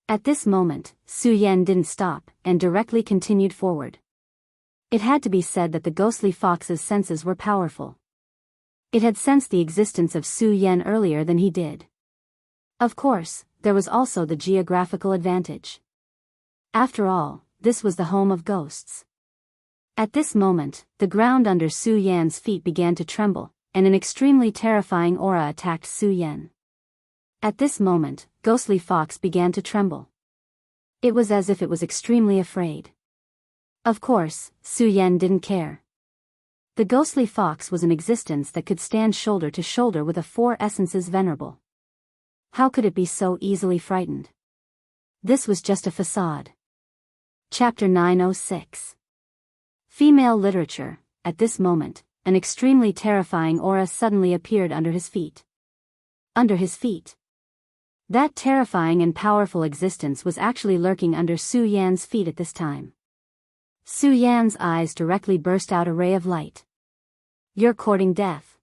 At this moment, Su Yan didn't stop, and directly continued forward. It had to be said that the ghostly fox's senses were powerful. It had sensed the existence of Su Yan earlier than he did. Of course, there was also the geographical advantage. After all, this was the home of ghosts. At this moment, the ground under Su Yan's feet began to tremble, and an extremely terrifying aura attacked Su Yan. At this moment, Ghostly Fox began to tremble. It was as if it was extremely afraid. Of course, Su Yan didn't care. The ghostly fox was an existence that could stand shoulder to shoulder with the four essences venerable. How could it be so easily frightened? This was just a facade. Chapter 906. Female literature. At this moment, an extremely terrifying aura suddenly appeared under his feet. Under his feet. That terrifying and powerful existence was actually lurking under Su Yan's feet at this time. Su Yan's eyes directly burst out a ray of light. You're courting death.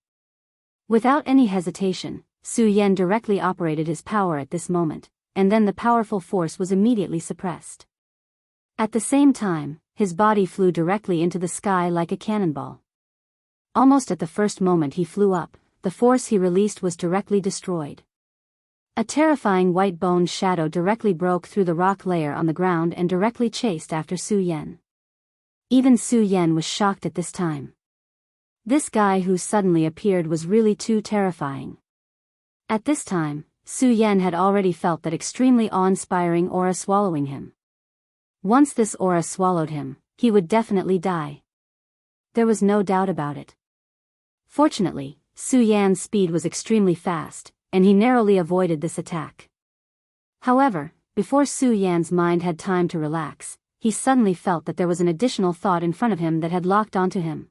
Without any hesitation, Su Yan directly operated his power at this moment, and then the powerful force was immediately suppressed. At the same time, his body flew directly into the sky like a cannonball. Almost at the first moment he flew up, the force he released was directly destroyed. A terrifying white-boned shadow directly broke through the rock layer on the ground and directly chased after Su Yan. Even Su Yan was shocked at this time. This guy who suddenly appeared was really too terrifying. At this time, Su Yan had already felt that extremely awe-inspiring aura swallowing him. Once this aura swallowed him, he would definitely die. There was no doubt about it. Fortunately, Su Yan's speed was extremely fast, and he narrowly avoided this attack. However, before Su Yan's mind had time to relax, he suddenly felt that there was an additional thought in front of him that had locked onto him.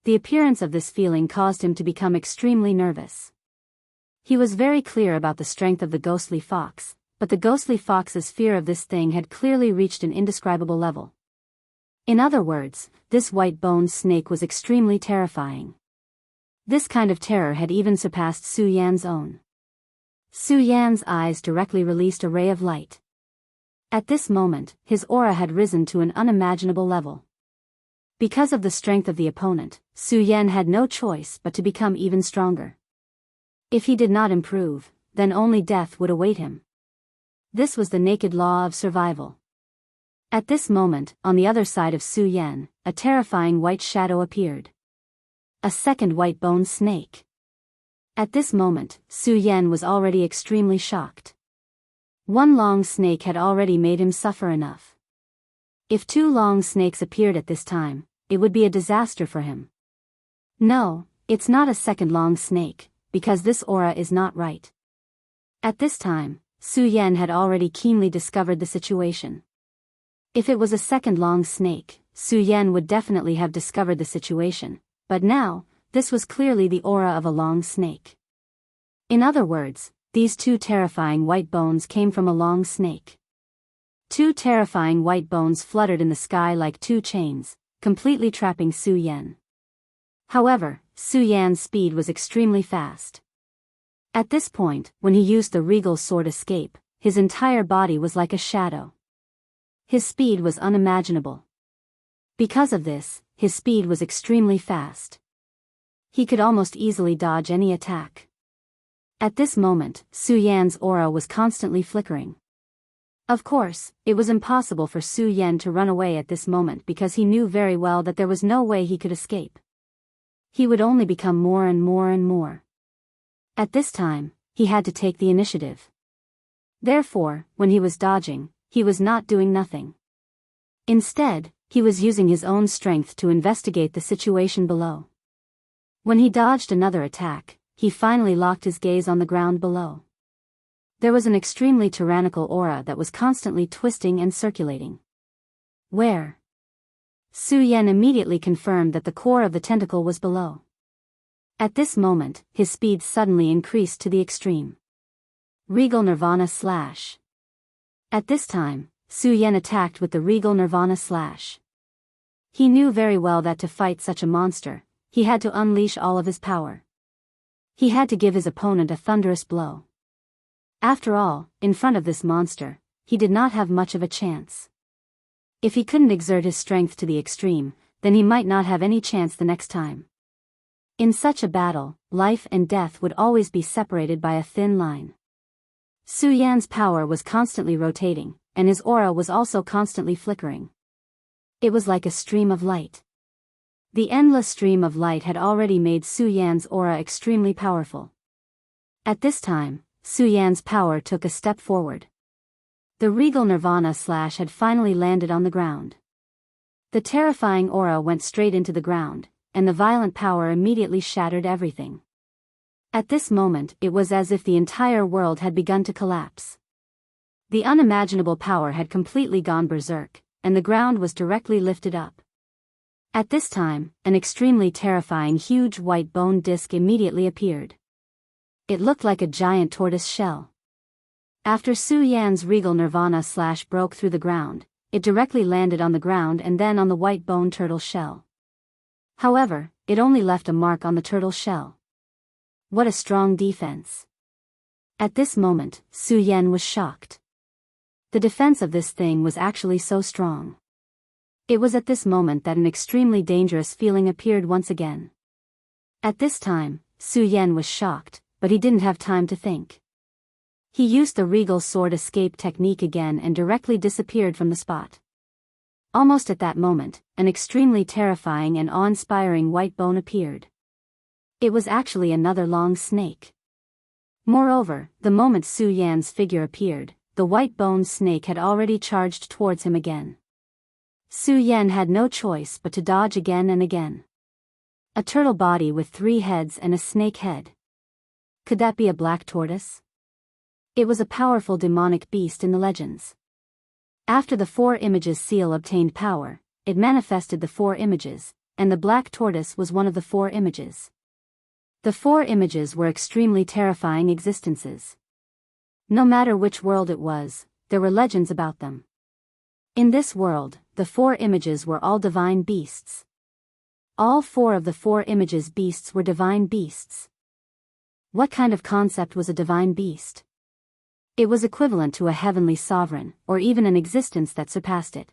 The appearance of this feeling caused him to become extremely nervous. He was very clear about the strength of the ghostly fox, but the ghostly fox's fear of this thing had clearly reached an indescribable level. In other words, this white-boned snake was extremely terrifying. This kind of terror had even surpassed Su Yan's own. Su Yan's eyes directly released a ray of light. At this moment, his aura had risen to an unimaginable level. Because of the strength of the opponent, Su Yan had no choice but to become even stronger. If he did not improve, then only death would await him. This was the naked law of survival. At this moment, on the other side of Su Yan, a terrifying white shadow appeared. A second white-boned snake. At this moment, Su Yan was already extremely shocked. One long snake had already made him suffer enough. If two long snakes appeared at this time, it would be a disaster for him. No, it's not a second long snake, because this aura is not right. At this time, Su Yan had already keenly discovered the situation. If it was a second long snake, Su Yan would definitely have discovered the situation. But now, this was clearly the aura of a long snake. In other words, these two terrifying white bones came from a long snake. Two terrifying white bones fluttered in the sky like two chains, completely trapping Su Yan. However, Su Yan's speed was extremely fast. At this point, when he used the regal sword escape, his entire body was like a shadow. His speed was unimaginable. Because of this, his speed was extremely fast. He could almost easily dodge any attack. At this moment, Su Yan's aura was constantly flickering. Of course, it was impossible for Su Yan to run away at this moment because he knew very well that there was no way he could escape. He would only become more and more and more. At this time, he had to take the initiative. Therefore, when he was dodging, he was not doing nothing. Instead, he was using his own strength to investigate the situation below. When he dodged another attack, he finally locked his gaze on the ground below. There was an extremely tyrannical aura that was constantly twisting and circulating. Where? Su Yan immediately confirmed that the core of the tentacle was below. At this moment, his speed suddenly increased to the extreme. Regal Nirvana Slash. At this time, Su Yan attacked with the Regal Nirvana Slash. He knew very well that to fight such a monster, he had to unleash all of his power. He had to give his opponent a thunderous blow. After all, in front of this monster, he did not have much of a chance. If he couldn't exert his strength to the extreme, then he might not have any chance the next time. In such a battle, life and death would always be separated by a thin line. Su Yan's power was constantly rotating, and his aura was also constantly flickering. It was like a stream of light. The endless stream of light had already made Su Yan's aura extremely powerful. At this time, Su Yan's power took a step forward. The Regal Nirvana Slash had finally landed on the ground. The terrifying aura went straight into the ground, and the violent power immediately shattered everything. At this moment, it was as if the entire world had begun to collapse. The unimaginable power had completely gone berserk, and the ground was directly lifted up. At this time, an extremely terrifying huge white bone disc immediately appeared. It looked like a giant tortoise shell. After Su Yan's regal nirvana / broke through the ground, it directly landed on the ground and then on the white bone turtle shell. However, it only left a mark on the turtle shell. What a strong defense. At this moment, Su Yan was shocked. The defense of this thing was actually so strong. It was at this moment that an extremely dangerous feeling appeared once again. At this time, Su Yan was shocked, but he didn't have time to think. He used the regal sword escape technique again and directly disappeared from the spot. Almost at that moment, an extremely terrifying and awe-inspiring white bone appeared. It was actually another long snake. Moreover, the moment Su Yan's figure appeared, the white-boned snake had already charged towards him again. Su Yan had no choice but to dodge again and again. A turtle body with 3 heads and a snake head. Could that be a black tortoise? It was a powerful demonic beast in the legends. After the 4 images seal obtained power, it manifested the 4 images, and the black tortoise was one of the 4 images. The 4 images were extremely terrifying existences. No matter which world it was, there were legends about them. In this world, the 4 images were all divine beasts. All 4 of the 4 images beasts were divine beasts. What kind of concept was a divine beast? It was equivalent to a heavenly sovereign, or even an existence that surpassed it.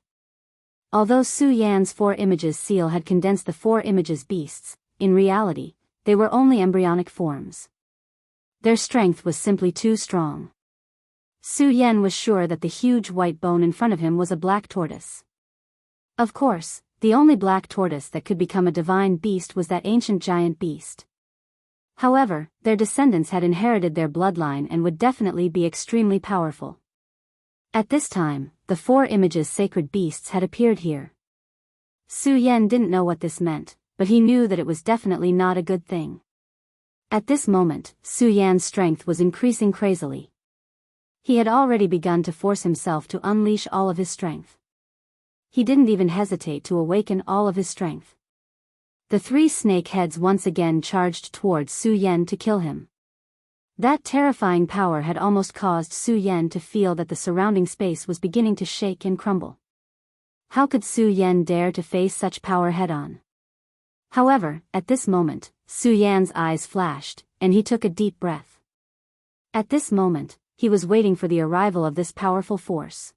Although Su Yan's 4 images seal had condensed the 4 images beasts, in reality, they were only embryonic forms. Their strength was simply too strong. Su Yan was sure that the huge white bone in front of him was a black tortoise. Of course, the only black tortoise that could become a divine beast was that ancient giant beast. However, their descendants had inherited their bloodline and would definitely be extremely powerful. At this time, the 4 images sacred beasts had appeared here. Su Yan didn't know what this meant, but he knew that it was definitely not a good thing. At this moment, Su Yan's strength was increasing crazily. He had already begun to force himself to unleash all of his strength. He didn't even hesitate to awaken all of his strength. The 3 snake heads once again charged towards Su Yan to kill him. That terrifying power had almost caused Su Yan to feel that the surrounding space was beginning to shake and crumble. How could Su Yan dare to face such power head-on? However, at this moment, Su Yan's eyes flashed, and he took a deep breath. At this moment, he was waiting for the arrival of this powerful force.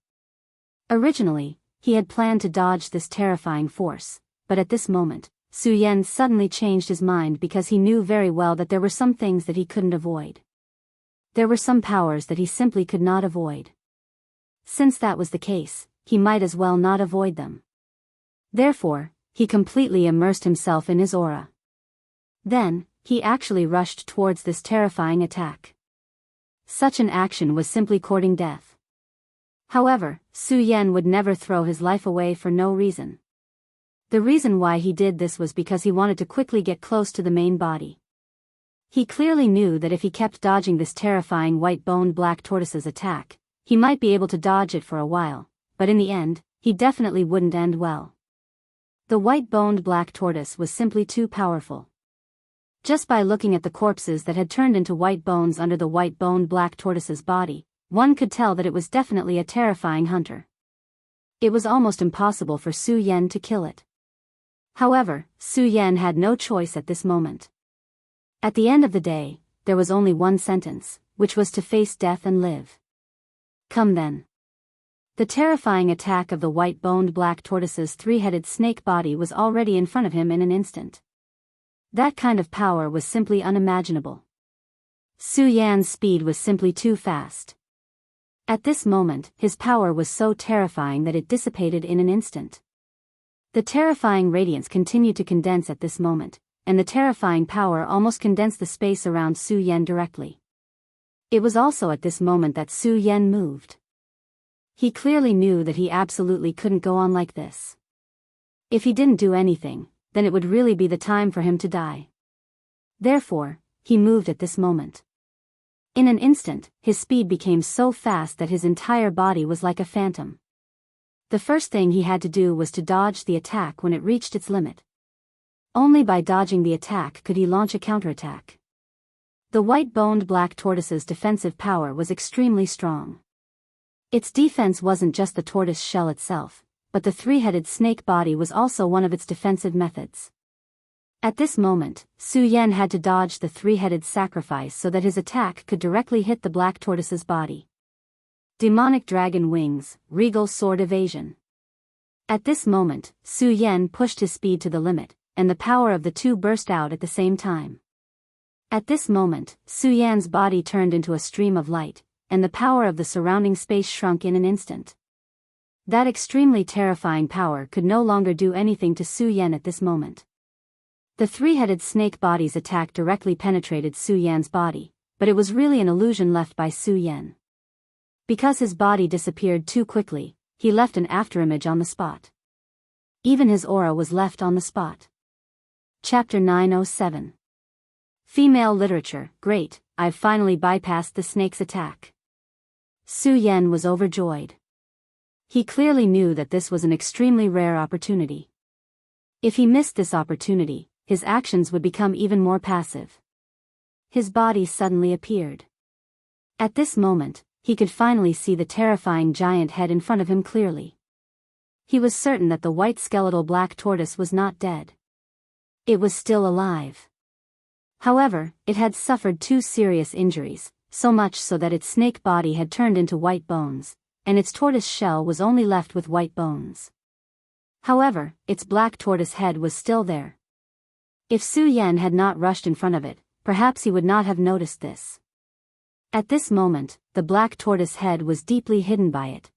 Originally, he had planned to dodge this terrifying force, but at this moment, Su Yan suddenly changed his mind because he knew very well that there were some things that he couldn't avoid. There were some powers that he simply could not avoid. Since that was the case, he might as well not avoid them. Therefore, he completely immersed himself in his aura. Then, he actually rushed towards this terrifying attack. Such an action was simply courting death. However, Su Yan would never throw his life away for no reason. The reason why he did this was because he wanted to quickly get close to the main body. He clearly knew that if he kept dodging this terrifying white-boned black tortoise's attack, he might be able to dodge it for a while, but in the end, he definitely wouldn't end well. The white-boned black tortoise was simply too powerful. Just by looking at the corpses that had turned into white bones under the white-boned black tortoise's body, one could tell that it was definitely a terrifying hunter. It was almost impossible for Su Yan to kill it. However, Su Yan had no choice at this moment. At the end of the day, there was only one sentence, which was to face death and live. Come then. The terrifying attack of the white-boned black tortoise's 3-headed snake body was already in front of him in an instant. That kind of power was simply unimaginable. Su Yan's speed was simply too fast. At this moment, his power was so terrifying that it dissipated in an instant. The terrifying radiance continued to condense at this moment, and the terrifying power almost condensed the space around Su Yan directly. It was also at this moment that Su Yan moved. He clearly knew that he absolutely couldn't go on like this. If he didn't do anything, then it would really be the time for him to die. Therefore, he moved at this moment. In an instant, his speed became so fast that his entire body was like a phantom. The first thing he had to do was to dodge the attack when it reached its limit. Only by dodging the attack could he launch a counterattack. The white-boned black tortoise's defensive power was extremely strong. Its defense wasn't just the tortoise shell itself, but the three-headed snake body was also one of its defensive methods. At this moment, Su Yan had to dodge the three-headed sacrifice so that his attack could directly hit the black tortoise's body. Demonic dragon wings, regal sword evasion. At this moment, Su Yan pushed his speed to the limit, and the power of the two burst out at the same time. At this moment, Su Yan's body turned into a stream of light, and the power of the surrounding space shrunk in an instant. That extremely terrifying power could no longer do anything to Su Yan at this moment. The three-headed snake body's attack directly penetrated Su Yan's body, but it was really an illusion left by Su Yan. Because his body disappeared too quickly, he left an afterimage on the spot. Even his aura was left on the spot. Chapter 907. Female literature, great, I've finally bypassed the snake's attack. Su Yan was overjoyed. He clearly knew that this was an extremely rare opportunity. If he missed this opportunity, his actions would become even more passive. His body suddenly appeared. At this moment, he could finally see the terrifying giant head in front of him clearly. He was certain that the white skeletal black tortoise was not dead. It was still alive. However, it had suffered 2 serious injuries, so much so that its snake body had turned into white bones, and its tortoise shell was only left with white bones. However, its black tortoise head was still there. If Su Yan had not rushed in front of it, perhaps he would not have noticed this. At this moment, the black tortoise head was deeply hidden by it.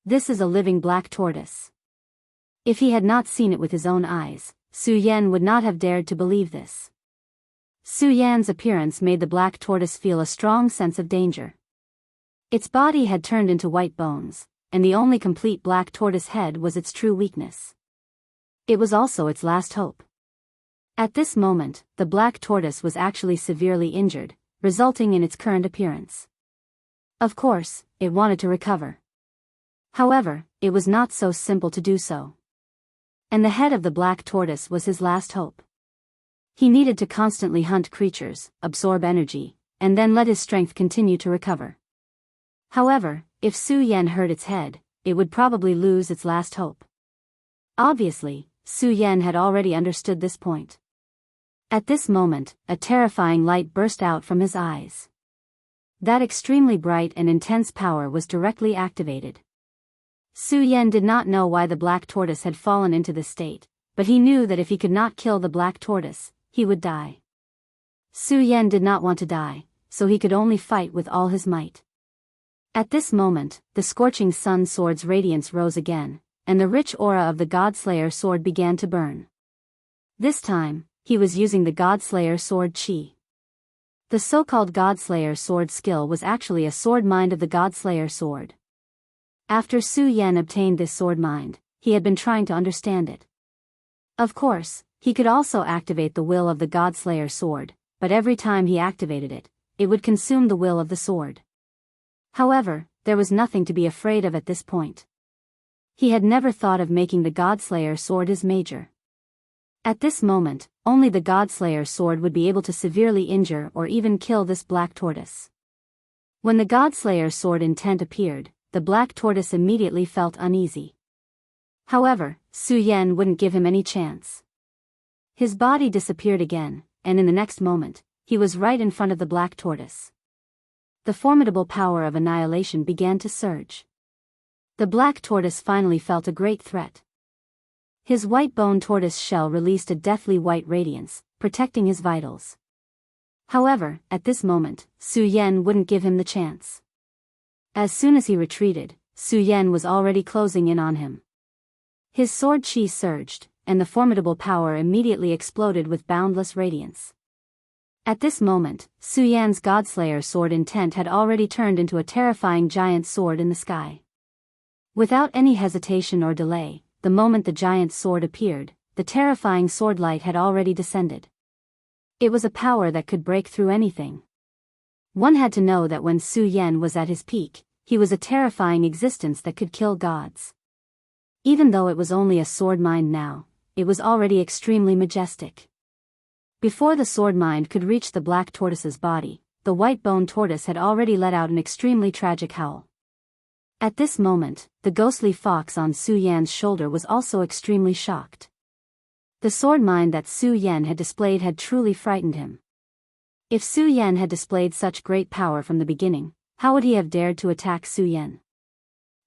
This is a living black tortoise. If he had not seen it with his own eyes, Su Yan would not have dared to believe this. Su Yan's appearance made the black tortoise feel a strong sense of danger. Its body had turned into white bones, and the only complete black tortoise head was its true weakness. It was also its last hope. At this moment, the black tortoise was actually severely injured, resulting in its current appearance. Of course, it wanted to recover. However, it was not so simple to do so. And the head of the black tortoise was his last hope. He needed to constantly hunt creatures, absorb energy, and then let his strength continue to recover. However, if Su Yan hurt its head, it would probably lose its last hope. Obviously, Su Yan had already understood this point. At this moment, a terrifying light burst out from his eyes. That extremely bright and intense power was directly activated. Su Yan did not know why the black tortoise had fallen into this state, but he knew that if he could not kill the black tortoise, he would die. Su Yan did not want to die, so he could only fight with all his might. At this moment, the scorching sun sword's radiance rose again, and the rich aura of the Godslayer sword began to burn. This time, he was using the Godslayer sword chi. The so-called Godslayer sword skill was actually a sword mind of the Godslayer sword. After Su Yan obtained this sword mind, he had been trying to understand it. Of course, he could also activate the will of the Godslayer sword, but every time he activated it, it would consume the will of the sword. However, there was nothing to be afraid of at this point. He had never thought of making the Godslayer sword his major. At this moment, only the Godslayer sword would be able to severely injure or even kill this black tortoise. When the Godslayer sword intent appeared, the black tortoise immediately felt uneasy. However, Su Yan wouldn't give him any chance. His body disappeared again, and in the next moment, he was right in front of the black tortoise. The formidable power of annihilation began to surge. The black tortoise finally felt a great threat. His white-bone tortoise shell released a deathly white radiance, protecting his vitals. However, at this moment, Su Yan wouldn't give him the chance. As soon as he retreated, Su Yan was already closing in on him. His sword chi surged, and the formidable power immediately exploded with boundless radiance. At this moment, Su Yan's Godslayer sword intent had already turned into a terrifying giant sword in the sky. Without any hesitation or delay, the moment the giant sword appeared, the terrifying sword light had already descended. It was a power that could break through anything. One had to know that when Su Yan was at his peak, he was a terrifying existence that could kill gods. Even though it was only a sword mind now, it was already extremely majestic. Before the sword mind could reach the black tortoise's body, the white-boned tortoise had already let out an extremely tragic howl. At this moment, the ghostly fox on Su Yan's shoulder was also extremely shocked. The sword mind that Su Yan had displayed had truly frightened him. If Su Yan had displayed such great power from the beginning, how would he have dared to attack Su Yan?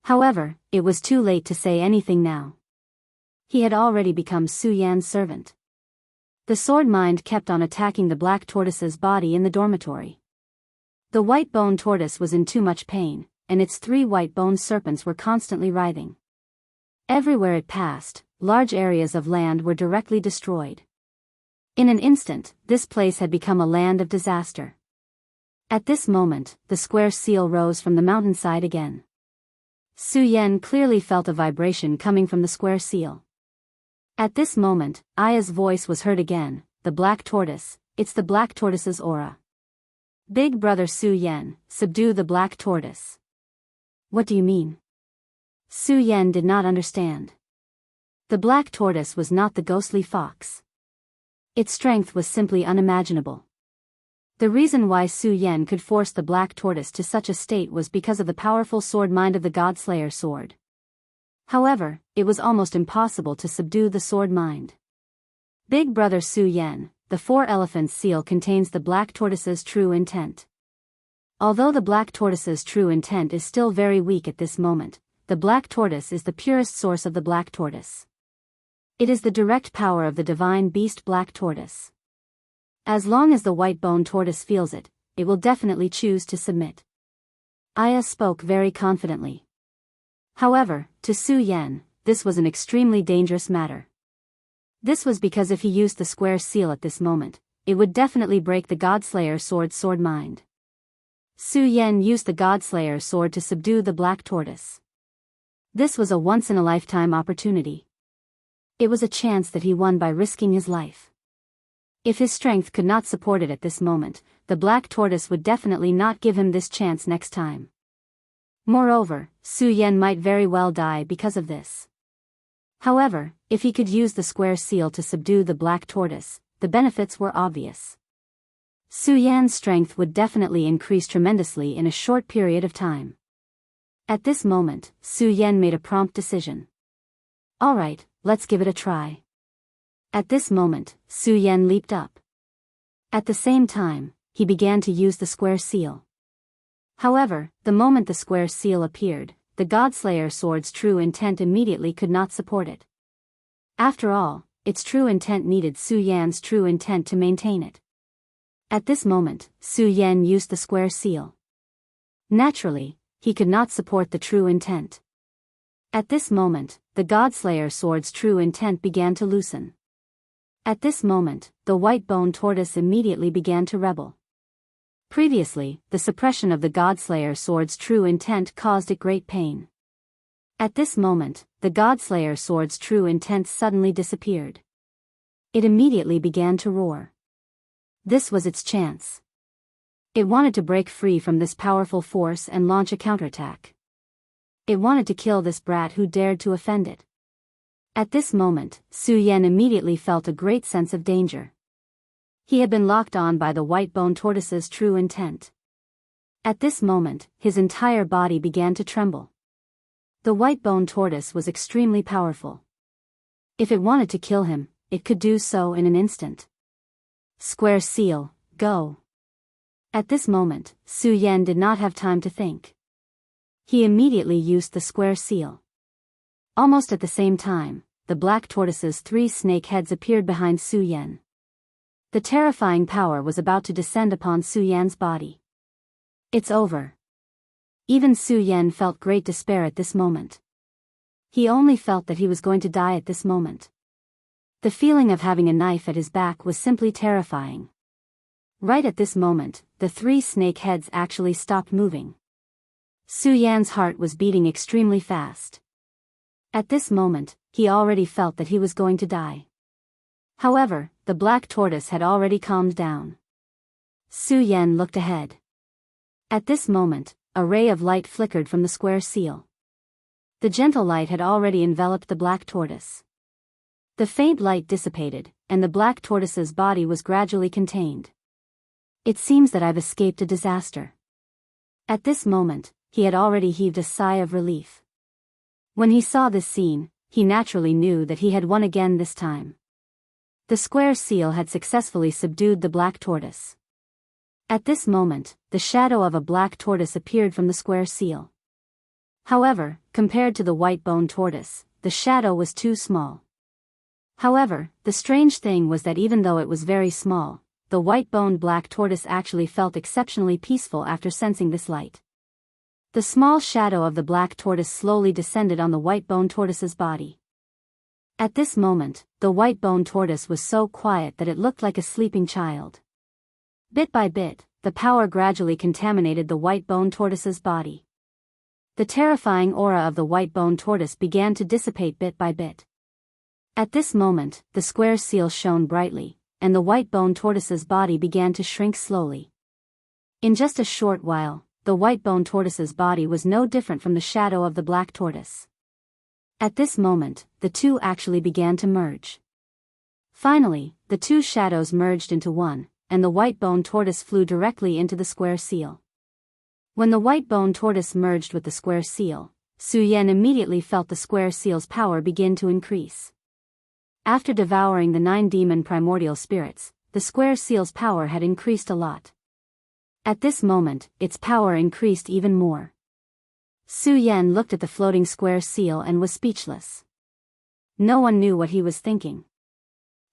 However, it was too late to say anything now. He had already become Su Yan's servant. The sword mind kept on attacking the black tortoise's body in the dormitory. The white-boned tortoise was in too much pain, and its 3 white-boned serpents were constantly writhing. Everywhere it passed, large areas of land were directly destroyed. In an instant, this place had become a land of disaster. At this moment, the square seal rose from the mountainside again. Su Yan clearly felt a vibration coming from the square seal. At this moment, Aya's voice was heard again, "The black tortoise, it's the black tortoise's aura. Big brother Su Yan, subdue the black tortoise." "What do you mean?" Su Yan did not understand. The black tortoise was not the ghostly fox. Its strength was simply unimaginable. The reason why Su Yan could force the black tortoise to such a state was because of the powerful sword mind of the Godslayer sword. However, it was almost impossible to subdue the sword mind. Big brother Su Yan, the 4 elephants seal contains the black tortoise's true intent. Although the black tortoise's true intent is still very weak at this moment, the black tortoise is the purest source of the black tortoise. It is the direct power of the divine beast black tortoise. As long as the white-boned tortoise feels it, it will definitely choose to submit. Aya spoke very confidently. However, to Su Yan, this was an extremely dangerous matter. This was because if he used the square seal at this moment, it would definitely break the Godslayer sword mind. Su Yan used the Godslayer sword to subdue the black tortoise. This was a once-in-a-lifetime opportunity. It was a chance that he won by risking his life. If his strength could not support it at this moment, the black tortoise would definitely not give him this chance next time. Moreover, Su Yan might very well die because of this. However, if he could use the square seal to subdue the black tortoise, the benefits were obvious. Su Yan's strength would definitely increase tremendously in a short period of time. At this moment, Su Yan made a prompt decision. "Alright, let's give it a try." At this moment, Su Yan leaped up. At the same time, he began to use the square seal. However, the moment the square seal appeared, the Godslayer sword's true intent immediately could not support it. After all, its true intent needed Su Yan's true intent to maintain it. At this moment, Su Yan used the square seal. Naturally, he could not support the true intent. At this moment, the Godslayer sword's true intent began to loosen. At this moment, the white-boned tortoise immediately began to rebel. Previously, the suppression of the Godslayer sword's true intent caused it great pain. At this moment, the Godslayer sword's true intent suddenly disappeared. It immediately began to roar. This was its chance. It wanted to break free from this powerful force and launch a counterattack. It wanted to kill this brat who dared to offend it. At this moment, Su Yan immediately felt a great sense of danger. He had been locked on by the white-boned tortoise's true intent. At this moment, his entire body began to tremble. The white-boned tortoise was extremely powerful. If it wanted to kill him, it could do so in an instant. "Square seal, go." At this moment, Su Yan did not have time to think. He immediately used the square seal. Almost at the same time, the black tortoise's 3 snake heads appeared behind Su Yan. The terrifying power was about to descend upon Su Yan's body. "It's over." Even Su Yan felt great despair at this moment. He only felt that he was going to die at this moment. The feeling of having a knife at his back was simply terrifying. Right at this moment, the 3 snake heads actually stopped moving. Su Yan's heart was beating extremely fast. At this moment, he already felt that he was going to die. However, the black tortoise had already calmed down. Su Yan looked ahead. At this moment, a ray of light flickered from the square seal. The gentle light had already enveloped the black tortoise. The faint light dissipated, and the black tortoise's body was gradually contained. It seems that I've escaped a disaster. At this moment, he had already heaved a sigh of relief. When he saw this scene, he naturally knew that he had won again this time. The square seal had successfully subdued the black tortoise. At this moment, the shadow of a black tortoise appeared from the square seal. However, compared to the white-boned tortoise, the shadow was too small. However, the strange thing was that even though it was very small, the white-boned black tortoise actually felt exceptionally peaceful after sensing this light. The small shadow of the black tortoise slowly descended on the white-boned tortoise's body. At this moment, the white-boned tortoise was so quiet that it looked like a sleeping child. Bit by bit, the power gradually contaminated the white-boned tortoise's body. The terrifying aura of the white-boned tortoise began to dissipate bit by bit. At this moment, the square seal shone brightly, and the white-boned tortoise's body began to shrink slowly. In just a short while, the white-boned tortoise's body was no different from the shadow of the black tortoise. At this moment, the two actually began to merge. Finally, the two shadows merged into one, and the white-boned tortoise flew directly into the square seal. When the white-boned tortoise merged with the square seal, Su Yan immediately felt the square seal's power begin to increase. After devouring the 9 demon primordial spirits, the square seal's power had increased a lot. At this moment, its power increased even more. Su Yan looked at the floating square seal and was speechless. No one knew what he was thinking.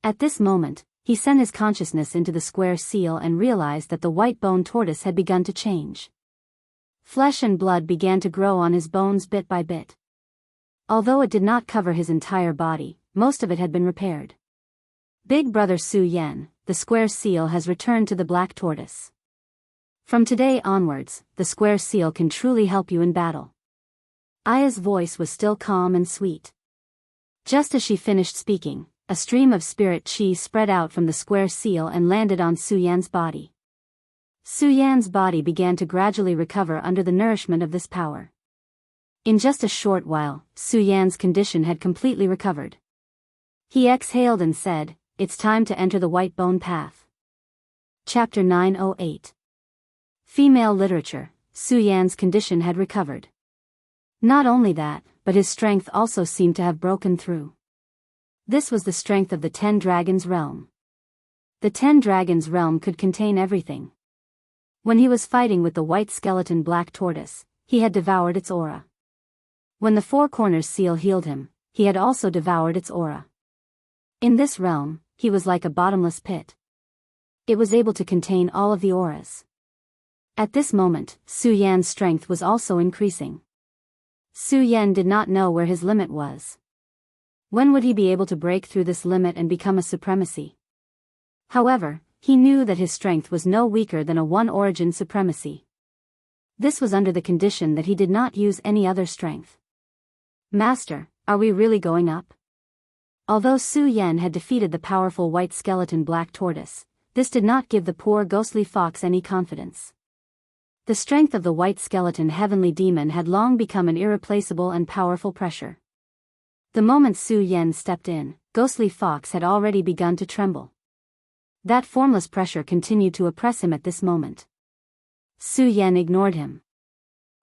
At this moment, he sent his consciousness into the square seal and realized that the white-boned tortoise had begun to change. Flesh and blood began to grow on his bones bit by bit. Although it did not cover his entire body, most of it had been repaired. Big brother Su Yan, the square seal has returned to the black tortoise. From today onwards, the square seal can truly help you in battle. Aya's voice was still calm and sweet. Just as she finished speaking, a stream of spirit chi spread out from the square seal and landed on Su Yan's body. Su Yan's body began to gradually recover under the nourishment of this power. In just a short while, Su Yan's condition had completely recovered. He exhaled and said, "It's time to enter the white bone path." Chapter 908. Female literature. Su Yan's condition had recovered. Not only that, but his strength also seemed to have broken through. This was the strength of the 10 Dragons realm. The 10 Dragons realm could contain everything. When he was fighting with the white skeleton black tortoise, he had devoured its aura. When the 4 corners seal healed him, he had also devoured its aura. In this realm, he was like a bottomless pit. It was able to contain all of the auras. At this moment, Su Yan's strength was also increasing. Su Yan did not know where his limit was. When would he be able to break through this limit and become a supremacy? However, he knew that his strength was no weaker than a 1 origin supremacy. This was under the condition that he did not use any other strength. "Master, are we really going up?" Although Su Yan had defeated the powerful white skeleton black tortoise, this did not give the poor ghostly fox any confidence. The strength of the white skeleton heavenly demon had long become an irreplaceable and powerful pressure. The moment Su Yan stepped in, ghostly fox had already begun to tremble. That formless pressure continued to oppress him at this moment. Su Yan ignored him.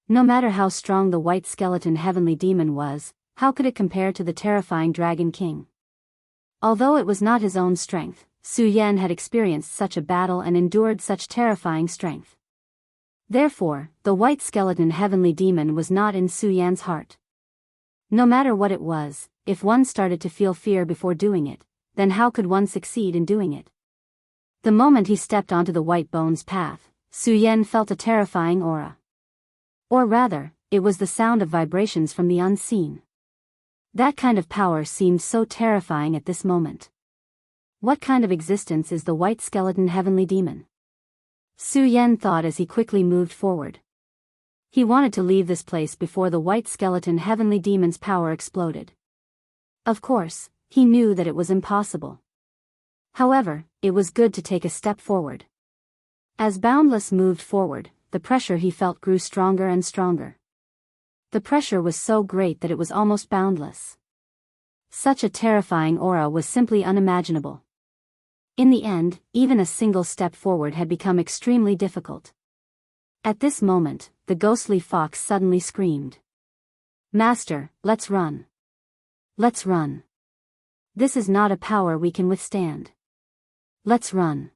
No matter how strong the white skeleton heavenly demon was, how could it compare to the terrifying Dragon King? Although it was not his own strength, Su Yan had experienced such a battle and endured such terrifying strength. Therefore, the white skeleton heavenly demon was not in Su Yan's heart. No matter what it was, if one started to feel fear before doing it, then how could one succeed in doing it? The moment he stepped onto the white bones path, Su Yan felt a terrifying aura. Or rather, it was the sound of vibrations from the unseen. That kind of power seemed so terrifying at this moment. What kind of existence is the white skeleton heavenly demon? Su Yan thought as he quickly moved forward. He wanted to leave this place before the white skeleton heavenly demon's power exploded. Of course, he knew that it was impossible. However, it was good to take a step forward. As Boundless moved forward, the pressure he felt grew stronger and stronger. The pressure was so great that it was almost boundless. Such a terrifying aura was simply unimaginable. In the end, even a single step forward had become extremely difficult. At this moment, the ghostly fox suddenly screamed. "Master, let's run. Let's run. This is not a power we can withstand. Let's run."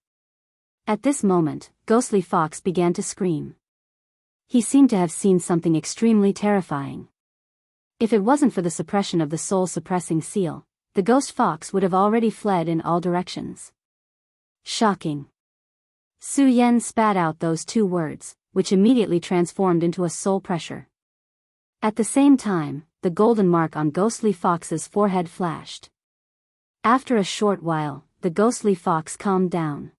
At this moment, Ghostly Fox began to scream. He seemed to have seen something extremely terrifying. If it wasn't for the suppression of the soul-suppressing seal, the ghost fox would have already fled in all directions. Shocking. Su Yan spat out those two words, which immediately transformed into a soul pressure. At the same time, the golden mark on Ghostly Fox's forehead flashed. After a short while, the Ghostly Fox calmed down.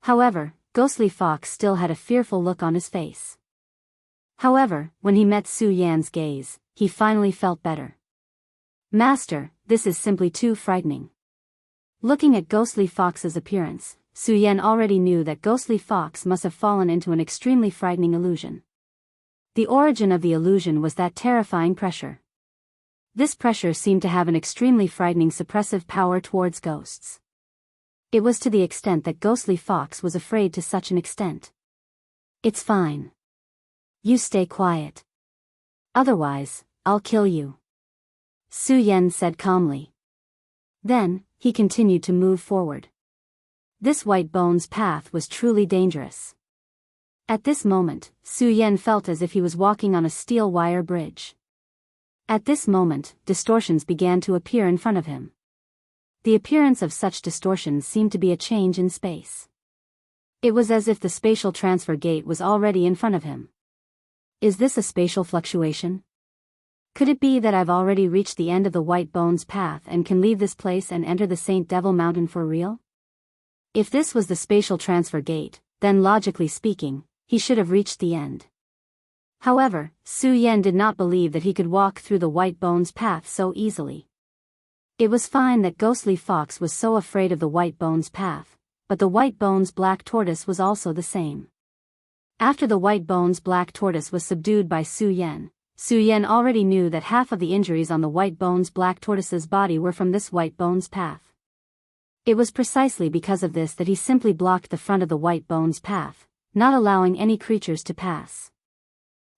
However, Ghostly Fox still had a fearful look on his face. However, when he met Su Yan's gaze, he finally felt better. "Master, this is simply too frightening." Looking at Ghostly Fox's appearance, Su Yan already knew that Ghostly Fox must have fallen into an extremely frightening illusion. The origin of the illusion was that terrifying pressure. This pressure seemed to have an extremely frightening suppressive power towards ghosts. It was to the extent that Ghostly Fox was afraid to such an extent. "It's fine. You stay quiet. Otherwise, I'll kill you," Su Yan said calmly. Then, he continued to move forward. This white bones path was truly dangerous. At this moment, Su Yan felt as if he was walking on a steel wire bridge. At this moment, distortions began to appear in front of him. The appearance of such distortions seemed to be a change in space. It was as if the spatial transfer gate was already in front of him. Is this a spatial fluctuation? Could it be that I've already reached the end of the White Bones path and can leave this place and enter the Saint Devil Mountain for real? If this was the spatial transfer gate, then logically speaking, he should have reached the end. However, Su Yan did not believe that he could walk through the White Bones path so easily. It was fine that Ghostly Fox was so afraid of the White Bones path, but the White Bones Black Tortoise was also the same. After the White Bones Black Tortoise was subdued by Su Yan already knew that half of the injuries on the White Bones Black Tortoise's body were from this White Bones path. It was precisely because of this that he simply blocked the front of the White Bones path, not allowing any creatures to pass.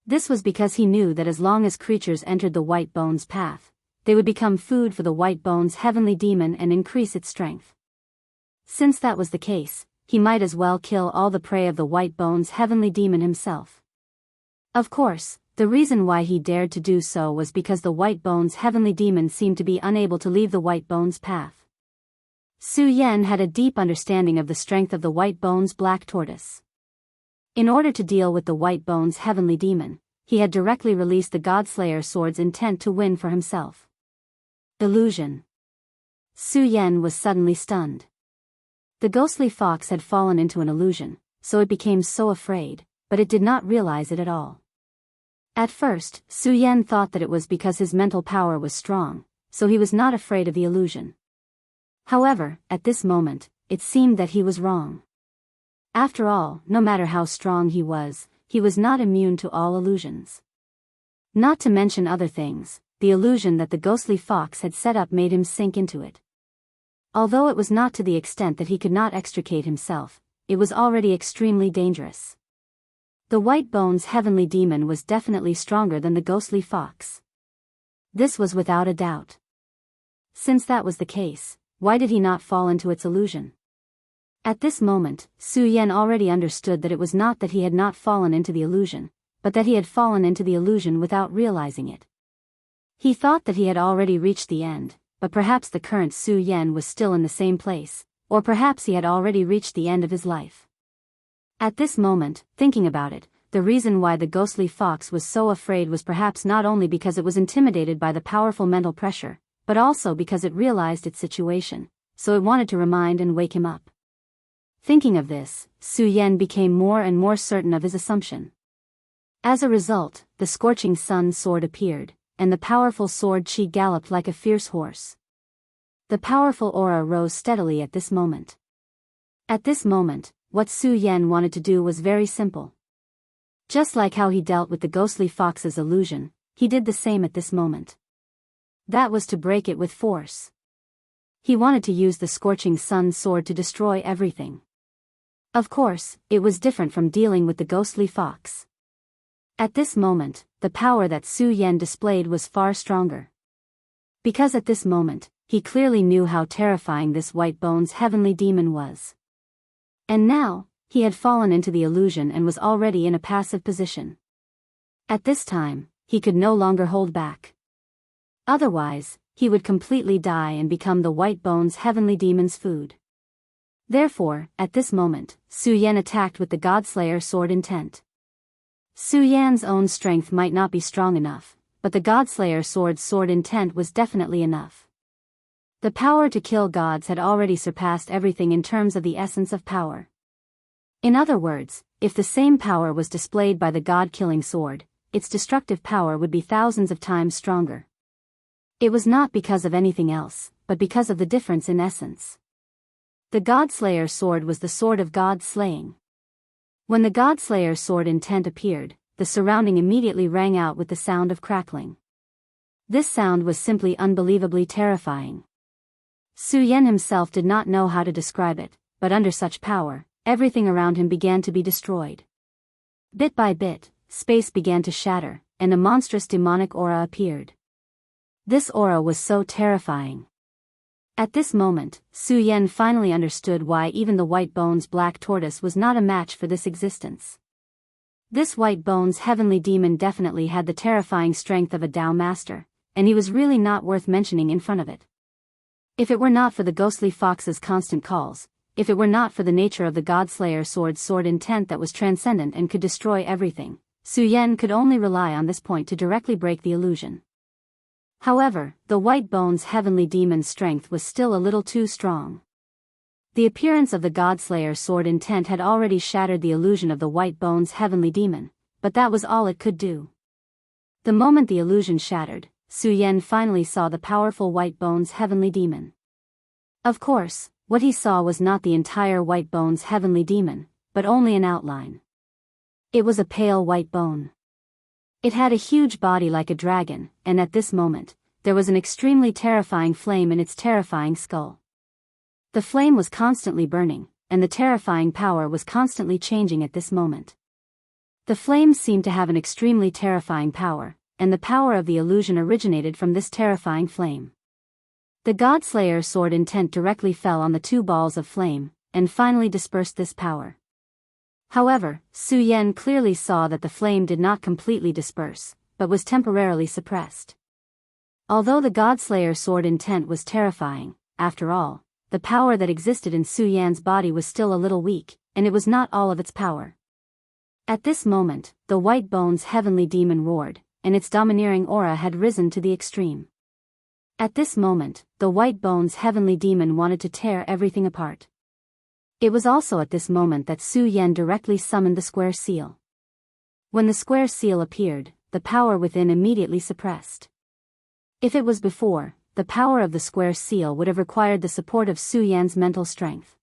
This was because he knew that as long as creatures entered the White Bones path, they would become food for the White Bones heavenly demon and increase its strength. Since that was the case, he might as well kill all the prey of the White Bones heavenly demon himself. Of course, the reason why he dared to do so was because the White Bones heavenly demon seemed to be unable to leave the White Bones path. Su Yan had a deep understanding of the strength of the White Bones Black Tortoise. In order to deal with the White Bones heavenly demon, he had directly released the Godslayer sword's intent to win for himself. Illusion. Su Yan was suddenly stunned. The Ghostly Fox had fallen into an illusion, so it became so afraid, but it did not realize it at all. At first, Su Yan thought that it was because his mental power was strong, so he was not afraid of the illusion. However, at this moment, it seemed that he was wrong. After all, no matter how strong he was not immune to all illusions. Not to mention other things, the illusion that the Ghostly Fox had set up made him sink into it. Although it was not to the extent that he could not extricate himself, it was already extremely dangerous. The White Bones heavenly demon was definitely stronger than the Ghostly Fox. This was without a doubt. Since that was the case, why did he not fall into its illusion? At this moment, Su Yan already understood that it was not that he had not fallen into the illusion, but that he had fallen into the illusion without realizing it. He thought that he had already reached the end, but perhaps the current Su Yan was still in the same place, or perhaps he had already reached the end of his life. At this moment, thinking about it, the reason why the Ghostly Fox was so afraid was perhaps not only because it was intimidated by the powerful mental pressure, but also because it realized its situation, so it wanted to remind and wake him up. Thinking of this, Su Yan became more and more certain of his assumption. As a result, the scorching sun sword appeared, and the powerful sword Qi galloped like a fierce horse. The powerful aura rose steadily at this moment. At this moment, what Su Yan wanted to do was very simple. Just like how he dealt with the ghostly fox's illusion, he did the same at this moment. That was to break it with force. He wanted to use the scorching sun sword to destroy everything. Of course, it was different from dealing with the ghostly fox. At this moment, the power that Su Yan displayed was far stronger. Because at this moment, he clearly knew how terrifying this White Bones heavenly demon was. And now, he had fallen into the illusion and was already in a passive position. At this time, he could no longer hold back. Otherwise, he would completely die and become the White Bones heavenly demon's food. Therefore, at this moment, Su Yan attacked with the Godslayer sword intent. Su Yan's own strength might not be strong enough, but the Godslayer sword's sword intent was definitely enough. The power to kill gods had already surpassed everything in terms of the essence of power. In other words, if the same power was displayed by the god-killing sword, its destructive power would be thousands of times stronger. It was not because of anything else, but because of the difference in essence. The Godslayer sword was the sword of God slaying. When the Godslayer sword intent appeared, the surrounding immediately rang out with the sound of crackling. This sound was simply unbelievably terrifying. Su Yan himself did not know how to describe it, but under such power, everything around him began to be destroyed. Bit by bit, space began to shatter, and a monstrous demonic aura appeared. This aura was so terrifying. At this moment, Su Yan finally understood why even the White Bones Black Tortoise was not a match for this existence. This White Bones heavenly demon definitely had the terrifying strength of a Dao master, and he was really not worth mentioning in front of it. If it were not for the ghostly fox's constant calls, if it were not for the nature of the Godslayer sword's sword intent that was transcendent and could destroy everything, Su Yan could only rely on this point to directly break the illusion. However, the White Bones heavenly demon's strength was still a little too strong. The appearance of the Godslayer sword intent had already shattered the illusion of the White Bones heavenly demon, but that was all it could do. The moment the illusion shattered, Su Yan finally saw the powerful White Bones heavenly demon. Of course, what he saw was not the entire White Bones heavenly demon, but only an outline. It was a pale white bone. It had a huge body like a dragon, and at this moment, there was an extremely terrifying flame in its terrifying skull. The flame was constantly burning, and the terrifying power was constantly changing at this moment. The flame seemed to have an extremely terrifying power, and the power of the illusion originated from this terrifying flame. The Godslayer sword intent directly fell on the two balls of flame, and finally dispersed this power. However, Su Yan clearly saw that the flame did not completely disperse, but was temporarily suppressed. Although the Godslayer sword intent was terrifying, after all, the power that existed in Su Yan's body was still a little weak, and it was not all of its power. At this moment, the White Bones heavenly demon roared, and its domineering aura had risen to the extreme. At this moment, the White Bones heavenly demon wanted to tear everything apart. It was also at this moment that Su Yan directly summoned the square seal. When the square seal appeared, the power within immediately suppressed. If it was before, the power of the square seal would have required the support of Su Yan's mental strength.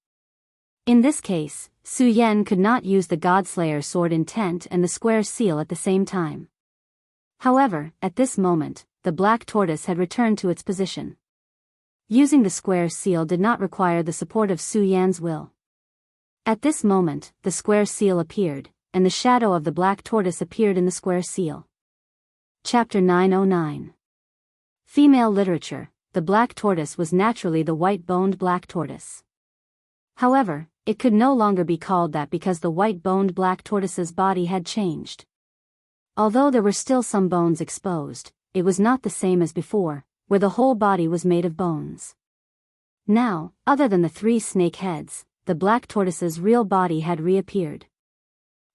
In this case, Su Yan could not use the Godslayer sword intent and the square seal at the same time. However, at this moment, the black tortoise had returned to its position. Using the square seal did not require the support of Su Yan's will. At this moment, the square seal appeared, and the shadow of the black tortoise appeared in the square seal. Chapter 909. Female literature. The black tortoise was naturally the white-boned black tortoise. However, it could no longer be called that because the white-boned black tortoise's body had changed. Although there were still some bones exposed, it was not the same as before, where the whole body was made of bones. Now, other than the 3 snake heads, the black tortoise's real body had reappeared.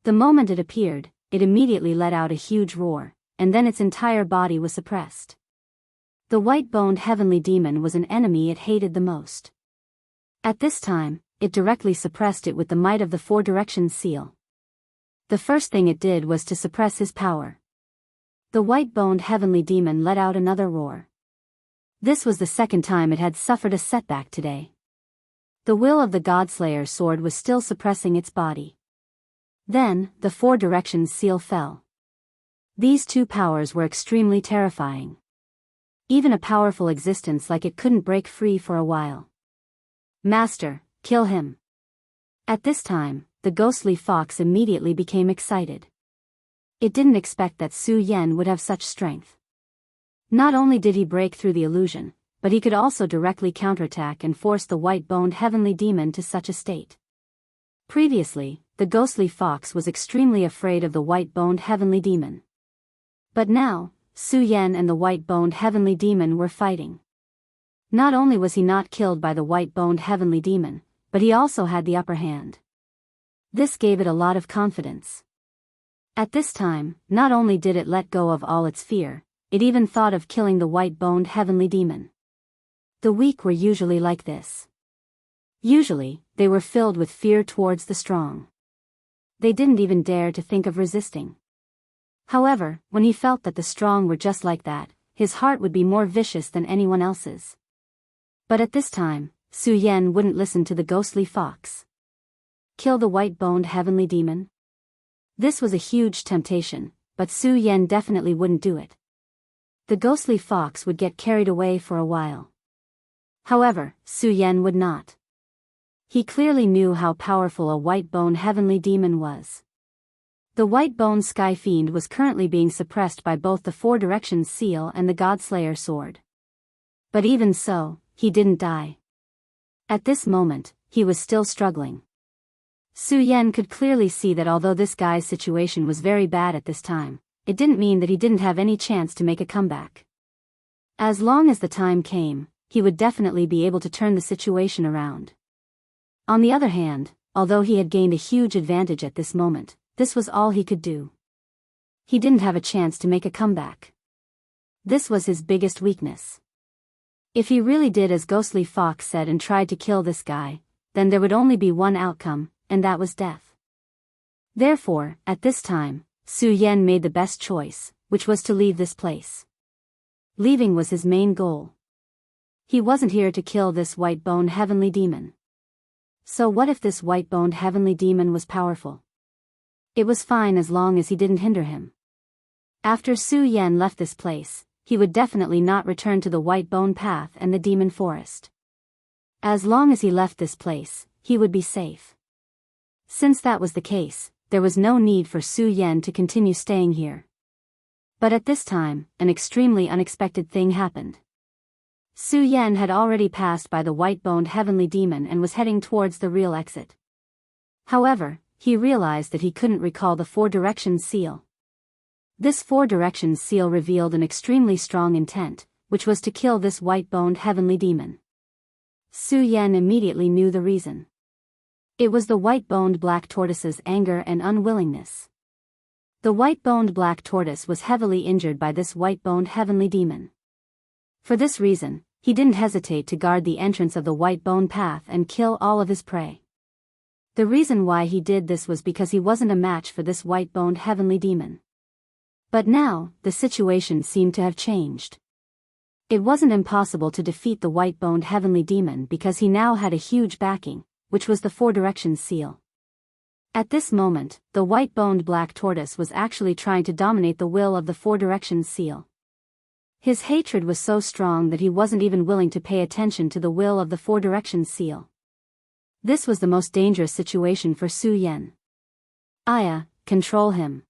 The moment it appeared, it immediately let out a huge roar, and then its entire body was suppressed. The white-boned heavenly demon was an enemy it hated the most. At this time, it directly suppressed it with the might of the 4 directions seal. The first thing it did was to suppress his power. The white-boned heavenly demon let out another roar. This was the second time it had suffered a setback today. The will of the Godslayer sword was still suppressing its body. Then, the Four Directions seal fell. These two powers were extremely terrifying. Even a powerful existence like it couldn't break free for a while. Master, kill him. At this time, the ghostly fox immediately became excited. It didn't expect that Su Yan would have such strength. Not only did he break through the illusion, but he could also directly counterattack and force the white-boned heavenly demon to such a state. Previously, the ghostly fox was extremely afraid of the white-boned heavenly demon. But now, Su Yan and the white-boned heavenly demon were fighting. Not only was he not killed by the white-boned heavenly demon, but he also had the upper hand. This gave it a lot of confidence. At this time, not only did it let go of all its fear, it even thought of killing the white-boned heavenly demon. The weak were usually like this. Usually, they were filled with fear towards the strong. They didn't even dare to think of resisting. However, when he felt that the strong were just like that, his heart would be more vicious than anyone else's. But at this time, Su Yan wouldn't listen to the ghostly fox. Kill the white-boned heavenly demon? This was a huge temptation, but Su Yan definitely wouldn't do it. The ghostly fox would get carried away for a while. However, Su Yan would not. He clearly knew how powerful a white-boned heavenly demon was. The white-boned sky fiend was currently being suppressed by both the Four Directions seal and the Godslayer sword. But even so, he didn't die. At this moment, he was still struggling. Su Yan could clearly see that although this guy's situation was very bad at this time, it didn't mean that he didn't have any chance to make a comeback. As long as the time came, he would definitely be able to turn the situation around. On the other hand, although he had gained a huge advantage at this moment, this was all he could do. He didn't have a chance to make a comeback. This was his biggest weakness. If he really did as Ghostly Fox said and tried to kill this guy, then there would only be one outcome, and that was death. Therefore, at this time, Su Yan made the best choice, which was to leave this place. Leaving was his main goal. He wasn't here to kill this white-boned heavenly demon. So what if this white-boned heavenly demon was powerful? It was fine as long as he didn't hinder him. After Su Yan left this place, he would definitely not return to the white-boned path and the demon forest. As long as he left this place, he would be safe. Since that was the case, there was no need for Su Yan to continue staying here. But at this time, an extremely unexpected thing happened. Su Yan had already passed by the white-boned heavenly demon and was heading towards the real exit. However, he realized that he couldn't recall the Four Directions seal. This Four Directions seal revealed an extremely strong intent, which was to kill this white-boned heavenly demon. Su Yan immediately knew the reason. It was the white-boned black tortoise's anger and unwillingness. The white-boned black tortoise was heavily injured by this white-boned heavenly demon. For this reason, he didn't hesitate to guard the entrance of the white-boned path and kill all of his prey. The reason why he did this was because he wasn't a match for this white-boned heavenly demon. But now, the situation seemed to have changed. It wasn't impossible to defeat the white-boned heavenly demon because he now had a huge backing, which was the Four Directions seal. At this moment, the white-boned black tortoise was actually trying to dominate the will of the Four Directions seal. His hatred was so strong that he wasn't even willing to pay attention to the will of the Four Directions seal. This was the most dangerous situation for Su Yan. Aya, control him.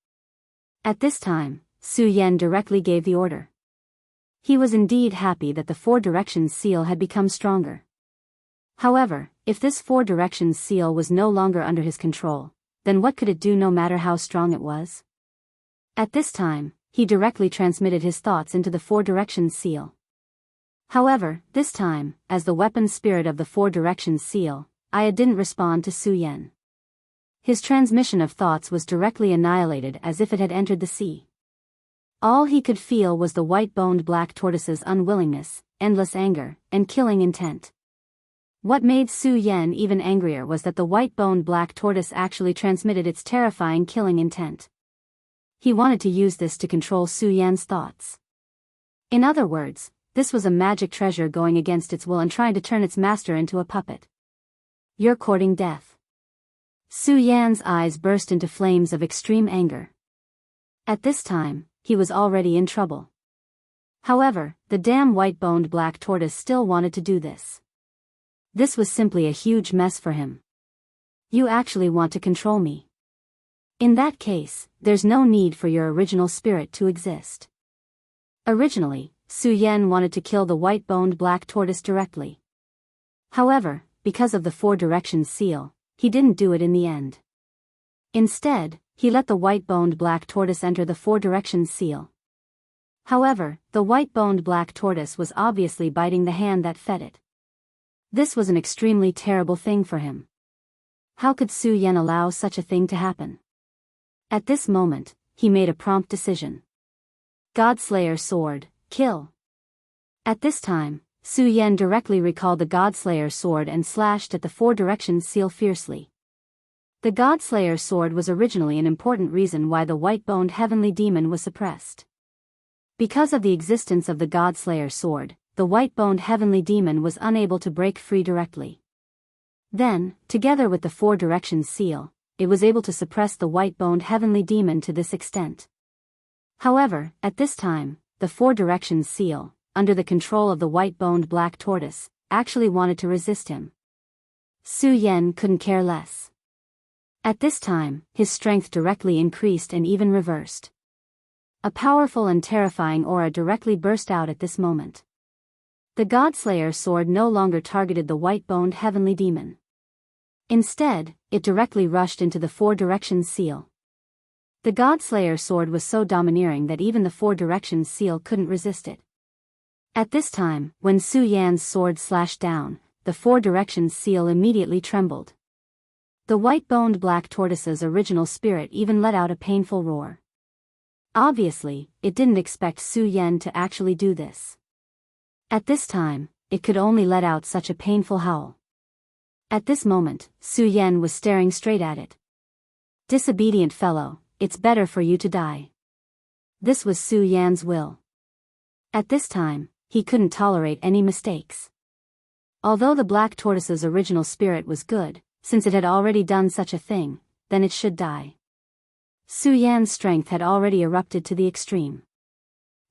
At this time, Su Yan directly gave the order. He was indeed happy that the Four Directions seal had become stronger. However, if this Four Directions seal was no longer under his control, then what could it do no matter how strong it was? At this time, he directly transmitted his thoughts into the Four Directions seal. However, this time, as the weapon spirit of the Four Directions seal, Aya didn't respond to Su Yan. His transmission of thoughts was directly annihilated as if it had entered the sea. All he could feel was the white-boned black tortoise's unwillingness, endless anger, and killing intent. What made Su Yan even angrier was that the white-boned black tortoise actually transmitted its terrifying killing intent. He wanted to use this to control Su Yan's thoughts. In other words, This was a magic treasure going against its will and trying to turn its master into a puppet. You're courting death. Su Yan's eyes burst into flames of extreme anger. At this time, he was already in trouble. However, the damn white-boned black tortoise still wanted to do this. This was simply a huge mess for him. You actually want to control me. In that case, there's no need for your original spirit to exist. Originally, Su Yan wanted to kill the white-boned black tortoise directly. However, because of the Four Directions seal, he didn't do it in the end. Instead, he let the white-boned black tortoise enter the Four Directions seal. However, the white-boned black tortoise was obviously biting the hand that fed it. This was an extremely terrible thing for him. How could Su Yan allow such a thing to happen? At this moment, he made a prompt decision. Godslayer sword, kill. At this time, Su Yan directly recalled the Godslayer sword and slashed at the Four Directions seal fiercely. The Godslayer sword was originally an important reason why the white-boned heavenly demon was suppressed. Because of the existence of the Godslayer sword, the white-boned heavenly demon was unable to break free directly. Then, together with the Four Directions seal, it was able to suppress the white-boned heavenly demon to this extent. However, at this time, the Four Directions seal, under the control of the white-boned black tortoise, actually wanted to resist him. Su Yan couldn't care less. At this time, his strength directly increased and even reversed. A powerful and terrifying aura directly burst out at this moment. The Godslayer sword no longer targeted the white-boned heavenly demon. Instead, it directly rushed into the Four Directions seal. The Godslayer sword was so domineering that even the Four Directions seal couldn't resist it. At this time, when Su Yan's sword slashed down, the Four Directions seal immediately trembled. The white-boned black tortoise's original spirit even let out a painful roar. Obviously, it didn't expect Su Yan to actually do this. At this time, it could only let out such a painful howl. At this moment, Su Yan was staring straight at it. Disobedient fellow, it's better for you to die. This was Su Yan's will. At this time, he couldn't tolerate any mistakes. Although the black tortoise's original spirit was good, since it had already done such a thing, then it should die. Su Yan's strength had already erupted to the extreme.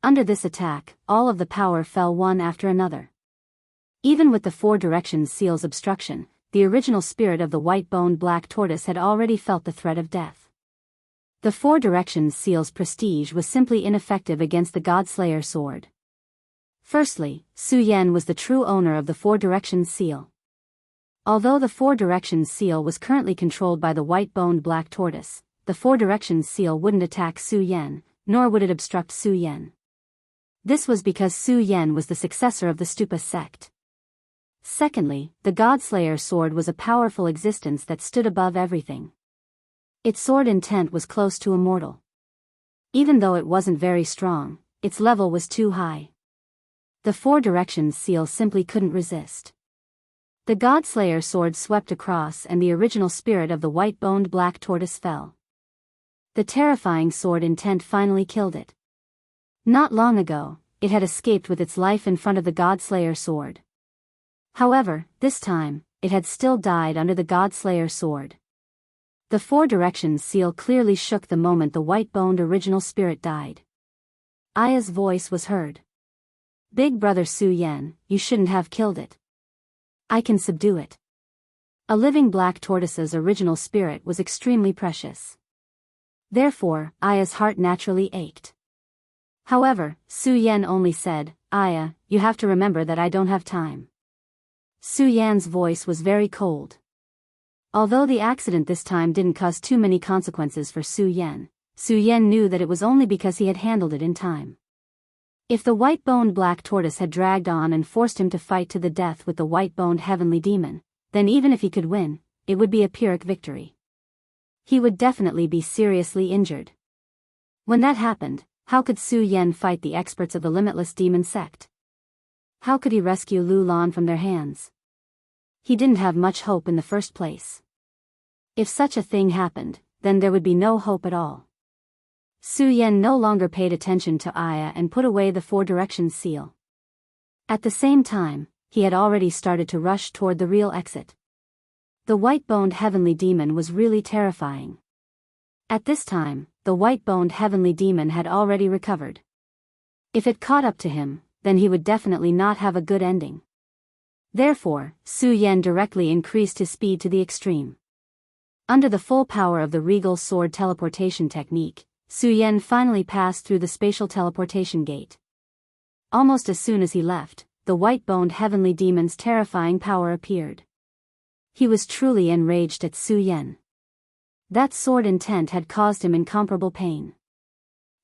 Under this attack, all of the power fell one after another. Even with the Four Directions seal's obstruction, the original spirit of the white-boned black tortoise had already felt the threat of death. The Four Directions seal's prestige was simply ineffective against the Godslayer sword. Firstly, Su Yan was the true owner of the Four Directions seal. Although the Four Directions seal was currently controlled by the white-boned black tortoise, the Four Directions seal wouldn't attack Su Yan, nor would it obstruct Su Yan. This was because Su Yan was the successor of the Stupa sect. Secondly, the Godslayer sword was a powerful existence that stood above everything. Its sword intent was close to immortal. Even though it wasn't very strong, its level was too high. The Four Directions seal simply couldn't resist. The Godslayer sword swept across and the original spirit of the white-boned black tortoise fell. The terrifying sword intent finally killed it. Not long ago, it had escaped with its life in front of the Godslayer sword. However, this time, it had still died under the Godslayer sword. The Four Directions seal clearly shook the moment the white-boned original spirit died. Aya's voice was heard. Big brother Su Yan, you shouldn't have killed it. I can subdue it. A living black tortoise's original spirit was extremely precious. Therefore, Aya's heart naturally ached. However, Su Yan only said, Aya, you have to remember that I don't have time. Su Yan's voice was very cold. Although the accident this time didn't cause too many consequences for Su Yan knew that it was only because he had handled it in time. If the white-boned black tortoise had dragged on and forced him to fight to the death with the white-boned heavenly demon, then even if he could win, it would be a Pyrrhic victory. He would definitely be seriously injured. When that happened, how could Su Yan fight the experts of the Limitless Demon Sect? How could he rescue Lu Lan from their hands? He didn't have much hope in the first place. If such a thing happened, then there would be no hope at all. Su Yan no longer paid attention to Aya and put away the Four Directions seal. At the same time, he had already started to rush toward the real exit. The white-boned heavenly demon was really terrifying. At this time, the white-boned heavenly demon had already recovered. If it caught up to him, then he would definitely not have a good ending. Therefore, Su Yan directly increased his speed to the extreme. Under the full power of the regal sword teleportation technique, Su Yan finally passed through the spatial teleportation gate. Almost as soon as he left, the white-boned heavenly demon's terrifying power appeared. He was truly enraged at Su Yan. That sword intent had caused him incomparable pain.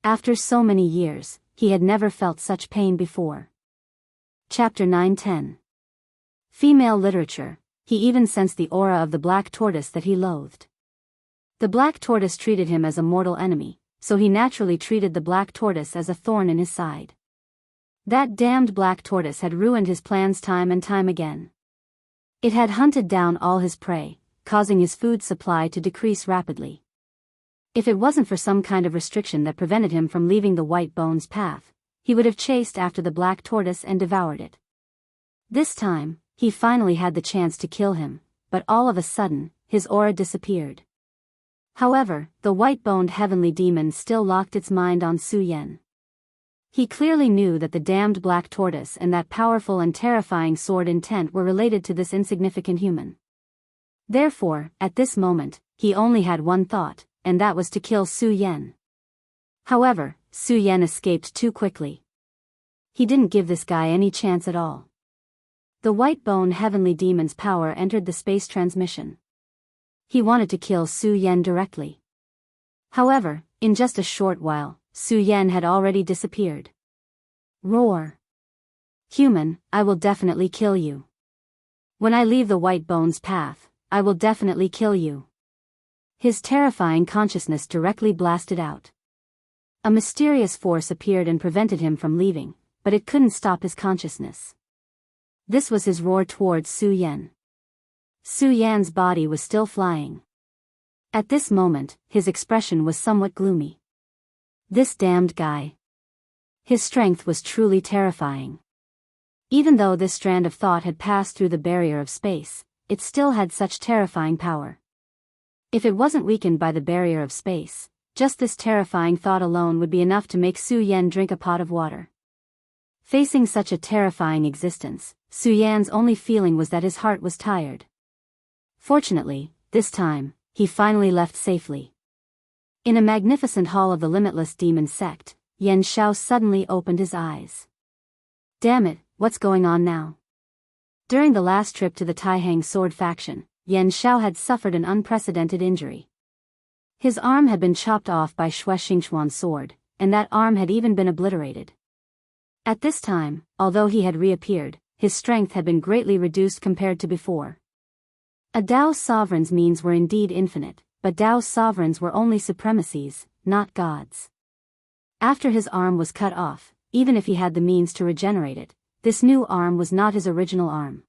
After so many years, he had never felt such pain before. Chapter 9-10. Female literature. He even sensed the aura of the black tortoise that he loathed. The black tortoise treated him as a mortal enemy, so he naturally treated the black tortoise as a thorn in his side. That damned black tortoise had ruined his plans time and time again. It had hunted down all his prey, causing his food supply to decrease rapidly. If it wasn't for some kind of restriction that prevented him from leaving the white bone's path, he would have chased after the black tortoise and devoured it. This time, he finally had the chance to kill him, but all of a sudden, his aura disappeared. However, the white-boned heavenly demon still locked its mind on Su Yan. He clearly knew that the damned black tortoise and that powerful and terrifying sword intent were related to this insignificant human. Therefore, at this moment, he only had one thought, and that was to kill Su Yan. However, Su Yan escaped too quickly. He didn't give this guy any chance at all. The white-bone heavenly demon's power entered the space transmission. He wanted to kill Su Yan directly. However, in just a short while, Su Yan had already disappeared. Roar. Human, I will definitely kill you. When I leave the white bone's path, I will definitely kill you. His terrifying consciousness directly blasted out. A mysterious force appeared and prevented him from leaving, but it couldn't stop his consciousness. This was his roar towards Su Yan. Su Yan's body was still flying. At this moment, his expression was somewhat gloomy. This damned guy. His strength was truly terrifying. Even though this strand of thought had passed through the barrier of space, it still had such terrifying power. If it wasn't weakened by the barrier of space, just this terrifying thought alone would be enough to make Su Yan drink a pot of water. Facing such a terrifying existence, Su Yan's only feeling was that his heart was tired. Fortunately, this time, he finally left safely. In a magnificent hall of the limitless demon sect, Yan Xiao suddenly opened his eyes. Damn it, what's going on now? During the last trip to the Taihang sword faction, Yan Xiao had suffered an unprecedented injury. His arm had been chopped off by Wuxia Xianxia's sword, and that arm had even been obliterated. At this time, although he had reappeared, his strength had been greatly reduced compared to before. A Daoist sovereign's means were indeed infinite, but Daoist sovereigns were only supremacies, not gods. After his arm was cut off, even if he had the means to regenerate it, this new arm was not his original arm.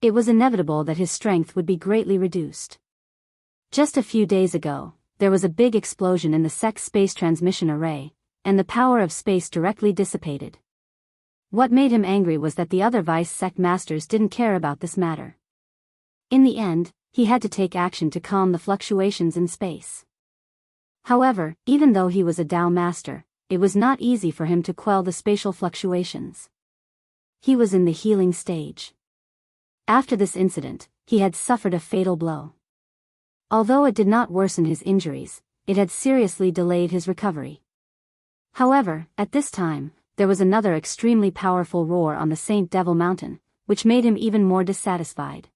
It was inevitable that his strength would be greatly reduced. Just a few days ago, there was a big explosion in the sect's space transmission array, and the power of space directly dissipated. What made him angry was that the other vice sect masters didn't care about this matter. In the end, he had to take action to calm the fluctuations in space. However, even though he was a Dao master, it was not easy for him to quell the spatial fluctuations. He was in the healing stage. After this incident, he had suffered a fatal blow. Although it did not worsen his injuries, it had seriously delayed his recovery. However, at this time, there was another extremely powerful roar on the Saint Devil Mountain, which made him even more dissatisfied.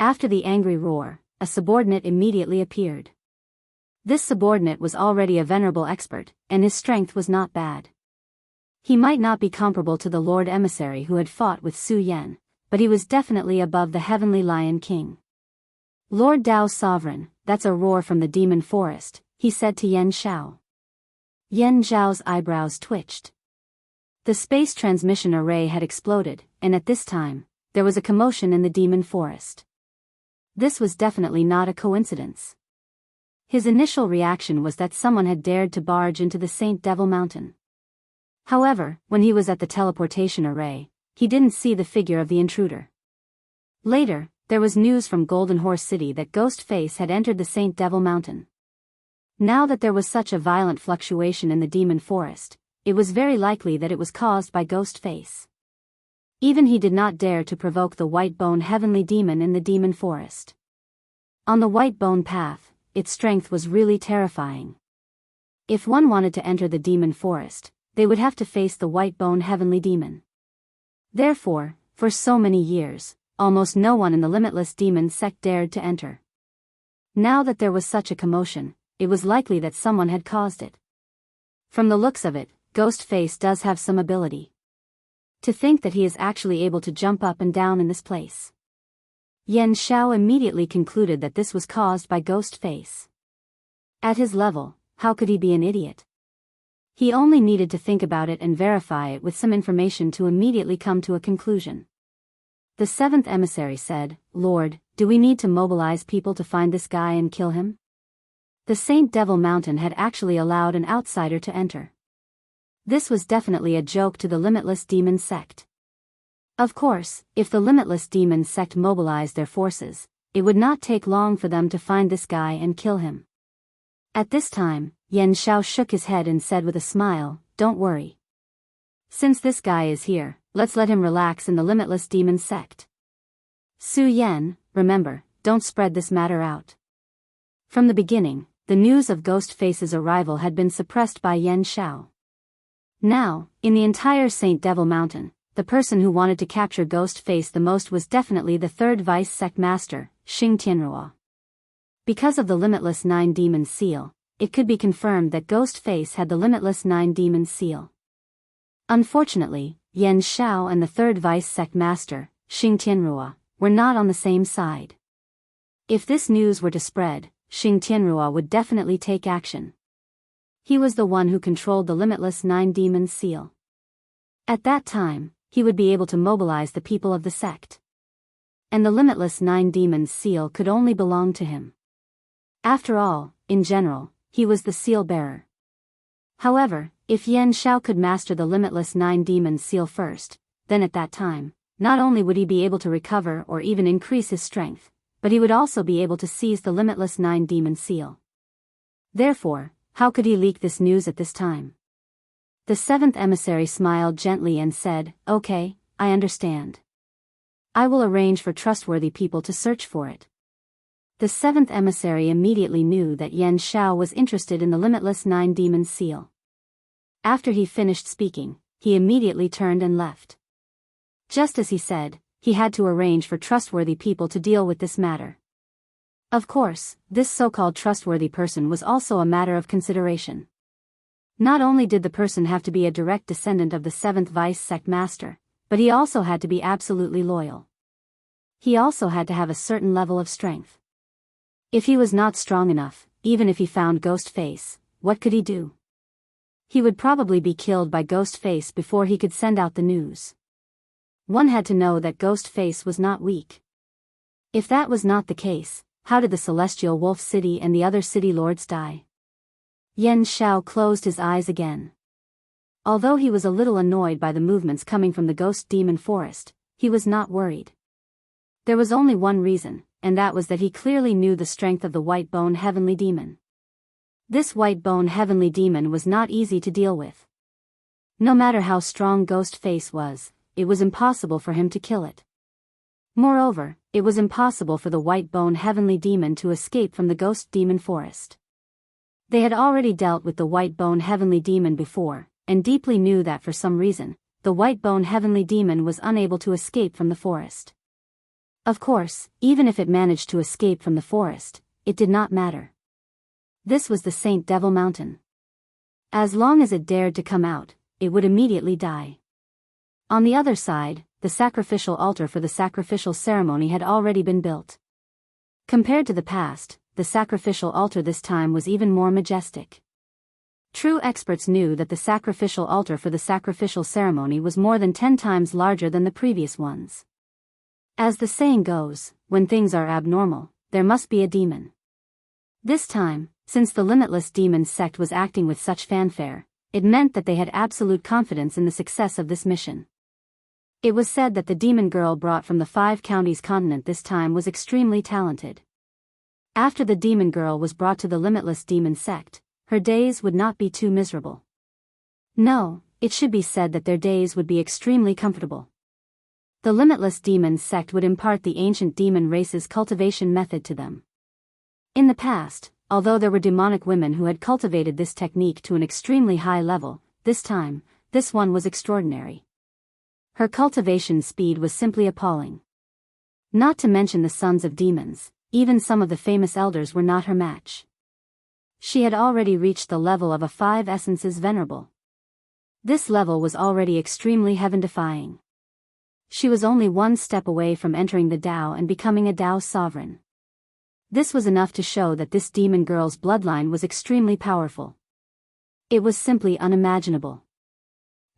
After the angry roar, a subordinate immediately appeared. This subordinate was already a venerable expert, and his strength was not bad. He might not be comparable to the Lord Emissary who had fought with Su Yan, but he was definitely above the Heavenly Lion King. Lord Dao Sovereign, that's a roar from the Demon Forest, he said to Yan Xiao. Yan Xiao's eyebrows twitched. The space transmission array had exploded, and at this time, there was a commotion in the Demon Forest. This was definitely not a coincidence. His initial reaction was that someone had dared to barge into the Saint Devil Mountain. However, when he was at the teleportation array, he didn't see the figure of the intruder. Later, there was news from Golden Horse City that Ghostface had entered the Saint Devil Mountain. Now that there was such a violent fluctuation in the demon forest, it was very likely that it was caused by Ghostface. Even he did not dare to provoke the White-Bone Heavenly Demon in the demon forest. On the White-Bone path, its strength was really terrifying. If one wanted to enter the demon forest, they would have to face the White-Bone Heavenly Demon. Therefore, for so many years, almost no one in the Limitless Demon sect dared to enter. Now that there was such a commotion, it was likely that someone had caused it. From the looks of it, Ghostface does have some ability. To think that he is actually able to jump up and down in this place. Yan Xiao immediately concluded that this was caused by Ghostface. At his level, how could he be an idiot? He only needed to think about it and verify it with some information to immediately come to a conclusion. The seventh emissary said, "Lord, do we need to mobilize people to find this guy and kill him?" The Saint Devil Mountain had actually allowed an outsider to enter. This was definitely a joke to the Limitless Demon sect. Of course, if the Limitless Demon sect mobilized their forces, it would not take long for them to find this guy and kill him. At this time, Yan Xiao shook his head and said with a smile, "Don't worry. Since this guy is here, let's let him relax in the Limitless Demon sect. Su Yan, remember, don't spread this matter out." From the beginning, the news of Ghostface's arrival had been suppressed by Yan Xiao. Now, in the entire Saint Devil Mountain, the person who wanted to capture Ghostface the most was definitely the third vice sect master, Xing Tianrua. Because of the Limitless Nine Demon Seal, it could be confirmed that Ghostface had the Limitless Nine Demon Seal. Unfortunately, Yan Xiao and the third vice sect master, Xing Tianrua, were not on the same side. If this news were to spread, Xing Tianrua would definitely take action. He was the one who controlled the Limitless Nine Demon Seal. At that time, he would be able to mobilize the people of the sect. And the Limitless Nine Demon Seal could only belong to him. After all, in general, he was the seal bearer. However, if Yan Xiao could master the Limitless Nine Demon Seal first, then at that time, not only would he be able to recover or even increase his strength, but he would also be able to seize the Limitless Nine Demon Seal. Therefore, how could he leak this news at this time? The seventh emissary smiled gently and said, "Okay, I understand. I will arrange for trustworthy people to search for it." The seventh emissary immediately knew that Yan Xiao was interested in the Limitless Nine Demon Seal. After he finished speaking, he immediately turned and left. Just as he said, he had to arrange for trustworthy people to deal with this matter. Of course, this so-called trustworthy person was also a matter of consideration. Not only did the person have to be a direct descendant of the seventh vice sect master, but he also had to be absolutely loyal. He also had to have a certain level of strength. If he was not strong enough, even if he found Ghostface, what could he do? He would probably be killed by Ghostface before he could send out the news. One had to know that Ghostface was not weak. If that was not the case, how did the Celestial Wolf City and the other city lords die? Yan Xiao closed his eyes again. Although he was a little annoyed by the movements coming from the Ghost Demon Forest, he was not worried. There was only one reason, and that was that he clearly knew the strength of the White-Bone Heavenly Demon. This White-Bone Heavenly Demon was not easy to deal with. No matter how strong Ghostface was, it was impossible for him to kill it. Moreover, it was impossible for the White-Bone Heavenly Demon to escape from the Ghost Demon Forest. They had already dealt with the White-Bone Heavenly Demon before, and deeply knew that for some reason, the White-Bone Heavenly Demon was unable to escape from the forest. Of course, even if it managed to escape from the forest, it did not matter. This was the Saint Devil Mountain. As long as it dared to come out, it would immediately die. On the other side, the sacrificial altar for the sacrificial ceremony had already been built. Compared to the past, the sacrificial altar this time was even more majestic. True experts knew that the sacrificial altar for the sacrificial ceremony was more than 10 times larger than the previous ones. As the saying goes, when things are abnormal, there must be a demon. This time, since the Limitless Demon sect was acting with such fanfare, it meant that they had absolute confidence in the success of this mission. It was said that the demon girl brought from the Five Counties continent this time was extremely talented. After the demon girl was brought to the limitless demon sect, her days would not be too miserable. No, it should be said that their days would be extremely comfortable. The limitless demon sect would impart the ancient demon race's cultivation method to them. In the past, although there were demonic women who had cultivated this technique to an extremely high level, this time, this one was extraordinary. Her cultivation speed was simply appalling. Not to mention the sons of demons, even some of the famous elders were not her match. She had already reached the level of a 5 essences venerable. This level was already extremely heaven-defying. She was only one step away from entering the Tao and becoming a Tao sovereign. This was enough to show that this demon girl's bloodline was extremely powerful. It was simply unimaginable.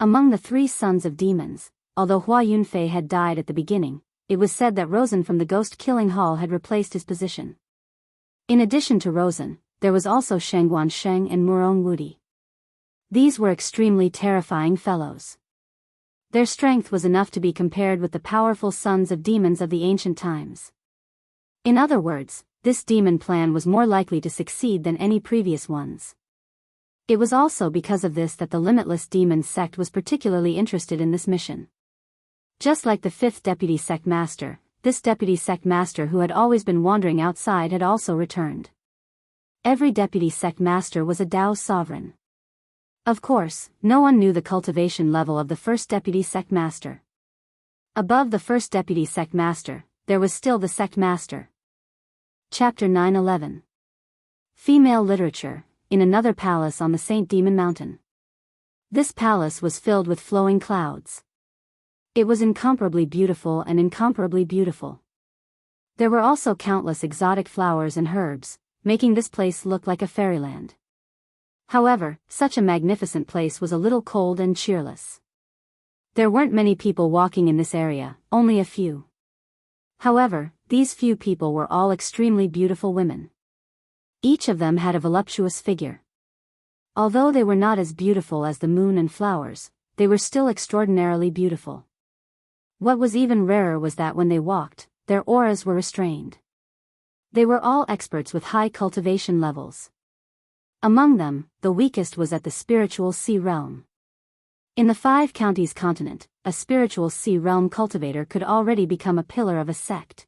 Among the 3 sons of demons, although Hua Yunfei had died at the beginning, it was said that Rosen from the ghost-killing hall had replaced his position. In addition to Rosen, there was also Shengguan Sheng and Murong Wudi. These were extremely terrifying fellows. Their strength was enough to be compared with the powerful sons of demons of the ancient times. In other words, this demon plan was more likely to succeed than any previous ones. It was also because of this that the Limitless Demon sect was particularly interested in this mission. Just like the 5th deputy sect master, this deputy sect master who had always been wandering outside had also returned. Every deputy sect master was a Tao sovereign. Of course, no one knew the cultivation level of the 1st deputy sect master. Above the 1st deputy sect master, there was still the sect master. Chapter 9-11. Female Literature, in another palace on the Saint Demon Mountain. This palace was filled with flowing clouds. It was incomparably beautiful and incomparably beautiful. There were also countless exotic flowers and herbs, making this place look like a fairyland. However, such a magnificent place was a little cold and cheerless. There weren't many people walking in this area, only a few. However, these few people were all extremely beautiful women. Each of them had a voluptuous figure. Although they were not as beautiful as the moon and flowers, they were still extraordinarily beautiful. What was even rarer was that when they walked, their auras were restrained. They were all experts with high cultivation levels. Among them, the weakest was at the spiritual sea realm. In the 5 counties continent, a spiritual sea realm cultivator could already become a pillar of a sect.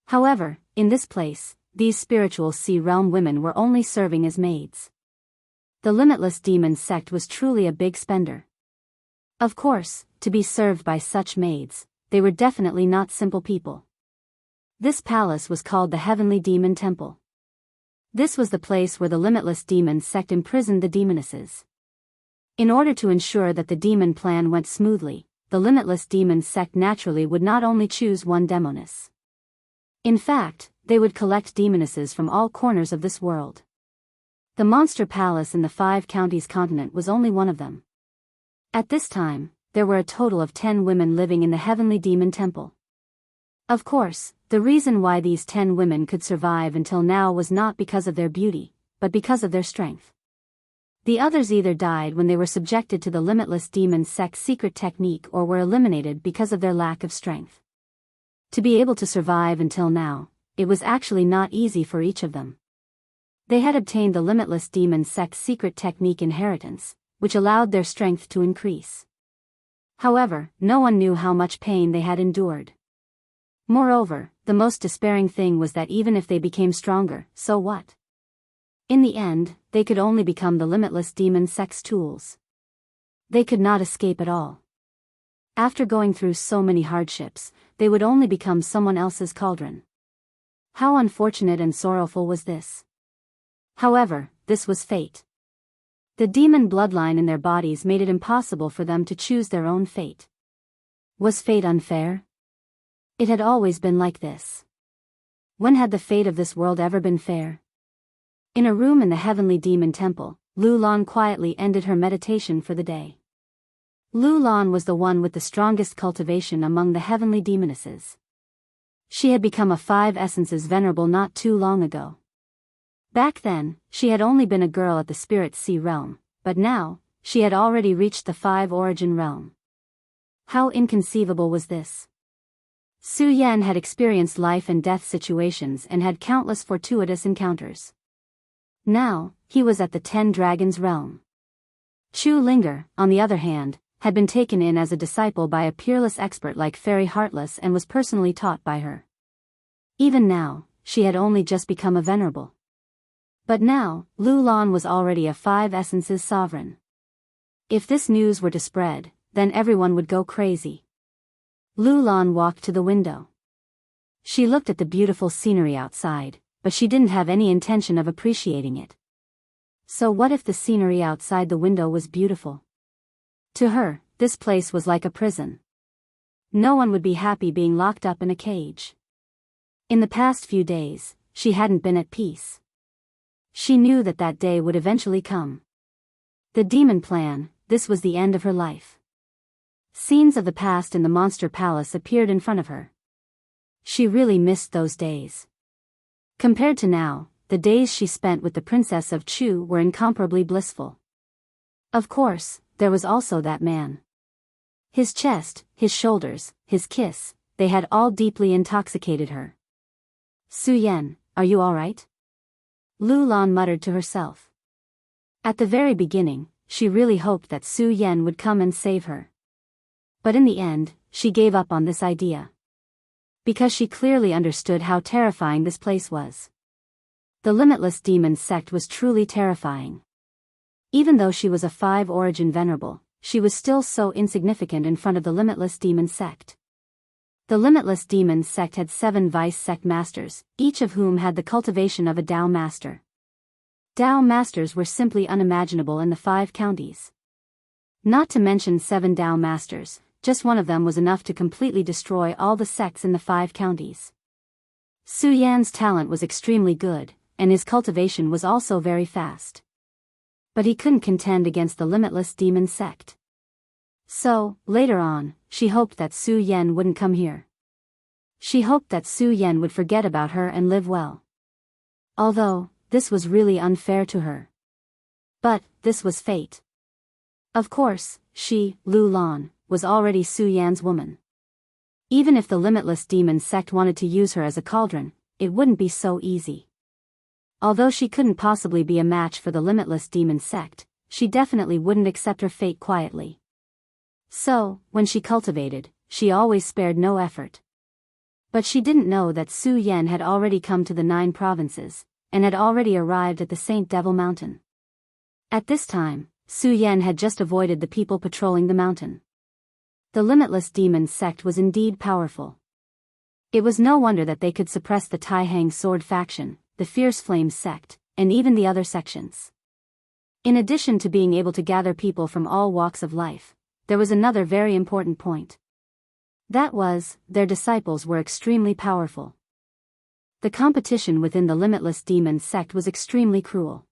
However, in this place, these spiritual sea realm women were only serving as maids. The Limitless Demon sect was truly a big spender. Of course, to be served by such maids, they were definitely not simple people. This palace was called the Heavenly Demon Temple. This was the place where the Limitless Demon sect imprisoned the demonesses. In order to ensure that the demon plan went smoothly, the Limitless Demon sect naturally would not only choose one demoness. In fact, they would collect demonesses from all corners of this world. The monster palace in the 5 counties continent was only one of them. At this time, there were a total of 10 women living in the Heavenly Demon Temple. Of course, the reason why these 10 women could survive until now was not because of their beauty, but because of their strength. The others either died when they were subjected to the Limitless Demon sect's secret technique or were eliminated because of their lack of strength. To be able to survive until now, it was actually not easy for each of them. They had obtained the Limitless Demon sect's secret technique inheritance, which allowed their strength to increase. However, no one knew how much pain they had endured. Moreover, the most despairing thing was that even if they became stronger, so what? In the end, they could only become the Limitless Demon sect's tools. They could not escape at all. After going through so many hardships, they would only become someone else's cauldron. How unfortunate and sorrowful was this? However, this was fate. The demon bloodline in their bodies made it impossible for them to choose their own fate. Was fate unfair? It had always been like this. When had the fate of this world ever been fair? In a room in the Heavenly Demon Temple, Lu Lan quietly ended her meditation for the day. Lu Lan was the one with the strongest cultivation among the heavenly demonesses. She had become a 5 essences venerable not too long ago. Back then, she had only been a girl at the Spirit Sea realm, but now, she had already reached the 5 origin realm. How inconceivable was this? Su Yan had experienced life and death situations and had countless fortuitous encounters. Now, he was at the 10 Dragons realm. Chu Linger, on the other hand, had been taken in as a disciple by a peerless expert like Fairy Heartless and was personally taught by her. Even now, she had only just become a venerable. But now, Lu Lan was already a 5 Essences sovereign. If this news were to spread, then everyone would go crazy. Lu Lan walked to the window. She looked at the beautiful scenery outside, but she didn't have any intention of appreciating it. So what if the scenery outside the window was beautiful? To her, this place was like a prison. No one would be happy being locked up in a cage. In the past few days, she hadn't been at peace. She knew that that day would eventually come. The demon plan, this was the end of her life. Scenes of the past in the monster palace appeared in front of her. She really missed those days. Compared to now, the days she spent with the Princess of Chu were incomparably blissful. Of course, there was also that man. His chest, his shoulders, his kiss, they had all deeply intoxicated her. Su Yan, are you all right? Lu Lan muttered to herself. At the very beginning, she really hoped that Su Yan would come and save her. But in the end, she gave up on this idea. Because she clearly understood how terrifying this place was. The Limitless Demon sect was truly terrifying. Even though she was a 5 origin venerable, she was still so insignificant in front of the Limitless Demon sect. The Limitless Demon sect had 7 vice sect masters, each of whom had the cultivation of a Dao master. Dao masters were simply unimaginable in the 5 counties. Not to mention 7 Dao masters, just one of them was enough to completely destroy all the sects in the 5 counties. Su Yan's talent was extremely good, and his cultivation was also very fast. But he couldn't contend against the Limitless Demon sect. So, later on, she hoped that Su Yan wouldn't come here. She hoped that Su Yan would forget about her and live well. Although, this was really unfair to her. But, this was fate. Of course, she, Lu Lan, was already Su Yan's woman. Even if the Limitless Demon sect wanted to use her as a cauldron, it wouldn't be so easy. Although she couldn't possibly be a match for the Limitless Demon sect, she definitely wouldn't accept her fate quietly. So, when she cultivated, she always spared no effort. But she didn't know that Su Yan had already come to the 9 provinces, and had already arrived at the Saint Devil Mountain. At this time, Su Yan had just avoided the people patrolling the mountain. The Limitless Demon sect was indeed powerful. It was no wonder that they could suppress the Taihang Sword faction, the Fierce Flame sect, and even the other sections. In addition to being able to gather people from all walks of life, there was another very important point. That was, their disciples were extremely powerful. The competition within the Limitless Demon sect was extremely cruel.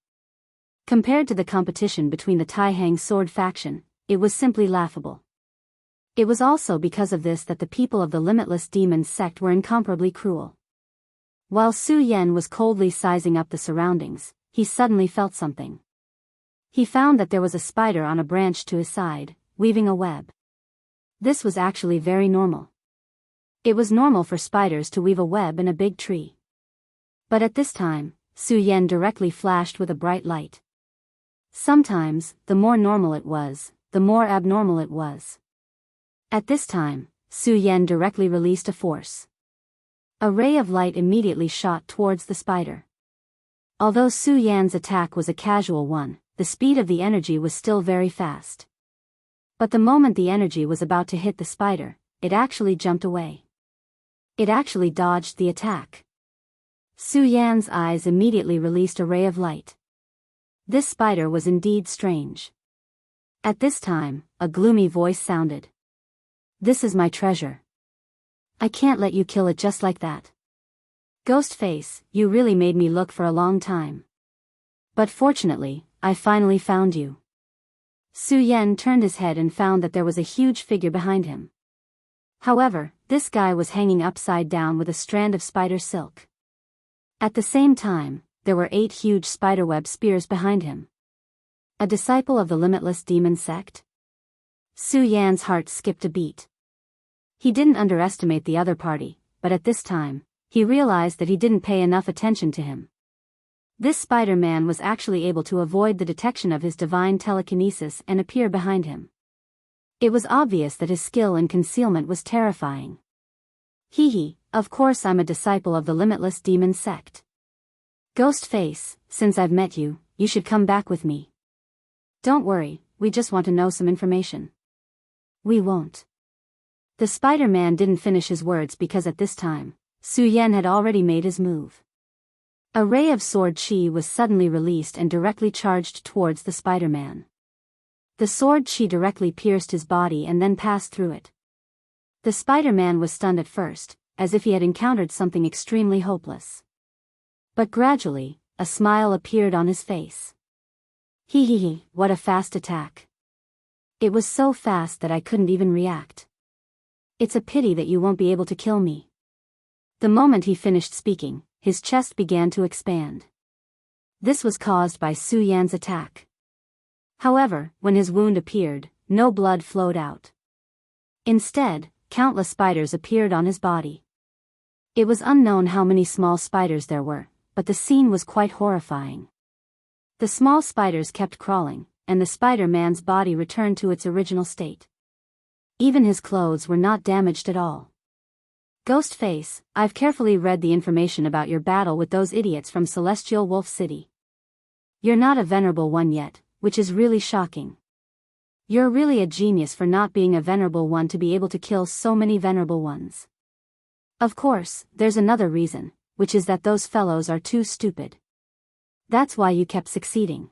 Compared to the competition between the Taihang Sword faction, it was simply laughable. It was also because of this that the people of the Limitless Demon sect were incomparably cruel. While Su Yan was coldly sizing up the surroundings, he suddenly felt something. He found that there was a spider on a branch to his side, weaving a web. This was actually very normal. It was normal for spiders to weave a web in a big tree. But at this time, Su Yan directly flashed with a bright light. Sometimes, the more normal it was, the more abnormal it was. At this time, Su Yan directly released a force. A ray of light immediately shot towards the spider. Although Su Yan's attack was a casual one, the speed of the energy was still very fast. But the moment the energy was about to hit the spider, it actually jumped away. It actually dodged the attack. Su Yan's eyes immediately released a ray of light. This spider was indeed strange. At this time, a gloomy voice sounded. "This is my treasure. I can't let you kill it just like that. Ghostface, you really made me look for a long time. But fortunately, I finally found you." Su Yan turned his head and found that there was a huge figure behind him. However, this guy was hanging upside down with a strand of spider silk. At the same time, there were 8 huge spiderweb spears behind him. A disciple of the Limitless Demon sect? Su Yan's heart skipped a beat. He didn't underestimate the other party, but at this time, he realized that he didn't pay enough attention to him. This Spider-Man was actually able to avoid the detection of his divine telekinesis and appear behind him. It was obvious that his skill in concealment was terrifying. Hee, of course I'm a disciple of the Limitless Demon Sect. Ghostface, since I've met you, you should come back with me. Don't worry, we just want to know some information. We won't. The Spider-Man didn't finish his words because at this time, Su Yan had already made his move. A ray of sword chi was suddenly released and directly charged towards the Spider-Man. The sword chi directly pierced his body and then passed through it. The Spider-Man was stunned at first, as if he had encountered something extremely hopeless. But gradually, a smile appeared on his face. Hee, what a fast attack. It was so fast that I couldn't even react. It's a pity that you won't be able to kill me. The moment he finished speaking, his chest began to expand. This was caused by Su Yan's attack. However, when his wound appeared, no blood flowed out. Instead, countless spiders appeared on his body. It was unknown how many small spiders there were, but the scene was quite horrifying. The small spiders kept crawling, and the Spider-Man's body returned to its original state. Even his clothes were not damaged at all. Ghostface, I've carefully read the information about your battle with those idiots from Celestial Wolf City. You're not a venerable one yet, which is really shocking. You're really a genius for not being a venerable one to be able to kill so many venerable ones. Of course, there's another reason, which is that those fellows are too stupid. That's why you kept succeeding.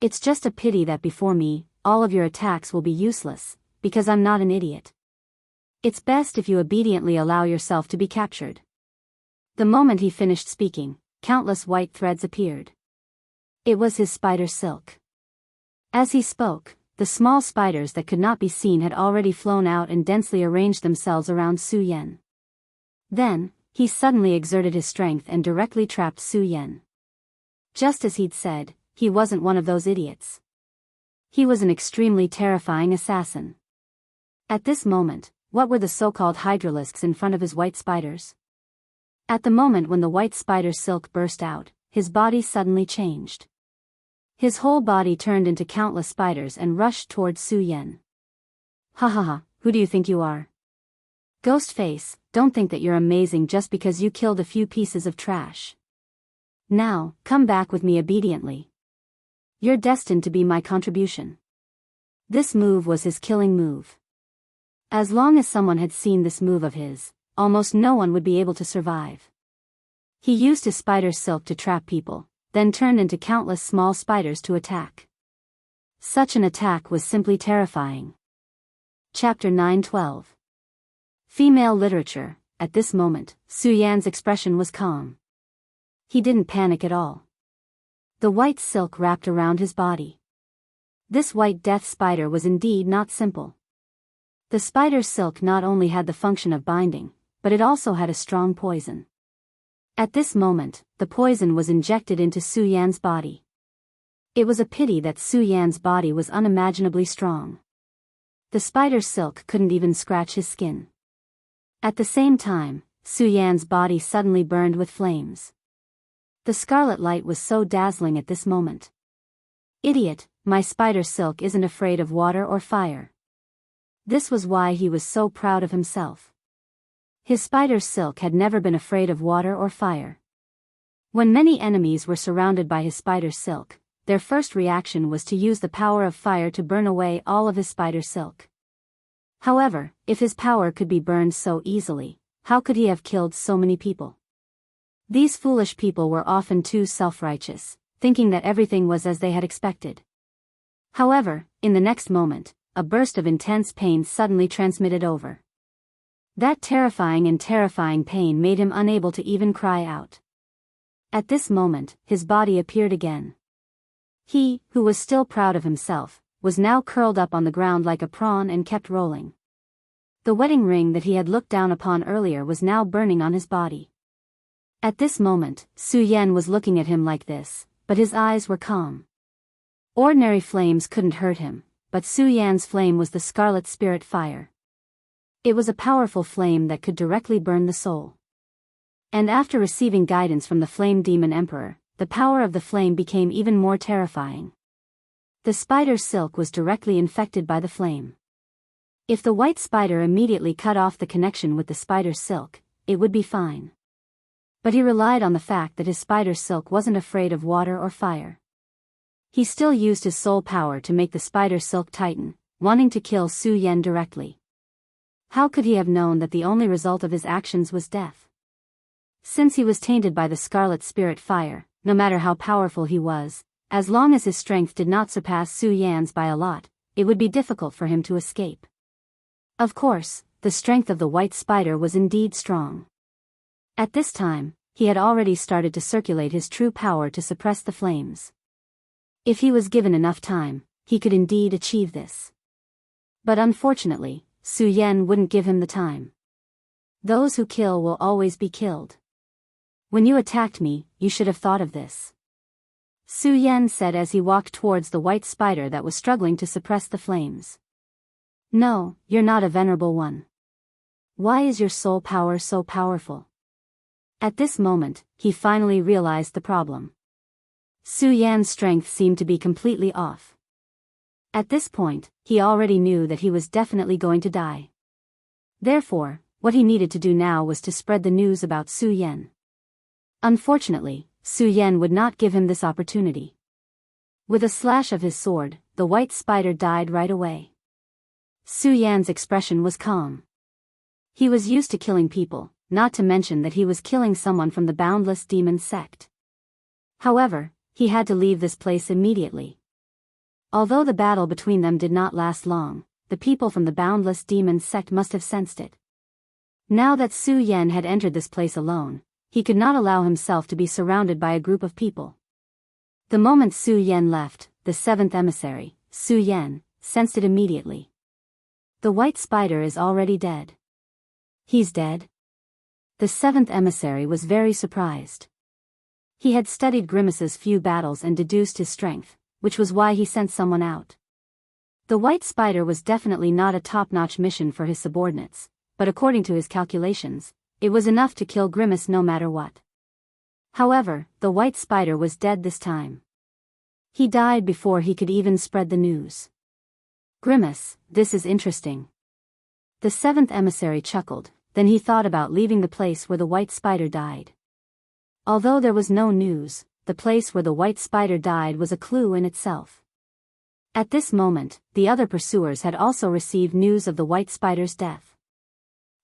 It's just a pity that before me, all of your attacks will be useless, because I'm not an idiot. It's best if you obediently allow yourself to be captured. The moment he finished speaking, countless white threads appeared. It was his spider silk. As he spoke, the small spiders that could not be seen had already flown out and densely arranged themselves around Su Yan. Then, he suddenly exerted his strength and directly trapped Su Yan. Just as he'd said, he wasn't one of those idiots. He was an extremely terrifying assassin. At this moment, what were the so-called hydralisks in front of his white spiders? At the moment when the white spider silk burst out, his body suddenly changed. His whole body turned into countless spiders and rushed towards Su Yan. Ha, who do you think you are? Ghostface, don't think that you're amazing just because you killed a few pieces of trash. Now, come back with me obediently. You're destined to be my contribution. This move was his killing move. As long as someone had seen this move of his, almost no one would be able to survive. He used his spider silk to trap people, then turned into countless small spiders to attack. Such an attack was simply terrifying. Chapter 9:12. Female literature. At this moment, Su Yan's expression was calm. He didn't panic at all. The white silk wrapped around his body. This white death spider was indeed not simple. The spider's silk not only had the function of binding, but it also had a strong poison. At this moment, the poison was injected into Su Yan's body. It was a pity that Su Yan's body was unimaginably strong. The spider's silk couldn't even scratch his skin. At the same time, Su Yan's body suddenly burned with flames. The scarlet light was so dazzling at this moment. Idiot, my spider silk isn't afraid of water or fire. This was why he was so proud of himself. His spider's silk had never been afraid of water or fire. When many enemies were surrounded by his spider's silk, their first reaction was to use the power of fire to burn away all of his spider silk. However, if his power could be burned so easily, how could he have killed so many people? These foolish people were often too self-righteous, thinking that everything was as they had expected. However, in the next moment, a burst of intense pain suddenly transmitted over. That terrifying pain made him unable to even cry out. At this moment, his body appeared again. He, who was still proud of himself, was now curled up on the ground like a prawn and kept rolling. The wedding ring that he had looked down upon earlier was now burning on his body. At this moment, Su Yan was looking at him like this, but his eyes were calm. Ordinary flames couldn't hurt him, but Su Yan's flame was the scarlet spirit fire. It was a powerful flame that could directly burn the soul. And after receiving guidance from the Flame Demon Emperor, the power of the flame became even more terrifying. The spider's silk was directly infected by the flame. If the white spider immediately cut off the connection with the spider's silk, it would be fine. But he relied on the fact that his spider's silk wasn't afraid of water or fire. He still used his soul power to make the spider's silk tighten, wanting to kill Su Yan directly. How could he have known that the only result of his actions was death? Since he was tainted by the scarlet spirit fire, no matter how powerful he was, as long as his strength did not surpass Su Yan's by a lot, it would be difficult for him to escape. Of course, the strength of the white spider was indeed strong. At this time, he had already started to circulate his true power to suppress the flames. If he was given enough time, he could indeed achieve this. But unfortunately, Su Yan wouldn't give him the time. Those who kill will always be killed. When you attacked me, you should have thought of this. Su Yan said as he walked towards the white spider that was struggling to suppress the flames. No, you're not a venerable one. Why is your soul power so powerful? At this moment, he finally realized the problem. Su Yan's strength seemed to be completely off. At this point, he already knew that he was definitely going to die. Therefore, what he needed to do now was to spread the news about Su Yan. Unfortunately, Su Yan would not give him this opportunity. With a slash of his sword, the white spider died right away. Su Yan's expression was calm. He was used to killing people, not to mention that he was killing someone from the Boundless Demon sect. However, he had to leave this place immediately. Although the battle between them did not last long, the people from the Boundless Demon sect must have sensed it. Now that Su Yan had entered this place alone, he could not allow himself to be surrounded by a group of people. The moment Su Yan left, the seventh emissary, Su Yan, sensed it immediately. The white spider is already dead. He's dead? The seventh emissary was very surprised. He had studied Grimace's few battles and deduced his strength, which was why he sent someone out. The white spider was definitely not a top-notch mission for his subordinates, but according to his calculations, it was enough to kill Grimace no matter what. However, the white spider was dead this time. He died before he could even spread the news. Grimace, this is interesting. The seventh emissary chuckled, then he thought about leaving the place where the white spider died. Although there was no news, the place where the white spider died was a clue in itself. At this moment, the other pursuers had also received news of the white spider's death.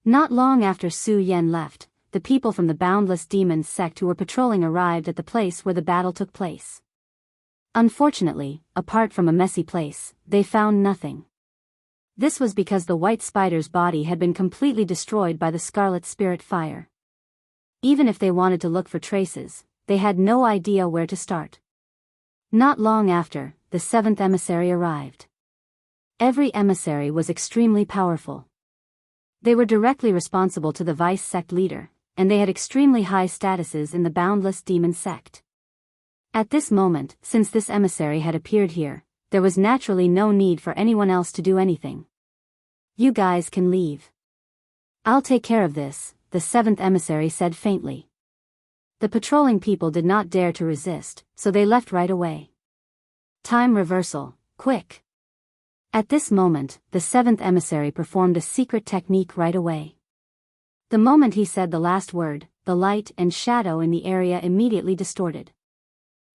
Not long after Su Yan left, the people from the Boundless Demon sect who were patrolling arrived at the place where the battle took place. Unfortunately, apart from a messy place, they found nothing. This was because the white spider's body had been completely destroyed by the scarlet spirit fire. Even if they wanted to look for traces, they had no idea where to start. Not long after, the seventh emissary arrived. Every emissary was extremely powerful. They were directly responsible to the vice sect leader, and they had extremely high statuses in the Boundless Demon sect. At this moment, since this emissary had appeared here, there was naturally no need for anyone else to do anything. You guys can leave. I'll take care of this, the seventh emissary said faintly. The patrolling people did not dare to resist, so they left right away. Time reversal, quick. At this moment, the seventh emissary performed a secret technique right away. The moment he said the last word, the light and shadow in the area immediately distorted.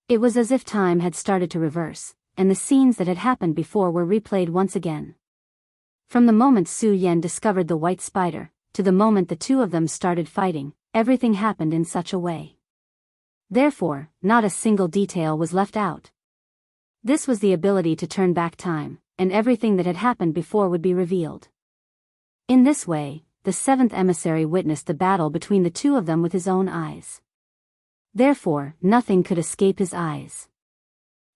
It was as if time had started to reverse, and the scenes that had happened before were replayed once again. From the moment Su Yan discovered the white spider, to the moment the two of them started fighting, everything happened in such a way. Therefore, not a single detail was left out. This was the ability to turn back time, and everything that had happened before would be revealed. In this way, the seventh emissary witnessed the battle between the two of them with his own eyes. Therefore, nothing could escape his eyes.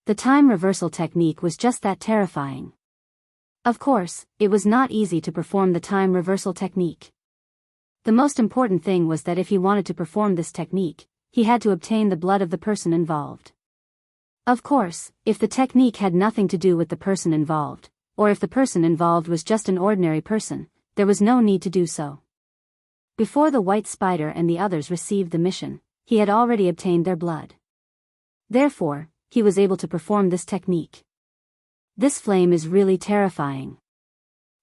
The time reversal technique was just that terrifying. Of course, it was not easy to perform the time reversal technique. The most important thing was that if he wanted to perform this technique, he had to obtain the blood of the person involved. Of course, if the technique had nothing to do with the person involved, or if the person involved was just an ordinary person, there was no need to do so. Before the white spider and the others received the mission, he had already obtained their blood. Therefore, he was able to perform this technique. This flame is really terrifying.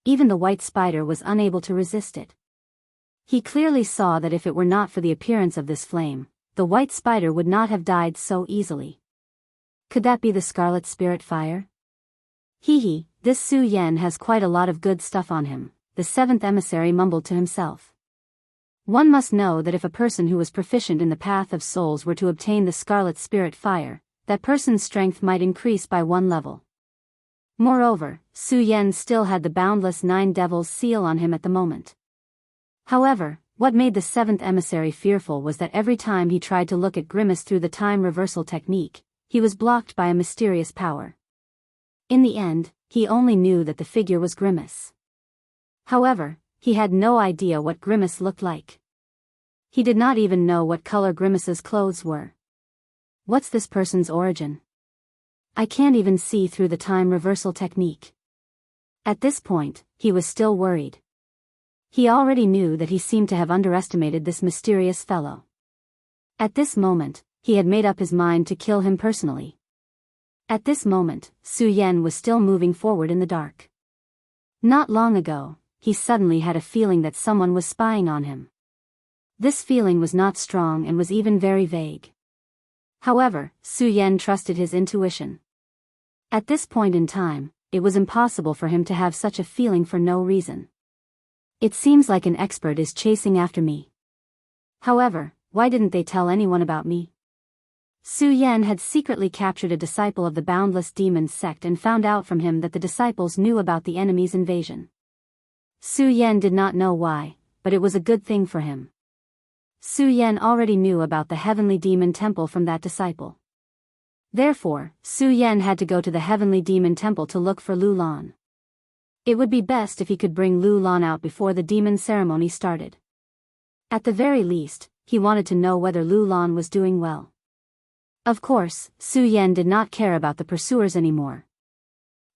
Even the white spider was unable to resist it. He clearly saw that if it were not for the appearance of this flame, the white spider would not have died so easily. Could that be the scarlet spirit fire? Hee, this Su Yan has quite a lot of good stuff on him, the seventh emissary mumbled to himself. One must know that if a person who was proficient in the path of souls were to obtain the scarlet spirit fire, that person's strength might increase by 1 level. Moreover, Su Yan still had the boundless 9 devils seal on him at the moment. However, what made the seventh emissary fearful was that every time he tried to look at Grimace through the time reversal technique, he was blocked by a mysterious power. In the end, he only knew that the figure was Grimace. However, he had no idea what Grimace looked like. He did not even know what color Grimace's clothes were. What's this person's origin? I can't even see through the time reversal technique. At this point, he was still worried. He already knew that he seemed to have underestimated this mysterious fellow. At this moment, he had made up his mind to kill him personally. At this moment, Su Yan was still moving forward in the dark. Not long ago, he suddenly had a feeling that someone was spying on him. This feeling was not strong and was even very vague. However, Su Yan trusted his intuition. At this point in time, it was impossible for him to have such a feeling for no reason. It seems like an expert is chasing after me. However, why didn't they tell anyone about me? Su Yan had secretly captured a disciple of the Boundless Demon sect and found out from him that the disciples knew about the enemy's invasion. Su Yan did not know why, but it was a good thing for him. Su Yan already knew about the Heavenly Demon Temple from that disciple. Therefore, Su Yan had to go to the Heavenly Demon Temple to look for Lu Lan. It would be best if he could bring Lu Lan out before the demon ceremony started. At the very least, he wanted to know whether Lu Lan was doing well. Of course, Su Yan did not care about the pursuers anymore.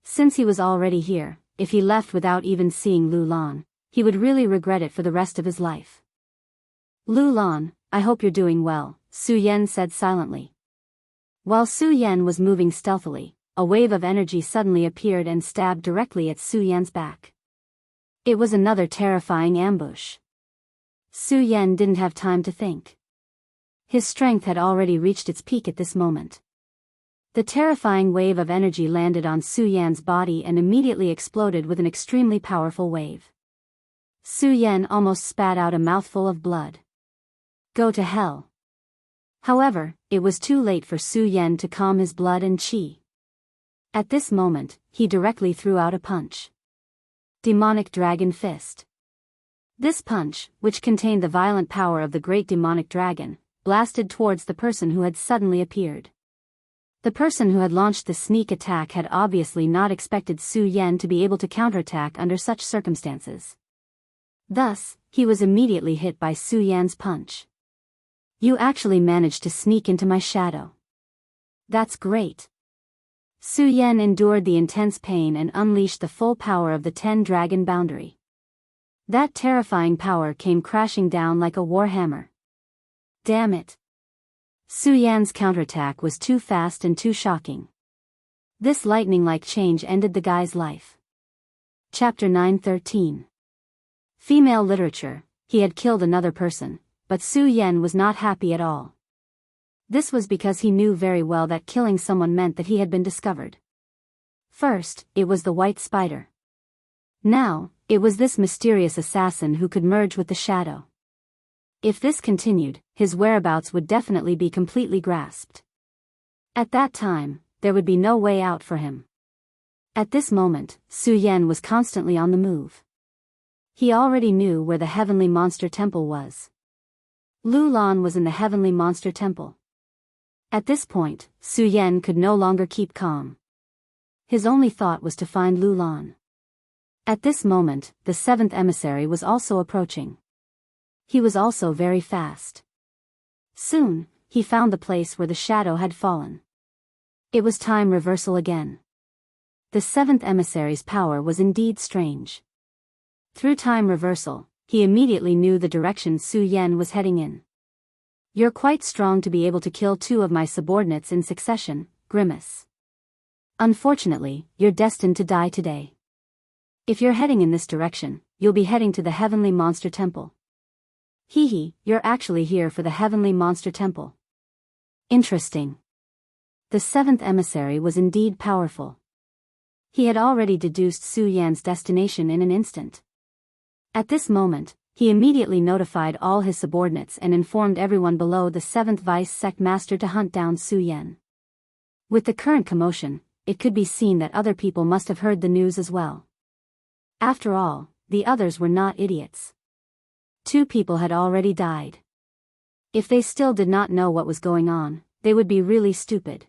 Since he was already here, if he left without even seeing Lu Lan, he would really regret it for the rest of his life. Lu Lan, I hope you're doing well, Su Yan said silently. While Su Yan was moving stealthily, a wave of energy suddenly appeared and stabbed directly at Su Yan's back. It was another terrifying ambush. Su Yan didn't have time to think. His strength had already reached its peak at this moment. The terrifying wave of energy landed on Su Yan's body and immediately exploded with an extremely powerful wave. Su Yan almost spat out a mouthful of blood. Go to hell. However, it was too late for Su Yan to calm his blood and qi. At this moment, he directly threw out a punch. Demonic Dragon Fist. This punch, which contained the violent power of the great demonic dragon, blasted towards the person who had suddenly appeared. The person who had launched the sneak attack had obviously not expected Su Yan to be able to counterattack under such circumstances. Thus, he was immediately hit by Su Yan's punch. You actually managed to sneak into my shadow. That's great. Su Yan endured the intense pain and unleashed the full power of the 10-dragon boundary. That terrifying power came crashing down like a warhammer. Damn it. Su Yan's counterattack was too fast and too shocking. This lightning-like change ended the guy's life. Chapter 913. Female literature. He had killed another person, but Su Yan was not happy at all. This was because he knew very well that killing someone meant that he had been discovered. First, it was the white spider. Now, it was this mysterious assassin who could merge with the shadow. If this continued, his whereabouts would definitely be completely grasped. At that time, there would be no way out for him. At this moment, Su Yan was constantly on the move. He already knew where the Heavenly Monster Temple was. Lu Lan was in the Heavenly Monster Temple. At this point, Su Yan could no longer keep calm. His only thought was to find Lu Lan. At this moment, the seventh emissary was also approaching. He was also very fast. Soon, he found the place where the shadow had fallen. It was time reversal again. The seventh emissary's power was indeed strange. Through time reversal, he immediately knew the direction Su Yan was heading in. "You're quite strong to be able to kill 2 of my subordinates in succession, Grimace. Unfortunately, you're destined to die today. If you're heading in this direction, you'll be heading to the Heavenly Monster Temple." "Hee, you're actually here for the Heavenly Monster Temple. Interesting." The seventh emissary was indeed powerful. He had already deduced Su Yan's destination in an instant. At this moment, he immediately notified all his subordinates and informed everyone below the 7th Vice Sect Master to hunt down Su Yan. With the current commotion, it could be seen that other people must have heard the news as well. After all, the others were not idiots. 2 people had already died. If they still did not know what was going on, they would be really stupid.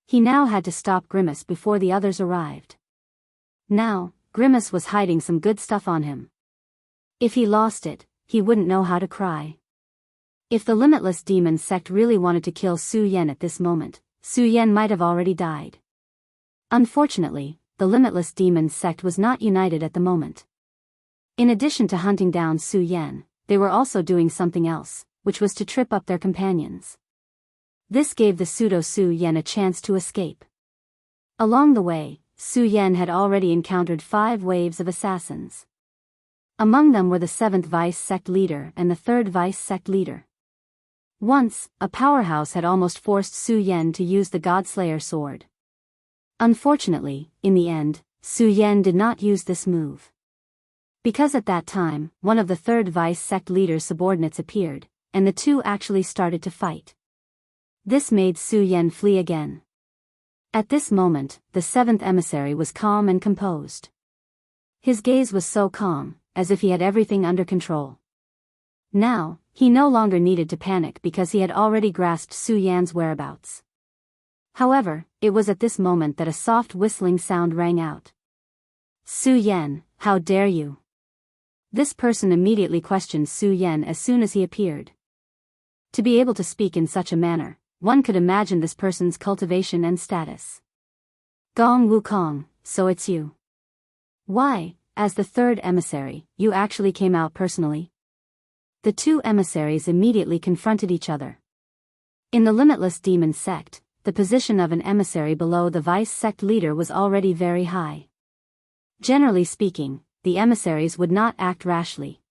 He now had to stop Grimace before the others arrived. Now, Grimace was hiding some good stuff on him. If he lost it, he wouldn't know how to cry. If the Limitless Demon Sect really wanted to kill Su Yan at this moment, Su Yan might have already died. Unfortunately, the Limitless Demon Sect was not united at the moment. In addition to hunting down Su Yan, they were also doing something else, which was to trip up their companions. This gave the pseudo Su Yan a chance to escape. Along the way, Su Yan had already encountered 5 waves of assassins. Among them were the 7th Vice Sect Leader and the 3rd Vice Sect Leader. Once, a powerhouse had almost forced Su Yan to use the Godslayer sword. Unfortunately, in the end, Su Yan did not use this move. Because at that time, one of the 3rd Vice Sect Leader's subordinates appeared, and the 2 actually started to fight. This made Su Yan flee again. At this moment, the 7th emissary was calm and composed. His gaze was so calm, as if he had everything under control. Now, he no longer needed to panic because he had already grasped Su Yan's whereabouts. However, it was at this moment that a soft whistling sound rang out. "Su Yan, how dare you?" This person immediately questioned Su Yan as soon as he appeared. To be able to speak in such a manner, one could imagine this person's cultivation and status. "Gong Wukong, so it's you. Why, as the 3rd emissary, you actually came out personally?" The 2 emissaries immediately confronted each other. In the Limitless Demon Sect, the position of an emissary below the Vice Sect Leader was already very high. Generally speaking, the emissaries would not act rashly.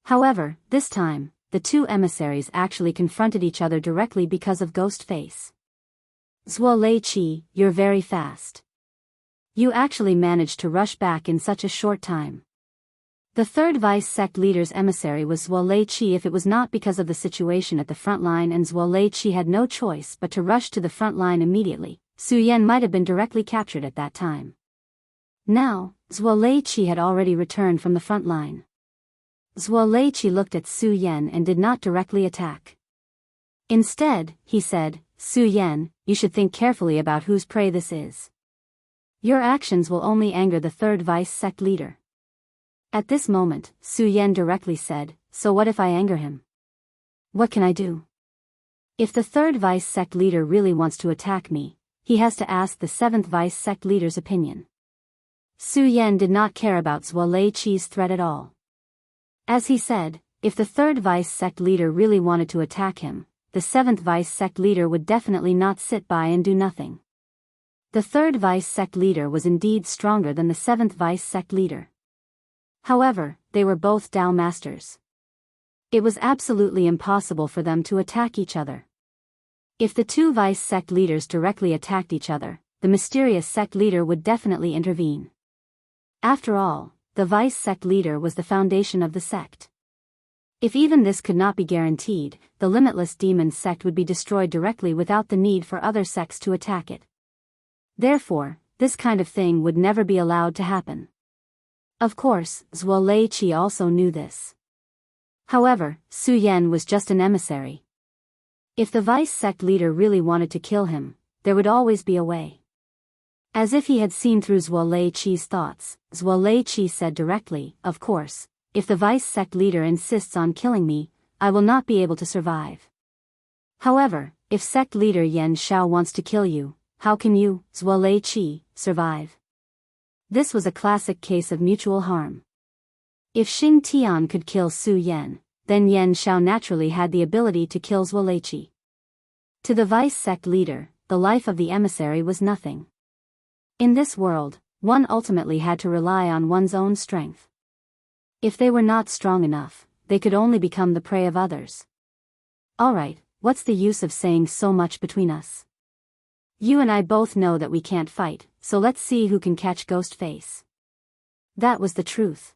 However, this time, the 2 emissaries actually confronted each other directly because of Ghost Face. "Zuo Lei Qi, you're very fast. You actually managed to rush back in such a short time." The 3rd Vice Sect Leader's emissary was Zuo Lei Qi. If it was not because of the situation at the front line and Zuo Lei Qi had no choice but to rush to the front line immediately, Su Yan might have been directly captured at that time. Now, Zuo Lei Qi had already returned from the front line. Zuo Lei Qi looked at Su Yan and did not directly attack. Instead, he said, "Su Yan, you should think carefully about whose prey this is. Your actions will only anger the 3rd Vice Sect Leader." At this moment, Su Yan directly said, "So what if I anger him? What can I do? If the 3rd Vice Sect Leader really wants to attack me, he has to ask the 7th Vice Sect Leader's opinion." Su Yan did not care about Zuo Lei Qi's threat at all. As he said, if the 3rd Vice Sect Leader really wanted to attack him, the 7th Vice Sect Leader would definitely not sit by and do nothing. The 3rd Vice Sect Leader was indeed stronger than the 7th Vice Sect Leader. However, they were both Dao Masters. It was absolutely impossible for them to attack each other. If the 2 Vice Sect Leaders directly attacked each other, the mysterious Sect Leader would definitely intervene. After all, the Vice Sect Leader was the foundation of the sect. If even this could not be guaranteed, the Limitless Demon Sect would be destroyed directly without the need for other sects to attack it. Therefore, this kind of thing would never be allowed to happen. Of course, Zuo Lei Qi also knew this. However, Su Yan was just an emissary. If the Vice Sect Leader really wanted to kill him, there would always be a way. As if he had seen through Zuo Lei Qi's thoughts, Zuo Lei Qi said directly, "Of course, if the Vice Sect Leader insists on killing me, I will not be able to survive. However, if Sect Leader Yan Shao wants to kill you, how can you, Zhuo Lei Qi, survive? This was a classic case of mutual harm. If Xing Tian could kill Su Yan, then Yan Xiao naturally had the ability to kill Zhuo Lei Qi. To the vice sect leader, the life of the emissary was nothing. In this world, one ultimately had to rely on one's own strength. If they were not strong enough, they could only become the prey of others. Alright, what's the use of saying so much between us? You and I both know that we can't fight, so let's see who can catch Ghostface. That was the truth.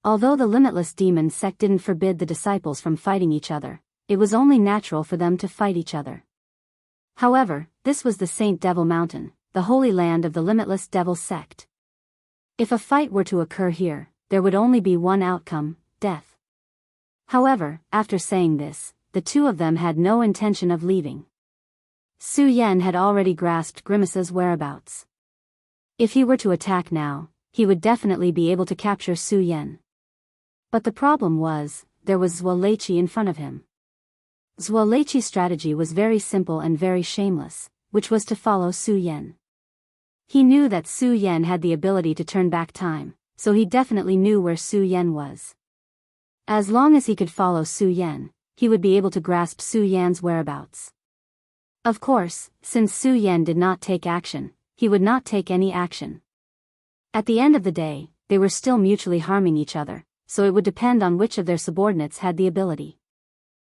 Although the Limitless Demon sect didn't forbid the disciples from fighting each other, it was only natural for them to fight each other. However, this was the Saint Devil Mountain, the holy land of the Limitless Devil sect. If a fight were to occur here, there would only be one outcome, death. However, after saying this, the two of them had no intention of leaving. Su Yan had already grasped Grimace's whereabouts. If he were to attack now, he would definitely be able to capture Su Yan. But the problem was, there was Zhuo Lei Qi in front of him. Zhuo Lei Qi's strategy was very simple and very shameless, which was to follow Su Yan. He knew that Su Yan had the ability to turn back time, so he definitely knew where Su Yan was. As long as he could follow Su Yan, he would be able to grasp Su Yan's whereabouts. Of course, since Su Yan did not take action, he would not take any action. At the end of the day, they were still mutually harming each other, so it would depend on which of their subordinates had the ability.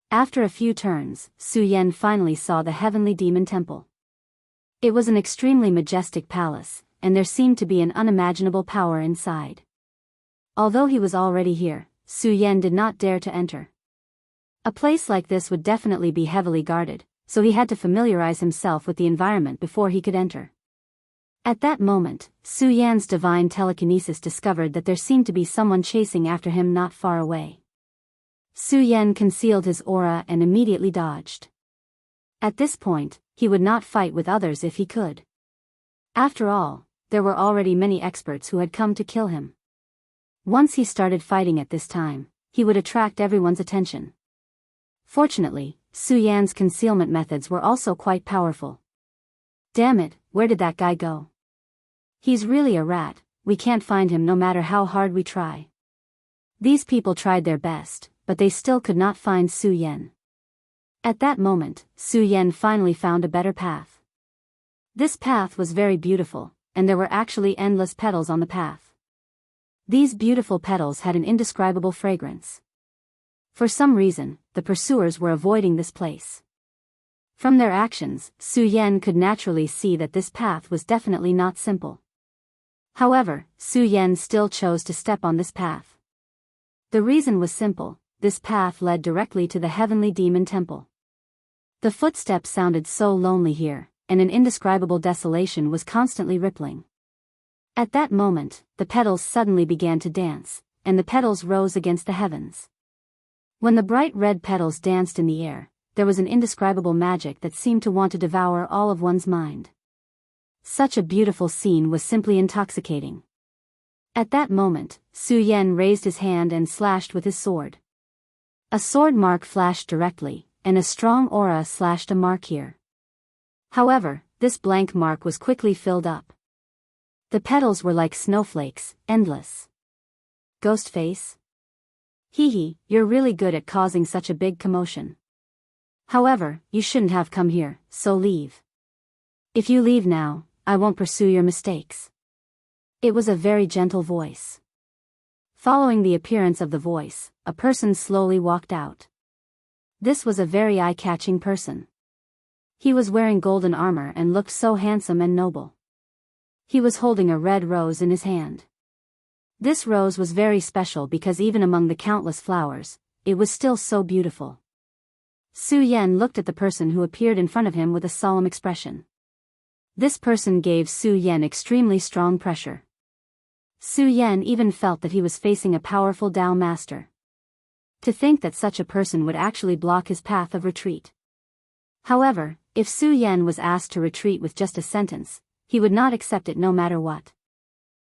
After a few turns, Su Yan finally saw the Heavenly Demon Temple. It was an extremely majestic palace, and there seemed to be an unimaginable power inside. Although he was already here, Su Yan did not dare to enter. A place like this would definitely be heavily guarded, so he had to familiarize himself with the environment before he could enter. At that moment, Su Yan's divine telekinesis discovered that there seemed to be someone chasing after him not far away. Su Yan concealed his aura and immediately dodged. At this point, he would not fight with others if he could. After all, there were already many experts who had come to kill him. Once he started fighting at this time, he would attract everyone's attention. Fortunately, Su Yan's concealment methods were also quite powerful. Damn it, where did that guy go? He's really a rat, we can't find him no matter how hard we try. These people tried their best, but they still could not find Su Yan. At that moment, Su Yan finally found a better path. This path was very beautiful, and there were actually endless petals on the path. These beautiful petals had an indescribable fragrance. For some reason, the pursuers were avoiding this place. From their actions, Su Yan could naturally see that this path was definitely not simple. However, Su Yan still chose to step on this path. The reason was simple, this path led directly to the Heavenly Demon Temple. The footsteps sounded so lonely here, and an indescribable desolation was constantly rippling. At that moment, the petals suddenly began to dance, and the petals rose against the heavens. When the bright red petals danced in the air, there was an indescribable magic that seemed to want to devour all of one's mind. Such a beautiful scene was simply intoxicating. At that moment, Su Yan raised his hand and slashed with his sword. A sword mark flashed directly, and a strong aura slashed a mark here. However, this blank mark was quickly filled up. The petals were like snowflakes, endless. Ghostface? Hee, you're really good at causing such a big commotion. However, you shouldn't have come here, so leave. If you leave now, I won't pursue your mistakes. It was a very gentle voice. Following the appearance of the voice, a person slowly walked out. This was a very eye-catching person. He was wearing golden armor and looked so handsome and noble. He was holding a red rose in his hand. This rose was very special because even among the countless flowers, it was still so beautiful. Su Yan looked at the person who appeared in front of him with a solemn expression. This person gave Su Yan extremely strong pressure. Su Yan even felt that he was facing a powerful Dao master. To think that such a person would actually block his path of retreat. However, if Su Yan was asked to retreat with just a sentence, he would not accept it no matter what.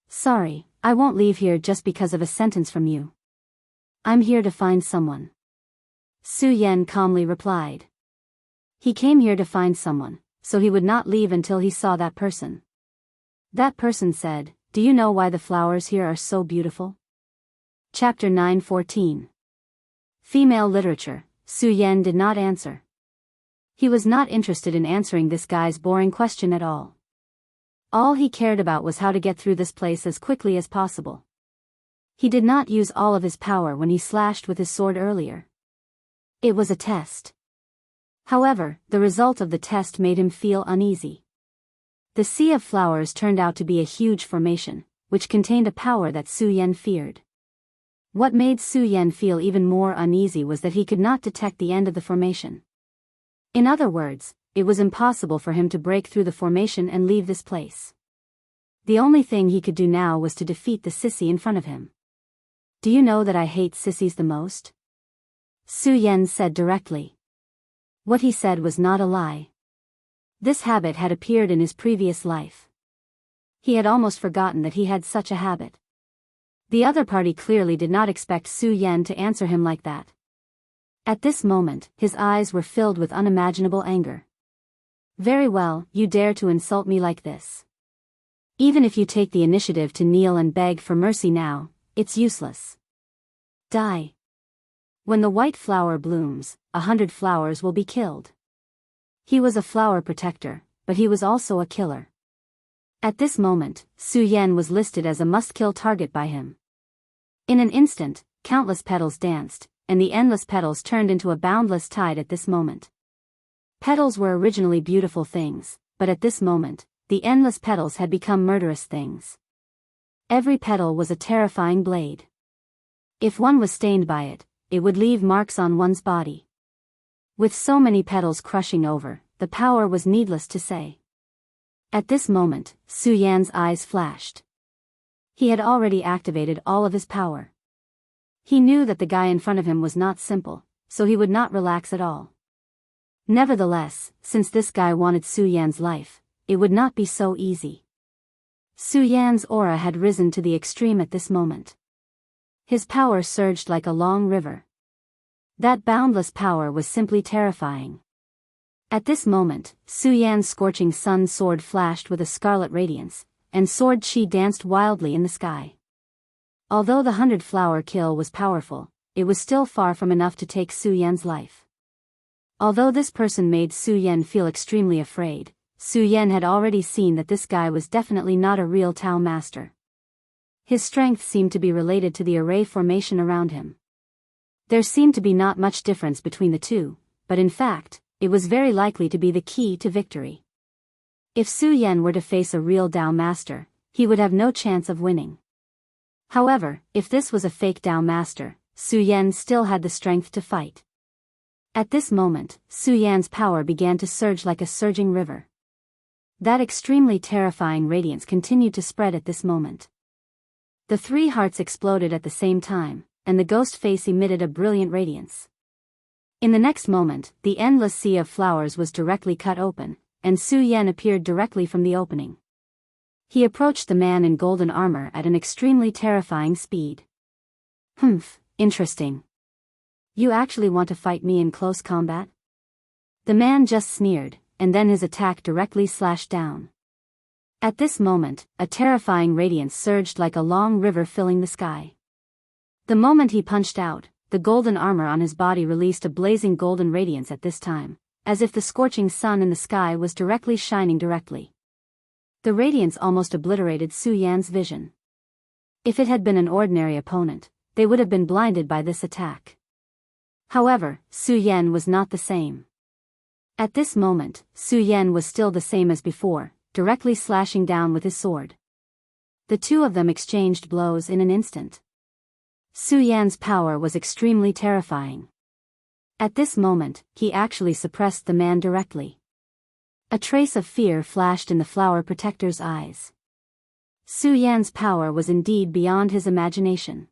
Sorry, I won't leave here just because of a sentence from you. I'm here to find someone. Su Yan calmly replied. He came here to find someone, so he would not leave until he saw that person. That person said, "Do you know why the flowers here are so beautiful?" Chapter 9:14. Female literature. Su Yan did not answer. He was not interested in answering this guy's boring question at all. All he cared about was how to get through this place as quickly as possible. He did not use all of his power when he slashed with his sword earlier. It was a test. However, the result of the test made him feel uneasy. The sea of flowers turned out to be a huge formation, which contained a power that Su Yan feared. What made Su Yan feel even more uneasy was that he could not detect the end of the formation. In other words, it was impossible for him to break through the formation and leave this place. The only thing he could do now was to defeat the sissy in front of him. "Do you know that I hate sissies the most?" Su Yan said directly. What he said was not a lie. This habit had appeared in his previous life. He had almost forgotten that he had such a habit. The other party clearly did not expect Su Yan to answer him like that. At this moment, his eyes were filled with unimaginable anger. "Very well, you dare to insult me like this. Even if you take the initiative to kneel and beg for mercy now, it's useless. Die. When the white flower blooms, 100 flowers will be killed." He was a flower protector, but he was also a killer. At this moment, Su Yan was listed as a must-kill target by him. In an instant, countless petals danced, and the endless petals turned into a boundless tide at this moment. Petals were originally beautiful things, but at this moment, the endless petals had become murderous things. Every petal was a terrifying blade. If one was stained by it, it would leave marks on one's body. With so many petals crushing over, the power was needless to say. At this moment, Su Yan's eyes flashed. He had already activated all of his power. He knew that the guy in front of him was not simple, so he would not relax at all. Nevertheless, since this guy wanted Su Yan's life, it would not be so easy. Su Yan's aura had risen to the extreme at this moment. His power surged like a long river. That boundless power was simply terrifying. At this moment, Su Yan's scorching sun sword flashed with a scarlet radiance, and sword chi danced wildly in the sky. Although the 100-flower kill was powerful, it was still far from enough to take Su Yan's life. Although this person made Su Yan feel extremely afraid, Su Yan had already seen that this guy was definitely not a real Tao master. His strength seemed to be related to the array formation around him. There seemed to be not much difference between the two, but in fact, it was very likely to be the key to victory. If Su Yan were to face a real Tao master, he would have no chance of winning. However, if this was a fake Tao master, Su Yan still had the strength to fight. At this moment, Su Yan's power began to surge like a surging river. That extremely terrifying radiance continued to spread at this moment. The 3 hearts exploded at the same time, and the ghost face emitted a brilliant radiance. In the next moment, the endless sea of flowers was directly cut open, and Su Yan appeared directly from the opening. He approached the man in golden armor at an extremely terrifying speed. "Humph, interesting. You actually want to fight me in close combat?" The man just sneered, and then his attack directly slashed down. At this moment, a terrifying radiance surged like a long river filling the sky. The moment he punched out, the golden armor on his body released a blazing golden radiance at this time, as if the scorching sun in the sky was directly shining directly. The radiance almost obliterated Su Yan's vision. If it had been an ordinary opponent, they would have been blinded by this attack. However, Su Yan was not the same. At this moment, Su Yan was still the same as before, directly slashing down with his sword. The two of them exchanged blows in an instant. Su Yan's power was extremely terrifying. At this moment, he actually suppressed the man directly. A trace of fear flashed in the flower protector's eyes. Su Yan's power was indeed beyond his imagination.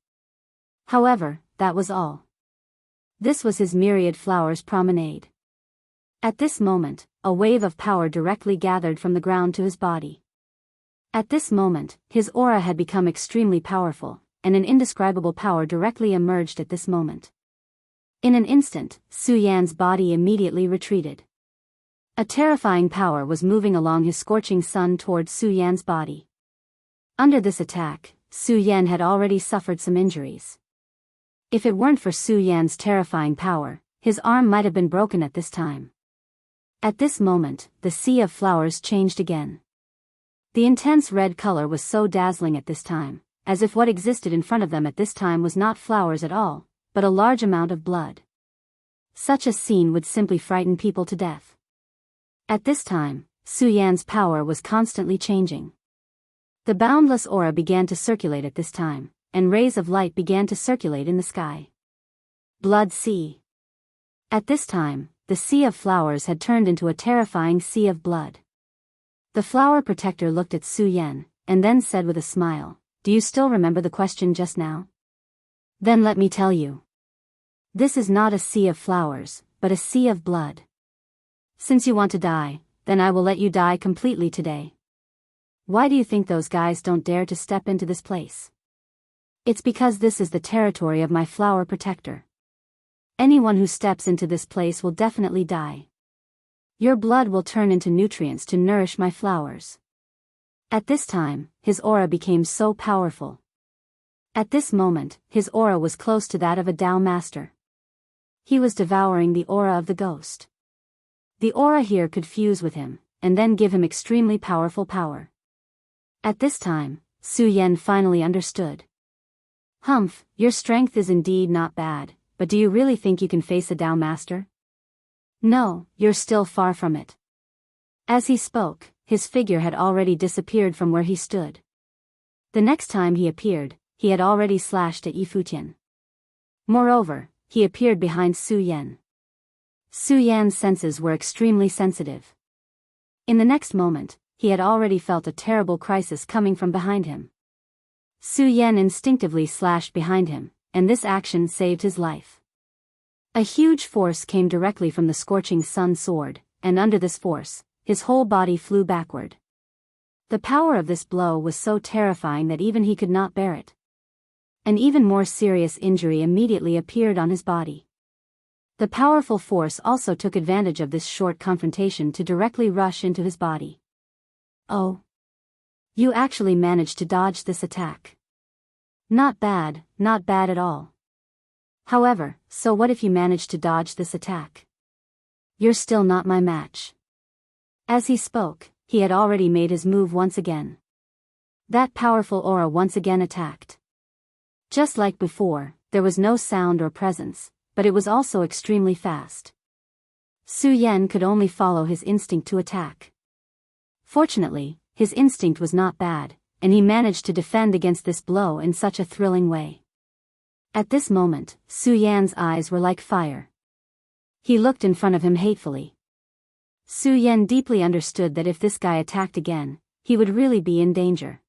However, that was all. This was his myriad flowers promenade. At this moment, a wave of power directly gathered from the ground to his body. At this moment, his aura had become extremely powerful, and an indescribable power directly emerged at this moment. In an instant, Su Yan's body immediately retreated. A terrifying power was moving along his scorching sun toward Su Yan's body. Under this attack, Su Yan had already suffered some injuries. If it weren't for Su Yan's terrifying power, his arm might have been broken at this time. At this moment, the sea of flowers changed again. The intense red color was so dazzling at this time, as if what existed in front of them at this time was not flowers at all, but a large amount of blood. Such a scene would simply frighten people to death. At this time, Su Yan's power was constantly changing. The boundless aura began to circulate at this time, and rays of light began to circulate in the sky. Blood Sea. At this time, the sea of flowers had turned into a terrifying sea of blood. The flower protector looked at Su Yan, and then said with a smile, "Do you still remember the question just now? Then let me tell you. This is not a sea of flowers, but a sea of blood. Since you want to die, then I will let you die completely today. Why do you think those guys don't dare to step into this place? It's because this is the territory of my flower protector. Anyone who steps into this place will definitely die. Your blood will turn into nutrients to nourish my flowers." At this time, his aura became so powerful. At this moment, his aura was close to that of a Dao master. He was devouring the aura of the ghost. The aura here could fuse with him, and then give him extremely powerful power. At this time, Su Yan finally understood. "Humph, your strength is indeed not bad, but do you really think you can face a Dao master? No, you're still far from it." As he spoke, his figure had already disappeared from where he stood. The next time he appeared, he had already slashed at Yifutian. Moreover, he appeared behind Su Yan. Su Yan's senses were extremely sensitive. In the next moment, he had already felt a terrible crisis coming from behind him. Su Yan instinctively slashed behind him, and this action saved his life. A huge force came directly from the scorching sun sword, and under this force, his whole body flew backward. The power of this blow was so terrifying that even he could not bear it. An even more serious injury immediately appeared on his body. The powerful force also took advantage of this short confrontation to directly rush into his body. "Oh. You actually managed to dodge this attack. Not bad at all. However, so what if you managed to dodge this attack? You're still not my match." As he spoke, he had already made his move once again. That powerful aura once again attacked. Just like before, there was no sound or presence, but it was also extremely fast. Su Yan could only follow his instinct to attack. Fortunately, his instinct was not bad, and he managed to defend against this blow in such a thrilling way. At this moment, Su Yan's eyes were like fire. He looked in front of him hatefully. Su Yan deeply understood that if this guy attacked again, he would really be in danger.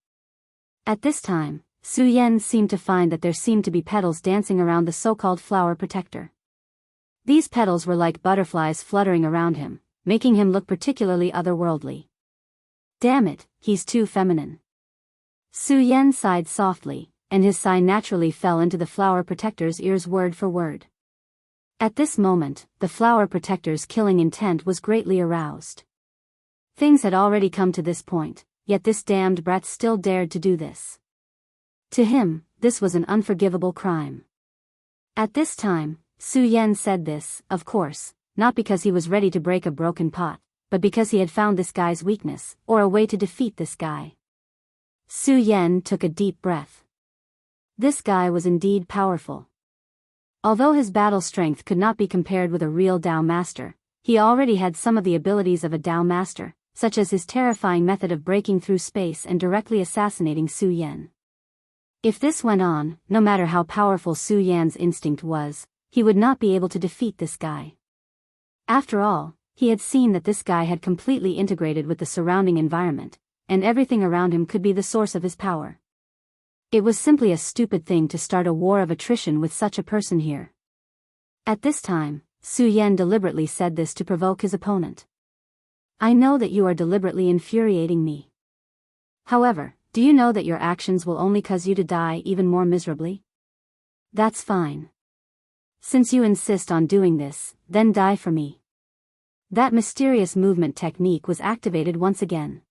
At this time, Su Yan seemed to find that there seemed to be petals dancing around the so-called flower protector. These petals were like butterflies fluttering around him, making him look particularly otherworldly. Damn it, he's too feminine. Su Yan sighed softly, and his sigh naturally fell into the flower protector's ears word for word. At this moment, the flower protector's killing intent was greatly aroused. Things had already come to this point, yet this damned brat still dared to do this. To him, this was an unforgivable crime. At this time, Su Yan said this, of course, not because he was ready to break a broken pot, but because he had found this guy's weakness, or a way to defeat this guy. Su Yan took a deep breath. This guy was indeed powerful. Although his battle strength could not be compared with a real Dao master, he already had some of the abilities of a Dao master, such as his terrifying method of breaking through space and directly assassinating Su Yan. If this went on, no matter how powerful Su Yan's instinct was, he would not be able to defeat this guy. After all, he had seen that this guy had completely integrated with the surrounding environment, and everything around him could be the source of his power. It was simply a stupid thing to start a war of attrition with such a person here. At this time, Su Yan deliberately said this to provoke his opponent. "I know that you are deliberately infuriating me. However, do you know that your actions will only cause you to die even more miserably? That's fine. Since you insist on doing this, then die for me." That mysterious movement technique was activated once again.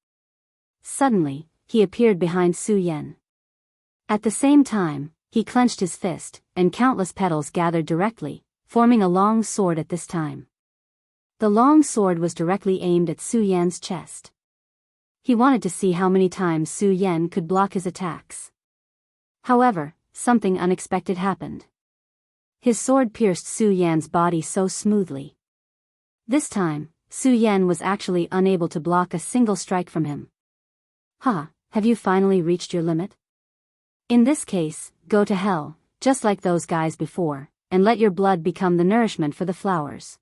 Suddenly, he appeared behind Su Yan. At the same time, he clenched his fist, and countless petals gathered directly, forming a long sword at this time. The long sword was directly aimed at Su Yan's chest. He wanted to see how many times Su Yan could block his attacks. However, something unexpected happened. His sword pierced Su Yan's body so smoothly. This time, Su Yan was actually unable to block a single strike from him. Ha, have you finally reached your limit? In this case, go to hell, just like those guys before, and let your blood become the nourishment for the flowers.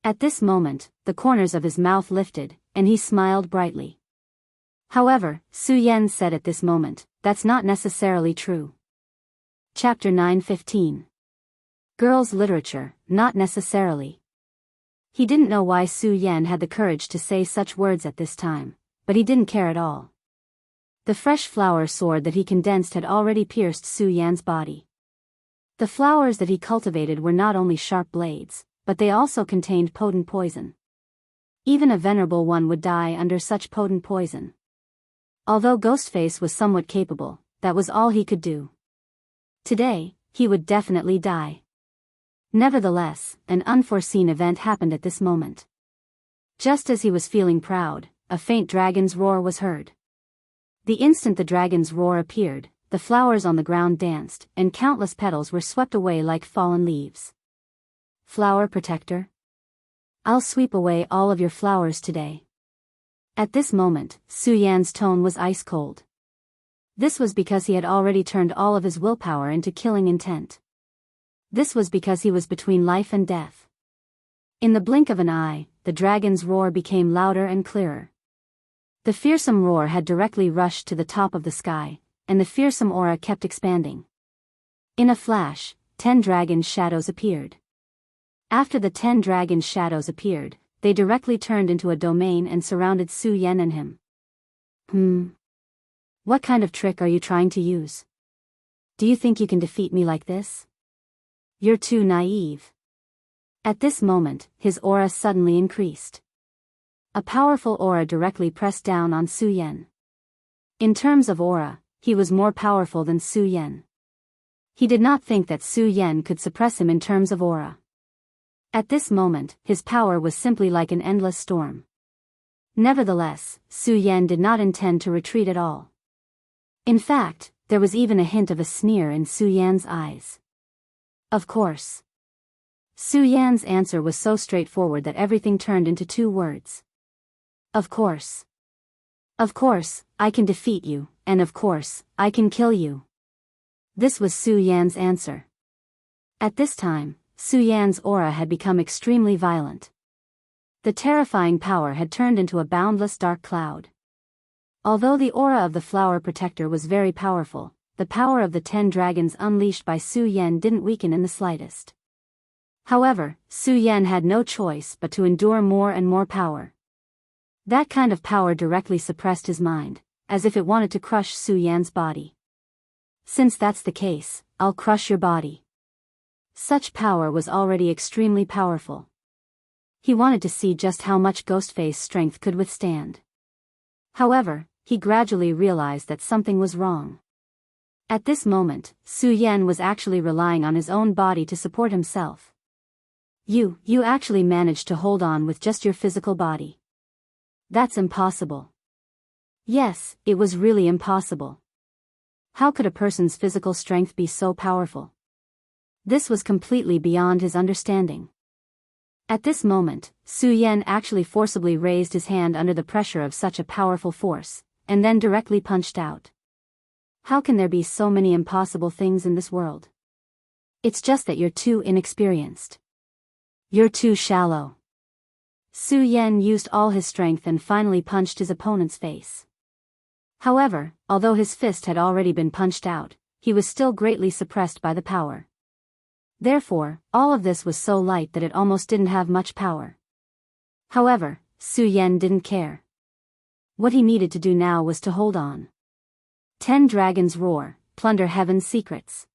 At this moment, the corners of his mouth lifted, and he smiled brightly. However, Su Yan said at this moment, that's not necessarily true. Chapter 9:15. Girls' literature, not necessarily. He didn't know why Su Yan had the courage to say such words at this time, but he didn't care at all. The fresh flower sword that he condensed had already pierced Su Yan's body. The flowers that he cultivated were not only sharp blades, but they also contained potent poison. Even a venerable one would die under such potent poison. Although Ghostface was somewhat capable, that was all he could do. Today, he would definitely die. Nevertheless, an unforeseen event happened at this moment. Just as he was feeling proud, a faint dragon's roar was heard. The instant the dragon's roar appeared, the flowers on the ground danced, and countless petals were swept away like fallen leaves. Flower protector? I'll sweep away all of your flowers today. At this moment, Su Yan's tone was ice cold. This was because he had already turned all of his willpower into killing intent. This was because he was between life and death. In the blink of an eye, the dragon's roar became louder and clearer. The fearsome roar had directly rushed to the top of the sky, and the fearsome aura kept expanding. In a flash, 10 dragon shadows appeared. After the 10 dragon shadows appeared, they directly turned into a domain and surrounded Su Yan and him. What kind of trick are you trying to use? Do you think you can defeat me like this? You're too naive. At this moment, his aura suddenly increased. A powerful aura directly pressed down on Su Yan. In terms of aura, he was more powerful than Su Yan. He did not think that Su Yan could suppress him in terms of aura. At this moment, his power was simply like an endless storm. Nevertheless, Su Yan did not intend to retreat at all. In fact, there was even a hint of a sneer in Su Yan's eyes. Of course. Su Yan's answer was so straightforward that everything turned into 2 words. Of course. Of course, I can defeat you, and of course, I can kill you. This was Su Yan's answer. At this time, Su Yan's aura had become extremely violent. The terrifying power had turned into a boundless dark cloud. Although the aura of the flower protector was very powerful, the power of the 10 dragons unleashed by Su Yan didn't weaken in the slightest. However, Su Yan had no choice but to endure more and more power. That kind of power directly suppressed his mind, as if it wanted to crush Su Yan's body. Since that's the case, I'll crush your body. Such power was already extremely powerful. He wanted to see just how much Ghostface's strength could withstand. However, he gradually realized that something was wrong. At this moment, Su Yan was actually relying on his own body to support himself. You actually managed to hold on with just your physical body. That's impossible. Yes, it was really impossible. How could a person's physical strength be so powerful? This was completely beyond his understanding. At this moment, Su Yan actually forcibly raised his hand under the pressure of such a powerful force, and then directly punched out. How can there be so many impossible things in this world? It's just that you're too inexperienced. You're too shallow. Su Yan used all his strength and finally punched his opponent's face. However, although his fist had already been punched out, he was still greatly suppressed by the power. Therefore, all of this was so light that it almost didn't have much power. However, Su Yan didn't care. What he needed to do now was to hold on. 10 dragons roar, plunder heaven's secrets.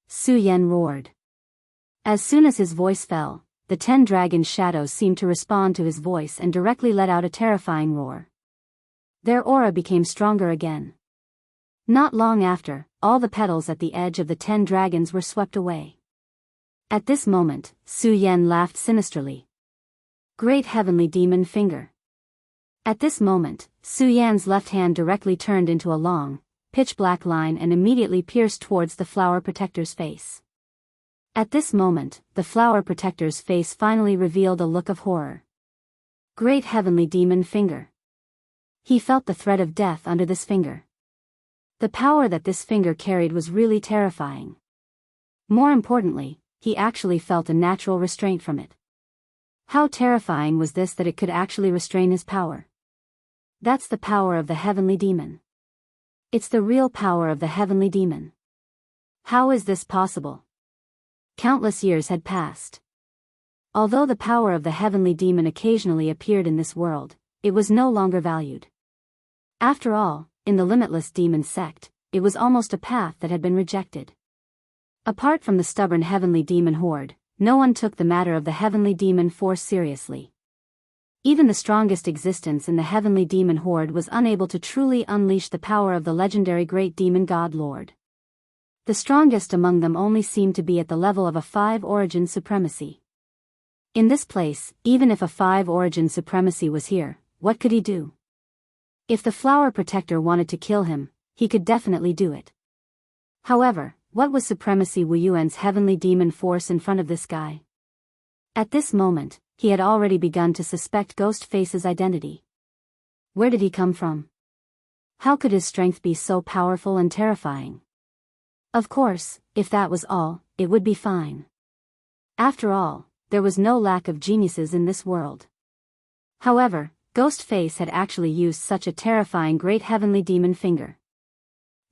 Su Yan roared. As soon as his voice fell, the 10 dragon shadows seemed to respond to his voice and directly let out a terrifying roar. Their aura became stronger again. Not long after, all the petals at the edge of the 10 dragons were swept away. At this moment, Su Yan laughed sinisterly. Great heavenly demon finger. At this moment, Su Yan's left hand directly turned into a long, pitch-black line and immediately pierced towards the flower protector's face. At this moment, the flower protector's face finally revealed a look of horror. Great heavenly demon finger. He felt the threat of death under this finger. The power that this finger carried was really terrifying. More importantly, he actually felt a natural restraint from it. How terrifying was this that it could actually restrain his power? That's the power of the heavenly demon. It's the real power of the heavenly demon. How is this possible? Countless years had passed. Although the power of the heavenly demon occasionally appeared in this world, it was no longer valued. After all, in the limitless demon sect, it was almost a path that had been rejected. Apart from the stubborn heavenly demon horde, no one took the matter of the heavenly demon force seriously. Even the strongest existence in the heavenly demon horde was unable to truly unleash the power of the legendary great demon god lord. The strongest among them only seemed to be at the level of a 5 origin supremacy. In this place, even if a 5 origin supremacy was here, what could he do? If the flower protector wanted to kill him, he could definitely do it. However, what was Supremacy Wu Yuan's heavenly demon force in front of this guy? At this moment, he had already begun to suspect Ghostface's identity. Where did he come from? How could his strength be so powerful and terrifying? Of course, if that was all, it would be fine. After all, there was no lack of geniuses in this world. However, Ghostface had actually used such a terrifying great heavenly demon finger.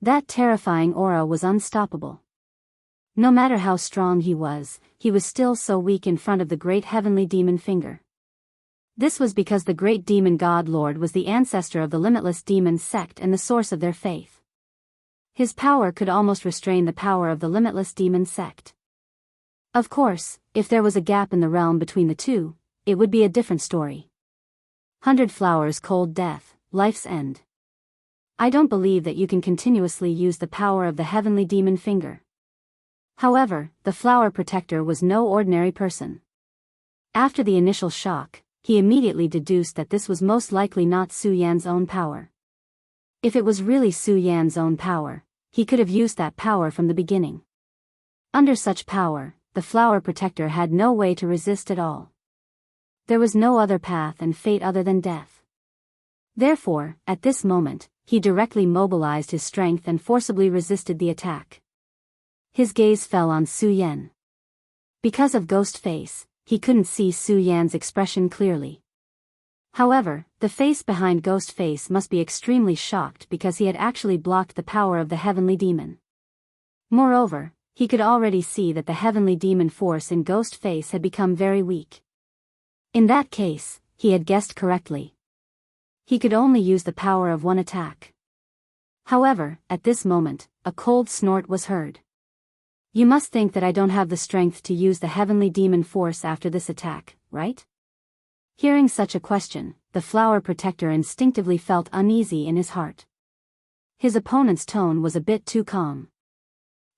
That terrifying aura was unstoppable. No matter how strong he was still so weak in front of the great heavenly demon finger. This was because the great demon god lord was the ancestor of the limitless demon sect and the source of their faith. His power could almost restrain the power of the limitless demon sect. Of course, if there was a gap in the realm between the two, it would be a different story. 100 flowers cold death, life's end. I don't believe that you can continuously use the power of the heavenly demon finger. However, the flower protector was no ordinary person. After the initial shock, he immediately deduced that this was most likely not Su Yan's own power. If it was really Su Yan's own power, he could have used that power from the beginning. Under such power, the flower protector had no way to resist at all. There was no other path and fate other than death. Therefore, at this moment, he directly mobilized his strength and forcibly resisted the attack. His gaze fell on Su Yan. Because of Ghostface, he couldn't see Su Yan's expression clearly. However, the face behind Ghostface must be extremely shocked because he had actually blocked the power of the heavenly demon. Moreover, he could already see that the heavenly demon force in Ghostface had become very weak. In that case, he had guessed correctly. He could only use the power of one attack. However, at this moment, a cold snort was heard. You must think that I don't have the strength to use the heavenly demon force after this attack, right? Hearing such a question, the flower protector instinctively felt uneasy in his heart. His opponent's tone was a bit too calm.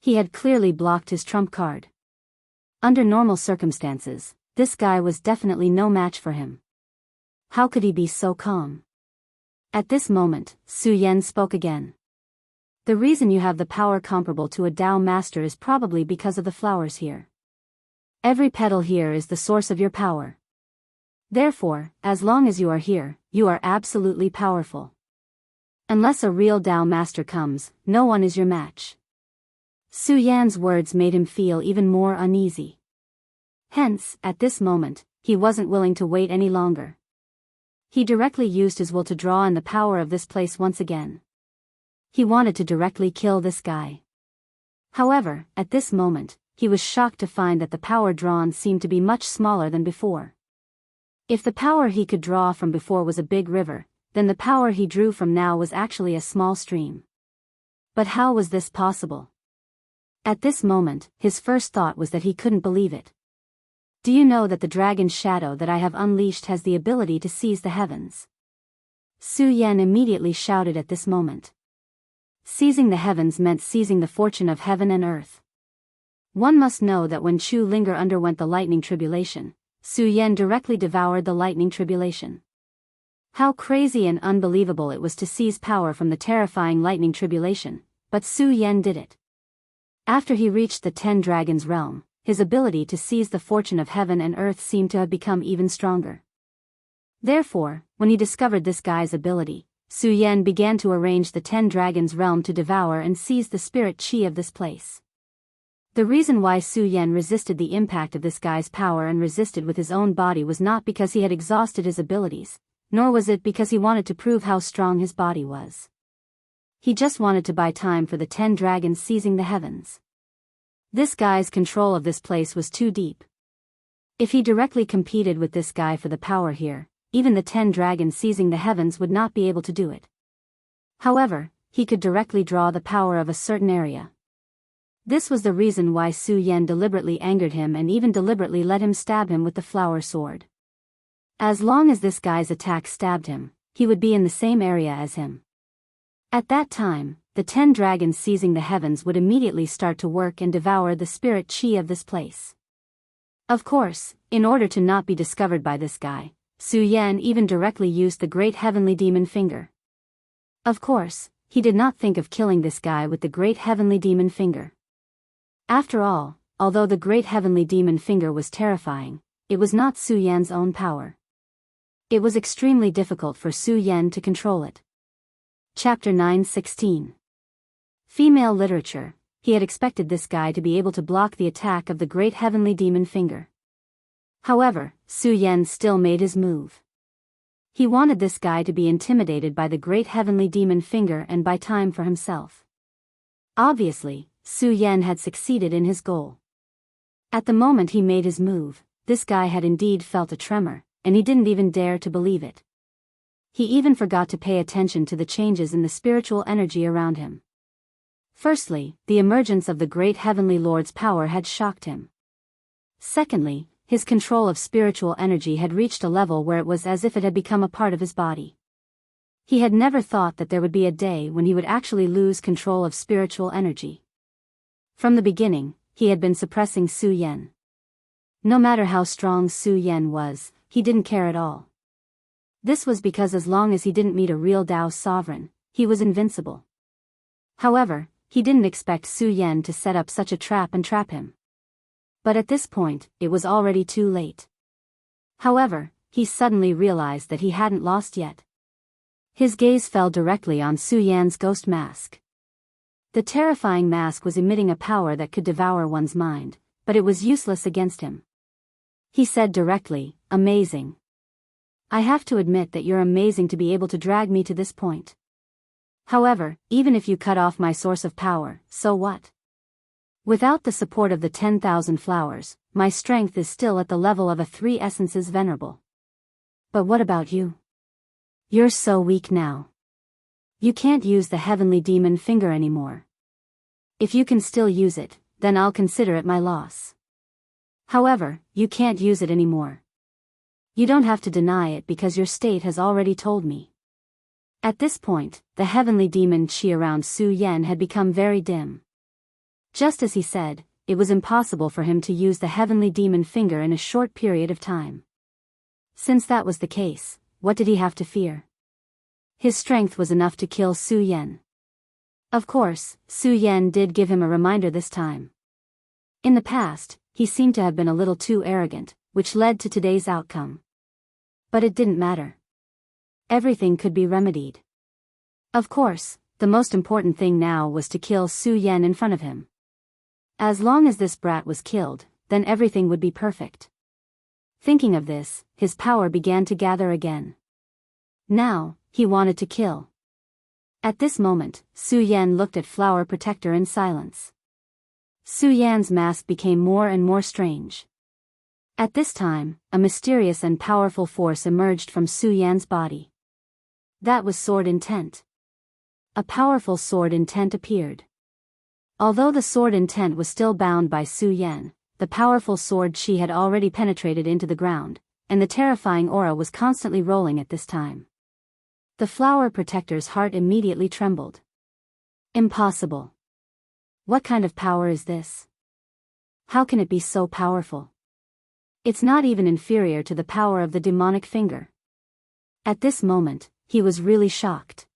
He had clearly blocked his trump card. Under normal circumstances, this guy was definitely no match for him. How could he be so calm? At this moment, Su Yan spoke again. The reason you have the power comparable to a Dao master is probably because of the flowers here. Every petal here is the source of your power. Therefore, as long as you are here, you are absolutely powerful. Unless a real Dao master comes, no one is your match. Su Yan's words made him feel even more uneasy. Hence, at this moment, he wasn't willing to wait any longer. He directly used his will to draw in the power of this place once again. He wanted to directly kill this guy. However, at this moment, he was shocked to find that the power drawn seemed to be much smaller than before. If the power he could draw from before was a big river, then the power he drew from now was actually a small stream. But how was this possible? At this moment, his first thought was that he couldn't believe it. Do you know that the dragon's shadow that I have unleashed has the ability to seize the heavens? Su Yan immediately shouted at this moment. Seizing the heavens meant seizing the fortune of heaven and earth. One must know that when Chu Linger underwent the lightning tribulation, Su Yan directly devoured the lightning tribulation. How crazy and unbelievable it was to seize power from the terrifying lightning tribulation, but Su Yan did it. After he reached the 10 Dragons realm, his ability to seize the fortune of heaven and earth seemed to have become even stronger. Therefore, when he discovered this guy's ability, Su Yan began to arrange the 10 Dragons realm to devour and seize the spirit chi of this place. The reason why Su Yan resisted the impact of this guy's power and resisted with his own body was not because he had exhausted his abilities, nor was it because he wanted to prove how strong his body was. He just wanted to buy time for the 10 dragons seizing the heavens. This guy's control of this place was too deep. If he directly competed with this guy for the power here, even the 10 dragons seizing the heavens would not be able to do it. However, he could directly draw the power of a certain area. This was the reason why Su Yan deliberately angered him and even deliberately let him stab him with the flower sword. As long as this guy's attack stabbed him, he would be in the same area as him. At that time, the 10 dragons seizing the heavens would immediately start to work and devour the spirit chi of this place. Of course, in order to not be discovered by this guy, Su Yan even directly used the great heavenly demon finger. Of course, he did not think of killing this guy with the great heavenly demon finger. After all, although the great heavenly demon finger was terrifying, it was not Su Yan's own power. It was extremely difficult for Su Yan to control it. Chapter 9:16. Female literature. He had expected this guy to be able to block the attack of the great heavenly demon finger. However, Su Yan still made his move. He wanted this guy to be intimidated by the great heavenly demon finger and buy time for himself. Obviously, Su Yan had succeeded in his goal. At the moment he made his move, this guy had indeed felt a tremor, and he didn't even dare to believe it. He even forgot to pay attention to the changes in the spiritual energy around him. Firstly, the emergence of the great heavenly lord's power had shocked him. Secondly, his control of spiritual energy had reached a level where it was as if it had become a part of his body. He had never thought that there would be a day when he would actually lose control of spiritual energy. From the beginning, he had been suppressing Su Yan. No matter how strong Su Yan was, he didn't care at all. This was because as long as he didn't meet a real Dao sovereign, he was invincible. However, he didn't expect Su Yan to set up such a trap and trap him. But at this point, it was already too late. However, he suddenly realized that he hadn't lost yet. His gaze fell directly on Su Yan's ghost mask. The terrifying mask was emitting a power that could devour one's mind, but it was useless against him. He said directly, "Amazing. I have to admit that you're amazing to be able to drag me to this point. However, even if you cut off my source of power, so what? Without the support of the 10,000 flowers, my strength is still at the level of a 3 essences venerable. But what about you? You're so weak now. You can't use the heavenly demon finger anymore. If you can still use it, then I'll consider it my loss. However, you can't use it anymore. You don't have to deny it because your state has already told me." At this point, the heavenly demon chi around Su Yan had become very dim. Just as he said, it was impossible for him to use the heavenly demon finger in a short period of time. Since that was the case, what did he have to fear? His strength was enough to kill Su Yan. Of course, Su Yan did give him a reminder this time. In the past, he seemed to have been a little too arrogant, which led to today's outcome. But it didn't matter. Everything could be remedied. Of course, the most important thing now was to kill Su Yan in front of him. As long as this brat was killed, then everything would be perfect. Thinking of this, his power began to gather again. Now, he wanted to kill. At this moment, Su Yan looked at Flower Protector in silence. Su Yan's mask became more and more strange. At this time, a mysterious and powerful force emerged from Su Yan's body. That was Sword Intent. A powerful Sword Intent appeared. Although the Sword Intent was still bound by Su Yan, the powerful sword chi had already penetrated into the ground, and the terrifying aura was constantly rolling at this time. The flower protector's heart immediately trembled. Impossible. What kind of power is this? How can it be so powerful? It's not even inferior to the power of the demonic finger. At this moment, he was really shocked.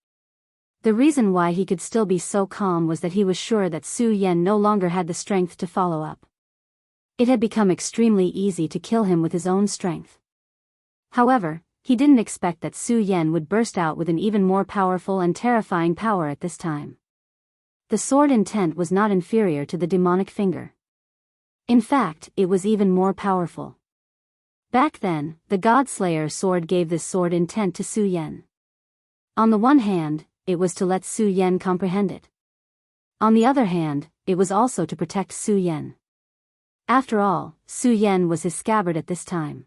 The reason why he could still be so calm was that he was sure that Su Yan no longer had the strength to follow up. It had become extremely easy to kill him with his own strength. However, he didn't expect that Su Yan would burst out with an even more powerful and terrifying power at this time. The sword intent was not inferior to the demonic finger. In fact, it was even more powerful. Back then, the God-Slayer sword gave this sword intent to Su Yan. On the one hand, it was to let Su Yan comprehend it. On the other hand, it was also to protect Su Yan. After all, Su Yan was his scabbard at this time.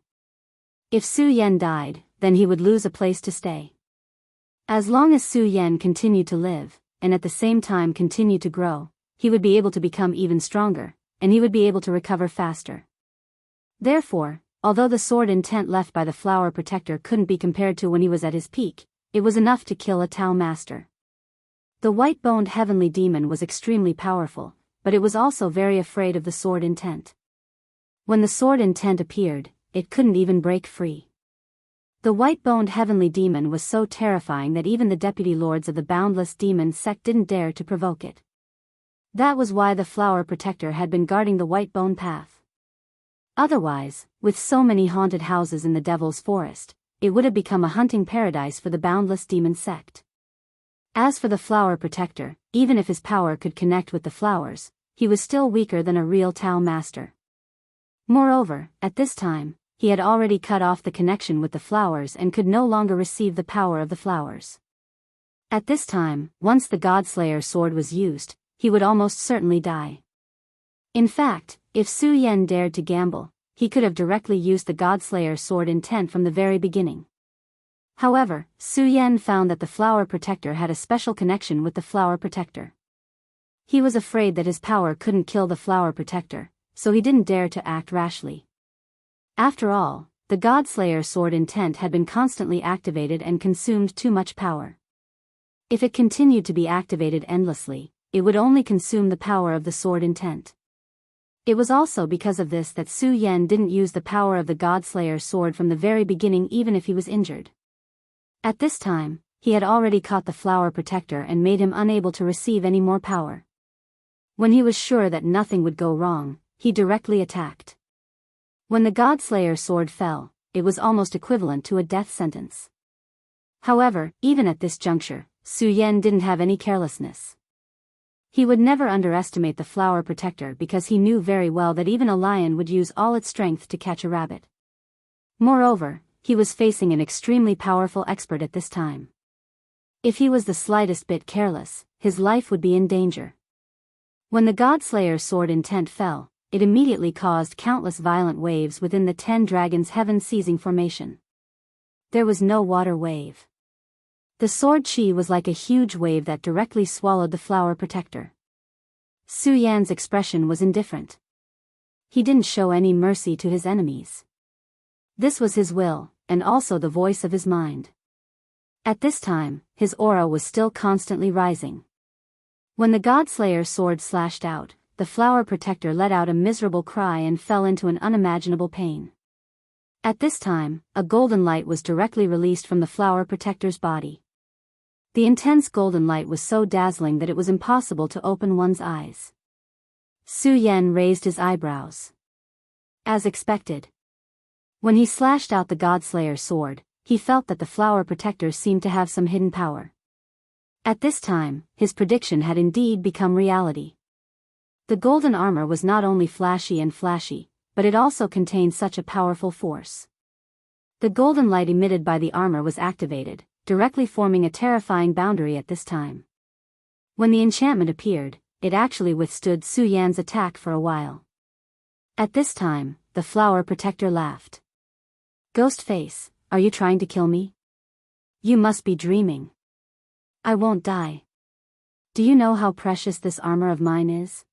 If Su Yan died, then he would lose a place to stay. As long as Su Yan continued to live, and at the same time continued to grow, he would be able to become even stronger, and he would be able to recover faster. Therefore, although the sword intent left by the flower protector couldn't be compared to when he was at his peak, it was enough to kill a Tao master. The white-boned heavenly demon was extremely powerful, but it was also very afraid of the sword intent. When the sword intent appeared, it couldn't even break free. The white-boned heavenly demon was so terrifying that even the deputy lords of the boundless demon sect didn't dare to provoke it. That was why the flower protector had been guarding the white-bone path. Otherwise, with so many haunted houses in the Devil's Forest, it would have become a hunting paradise for the boundless demon sect. As for the flower protector, even if his power could connect with the flowers, he was still weaker than a real Tao master. Moreover, at this time, he had already cut off the connection with the flowers and could no longer receive the power of the flowers. At this time, once the God-Slayer sword was used, he would almost certainly die. In fact, if Su Yan dared to gamble, he could have directly used the God-Slayer sword intent from the very beginning. However, Su Yan found that the flower protector had a special connection with the flower protector. He was afraid that his power couldn't kill the flower protector, so he didn't dare to act rashly. After all, the God-Slayer sword intent had been constantly activated and consumed too much power. If it continued to be activated endlessly, it would only consume the power of the sword intent. It was also because of this that Su Yan didn't use the power of the God-Slayer sword from the very beginning even if he was injured. At this time, he had already caught the flower protector and made him unable to receive any more power. When he was sure that nothing would go wrong, he directly attacked. When the God-Slayer sword fell, it was almost equivalent to a death sentence. However, even at this juncture, Su Yan didn't have any carelessness. He would never underestimate the flower protector because he knew very well that even a lion would use all its strength to catch a rabbit. Moreover, he was facing an extremely powerful expert at this time. If he was the slightest bit careless, his life would be in danger. When the God-Slayer sword intent fell, it immediately caused countless violent waves within the 10 dragons' heaven-seizing formation. There was no water wave. The sword chi was like a huge wave that directly swallowed the flower protector. Su Yan's expression was indifferent. He didn't show any mercy to his enemies. This was his will, and also the voice of his mind. At this time, his aura was still constantly rising. When the God-Slayer sword slashed out, the flower protector let out a miserable cry and fell into an unimaginable pain. At this time, a golden light was directly released from the flower protector's body. The intense golden light was so dazzling that it was impossible to open one's eyes. Su Yan raised his eyebrows. As expected. When he slashed out the God-Slayer sword, he felt that the flower protector seemed to have some hidden power. At this time, his prediction had indeed become reality. The golden armor was not only flashy, but it also contained such a powerful force. The golden light emitted by the armor was activated, directly forming a terrifying boundary at this time. When the enchantment appeared, it actually withstood Su Yan's attack for a while. At this time, the flower protector laughed. "Ghost face, are you trying to kill me? You must be dreaming. I won't die. Do you know how precious this armor of mine is?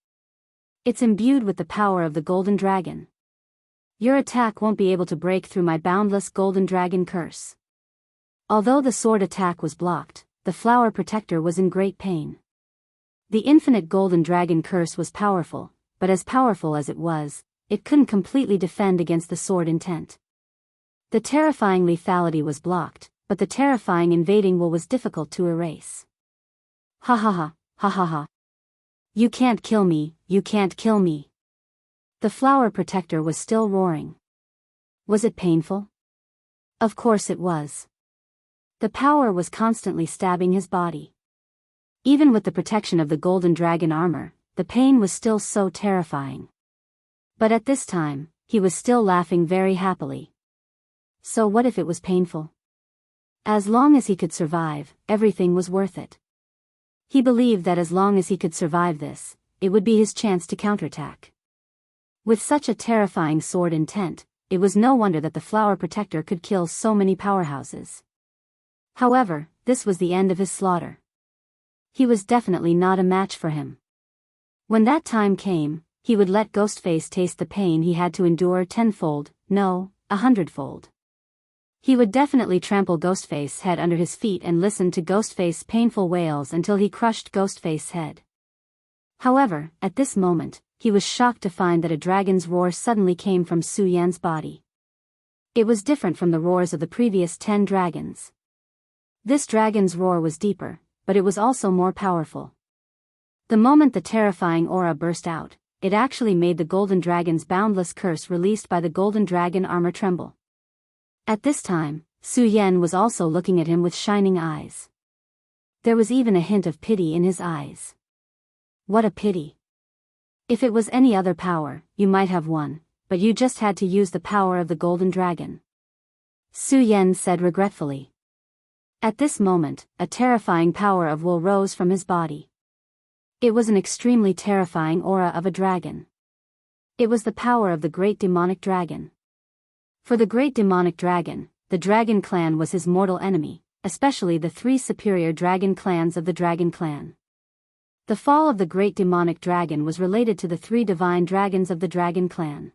It's imbued with the power of the golden dragon. Your attack won't be able to break through my boundless golden dragon curse. Although the sword attack was blocked, the flower protector was in great pain. The infinite golden dragon curse was powerful, but as powerful as it was, it couldn't completely defend against the sword intent. The terrifying lethality was blocked, but the terrifying invading will was difficult to erase. Ha ha ha, ha ha ha. You can't kill me, you can't kill me. The flower protector was still roaring. Was it painful? Of course it was. The power was constantly stabbing his body. Even with the protection of the golden dragon armor, the pain was still so terrifying. But at this time, he was still laughing very happily. So what if it was painful? As long as he could survive, everything was worth it. He believed that as long as he could survive this, it would be his chance to counterattack. With such a terrifying sword intent, it was no wonder that the flower protector could kill so many powerhouses. However, this was the end of his slaughter. He was definitely not a match for him. When that time came, he would let Ghostface taste the pain he had to endure tenfold, no, 100-fold. He would definitely trample Ghostface's head under his feet and listen to Ghostface's painful wails until he crushed Ghostface's head. However, at this moment, he was shocked to find that a dragon's roar suddenly came from Su Yan's body. It was different from the roars of the previous 10 dragons. This dragon's roar was deeper, but it was also more powerful. The moment the terrifying aura burst out, it actually made the golden dragon's boundless curse released by the golden dragon armor tremble. At this time, Su Yan was also looking at him with shining eyes. There was even a hint of pity in his eyes. What a pity. If it was any other power, you might have won, but you just had to use the power of the golden dragon. Su Yan said regretfully. At this moment, a terrifying power of will rose from his body. It was an extremely terrifying aura of a dragon. It was the power of the great demonic dragon. For the great demonic dragon, the dragon clan was his mortal enemy, especially the 3 superior dragon clans of the dragon clan. The fall of the great demonic dragon was related to the 3 divine dragons of the dragon clan.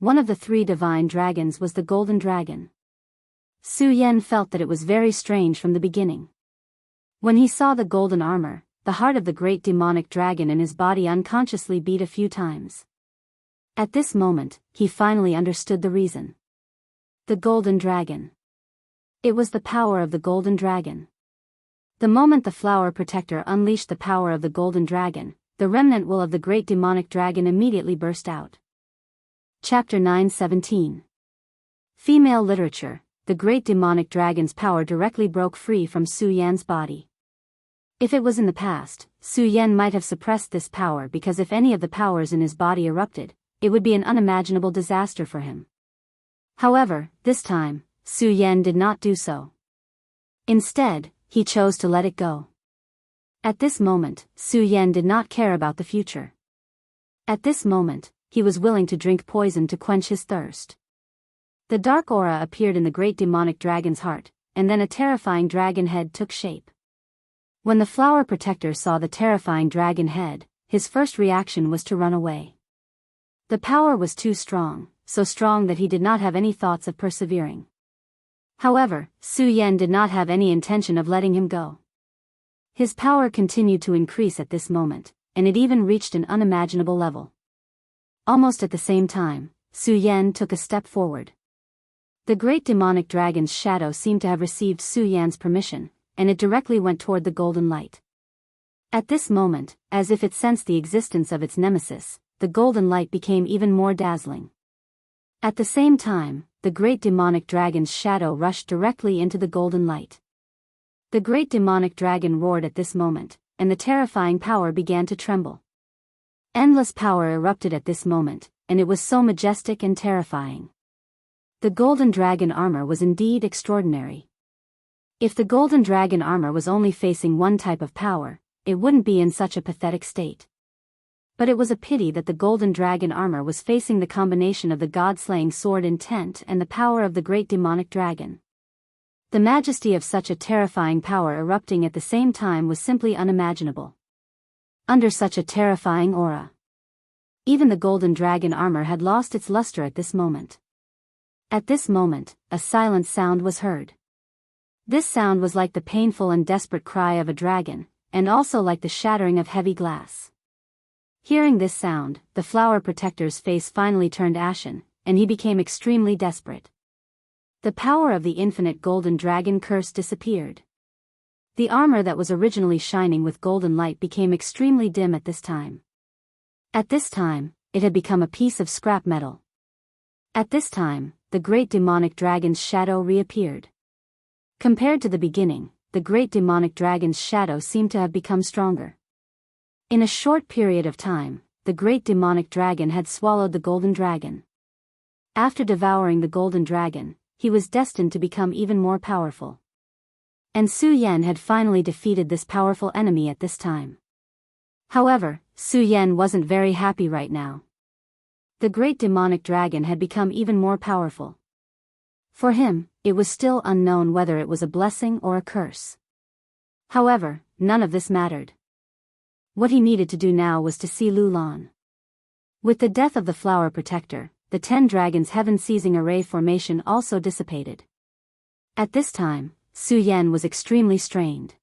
One of the 3 divine dragons was the golden dragon. Su Yan felt that it was very strange from the beginning. When he saw the golden armor, the heart of the great demonic dragon in his body unconsciously beat a few times. At this moment, he finally understood the reason. The golden dragon. It was the power of the golden dragon. The moment the flower protector unleashed the power of the golden dragon, the remnant will of the great demonic dragon immediately burst out. Chapter 9:17. Female literature. The great demonic dragon's power directly broke free from Su Yan's body. If it was in the past, Su Yan might have suppressed this power because if any of the powers in his body erupted, it would be an unimaginable disaster for him. However, this time, Su Yan did not do so. Instead, he chose to let it go. At this moment, Su Yan did not care about the future. At this moment, he was willing to drink poison to quench his thirst. The dark aura appeared in the great demonic dragon's heart, and then a terrifying dragon head took shape. When the flower protector saw the terrifying dragon head, his first reaction was to run away. The power was too strong, so strong that he did not have any thoughts of persevering. However, Su Yan did not have any intention of letting him go. His power continued to increase at this moment, and it even reached an unimaginable level. Almost at the same time, Su Yan took a step forward. The great demonic dragon's shadow seemed to have received Su Yan's permission, and it directly went toward the golden light. At this moment, as if it sensed the existence of its nemesis, the golden light became even more dazzling. At the same time, the great demonic dragon's shadow rushed directly into the golden light. The great demonic dragon roared at this moment, and the terrifying power began to tremble. Endless power erupted at this moment, and it was so majestic and terrifying. The golden dragon armor was indeed extraordinary. If the golden dragon armor was only facing one type of power, it wouldn't be in such a pathetic state. But it was a pity that the golden dragon armor was facing the combination of the god-slaying sword intent and the power of the great demonic dragon. The majesty of such a terrifying power erupting at the same time was simply unimaginable. Under such a terrifying aura, Even the golden dragon armor had lost its luster at this moment. At this moment, a silent sound was heard. This sound was like the painful and desperate cry of a dragon, and also like the shattering of heavy glass. Hearing this sound, the flower protector's face finally turned ashen, and he became extremely desperate. The power of the infinite golden dragon curse disappeared. The armor that was originally shining with golden light became extremely dim at this time. At this time, it had become a piece of scrap metal. At this time, the great demonic dragon's shadow reappeared. Compared to the beginning, the great demonic dragon's shadow seemed to have become stronger. In a short period of time, the great demonic dragon had swallowed the golden dragon. After devouring the golden dragon, he was destined to become even more powerful. And Su Yan had finally defeated this powerful enemy at this time. However, Su Yan wasn't very happy right now. The great demonic dragon had become even more powerful. For him, it was still unknown whether it was a blessing or a curse. However, none of this mattered. What he needed to do now was to see Lulan. With the death of the flower protector, the 10 dragons heaven-seizing array formation also dissipated. At this time, Su Yan was extremely strained.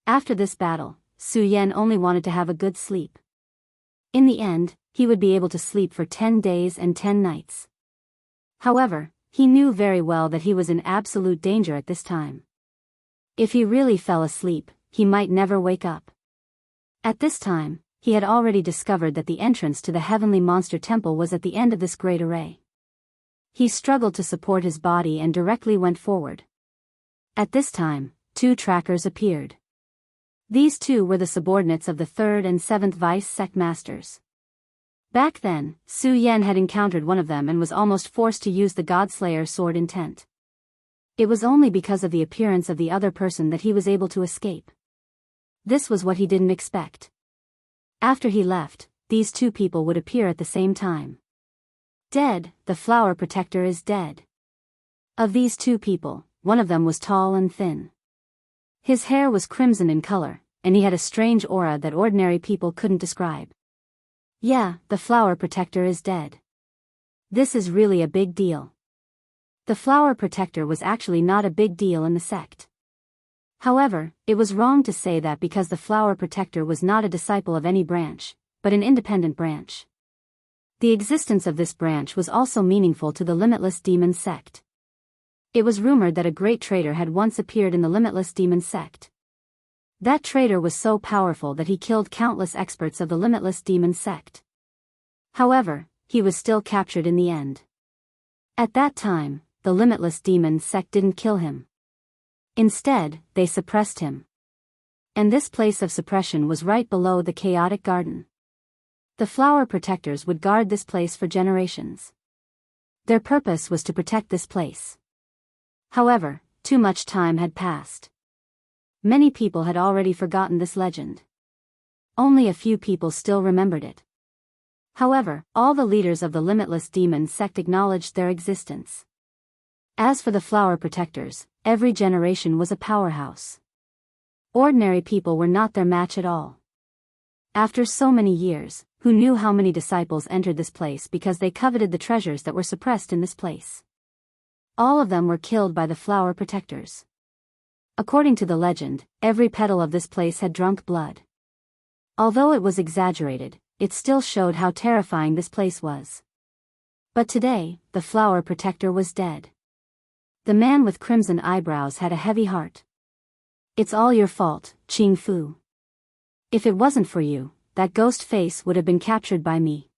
After this battle, Su Yan only wanted to have a good sleep. In the end, he would be able to sleep for 10 days and 10 nights. However, he knew very well that he was in absolute danger at this time. If he really fell asleep, he might never wake up. At this time, he had already discovered that the entrance to the heavenly monster temple was at the end of this great array. He struggled to support his body and directly went forward. At this time, 2 trackers appeared. These 2 were the subordinates of the 3rd and 7th vice sect masters. Back then, Su Yan had encountered one of them and was almost forced to use the Godslayer sword intent. It was only because of the appearance of the other person that he was able to escape. This was what he didn't expect. After he left, these 2 people would appear at the same time. Dead, the flower protector is dead. Of these 2 people, one of them was tall and thin. His hair was crimson in color, and he had a strange aura that ordinary people couldn't describe. Yeah, the flower protector is dead. This is really a big deal. The flower protector was actually not a big deal in the sect. However, it was wrong to say that because the flower protector was not a disciple of any branch, but an independent branch. The existence of this branch was also meaningful to the Limitless Demon sect. It was rumored that a great traitor had once appeared in the Limitless Demon sect. That traitor was so powerful that he killed countless experts of the Limitless Demon sect. However, he was still captured in the end. At that time, the Limitless Demon sect didn't kill him. Instead, they suppressed him. And this place of suppression was right below the chaotic garden. The flower protectors would guard this place for generations. Their purpose was to protect this place. However, too much time had passed. Many people had already forgotten this legend. Only a few people still remembered it. However, all the leaders of the Limitless Demon sect acknowledged their existence. As for the flower protectors, every generation was a powerhouse. Ordinary people were not their match at all. After so many years, who knew how many disciples entered this place because they coveted the treasures that were suppressed in this place? All of them were killed by the flower protectors. According to the legend, every petal of this place had drunk blood. Although it was exaggerated, it still showed how terrifying this place was. But today, the flower protector was dead. The man with crimson eyebrows had a heavy heart. It's all your fault, Qing Fu. If it wasn't for you, that ghost face would have been captured by me.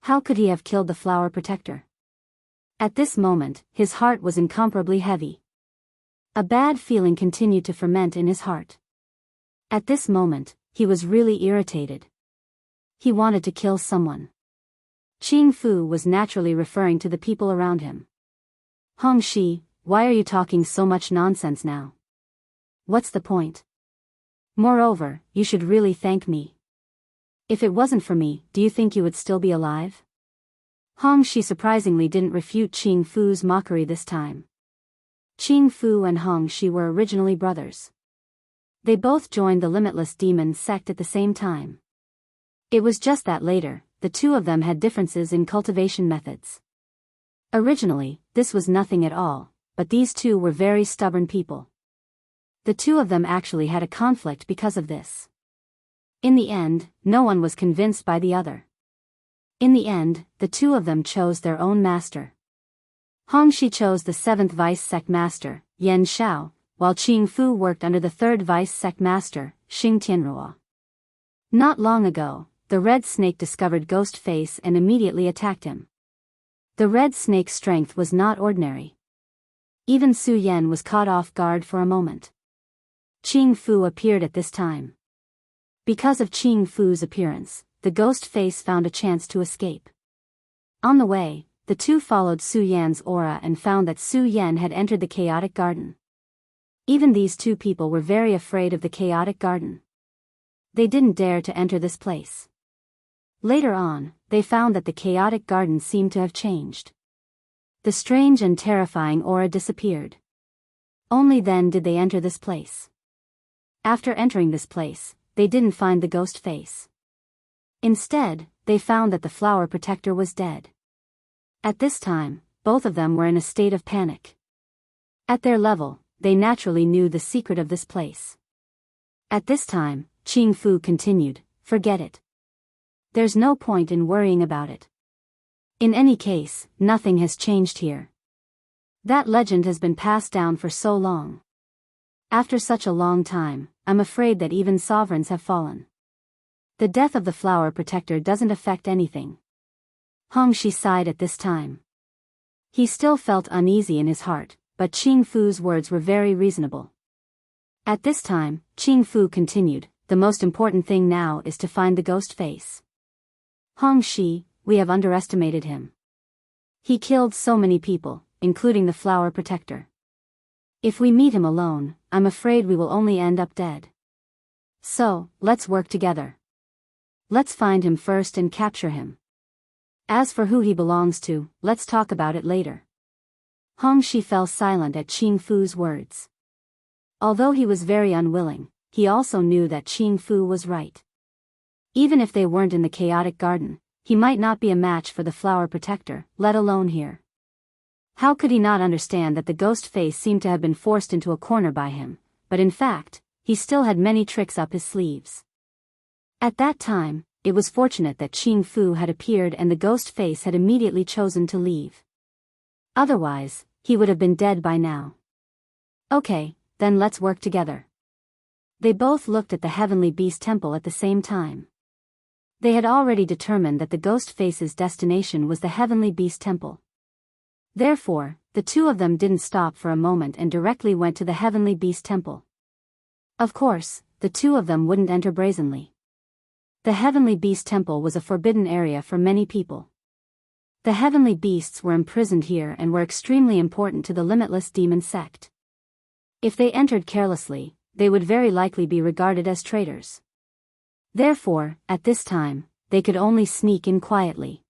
How could he have killed the flower protector? At this moment, his heart was incomparably heavy. A bad feeling continued to ferment in his heart. At this moment, he was really irritated. He wanted to kill someone. Qing Fu was naturally referring to the people around him. Hong Shi, why are you talking so much nonsense now? What's the point? Moreover, you should really thank me. If it wasn't for me, do you think you would still be alive? Hong Shi surprisingly didn't refute Qing Fu's mockery this time. Qing Fu and Hong Shi were originally brothers. They both joined the Limitless Demon sect at the same time. It was just that later, the two of them had differences in cultivation methods. Originally, this was nothing at all, but these two were very stubborn people. The two of them actually had a conflict because of this. In the end, no one was convinced by the other. In the end, the two of them chose their own master. Hongxi chose the 7th vice sect master, Yan Xiao, while Qing Fu worked under the 3rd vice sect master, Xing Tianruo. Not long ago, the red snake discovered Ghost Face and immediately attacked him. The red snake's strength was not ordinary. Even Su Yan was caught off guard for a moment. Qing Fu appeared at this time. Because of Qing Fu's appearance, the Ghost Face found a chance to escape. On the way, the two followed Su Yan's aura and found that Su Yan had entered the chaotic garden. Even these two people were very afraid of the chaotic garden. They didn't dare to enter this place. Later on, they found that the chaotic garden seemed to have changed. The strange and terrifying aura disappeared. Only then did they enter this place. After entering this place, they didn't find the Ghost Face. Instead, they found that the flower protector was dead. At this time, both of them were in a state of panic. At their level, they naturally knew the secret of this place. At this time, Qing Fu continued, "Forget it. There's no point in worrying about it. In any case, nothing has changed here. That legend has been passed down for so long. After such a long time, I'm afraid that even sovereigns have fallen. The death of the flower protector doesn't affect anything." Hongxi sighed at this time. He still felt uneasy in his heart, but Qing Fu's words were very reasonable. At this time, Qing Fu continued, "The most important thing now is to find the Ghost Face. Hongxi, we have underestimated him. He killed so many people, including the flower protector. If we meet him alone, I'm afraid we will only end up dead. So, let's work together. Let's find him first and capture him. As for who he belongs to, let's talk about it later." Hongxi fell silent at Qing Fu's words. Although he was very unwilling, he also knew that Qing Fu was right. Even if they weren't in the chaotic garden, he might not be a match for the flower protector, let alone here. How could he not understand that the Ghost Face seemed to have been forced into a corner by him, but in fact, he still had many tricks up his sleeves. At that time, it was fortunate that Qing Fu had appeared and the Ghost Face had immediately chosen to leave. Otherwise, he would have been dead by now. Okay, then let's work together. They both looked at the Heavenly Beast Temple at the same time. They had already determined that the Ghost Face's destination was the Heavenly Beast Temple. Therefore, the two of them didn't stop for a moment and directly went to the Heavenly Beast Temple. Of course, the two of them wouldn't enter brazenly. The Heavenly Beast Temple was a forbidden area for many people. The Heavenly Beasts were imprisoned here and were extremely important to the Limitless Demon Sect. If they entered carelessly, they would very likely be regarded as traitors. Therefore, at this time, they could only sneak in quietly.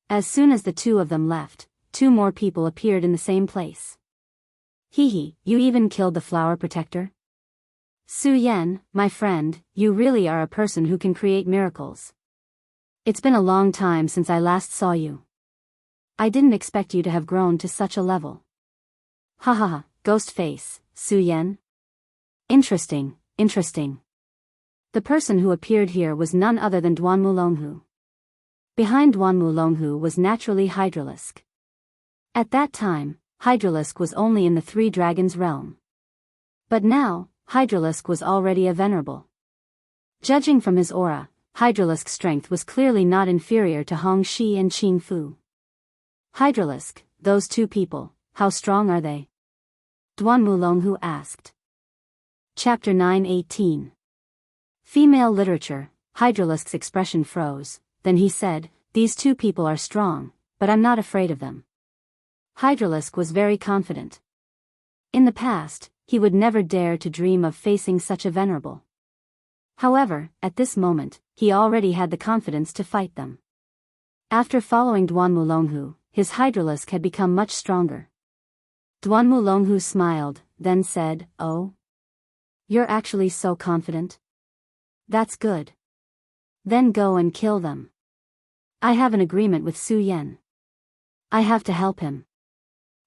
As soon as the two of them left, two more people appeared in the same place. "Hee, you even killed the flower protector? Su Yan, my friend, you really are a person who can create miracles. It's been a long time since I last saw you. I didn't expect you to have grown to such a level." "Ha ha ha, Ghost Face, Su Yan? Interesting, interesting." The person who appeared here was none other than Duanmu Longhu. Behind Duanmu Longhu was naturally Hydralisk. At that time, Hydralisk was only in the Three Dragons realm. But now, Hydralisk was already a venerable. Judging from his aura, Hydralisk's strength was clearly not inferior to Hongxi and Qing Fu. "Hydralisk, those two people, how strong are they?" Duanmu Longhu asked. Chapter 9:18. Female Literature. Hydralisk's expression froze, then he said, "These two people are strong, but I'm not afraid of them." Hydralisk was very confident. In the past, he would never dare to dream of facing such a venerable. However, at this moment, he already had the confidence to fight them. After following Duanmu Longhu, his Hydralisk had become much stronger. Duanmu Longhu smiled, then said, "Oh? You're actually so confident? That's good. Then go and kill them." I have an agreement with Su Yan. I have to help him.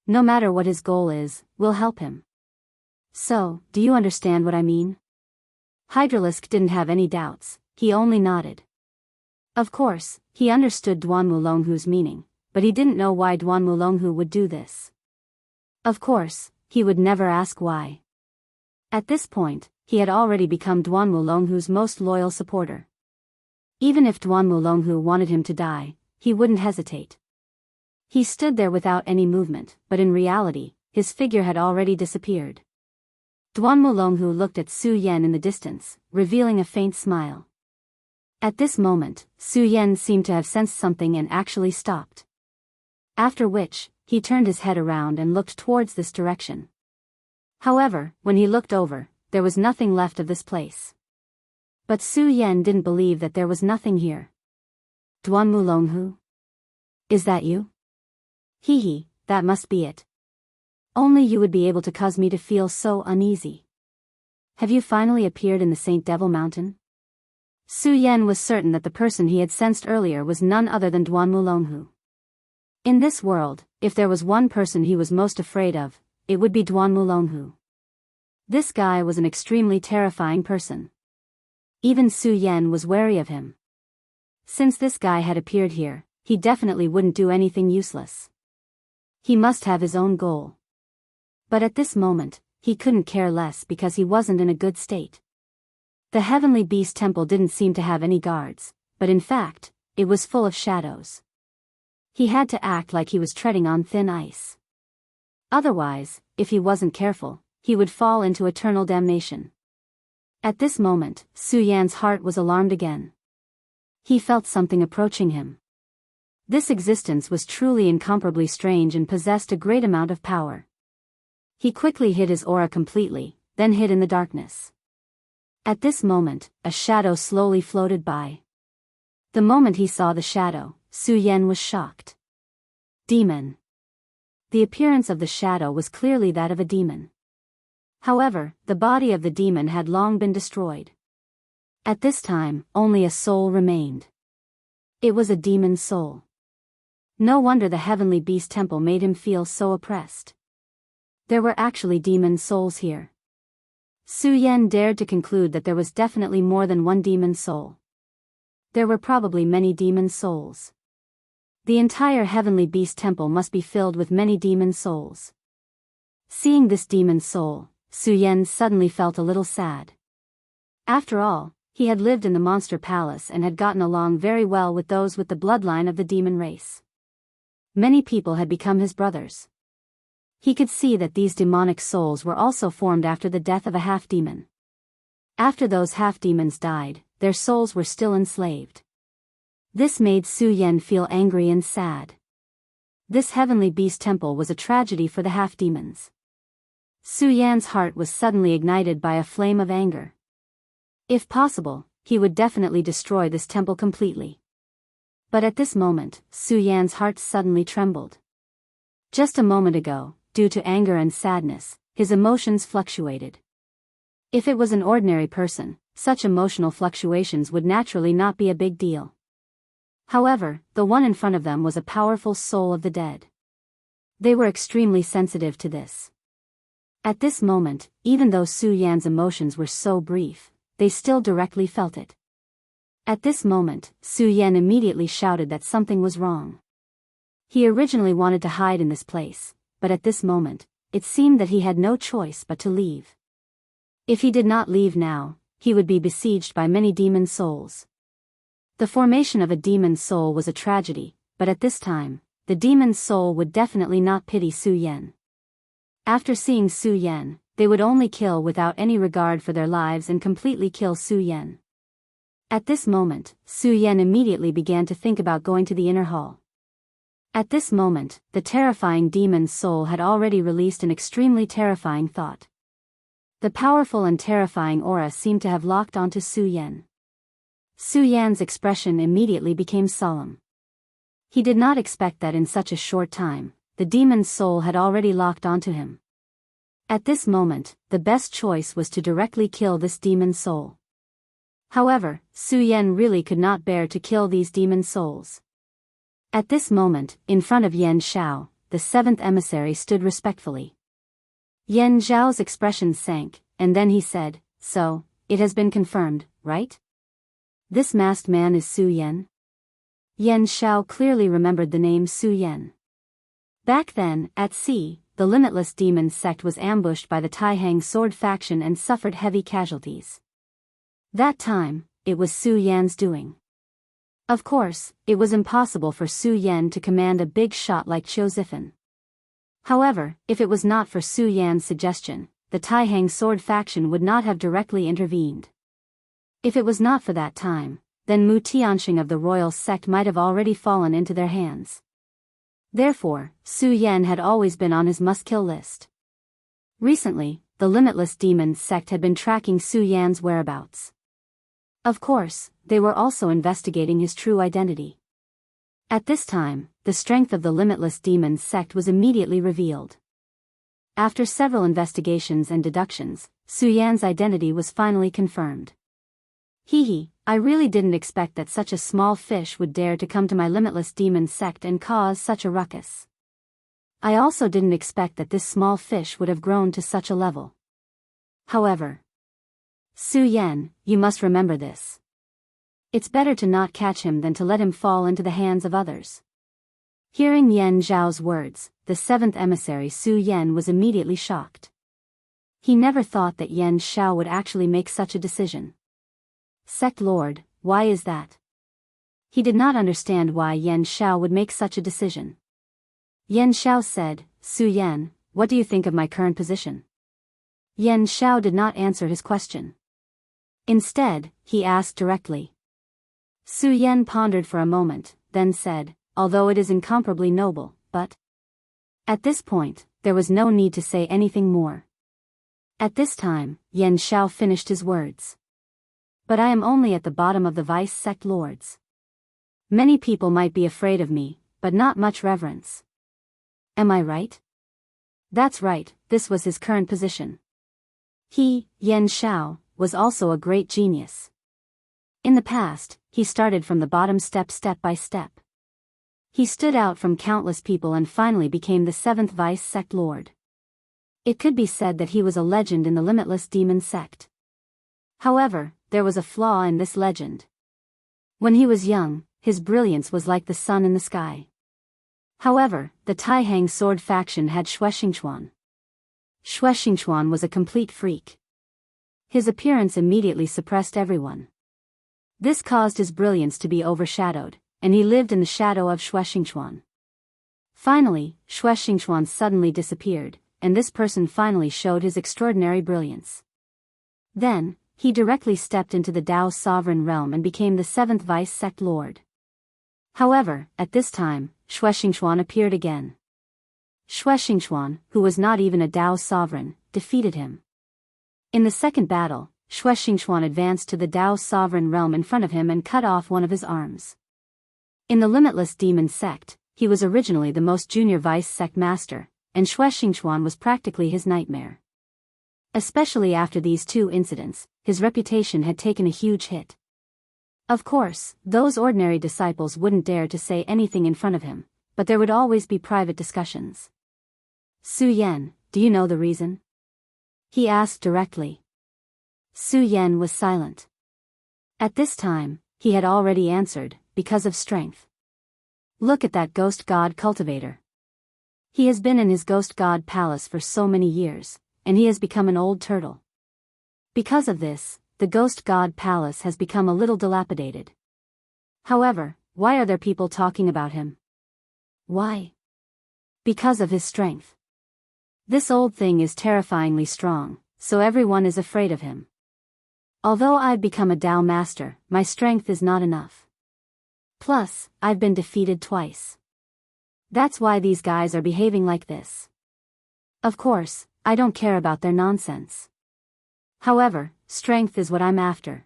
No matter what his goal is, we'll help him. So, do you understand what I mean? Hydralisk didn't have any doubts, he only nodded. Of course, he understood Duan Wulonghu's meaning, but he didn't know why Duan Wulonghu would do this. Of course, he would never ask why. At this point, he had already become Duan Wulonghu's most loyal supporter. Even if Duan Wulonghu wanted him to die, he wouldn't hesitate. He stood there without any movement, but in reality, his figure had already disappeared. Duan Wulonghu looked at Su Yan in the distance, revealing a faint smile. At this moment, Su Yan seemed to have sensed something and actually stopped. After which, he turned his head around and looked towards this direction. However, when he looked over, there was nothing left of this place. But Su Yan didn't believe that there was nothing here. Duan Wulonghu? Is that you? Hee, that must be it. Only you would be able to cause me to feel so uneasy. Have you finally appeared in the Saint Devil Mountain? Su Yan was certain that the person he had sensed earlier was none other than Duan Wulonghu. In this world, if there was one person he was most afraid of, it would be Duan Wulonghu. This guy was an extremely terrifying person. Even Su Yan was wary of him. Since this guy had appeared here, he definitely wouldn't do anything useless. He must have his own goal. But at this moment, he couldn't care less because he wasn't in a good state. The Heavenly Beast Temple didn't seem to have any guards, but in fact, it was full of shadows. He had to act like he was treading on thin ice. Otherwise, if he wasn't careful, he would fall into eternal damnation. At this moment, Su Yan's heart was alarmed again. He felt something approaching him. This existence was truly incomparably strange and possessed a great amount of power. He quickly hid his aura completely, then hid in the darkness. At this moment, a shadow slowly floated by. The moment he saw the shadow, Su Yan was shocked. Demon. The appearance of the shadow was clearly that of a demon. However, the body of the demon had long been destroyed. At this time, only a soul remained. It was a demon's soul. No wonder the Heavenly Beast Temple made him feel so oppressed. There were actually demon souls here. Su Yan dared to conclude that there was definitely more than one demon soul. There were probably many demon souls. The entire Heavenly Beast Temple must be filled with many demon souls. Seeing this demon soul, Su Yan suddenly felt a little sad. After all, he had lived in the Monster Palace and had gotten along very well with those with the bloodline of the demon race. Many people had become his brothers. He could see that these demonic souls were also formed after the death of a half-demon. After those half-demons died, their souls were still enslaved. This made Su Yan feel angry and sad. This Heavenly Beast Temple was a tragedy for the half-demons. Su Yan's heart was suddenly ignited by a flame of anger. If possible, he would definitely destroy this temple completely. But at this moment, Su Yan's heart suddenly trembled. Just a moment ago, due to anger and sadness, his emotions fluctuated. If it was an ordinary person, such emotional fluctuations would naturally not be a big deal. However, the one in front of them was a powerful soul of the dead. They were extremely sensitive to this. At this moment, even though Su Yan's emotions were so brief, they still directly felt it. At this moment, Su Yan immediately shouted that something was wrong. He originally wanted to hide in this place, but at this moment, it seemed that he had no choice but to leave. If he did not leave now, he would be besieged by many demon souls. The formation of a demon soul was a tragedy, but at this time, the demon soul would definitely not pity Su Yan. After seeing Su Yan, they would only kill without any regard for their lives and completely kill Su Yan. At this moment, Su Yan immediately began to think about going to the inner hall. At this moment, the terrifying demon soul had already released an extremely terrifying thought. The powerful and terrifying aura seemed to have locked onto Su Yan. Su Yan's expression immediately became solemn. He did not expect that in such a short time, the demon's soul had already locked onto him. At this moment, the best choice was to directly kill this demon soul. However, Su Yan really could not bear to kill these demon souls. At this moment, in front of Yan Xiao, the seventh emissary stood respectfully. Yan Zhao's expression sank, and then he said, "So, it has been confirmed, right? This masked man is Su Yan?" Yan Xiao clearly remembered the name Su Yan. Back then, at sea, the Limitless Demon sect was ambushed by the Taihang sword faction and suffered heavy casualties. That time, it was Su Yan's doing. Of course, it was impossible for Su Yan to command a big shot like Qiu Zifan. However, if it was not for Su Yan's suggestion, the Taihang sword faction would not have directly intervened. If it was not for that time, then Mu Tianxing of the royal sect might have already fallen into their hands. Therefore, Su Yan had always been on his must-kill list. Recently, the Limitless Demon sect had been tracking Su Yan's whereabouts. Of course, they were also investigating his true identity. At this time, the strength of the Limitless Demon sect was immediately revealed. After several investigations and deductions, Su Yan's identity was finally confirmed. I really didn't expect that such a small fish would dare to come to my Limitless Demon sect and cause such a ruckus. I also didn't expect that this small fish would have grown to such a level. However, Su Yan, you must remember this. It's better to not catch him than to let him fall into the hands of others. Hearing Yan Zhao's words, the seventh emissary Su Yan was immediately shocked. He never thought that Yan Xiao would actually make such a decision. Sect Lord, why is that? He did not understand why Yan Xiao would make such a decision. Yan Xiao said, "Su Yan, what do you think of my current position?" Yan Xiao did not answer his question. Instead, he asked directly. Su Yan pondered for a moment, then said, "Although it is incomparably noble, but..." At this point, there was no need to say anything more. At this time, Yan Xiao finished his words. "But I am only at the bottom of the vice sect lords. Many people might be afraid of me, but not much reverence. Am I right?" That's right, this was his current position. He, Yan Xiao, was also a great genius. In the past, he started from the bottom step by step. He stood out from countless people and finally became the seventh vice sect lord. It could be said that he was a legend in the Limitless Demon sect. However, there was a flaw in this legend. When he was young, his brilliance was like the sun in the sky. However, the Taihang sword faction had Xue Xingchuan. Xue Xingchuan was a complete freak. His appearance immediately suppressed everyone. This caused his brilliance to be overshadowed, and he lived in the shadow of Xue Xingchuan. Finally, Xue Xingchuan suddenly disappeared, and this person finally showed his extraordinary brilliance. Then, he directly stepped into the Dao sovereign realm and became the seventh vice sect lord. However, at this time, Xue Xingchuan appeared again. Xue Xingchuan, who was not even a Dao sovereign, defeated him. In the second battle, Xue Xingchuan advanced to the Dao sovereign realm in front of him and cut off one of his arms. In the Limitless Demon sect, he was originally the most junior vice sect master, and Xue Xingchuan was practically his nightmare. Especially after these two incidents, his reputation had taken a huge hit. Of course, those ordinary disciples wouldn't dare to say anything in front of him, but there would always be private discussions. "Su Yan, do you know the reason?" he asked directly. Su Yan was silent. At this time, he had already answered, "Because of strength. Look at that ghost god cultivator. He has been in his ghost god palace for so many years, and he has become an old turtle. Because of this, the ghost god palace has become a little dilapidated. However, why are there people talking about him? Why? Because of his strength. This old thing is terrifyingly strong, so everyone is afraid of him. Although I've become a Dao master, my strength is not enough. Plus, I've been defeated twice. That's why these guys are behaving like this. Of course, I don't care about their nonsense. However, strength is what I'm after."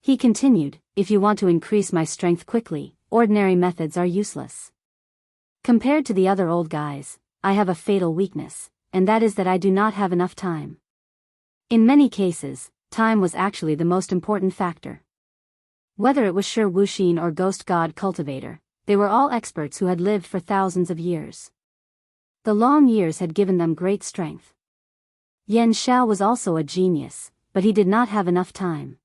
He continued, "If you want to increase my strength quickly, ordinary methods are useless. Compared to the other old guys, I have a fatal weakness, and that is that I do not have enough time. In many cases, time was actually the most important factor. Whether it was Shi Wuxin or Ghost God Cultivator, they were all experts who had lived for thousands of years. The long years had given them great strength. Xianxia was also a genius, but he did not have enough time.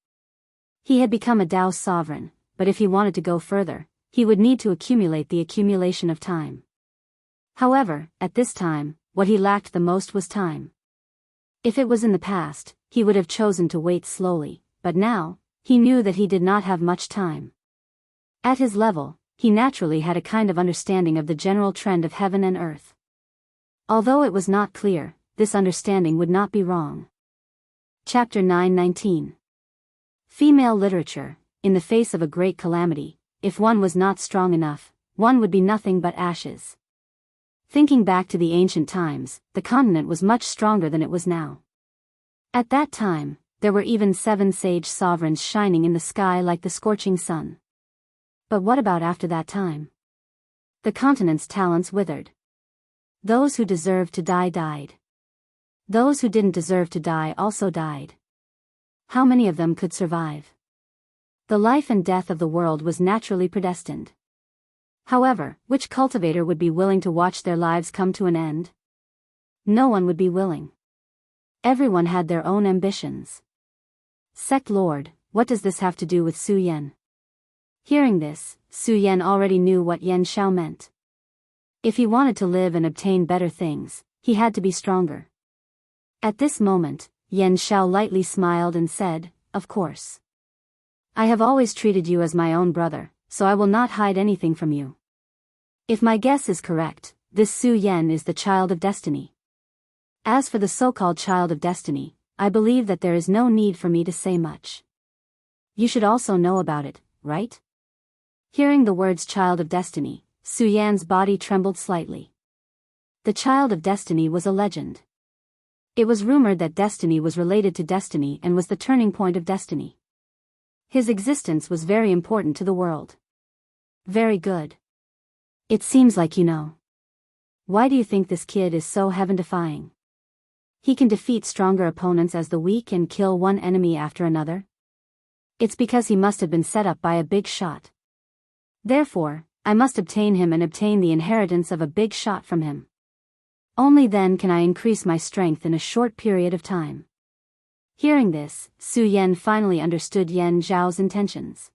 He had become a Daoist sovereign, but if he wanted to go further, he would need to accumulate the accumulation of time. However, at this time, what he lacked the most was time. If it was in the past, he would have chosen to wait slowly, but now, he knew that he did not have much time. At his level, he naturally had a kind of understanding of the general trend of heaven and earth. Although it was not clear, this understanding would not be wrong. Chapter 9:19. Female literature. In the face of a great calamity, if one was not strong enough, one would be nothing but ashes. Thinking back to the ancient times, the continent was much stronger than it was now. At that time, there were even 7 sage sovereigns shining in the sky like the scorching sun. But what about after that time? The continent's talents withered. Those who deserved to die died. Those who didn't deserve to die also died. How many of them could survive? The life and death of the world was naturally predestined. However, which cultivator would be willing to watch their lives come to an end? No one would be willing. Everyone had their own ambitions. Sect Lord, what does this have to do with Su Yan? Hearing this, Su Yan already knew what Xianxia meant. If he wanted to live and obtain better things, he had to be stronger. At this moment, Xianxia lightly smiled and said, "Of course. I have always treated you as my own brother, so I will not hide anything from you. If my guess is correct, this Su Yan is the child of destiny. As for the so-called child of destiny, I believe that there is no need for me to say much. You should also know about it, right?" Hearing the words child of destiny, Su Yan's body trembled slightly. The child of destiny was a legend. It was rumored that destiny was related to destiny and was the turning point of destiny. His existence was very important to the world. Very good. It seems like you know. Why do you think this kid is so heaven-defying? He can defeat stronger opponents as the weak and kill one enemy after another? It's because he must have been set up by a big shot. Therefore, I must obtain him and obtain the inheritance of a big shot from him. Only then can I increase my strength in a short period of time. Hearing this, Su Yan finally understood Xiao's intentions.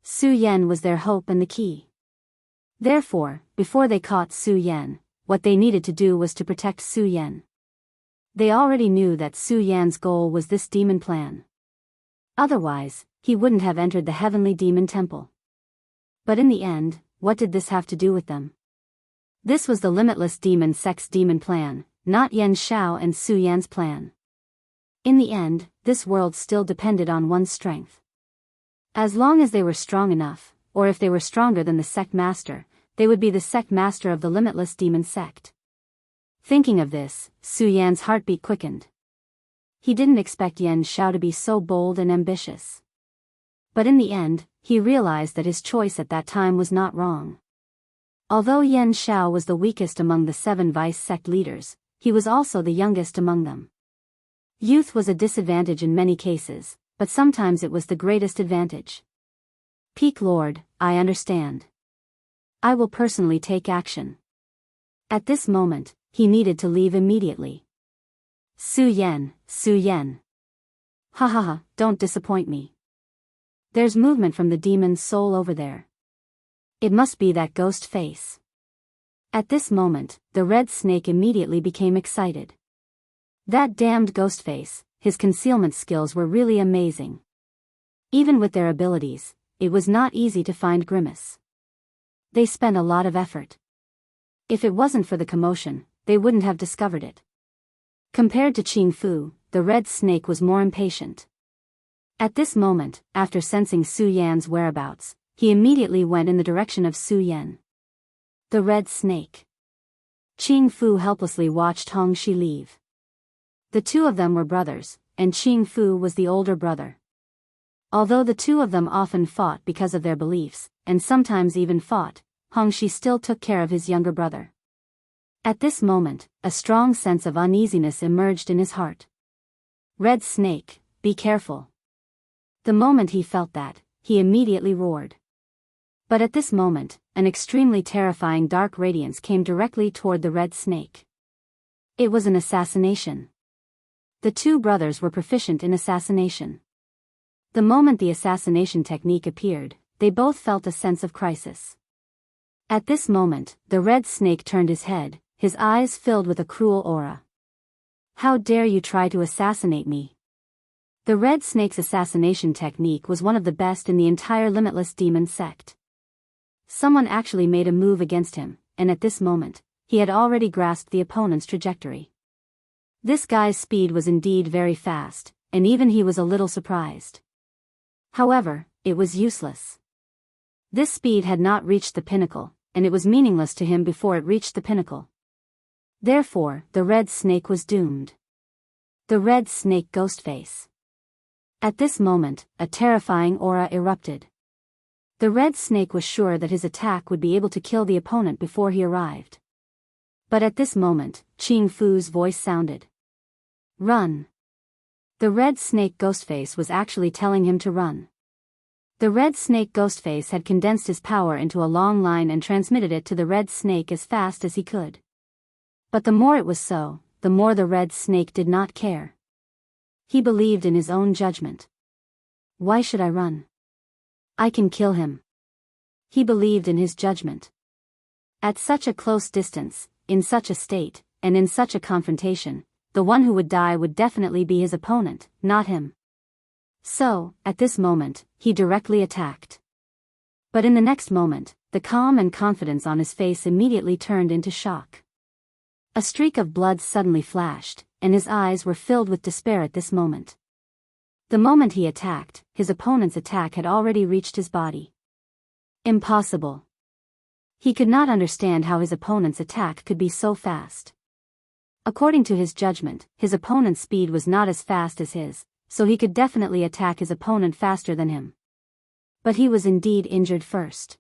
Su Yan was their hope and the key. Therefore, before they caught Su Yan, what they needed to do was to protect Su Yan. They already knew that Su Yan's goal was this demon plan. Otherwise, he wouldn't have entered the heavenly demon temple. But in the end, what did this have to do with them? This was the limitless demon sect's demon plan, not Xianxia and Su Yan's plan. In the end, this world still depended on one's strength. As long as they were strong enough, or if they were stronger than the sect master, they would be the sect master of the limitless demon sect. Thinking of this, Su Yan's heartbeat quickened. He didn't expect Xianxia to be so bold and ambitious. But in the end, he realized that his choice at that time was not wrong. Although Xianxia was the weakest among the 7 vice sect leaders, he was also the youngest among them. Youth was a disadvantage in many cases, but sometimes it was the greatest advantage. Peak Lord, I understand. I will personally take action. At this moment, he needed to leave immediately. Su Yan. Ha ha ha, don't disappoint me. There's movement from the demon's soul over there. It must be that ghost face. At this moment, the red snake immediately became excited. That damned ghost face, his concealment skills were really amazing. Even with their abilities, it was not easy to find Grimace. They spent a lot of effort. If it wasn't for the commotion, they wouldn't have discovered it. Compared to Jianghu, the red snake was more impatient. At this moment, after sensing Su Yan's whereabouts, he immediately went in the direction of Su Yan. The red snake. Jianghu helplessly watched Hongxi leave. The two of them were brothers, and Jianghu was the older brother. Although the two of them often fought because of their beliefs, and sometimes even fought, Hongxi still took care of his younger brother. At this moment, a strong sense of uneasiness emerged in his heart. Red snake, be careful. The moment he felt that, he immediately roared. But at this moment, an extremely terrifying dark radiance came directly toward the red snake. It was an assassination. The two brothers were proficient in assassination. The moment the assassination technique appeared, they both felt a sense of crisis. At this moment, the red snake turned his head, his eyes filled with a cruel aura. "How dare you try to assassinate me?" The red snake's assassination technique was one of the best in the entire Limitless Demon sect. Someone actually made a move against him, and at this moment, he had already grasped the opponent's trajectory. This guy's speed was indeed very fast, and even he was a little surprised. However, it was useless. This speed had not reached the pinnacle, and it was meaningless to him before it reached the pinnacle. Therefore, the red snake was doomed. The red snake Ghostface. At this moment, a terrifying aura erupted. The red snake was sure that his attack would be able to kill the opponent before he arrived. But at this moment, Ching Fu's voice sounded. "Run." The red snake Ghostface was actually telling him to run. The red snake Ghostface had condensed his power into a long line and transmitted it to the red snake as fast as he could. But the more it was so, the more the red snake did not care. He believed in his own judgment. "Why should I run? I can kill him." He believed in his judgment. At such a close distance, in such a state, and in such a confrontation, the one who would die would definitely be his opponent, not him. So, at this moment, he directly attacked. But in the next moment, the calm and confidence on his face immediately turned into shock. A streak of blood suddenly flashed, and his eyes were filled with despair at this moment. The moment he attacked, his opponent's attack had already reached his body. Impossible. He could not understand how his opponent's attack could be so fast. According to his judgment, his opponent's speed was not as fast as his, so he could definitely attack his opponent faster than him. But he was indeed injured first.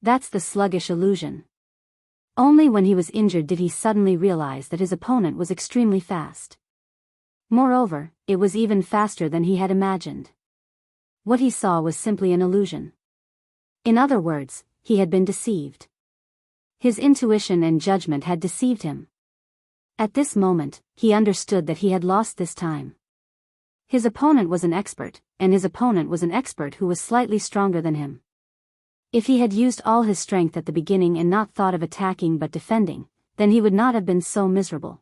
That's the sluggish illusion. Only when he was injured did he suddenly realize that his opponent was extremely fast. Moreover, it was even faster than he had imagined. What he saw was simply an illusion. In other words, he had been deceived. His intuition and judgment had deceived him. At this moment, he understood that he had lost this time. His opponent was an expert, and his opponent was an expert who was slightly stronger than him. If he had used all his strength at the beginning and not thought of attacking but defending, then he would not have been so miserable.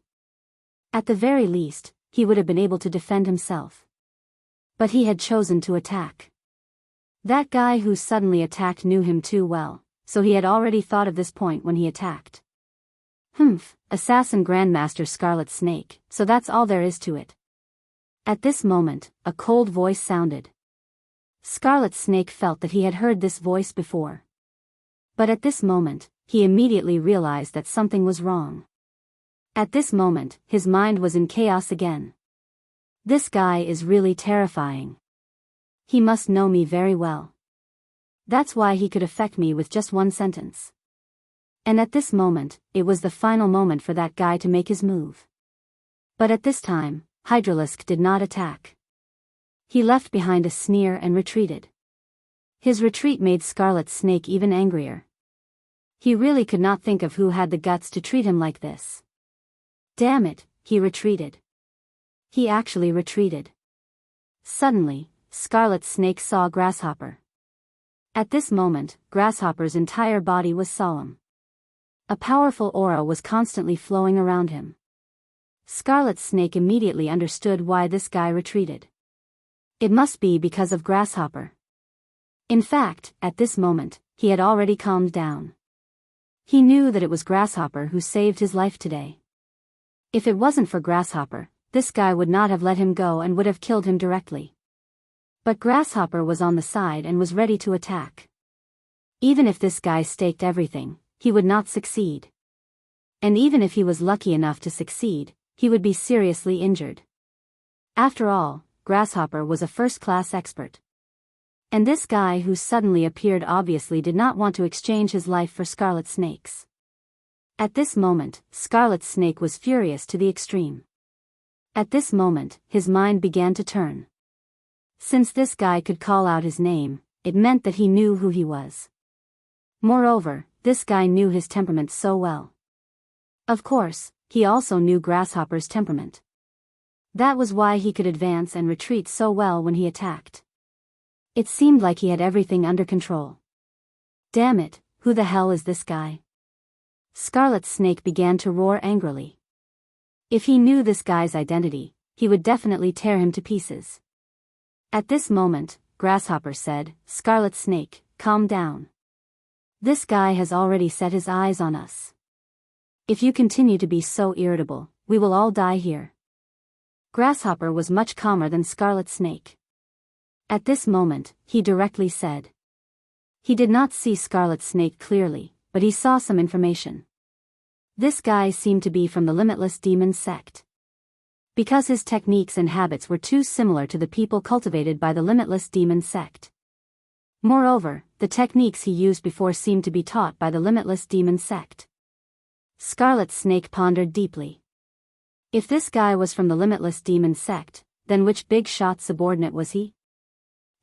At the very least, he would have been able to defend himself. But he had chosen to attack. That guy who suddenly attacked knew him too well, so he had already thought of this point when he attacked. Assassin Grandmaster Scarlet Snake, so that's all there is to it. At this moment, a cold voice sounded. Scarlet Snake felt that he had heard this voice before. But at this moment, he immediately realized that something was wrong. At this moment, his mind was in chaos again. This guy is really terrifying. He must know me very well. That's why he could affect me with just one sentence. And at this moment, it was the final moment for that guy to make his move. But at this time, Hydralisk did not attack. He left behind a sneer and retreated. His retreat made Scarlet Snake even angrier. He really could not think of who had the guts to treat him like this. Damn it, he retreated. He actually retreated. Suddenly, Scarlet Snake saw Grasshopper. At this moment, Grasshopper's entire body was solemn. A powerful aura was constantly flowing around him. Scarlet Snake immediately understood why this guy retreated. It must be because of Grasshopper. In fact, at this moment, he had already calmed down. He knew that it was Grasshopper who saved his life today. If it wasn't for Grasshopper, this guy would not have let him go and would have killed him directly. But Grasshopper was on the side and was ready to attack. Even if this guy staked everything, he would not succeed. And even if he was lucky enough to succeed, he would be seriously injured. After all, Grasshopper was a first-class expert. And this guy who suddenly appeared obviously did not want to exchange his life for Scarlet Snake's. At this moment, Scarlet Snake was furious to the extreme. At this moment, his mind began to turn. Since this guy could call out his name, it meant that he knew who he was. Moreover, this guy knew his temperament so well. Of course, he also knew Grasshopper's temperament. That was why he could advance and retreat so well when he attacked. It seemed like he had everything under control. Damn it, who the hell is this guy? Scarlet Snake began to roar angrily. If he knew this guy's identity, he would definitely tear him to pieces. At this moment, Grasshopper said, "Scarlet Snake, calm down. This guy has already set his eyes on us. If you continue to be so irritable, we will all die here." Grasshopper was much calmer than Scarlet Snake. At this moment, he directly said. He did not see Scarlet Snake clearly, but he saw some information. This guy seemed to be from the Limitless Demon sect. Because his techniques and habits were too similar to the people cultivated by the Limitless Demon sect. Moreover, the techniques he used before seemed to be taught by the Limitless Demon sect. Scarlet Snake pondered deeply. If this guy was from the Limitless Demon sect, then which big shot subordinate was he?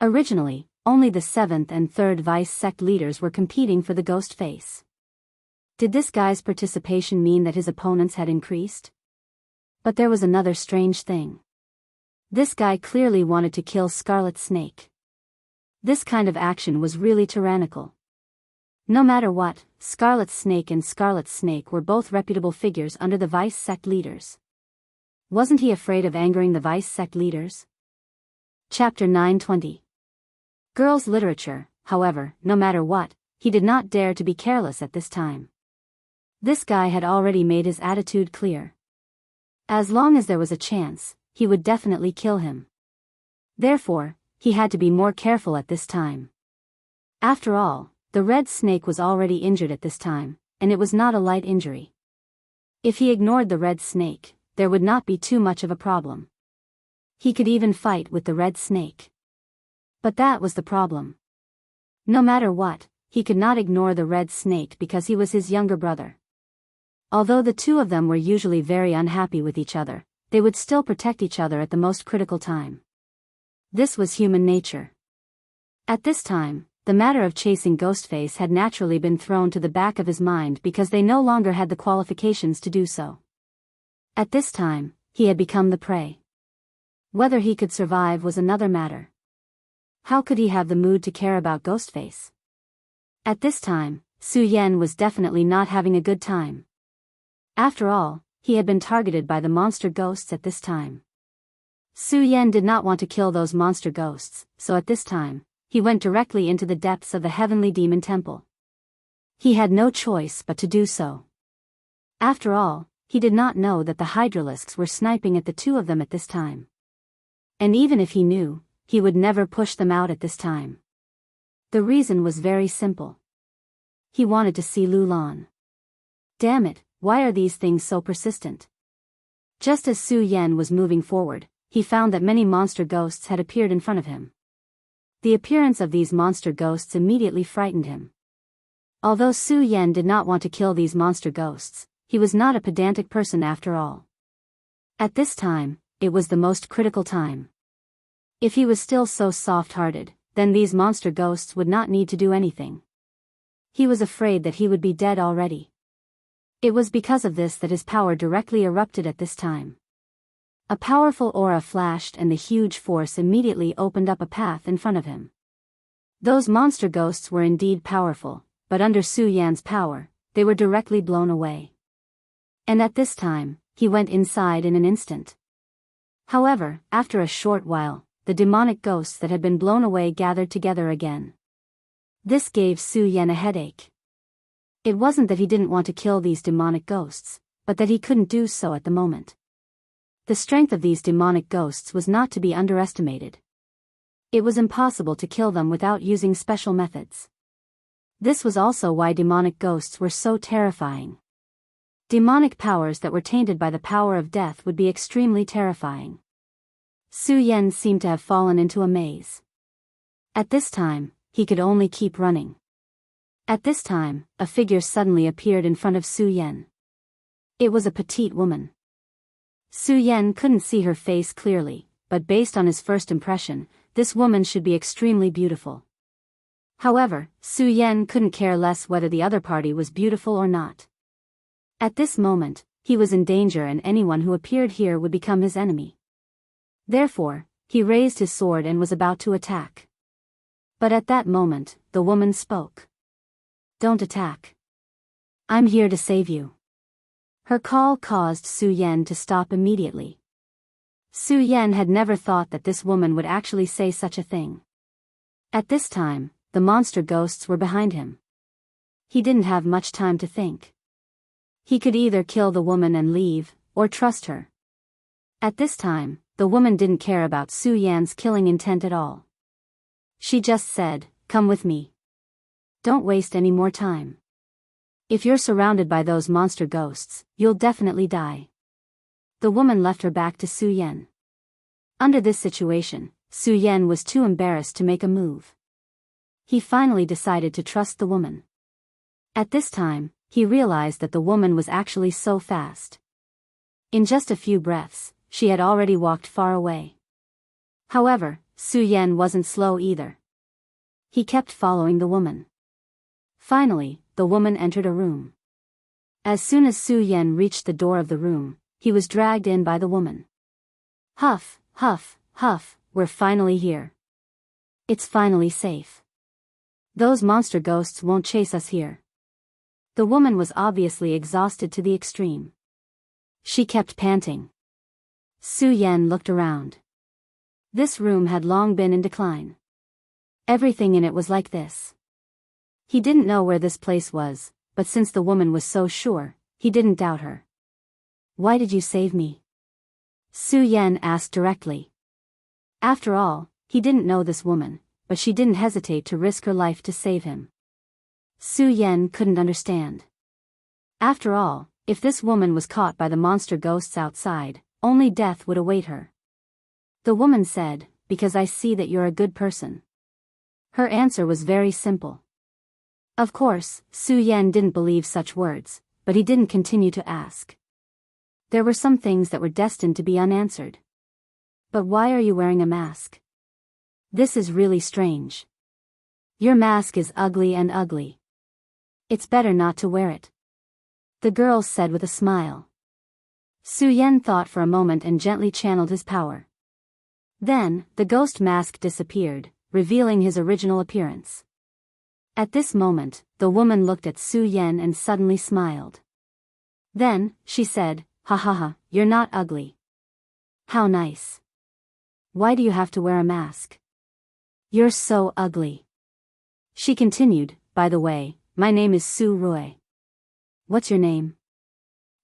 Originally, only the 7th and 3rd Vice sect leaders were competing for the ghost face. Did this guy's participation mean that his opponents had increased? But there was another strange thing. This guy clearly wanted to kill Scarlet Snake. This kind of action was really tyrannical. No matter what, Scarlet Snake and Scarlet Snake were both reputable figures under the Vice sect leaders. Wasn't he afraid of angering the Vice sect leaders? Chapter 920. Girls' literature, however, no matter what, he did not dare to be careless at this time. This guy had already made his attitude clear. As long as there was a chance, he would definitely kill him. Therefore, he had to be more careful at this time. After all, the red snake was already injured at this time, and it was not a light injury. If he ignored the red snake, there would not be too much of a problem. He could even fight with the red snake. But that was the problem. No matter what, he could not ignore the red snake because he was his younger brother. Although the two of them were usually very unhappy with each other, they would still protect each other at the most critical time. This was human nature. At this time, the matter of chasing Ghostface had naturally been thrown to the back of his mind because they no longer had the qualifications to do so. At this time, he had become the prey. Whether he could survive was another matter. How could he have the mood to care about Ghostface? At this time, Su Yan was definitely not having a good time. After all, he had been targeted by the monster ghosts at this time. Su Yan did not want to kill those monster ghosts, so at this time, he went directly into the depths of the Heavenly Demon Temple. He had no choice but to do so. After all, he did not know that the Hydralisks were sniping at the two of them at this time. And even if he knew, he would never push them out at this time. The reason was very simple. He wanted to see Lulan. Damn it, why are these things so persistent? Just as Su Yan was moving forward, he found that many monster ghosts had appeared in front of him. The appearance of these monster ghosts immediately frightened him. Although Su Yan did not want to kill these monster ghosts, he was not a pedantic person after all. At this time, it was the most critical time. If he was still so soft-hearted, then these monster ghosts would not need to do anything. He was afraid that he would be dead already. It was because of this that his power directly erupted at this time. A powerful aura flashed and the huge force immediately opened up a path in front of him. Those monster ghosts were indeed powerful, but under Su Yan's power, they were directly blown away. And at this time, he went inside in an instant. However, after a short while, the demonic ghosts that had been blown away gathered together again. This gave Su Yan a headache. It wasn't that he didn't want to kill these demonic ghosts, but that he couldn't do so at the moment. The strength of these demonic ghosts was not to be underestimated. It was impossible to kill them without using special methods. This was also why demonic ghosts were so terrifying. Demonic powers that were tainted by the power of death would be extremely terrifying. Su Yan seemed to have fallen into a maze. At this time, he could only keep running. At this time, a figure suddenly appeared in front of Su Yan. It was a petite woman. Su Yan couldn't see her face clearly, but based on his first impression, this woman should be extremely beautiful. However, Su Yan couldn't care less whether the other party was beautiful or not. At this moment, he was in danger and anyone who appeared here would become his enemy. Therefore, he raised his sword and was about to attack. But at that moment, the woman spoke. "Don't attack. I'm here to save you." Her call caused Su Yan to stop immediately. Su Yan had never thought that this woman would actually say such a thing. At this time, the monster ghosts were behind him. He didn't have much time to think. He could either kill the woman and leave, or trust her. At this time, the woman didn't care about Su Yan's killing intent at all. She just said, "Come with me. Don't waste any more time. If you're surrounded by those monster ghosts, you'll definitely die." The woman left her back to Su Yan. Under this situation, Su Yan was too embarrassed to make a move. He finally decided to trust the woman. At this time, he realized that the woman was actually so fast. In just a few breaths, she had already walked far away. However, Su Yan wasn't slow either. He kept following the woman. Finally, the woman entered a room. As soon as Su Yan reached the door of the room, he was dragged in by the woman. "Huff, huff, huff, we're finally here. It's finally safe. Those monster ghosts won't chase us here." The woman was obviously exhausted to the extreme. She kept panting. Su Yan looked around. This room had long been in decline. Everything in it was like this. He didn't know where this place was, but since the woman was so sure, he didn't doubt her. "Why did you save me?" Su Yan asked directly. After all, he didn't know this woman, but she didn't hesitate to risk her life to save him. Su Yan couldn't understand. After all, if this woman was caught by the monster ghosts outside, only death would await her. The woman said, "Because I see that you're a good person." Her answer was very simple. Of course, Su Yan didn't believe such words, but he didn't continue to ask. There were some things that were destined to be unanswered. "But why are you wearing a mask? This is really strange. Your mask is ugly and ugly. It's better not to wear it," the girl said with a smile. Su Yan thought for a moment and gently channeled his power. Then, the ghost mask disappeared, revealing his original appearance. At this moment, the woman looked at Su Yan and suddenly smiled. Then, she said, "Ha ha ha, you're not ugly. How nice. Why do you have to wear a mask? You're so ugly." She continued, "By the way, my name is Su Rui. What's your name?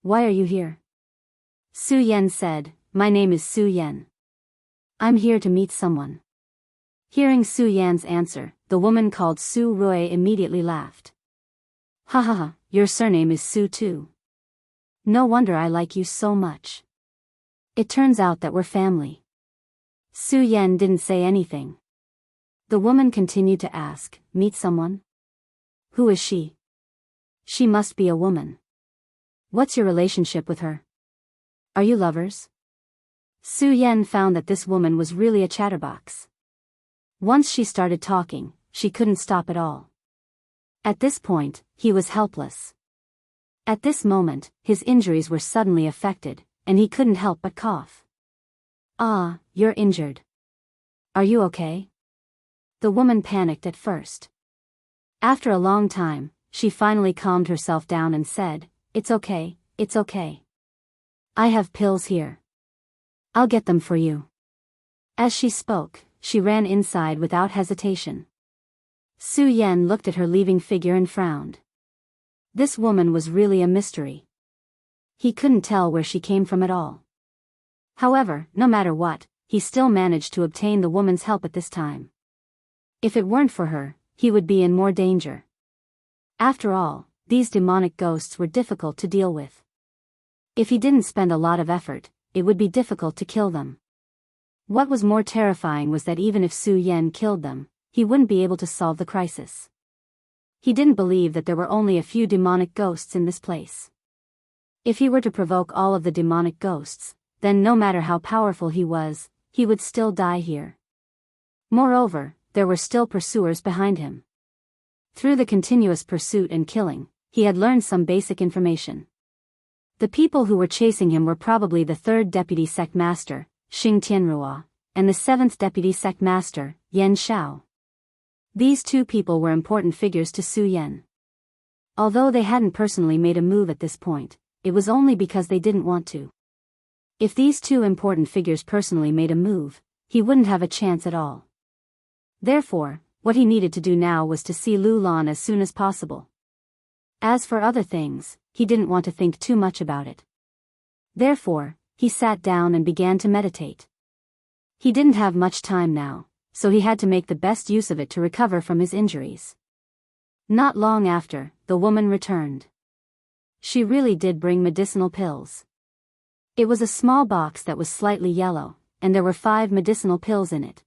Why are you here?" Su Yan said, "My name is Su Yan. I'm here to meet someone." Hearing Su Yan's answer, the woman called Su Rui immediately laughed. "Ha ha ha, your surname is Su too. No wonder I like you so much. It turns out that we're family." Su Yan didn't say anything. The woman continued to ask, "Meet someone? Who is she? She must be a woman. What's your relationship with her? Are you lovers?" Su Yan found that this woman was really a chatterbox. Once she started talking, she couldn't stop at all. At this point, he was helpless. At this moment, his injuries were suddenly affected, and he couldn't help but cough. "Ah, you're injured. Are you okay?" The woman panicked at first. After a long time, she finally calmed herself down and said, "It's okay, it's okay. I have pills here. I'll get them for you." As she spoke, she ran inside without hesitation. Su Yan looked at her leaving figure and frowned. This woman was really a mystery. He couldn't tell where she came from at all. However, no matter what, he still managed to obtain the woman's help at this time. If it weren't for her, he would be in more danger. After all, these demonic ghosts were difficult to deal with. If he didn't spend a lot of effort, it would be difficult to kill them. What was more terrifying was that even if Su Yan killed them, he wouldn't be able to solve the crisis. He didn't believe that there were only a few demonic ghosts in this place. If he were to provoke all of the demonic ghosts, then no matter how powerful he was, he would still die here. Moreover, there were still pursuers behind him. Through the continuous pursuit and killing, he had learned some basic information. The people who were chasing him were probably the 3rd Deputy Sect Master, Xing Tianruo, and the 7th Deputy Sect Master, Yan Xiao. These 2 people were important figures to Su Yan. Although they hadn't personally made a move at this point, it was only because they didn't want to. If these 2 important figures personally made a move, he wouldn't have a chance at all. Therefore, what he needed to do now was to see Lu Lan as soon as possible. As for other things, he didn't want to think too much about it. Therefore, he sat down and began to meditate. He didn't have much time now, so he had to make the best use of it to recover from his injuries. Not long after, the woman returned. She really did bring medicinal pills. It was a small box that was slightly yellow, and there were 5 medicinal pills in it.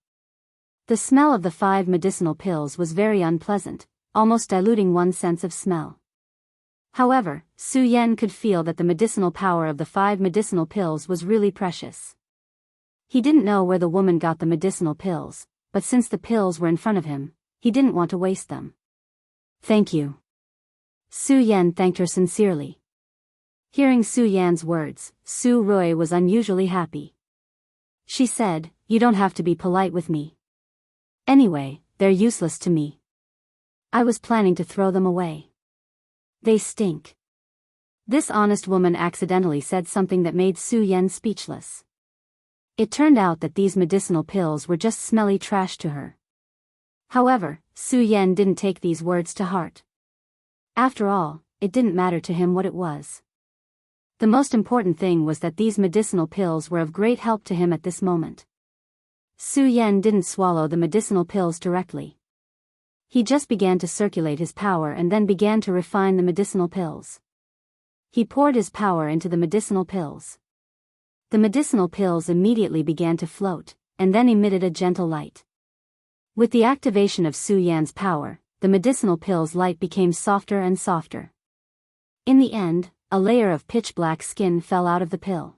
The smell of the 5 medicinal pills was very unpleasant, almost diluting one's sense of smell. However, Su Yan could feel that the medicinal power of the 5 medicinal pills was really precious. He didn't know where the woman got the medicinal pills, but since the pills were in front of him, he didn't want to waste them. Thank you. Su Yan thanked her sincerely. Hearing Su Yan's words, Su Rui was unusually happy. She said, "You don't have to be polite with me. Anyway, they're useless to me. I was planning to throw them away. They stink." This honest woman accidentally said something that made Su Yan speechless. It turned out that these medicinal pills were just smelly trash to her. However, Su Yan didn't take these words to heart. After all, it didn't matter to him what it was. The most important thing was that these medicinal pills were of great help to him at this moment. Su Yan didn't swallow the medicinal pills directly. He just began to circulate his power and then began to refine the medicinal pills. He poured his power into the medicinal pills. The medicinal pills immediately began to float, and then emitted a gentle light. With the activation of Su Yan's power, the medicinal pills' light became softer and softer. In the end, a layer of pitch-black skin fell out of the pill.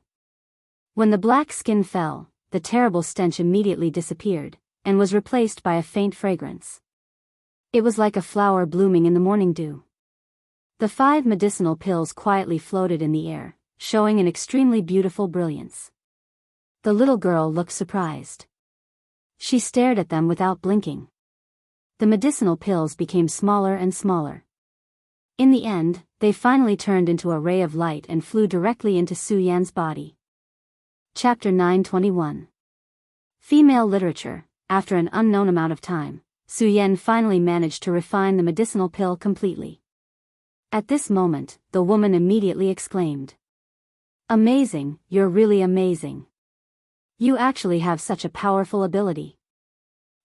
When the black skin fell, the terrible stench immediately disappeared, and was replaced by a faint fragrance. It was like a flower blooming in the morning dew. The 5 medicinal pills quietly floated in the air, showing an extremely beautiful brilliance. The little girl looked surprised. She stared at them without blinking. The medicinal pills became smaller and smaller. In the end, they finally turned into a ray of light and flew directly into Su Yan's body. Chapter 921. Female Literature. After an unknown amount of time, Su Yan finally managed to refine the medicinal pill completely. At this moment, the woman immediately exclaimed, "Amazing, you're really amazing. You actually have such a powerful ability."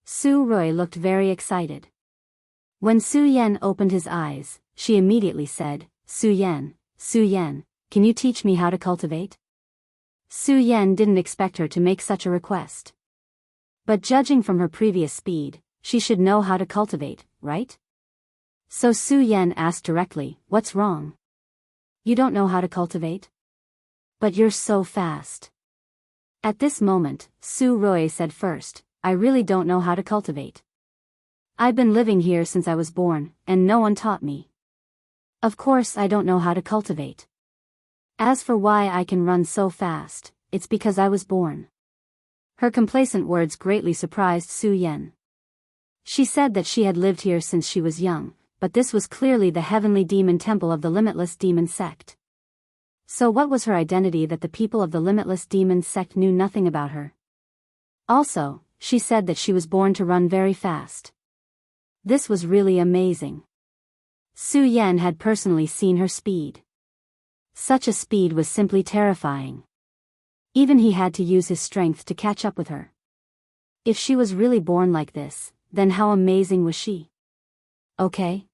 Su Rui looked very excited. When Su Yan opened his eyes, she immediately said, Su Yan, can you teach me how to cultivate?" Su Yan didn't expect her to make such a request. But judging from her previous speed, she should know how to cultivate, right? So Su Yan asked directly, "What's wrong? You don't know how to cultivate? But you're so fast." At this moment, Su Rui said first, "I really don't know how to cultivate. I've been living here since I was born, and no one taught me. Of course I don't know how to cultivate. As for why I can run so fast, it's because I was born." Her complacent words greatly surprised Su Yan. She said that she had lived here since she was young, but this was clearly the heavenly demon temple of the Limitless Demon Sect. So what was her identity that the people of the Limitless Demon Sect knew nothing about her? Also, she said that she was born to run very fast. This was really amazing. Su Yan had personally seen her speed. Such a speed was simply terrifying. Even he had to use his strength to catch up with her. If she was really born like this, then how amazing was she? Okay?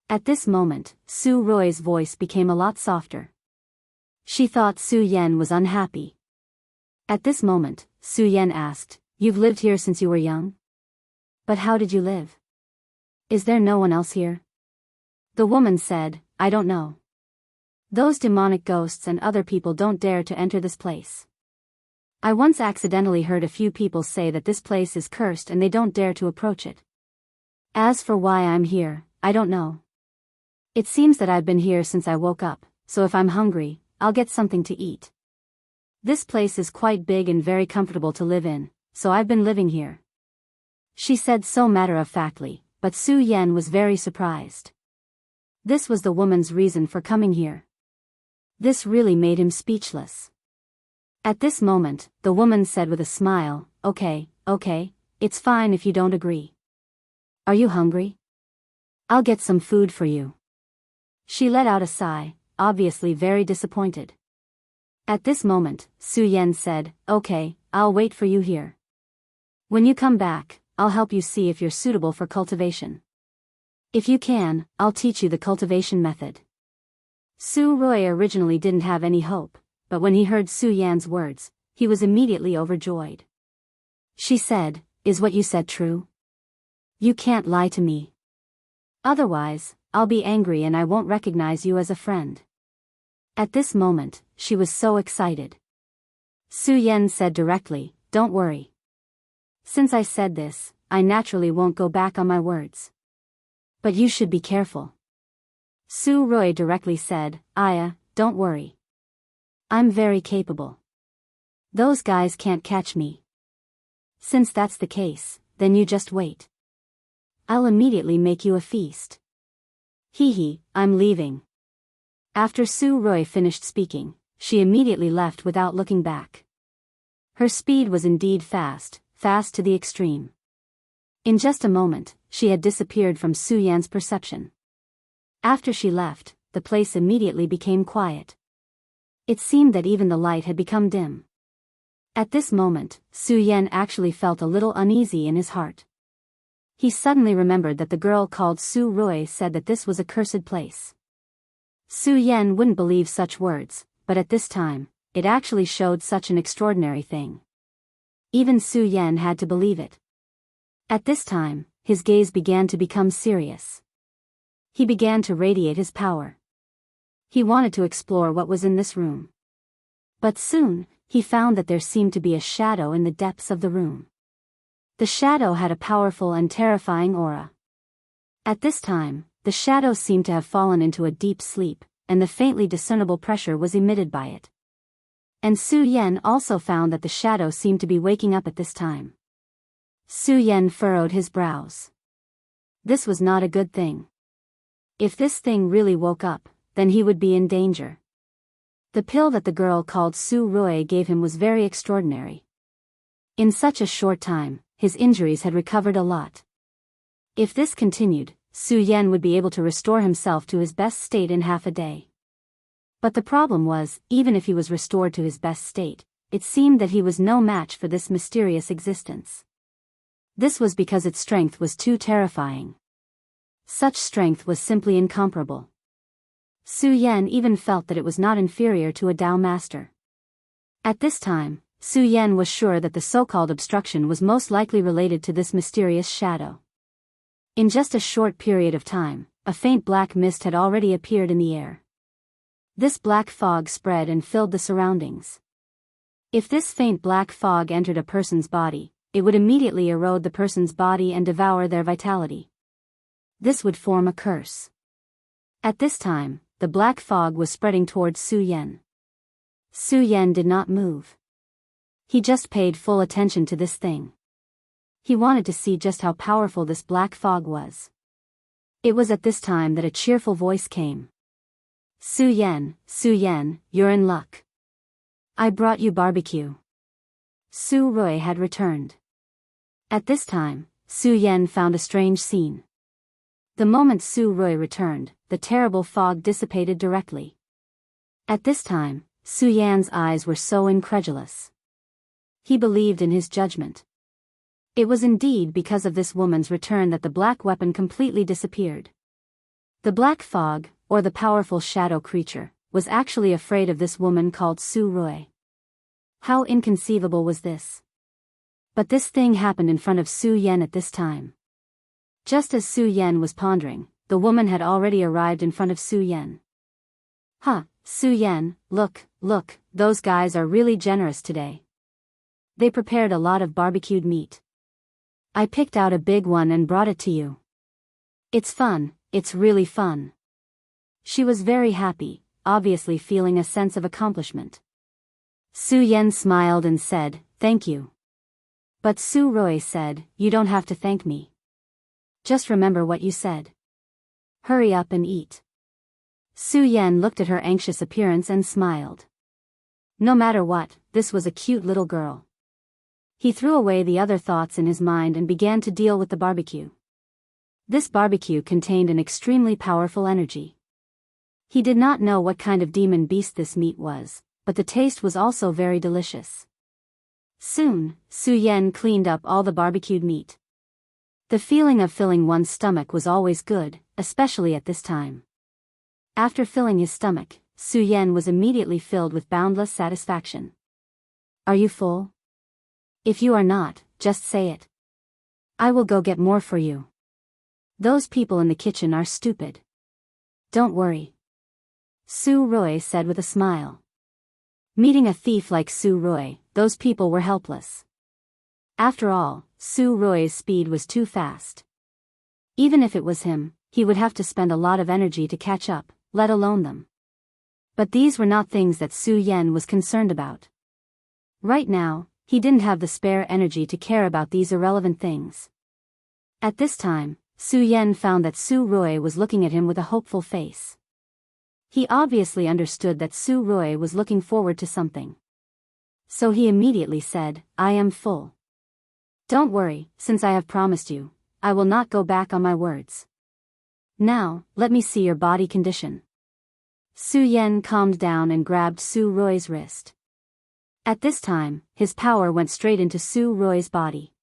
At this moment, Su Rui's voice became a lot softer. She thought Su Yan was unhappy. At this moment, Su Yan asked, "You've lived here since you were young? But how did you live? Is there no one else here?" The woman said, "I don't know. Those demonic ghosts and other people don't dare to enter this place. I once accidentally heard a few people say that this place is cursed and they don't dare to approach it. As for why I'm here, I don't know. It seems that I've been here since I woke up, so if I'm hungry, I'll get something to eat. This place is quite big and very comfortable to live in, so I've been living here. She said so matter-of-factly, but Su Yan was very surprised. This was the woman's reason for coming here. This really made him speechless. At this moment, the woman said with a smile, Okay, it's fine if you don't agree. Are you hungry? I'll get some food for you. She let out a sigh, obviously very disappointed. At this moment, Su Yan said, Okay, I'll wait for you here. When you come back, I'll help you see if you're suitable for cultivation. If you can, I'll teach you the cultivation method. Su Roy originally didn't have any hope, but when he heard Su Yan's words, he was immediately overjoyed. She said, Is what you said true? You can't lie to me. Otherwise, I'll be angry and I won't recognize you as a friend. At this moment, she was so excited. Su Yan said directly, Don't worry. Since I said this, I naturally won't go back on my words. But you should be careful. Su Roy directly said, Aya, don't worry. I'm very capable. Those guys can't catch me. Since that's the case, then you just wait. I'll immediately make you a feast. Hee, I'm leaving. After Su Roy finished speaking, she immediately left without looking back. Her speed was indeed fast to the extreme. In just a moment, she had disappeared from Su Yan's perception. After she left, the place immediately became quiet. It seemed that even the light had become dim. At this moment, Su Yan actually felt a little uneasy in his heart. He suddenly remembered that the girl called Su Roy said that this was a cursed place. Su Yan wouldn't believe such words, but at this time, it actually showed such an extraordinary thing. Even Su Yan had to believe it. At this time, his gaze began to become serious. He began to radiate his power. He wanted to explore what was in this room. But soon, he found that there seemed to be a shadow in the depths of the room. The shadow had a powerful and terrifying aura. At this time, the shadow seemed to have fallen into a deep sleep, and the faintly discernible pressure was emitted by it. And Su Yan also found that the shadow seemed to be waking up at this time. Su Yan furrowed his brows. This was not a good thing. If this thing really woke up, then he would be in danger. The pill that the girl called Su Roy gave him was very extraordinary. In such a short time, his injuries had recovered a lot. If this continued, Su Yan would be able to restore himself to his best state in half a day. But the problem was, even if he was restored to his best state, it seemed that he was no match for this mysterious existence. This was because its strength was too terrifying. Such strength was simply incomparable. Su Yan even felt that it was not inferior to a Dao master. At this time, Su Yan was sure that the so-called obstruction was most likely related to this mysterious shadow. In just a short period of time, a faint black mist had already appeared in the air. This black fog spread and filled the surroundings. If this faint black fog entered a person's body, it would immediately erode the person's body and devour their vitality. This would form a curse. At this time, the black fog was spreading towards Su Yan. Su Yan did not move. He just paid full attention to this thing. He wanted to see just how powerful this black fog was. It was at this time that a cheerful voice came. Su Yan, you're in luck. I brought you barbecue. Su Roy had returned. At this time, Su Yan found a strange scene. The moment Su Roy returned, the terrible fog dissipated directly. At this time, Su Yan's eyes were so incredulous. He believed in his judgment. It was indeed because of this woman's return that the black weapon completely disappeared. The black fog, or the powerful shadow creature, was actually afraid of this woman called Su Roy. How inconceivable was this? But this thing happened in front of Su Yan at this time. Just as Su Yan was pondering, the woman had already arrived in front of Su Yan. Su Yan, look, those guys are really generous today. They prepared a lot of barbecued meat. I picked out a big one and brought it to you. It's fun, it's really fun. She was very happy, obviously feeling a sense of accomplishment. Su Yan smiled and said, "Thank you." But Su Rui said, "You don't have to thank me. Just remember what you said. Hurry up and eat." Su Yan looked at her anxious appearance and smiled. No matter what, this was a cute little girl. He threw away the other thoughts in his mind and began to deal with the barbecue. This barbecue contained an extremely powerful energy. He did not know what kind of demon beast this meat was, but the taste was also very delicious. Soon, Su Yan cleaned up all the barbecued meat. The feeling of filling one's stomach was always good, especially at this time. After filling his stomach, Su Yan was immediately filled with boundless satisfaction. "Are you full? If you are not, just say it. I will go get more for you. Those people in the kitchen are stupid. Don't worry," Su Rui said with a smile. Meeting a thief like Su Rui, those people were helpless. After all, Su Rui's speed was too fast. Even if it was him, he would have to spend a lot of energy to catch up, let alone them. But these were not things that Su Yan was concerned about. Right now, he didn't have the spare energy to care about these irrelevant things. At this time, Su Yan found that Su Rui was looking at him with a hopeful face. He obviously understood that Su Rui was looking forward to something. So he immediately said, "I am full. Don't worry, since I have promised you, I will not go back on my words. Now, let me see your body condition." Su Yan calmed down and grabbed Su Rui's wrist. At this time, his power went straight into Su Rui's body.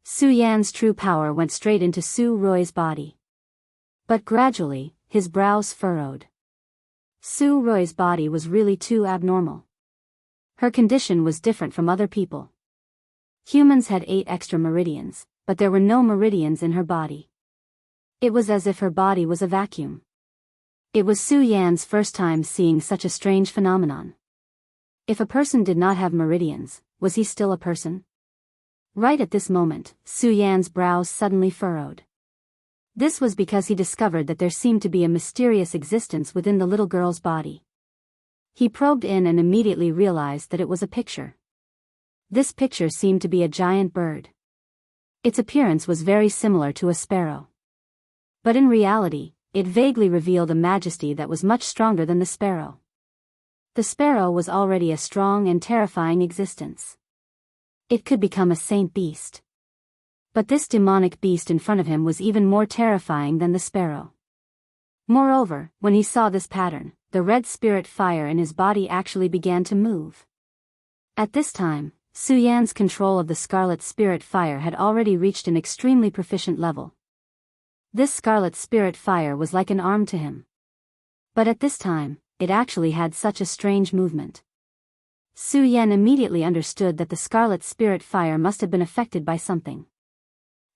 Su Yan's true power went straight into Su Rui's body. But gradually, his brows furrowed. Su Rui's body was really too abnormal. Her condition was different from other people. Humans had 8 extra meridians, but there were no meridians in her body. It was as if her body was a vacuum. It was Su Yan's first time seeing such a strange phenomenon. If a person did not have meridians, was he still a person? Right at this moment, Su Yan's brows suddenly furrowed. This was because he discovered that there seemed to be a mysterious existence within the little girl's body. He probed in and immediately realized that it was a picture. This picture seemed to be a giant bird. Its appearance was very similar to a sparrow. But in reality, it vaguely revealed a majesty that was much stronger than the sparrow. The sparrow was already a strong and terrifying existence. It could become a saint beast. But this demonic beast in front of him was even more terrifying than the sparrow. Moreover, when he saw this pattern, the red spirit fire in his body actually began to move. At this time, Su Yan's control of the scarlet spirit fire had already reached an extremely proficient level. This scarlet spirit fire was like an arm to him. But at this time, it actually had such a strange movement. Su Yan immediately understood that the scarlet spirit fire must have been affected by something.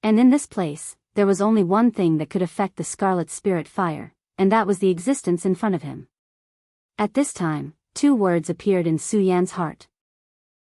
And in this place, there was only one thing that could affect the scarlet spirit fire, and that was the existence in front of him. At this time, 2 words appeared in Su Yan's heart: